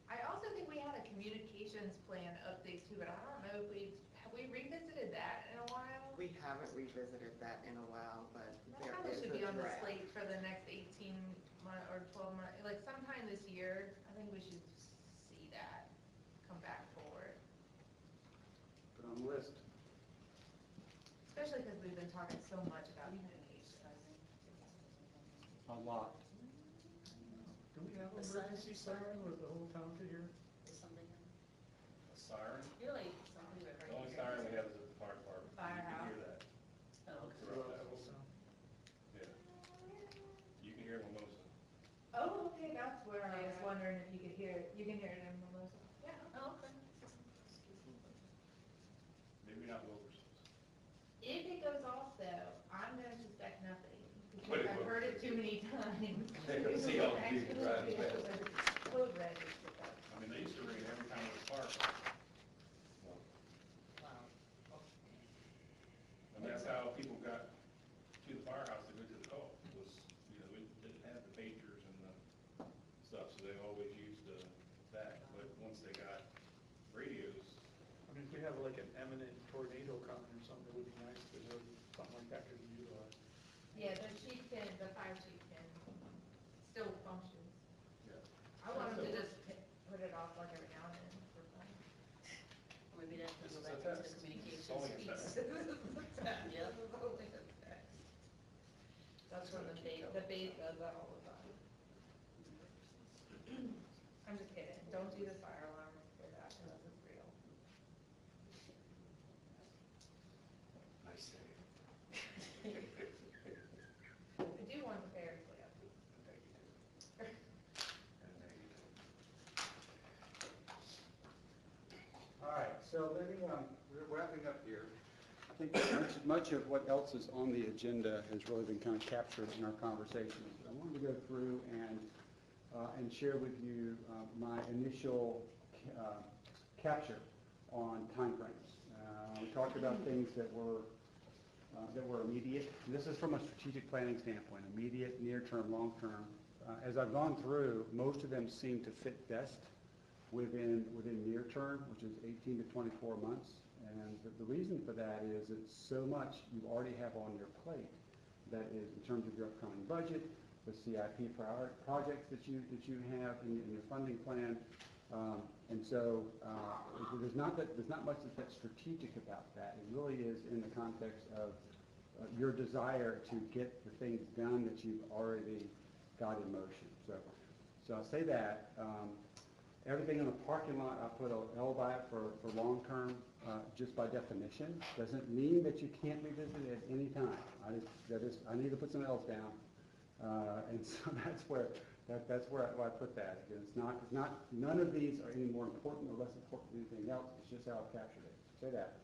I also think we had a communications plan update too, but I don't know if have we revisited that in a while? We haven't revisited that in a while, but That there probably is should a be on the draft. slate for the next 18 month or 12 month, like sometime this year. I think we should see that come back forward, Put on the list. especially because we've been talking so much about communication. A lot. Do we have an emergency siren where the whole town could hear? Is something, A siren? you're like, somebody would The only siren we have is at the fire department. Firehouse. You can hear that. Oh, okay. Throughout that whole town. Yeah. You can hear Mimosa. Oh, okay, that's where I was wondering if you could hear it. You can hear it in Mimosa. Yeah, oh, okay. Maybe not Wilbur's. If it goes off though, I'm gonna suspect nothing, But because it I've will. heard it too many times. They're gonna see all the people driving fast. Code red is the best. I mean, they used to ring every time it was parked. Wow. And that's how people got to the firehouse to go to the call, was, you know, we didn't have the pagers and the stuff, so they always used that. But once they got radios, I mean, if we have like an imminent tornado coming or something, it would be nice to know something like that could be utilized. Yeah, the fire chief can still function. yeah. I want him to just put it off like every now and then for fun. Or maybe that's This to is go a back into test. the communications It's only a piece. test. Yep. That's when the base does that all the time. I'm just kidding, don't do the fire alarm for that unless it's real. Nice save. I do want the fair clip. So maybe we're wrapping up here. I think much of what else is on the agenda has really been kind of captured in our conversations. I wanted to go through and share with you my initial capture on timeframes. We talked about things that were immediate. And this is from a strategic planning standpoint, immediate, near-term, long-term. As I've gone through, most of them seem to fit best within near term, which is 18 to 24 months. And the reason for that is it's so much you already have on your plate that is in terms of your upcoming budget, the CIP projects that you have in your funding plan. And so there's not much that's strategic about that. It really is in the context of your desire to get the things done that you've already got in motion. So I'll say that. Everything in the parking lot, I put a L by it for long-term, just by definition. Doesn't mean that you can't revisit it at any time. I need to put some L's down. And so that's where I put that. Again, it's not, none of these are any more important or less important than anything else. It's just how I've captured it. Say that.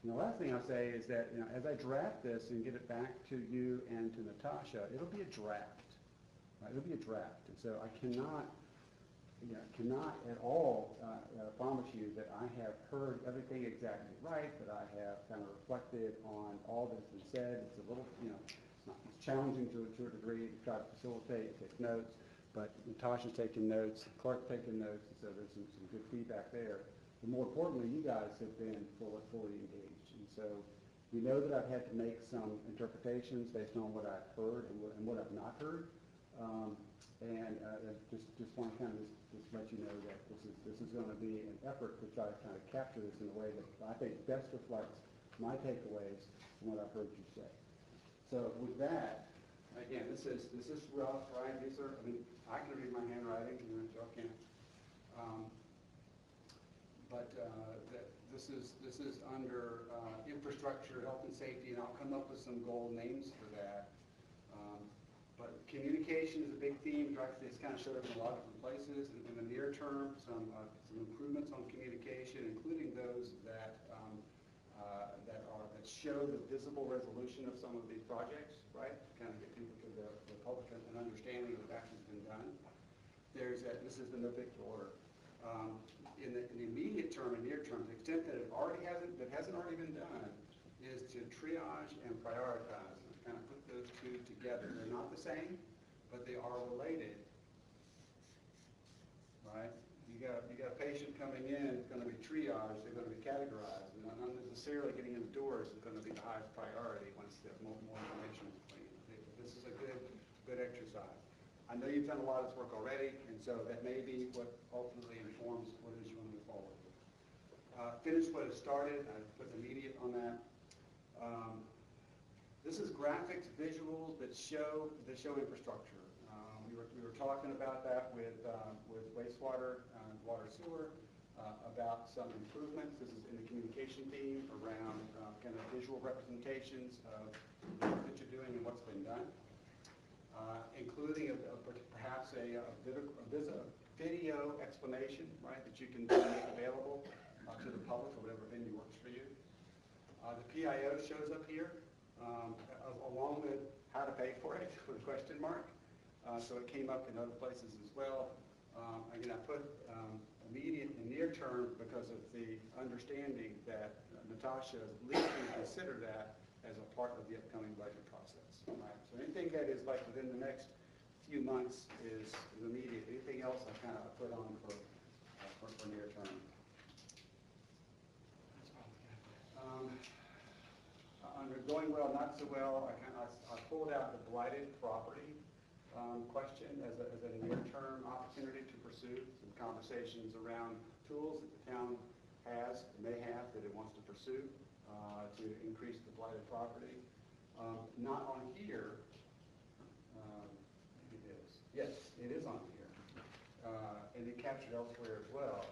And the last thing I'll say is that, as I draft this and get it back to you and to Natasha, it'll be a draft. Right? It'll be a draft. And so I cannot at all promise you that I have heard everything exactly right, that I have kind of reflected on all that's been said. It's a little, it's challenging to a degree to try to facilitate, take notes, but Natasha's taking notes, Clark's taking notes, and so there's some good feedback there. But more importantly, you guys have been fully engaged. And so we know that I've had to make some interpretations based on what I've heard and what I've not heard. Just want to kind of just let you know that this is going to be an effort to try to kind of capture this in a way that I think best reflects my takeaways from what I've heard you say. So with that, again, this is rough, right? These are, I can read my handwriting, y'all can't. This is under infrastructure, health and safety, and I'll come up with some goal names for that. But communication is a big theme. It's kind of showed up in a lot of different places. In the near term, some improvements on communication, including those that show the visible resolution of some of these projects, right? Kind of get people to the public an understanding of what actually has been done. This is the no big order. In the immediate term and near term, the extent that hasn't already been done is to triage and prioritize. Kind of put those two together. They're not the same, but they are related, right? You got a patient coming in, it's going to be triaged, they're going to be categorized, and not necessarily getting in the doors is going to be the highest priority once more information is clean. This is a good exercise. I know you've done a lot of this work already, and so that may be what ultimately informs what it is you want to move forward with. Finish what has started. I put immediate on that. This is graphics, visuals that show infrastructure. We were talking about that with wastewater, water sewer, about some improvements. This is in the communication theme around kind of visual representations of the work that you're doing and what's been done, including perhaps a video explanation, right, that you can make available to the public or whatever venue works for you. The PIO shows up here, along with how to pay for it, with a question mark. So it came up in other places as well. Again, I put immediate and near term because of the understanding that Natasha is at least going to consider that as a part of the upcoming budget process. Right? So anything that is like within the next few months is immediate. Anything else I kind of put on for near term. Under going well, not so well, I pulled out the blighted property question as a near-term opportunity to pursue some conversations around tools that the town may have that it wants to pursue to increase the blighted property. Not on here. Maybe it is. Yes, it is on here, and it captured elsewhere as well.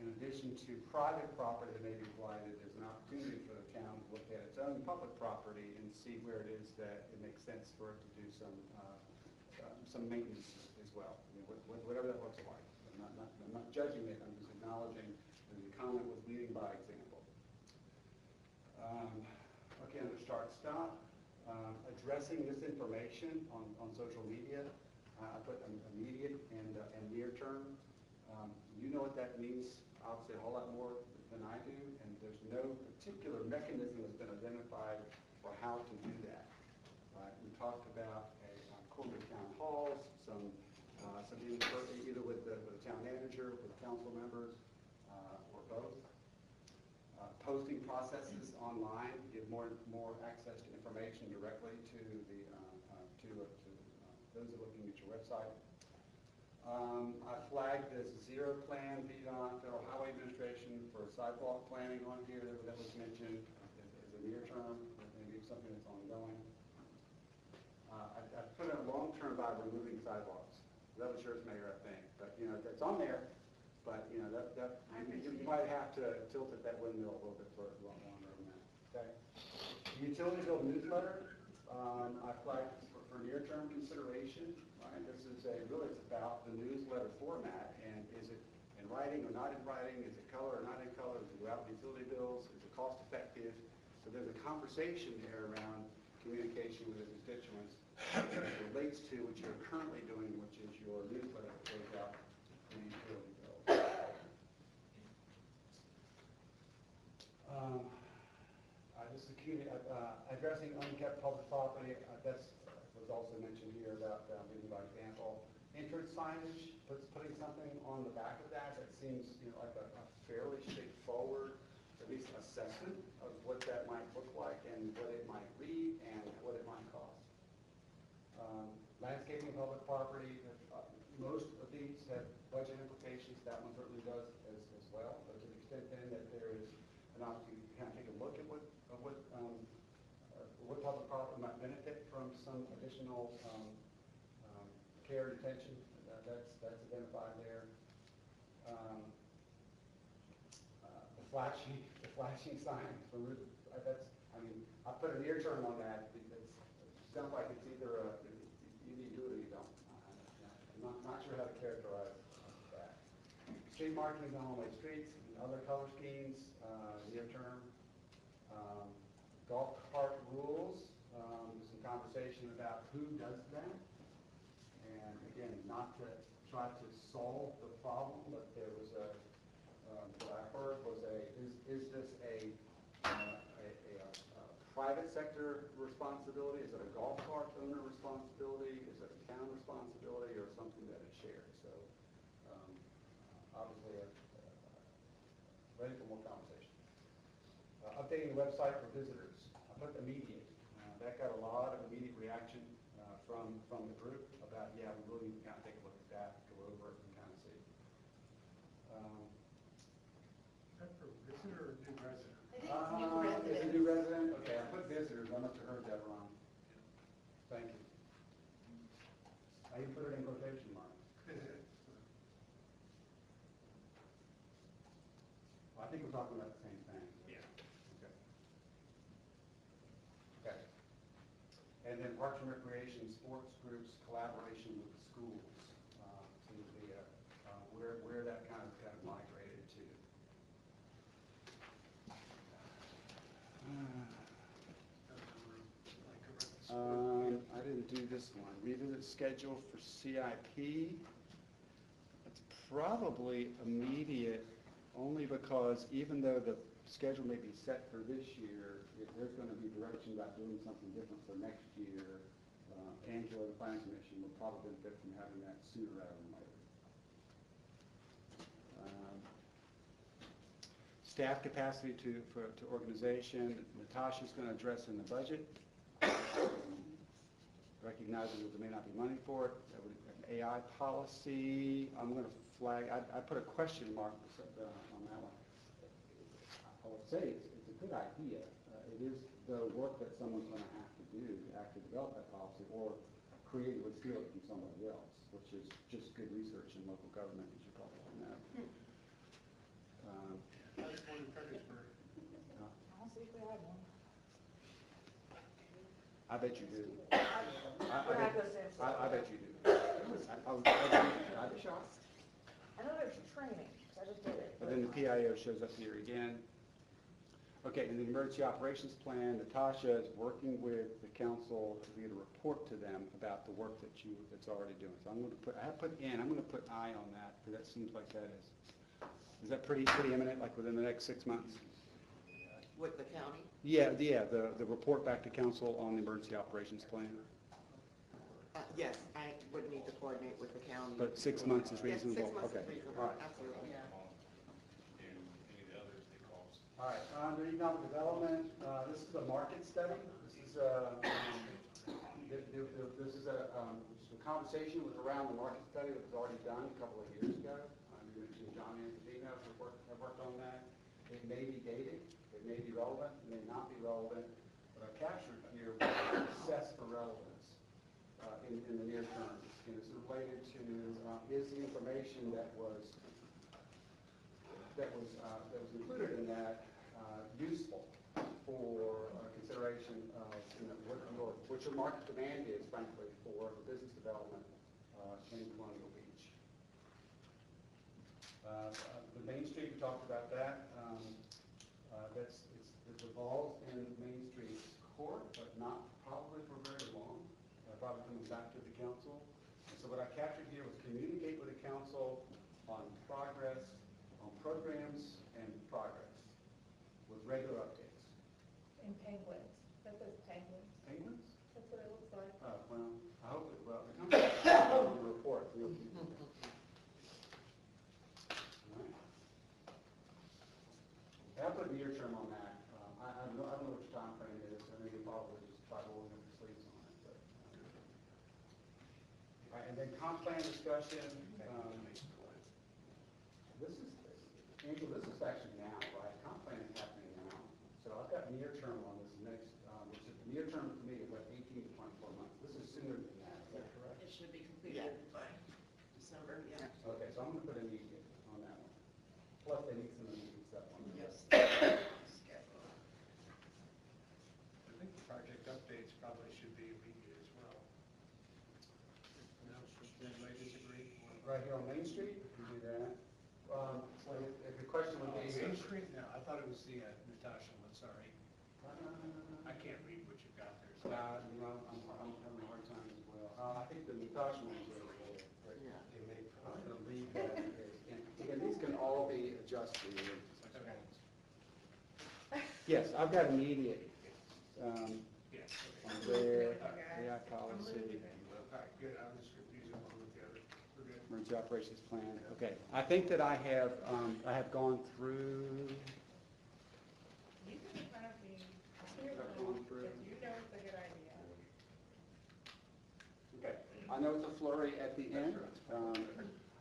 In addition to private property that may be blighted, there's an opportunity for the town to look at its own public property and see where it is that it makes sense for it to do some maintenance as well. I mean, whatever that looks like. I'm not judging it. I'm just acknowledging that the comment was leading by example. Okay, under start stop, addressing misinformation on social media. I put immediate and near term. You know what that means, obviously a whole lot more than I do, and there's no particular mechanism that's been identified for how to do that. We talked about quarterly town halls, some input either with the town manager, with council members, or both. Posting processes online, give more access to information directly to those that are looking at your website. I flagged this zero plan, VDOT, Federal Highway Administration for sidewalk planning on here that was mentioned as a near term, maybe something that's ongoing. I put in a long term by removing sidewalks. That was yours, Mayor, I think, but that's on there. But you might have to tilt at that windmill a little bit for a lot longer than that. Okay. The utility bill newsletter, I flagged for near term consideration. Right? This is really it's about the newsletter format, and is it in writing or not in writing? Is it color or not in color? Does it go out with utility bills? Is it cost effective? So there's a conversation there around communication with the constituents that relates to what you're currently doing, which is your newsletter that goes out to the utility bills. This is addressing unkept public property. That's was also mentioned here about leading by example. Entrance signage, putting something on the back of that seems like a fairly straightforward, at least assessment of what that might look like and what it might read and what it might cost. Landscaping public property, most of these have budget implications. That one certainly does as well. But to the extent then that there is an opportunity to kind of take a look at what public property might benefit from some additional care and attention, that's identified there. The flashing signs. I put a near term on that because it sounds like it's either you need to do it or you don't. I'm not sure how to characterize that. Street markings on one-way streets and other color schemes, near term. Golf cart rules, there's some conversation about who does that. And again, not to try to solve the problem, but there was what I heard was is this a private sector responsibility? Is it a golf cart owner responsibility? Is it a town responsibility or something that is shared? So obviously ready for more conversation. Updating the website for visitors. I put immediate. That got a lot of immediate reaction from the group about, yeah, we really need to kind of take a look at that, go over it and kind of see. Is that for visitor or new resident? I think it's new resident. It's a new resident? Okay, I put visitors. I must have heard that wrong. Thank you. I even put it in quotation marks. Well, I think we're talking about the same thing. Yeah. Okay. Okay. And then Parks and Recreation, sports groups, collaboration with the schools seems to be where that kind of migrated to. I didn't do this one. Revisit schedule for CIP. It's probably immediate only because even though the schedule may be set for this year, if there's going to be direction about doing something different for next year, Angela, the Planning Commission, will probably benefit from having that sooner rather than later. Staff capacity to organization, Natasha's going to address in the budget. Recognizing that there may not be money for it. An AI policy, I'm going to flag, I put a question mark on that one. I would say it's a good idea. It is the work that someone's going to have to do to actually develop that policy or creatively steal it from somebody else, which is just good research in local government, as you probably know. That's one in Fredericksburg. I'll see if we have one. I bet you do. I bet you do. I'd be shocked. I know there's training, 'cause I just did it. And then the PIO shows up here again. Okay, and the emergency operations plan, Natasha is working with the council to get a report to them about the work that's already doing. So I'm gonna put I on that, because that seems like that is that pretty imminent, like within the next 6 months? With the county? Yeah, the report back to council on the emergency operations plan. Yes, I would need to coordinate with the county. But 6 months is Yes, 6 reasonable? months is Okay, reasonable, all right. absolutely. Yeah. And any of the others they cost. All right, under economic development, this is a market study. This is a conversation with around the market study that was already done a couple of years ago. You mentioned John Antonino have worked on that. It may be dated, it may be relevant, it may not be relevant, but I captured here what I assess for relevance in the near term. And it's related to is the information that was included in that useful for consideration of what your market demand is, frankly, for the business development in Colonial Beach. The Main Street, we talked about that. It revolves in Main Street's court, but not probably for very long. Probably coming back to the council. So what I captured here was communicate with the council on progress, on programs and progress with regular updates. And penguins, that says penguins, Penguins? that's what it looks like. Well, I hope it, well, the council on the report. We'll keep it. All right. I'll put near term on that. I don't know what your time frame is. I mean, you probably just try rolling up your sleeves on it, but. All right, and then comp plan discussion. This is, Angel, this is actually now, right? Comp plan is happening now. So I've got near term on this next, which is near term to me is what, 18 to 24 months. This is sooner than that, is that correct? It should be completed by December, yeah. Okay, so I'm gonna put immediate on that one. Plus they need some immediate stuff on that. Yes. I think the project updates probably should be immediate as well. No, anybody disagree? Right here on Main Street, we do that. So if the question would be. Main Street? No, I thought it was the Natasha one, sorry. I can't read what you've got there. so- You know, I'm having a hard time as well. I think the Natasha one is really good. Yeah. I'm gonna leave that as, and again, these can all be adjusted. Yes, I've got immediate, Yes. on there, Okay. AI policy, All right, good, I was confusing one with the other. We're good. emergency operations plan. Okay, I think that I have gone through, You can have me, I've gone through. if you know it's a good idea. Okay, I know it's a flurry at the end.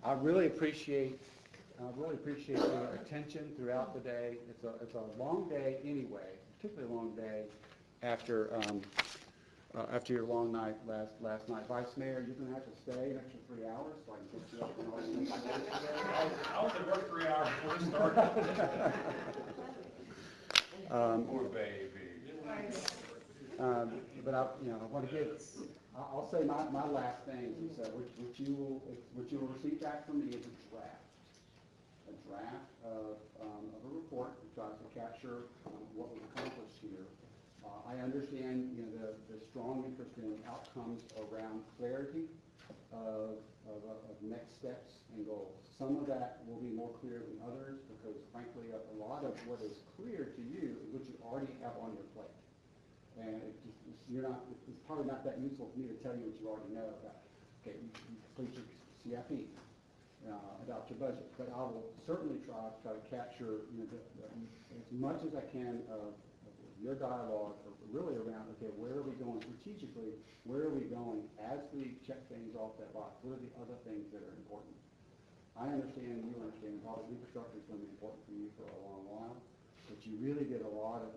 I really appreciate your attention throughout the day. It's a long day anyway, particularly a long day after your long night last night. Vice Mayor, you're gonna have to stay an extra 3 hours so I can get you up and all these I was at work 3 hours before we started. Poor baby. But I want to give, I'll say my last thing is what you will receive back from me is a draft of a report that tries to capture what was accomplished here. I understand, the strong interest in outcomes around clarity of next steps and goals. Some of that will be more clear than others because frankly, a lot of what is clear to you is what you already have on your plate. And it's probably not that useful for me to tell you what you already know about. Okay, you complete your CIP, adopt your budget, but I will certainly try to capture as much as I can of your dialogue, really around, okay, where are we going strategically? Where are we going as we check things off that box? What are the other things that are important? I understand, you understand, all the infrastructure is going to be important for you for a long while, but you really did a lot of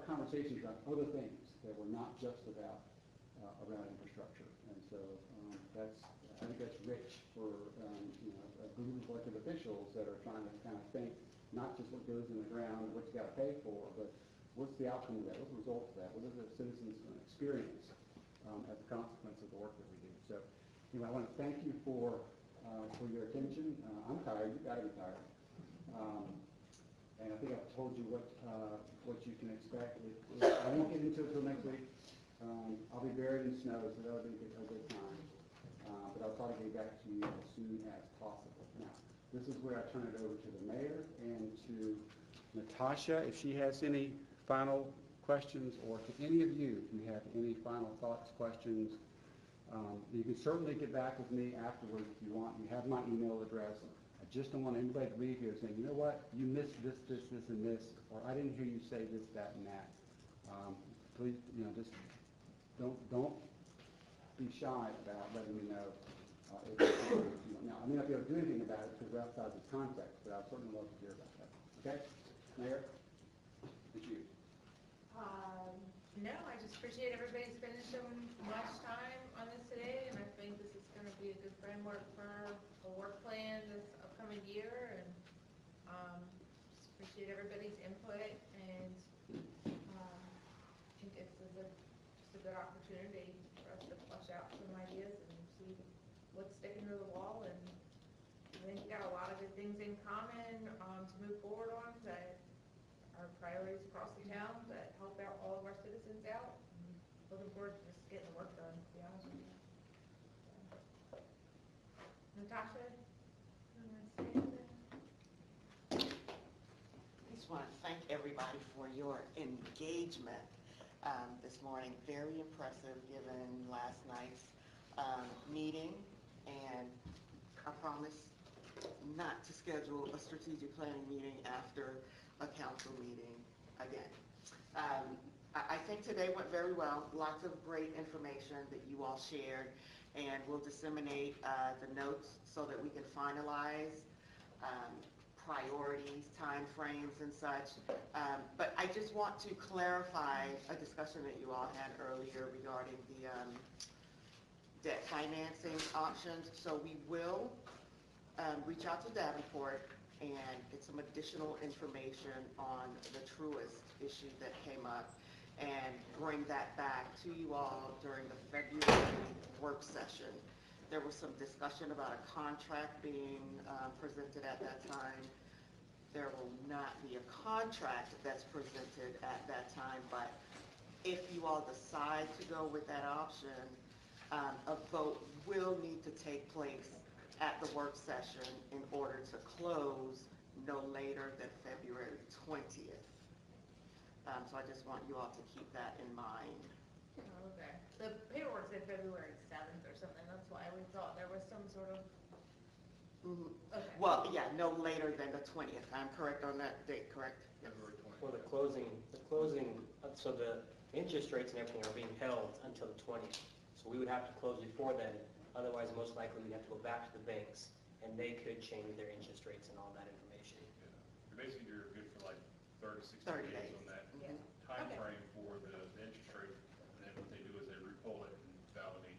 conversations about other things that were not just about infrastructure, and so I think that's rich for a group of elected officials that are trying to kind of think not just what goes in the ground, what you got to pay for, but what's the outcome of that? What's the result of that? What is the citizens' experience as a consequence of the work that we do? So, I want to thank you for for your attention. I'm tired, you gotta be tired. And I think I've told you what you can expect. I won't get into it till next week. I'll be buried in snow, so that'll be a good time. But I'll try to get back to you as soon as possible. Now, this is where I turn it over to the mayor and to Natasha, if she has any final questions, or to any of you, if you have any final thoughts, questions. You can certainly get back with me afterwards if you want. You have my email address. I just don't want anybody to leave here saying, you know what, you missed this, and this, or I didn't hear you say this, that, and that. Please, just don't be shy about letting me know. Now, I may not be able to do anything about it because we're outside this context, but I'd certainly love to hear about that. Okay? Mayor? It's you. No, I just appreciate everybody spending so much time on this today, and I think this is gonna be a good framework for a work plan this upcoming year, and, just appreciate everybody's input, and, I think it's just a good opportunity for us to flesh out some ideas and see what's sticking to the wall, and I think we got a lot of good things in common, to move forward on that are priorities across the town that help out all of our citizens out. Looking forward to just getting the work done, to be honest with you. Natasha, you want to say anything? I just want to thank everybody for your engagement this morning. Very impressive given last night's meeting, and I promise not to schedule a strategic planning meeting after a council meeting again. I think today went very well. Lots of great information that you all shared, and we'll disseminate the notes so that we can finalize priorities, timeframes, and such. But I just want to clarify a discussion that you all had earlier regarding the debt financing options. So we will reach out to Davenport and get some additional information on the Truist issue that came up, and bring that back to you all during the February work session. There was some discussion about a contract being presented at that time. There will not be a contract that's presented at that time, but if you all decide to go with that option, a vote will need to take place at the work session in order to close no later than February 20th. So I just want you all to keep that in mind. Okay. The paperwork said February 7th or something, that's why we thought there was some sort of. Okay. Well, yeah, no later than the 20th. I'm correct on that date, correct? February 20th. Well, the closing, so the interest rates and everything are being held until the 20th. So we would have to close before then. Otherwise, most likely we'd have to go back to the banks, and they could change their interest rates and all that information. Yeah. Basically, you're good for like 30 to 60 days on that time frame for the interest rate, and then what they do is they repull it and validate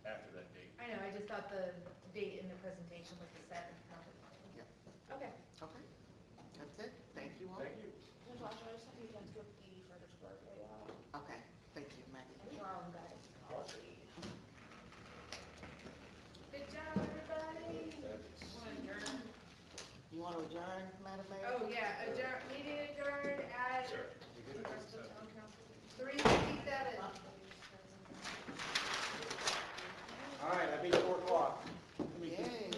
after that date. I know, I just thought the date in the presentation was the 7th. Okay. Okay. That's it. Thank you all. Thank you. Natasha, I just need to go to Edie for this birthday. Okay. Thank you, Maggie. Guys. Good job, everybody. You want to adjourn, Madam Mayor? Oh, yeah, meeting adjourned at 3:57. All right, I beat 4 o'clock. Yay.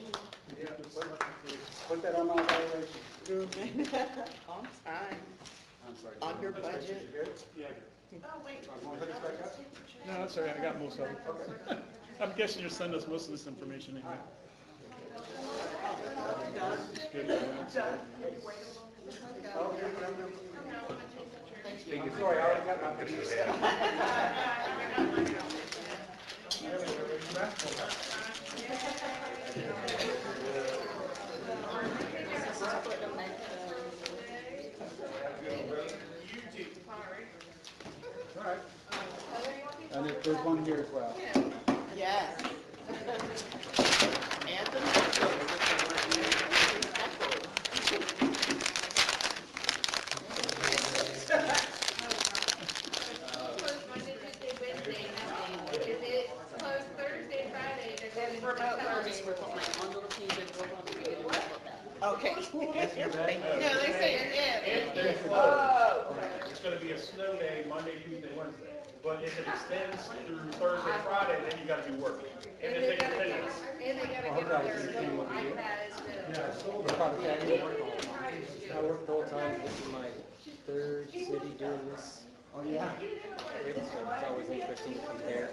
Put that on my evaluation. On time. I'm sorry. Under budget. You good? Yeah. Oh, wait. Want to hook us back up? No, that's all right, I got most of it. I'm guessing you'll send us most of this information anyway. Sorry, I already got my picture. All right. And there's one here as well. Yes. Anthony. Closed Monday, Tuesday, Wednesday, nothing. If it's closed Thursday, Friday, they're going in Remote learning, return. we're putting my own little team and we're going to be able to work with that. Okay. No, they say If if. they close, Oh. it's gonna be a snow day, Monday, Tuesday, Wednesday. But if it extends through Thursday, Friday, then you gotta be working. And And if they they gotta continue. get, and they gotta get their little iPads to. I worked the whole time, this is my third city doing this. Oh, yeah. It's always interesting to compare.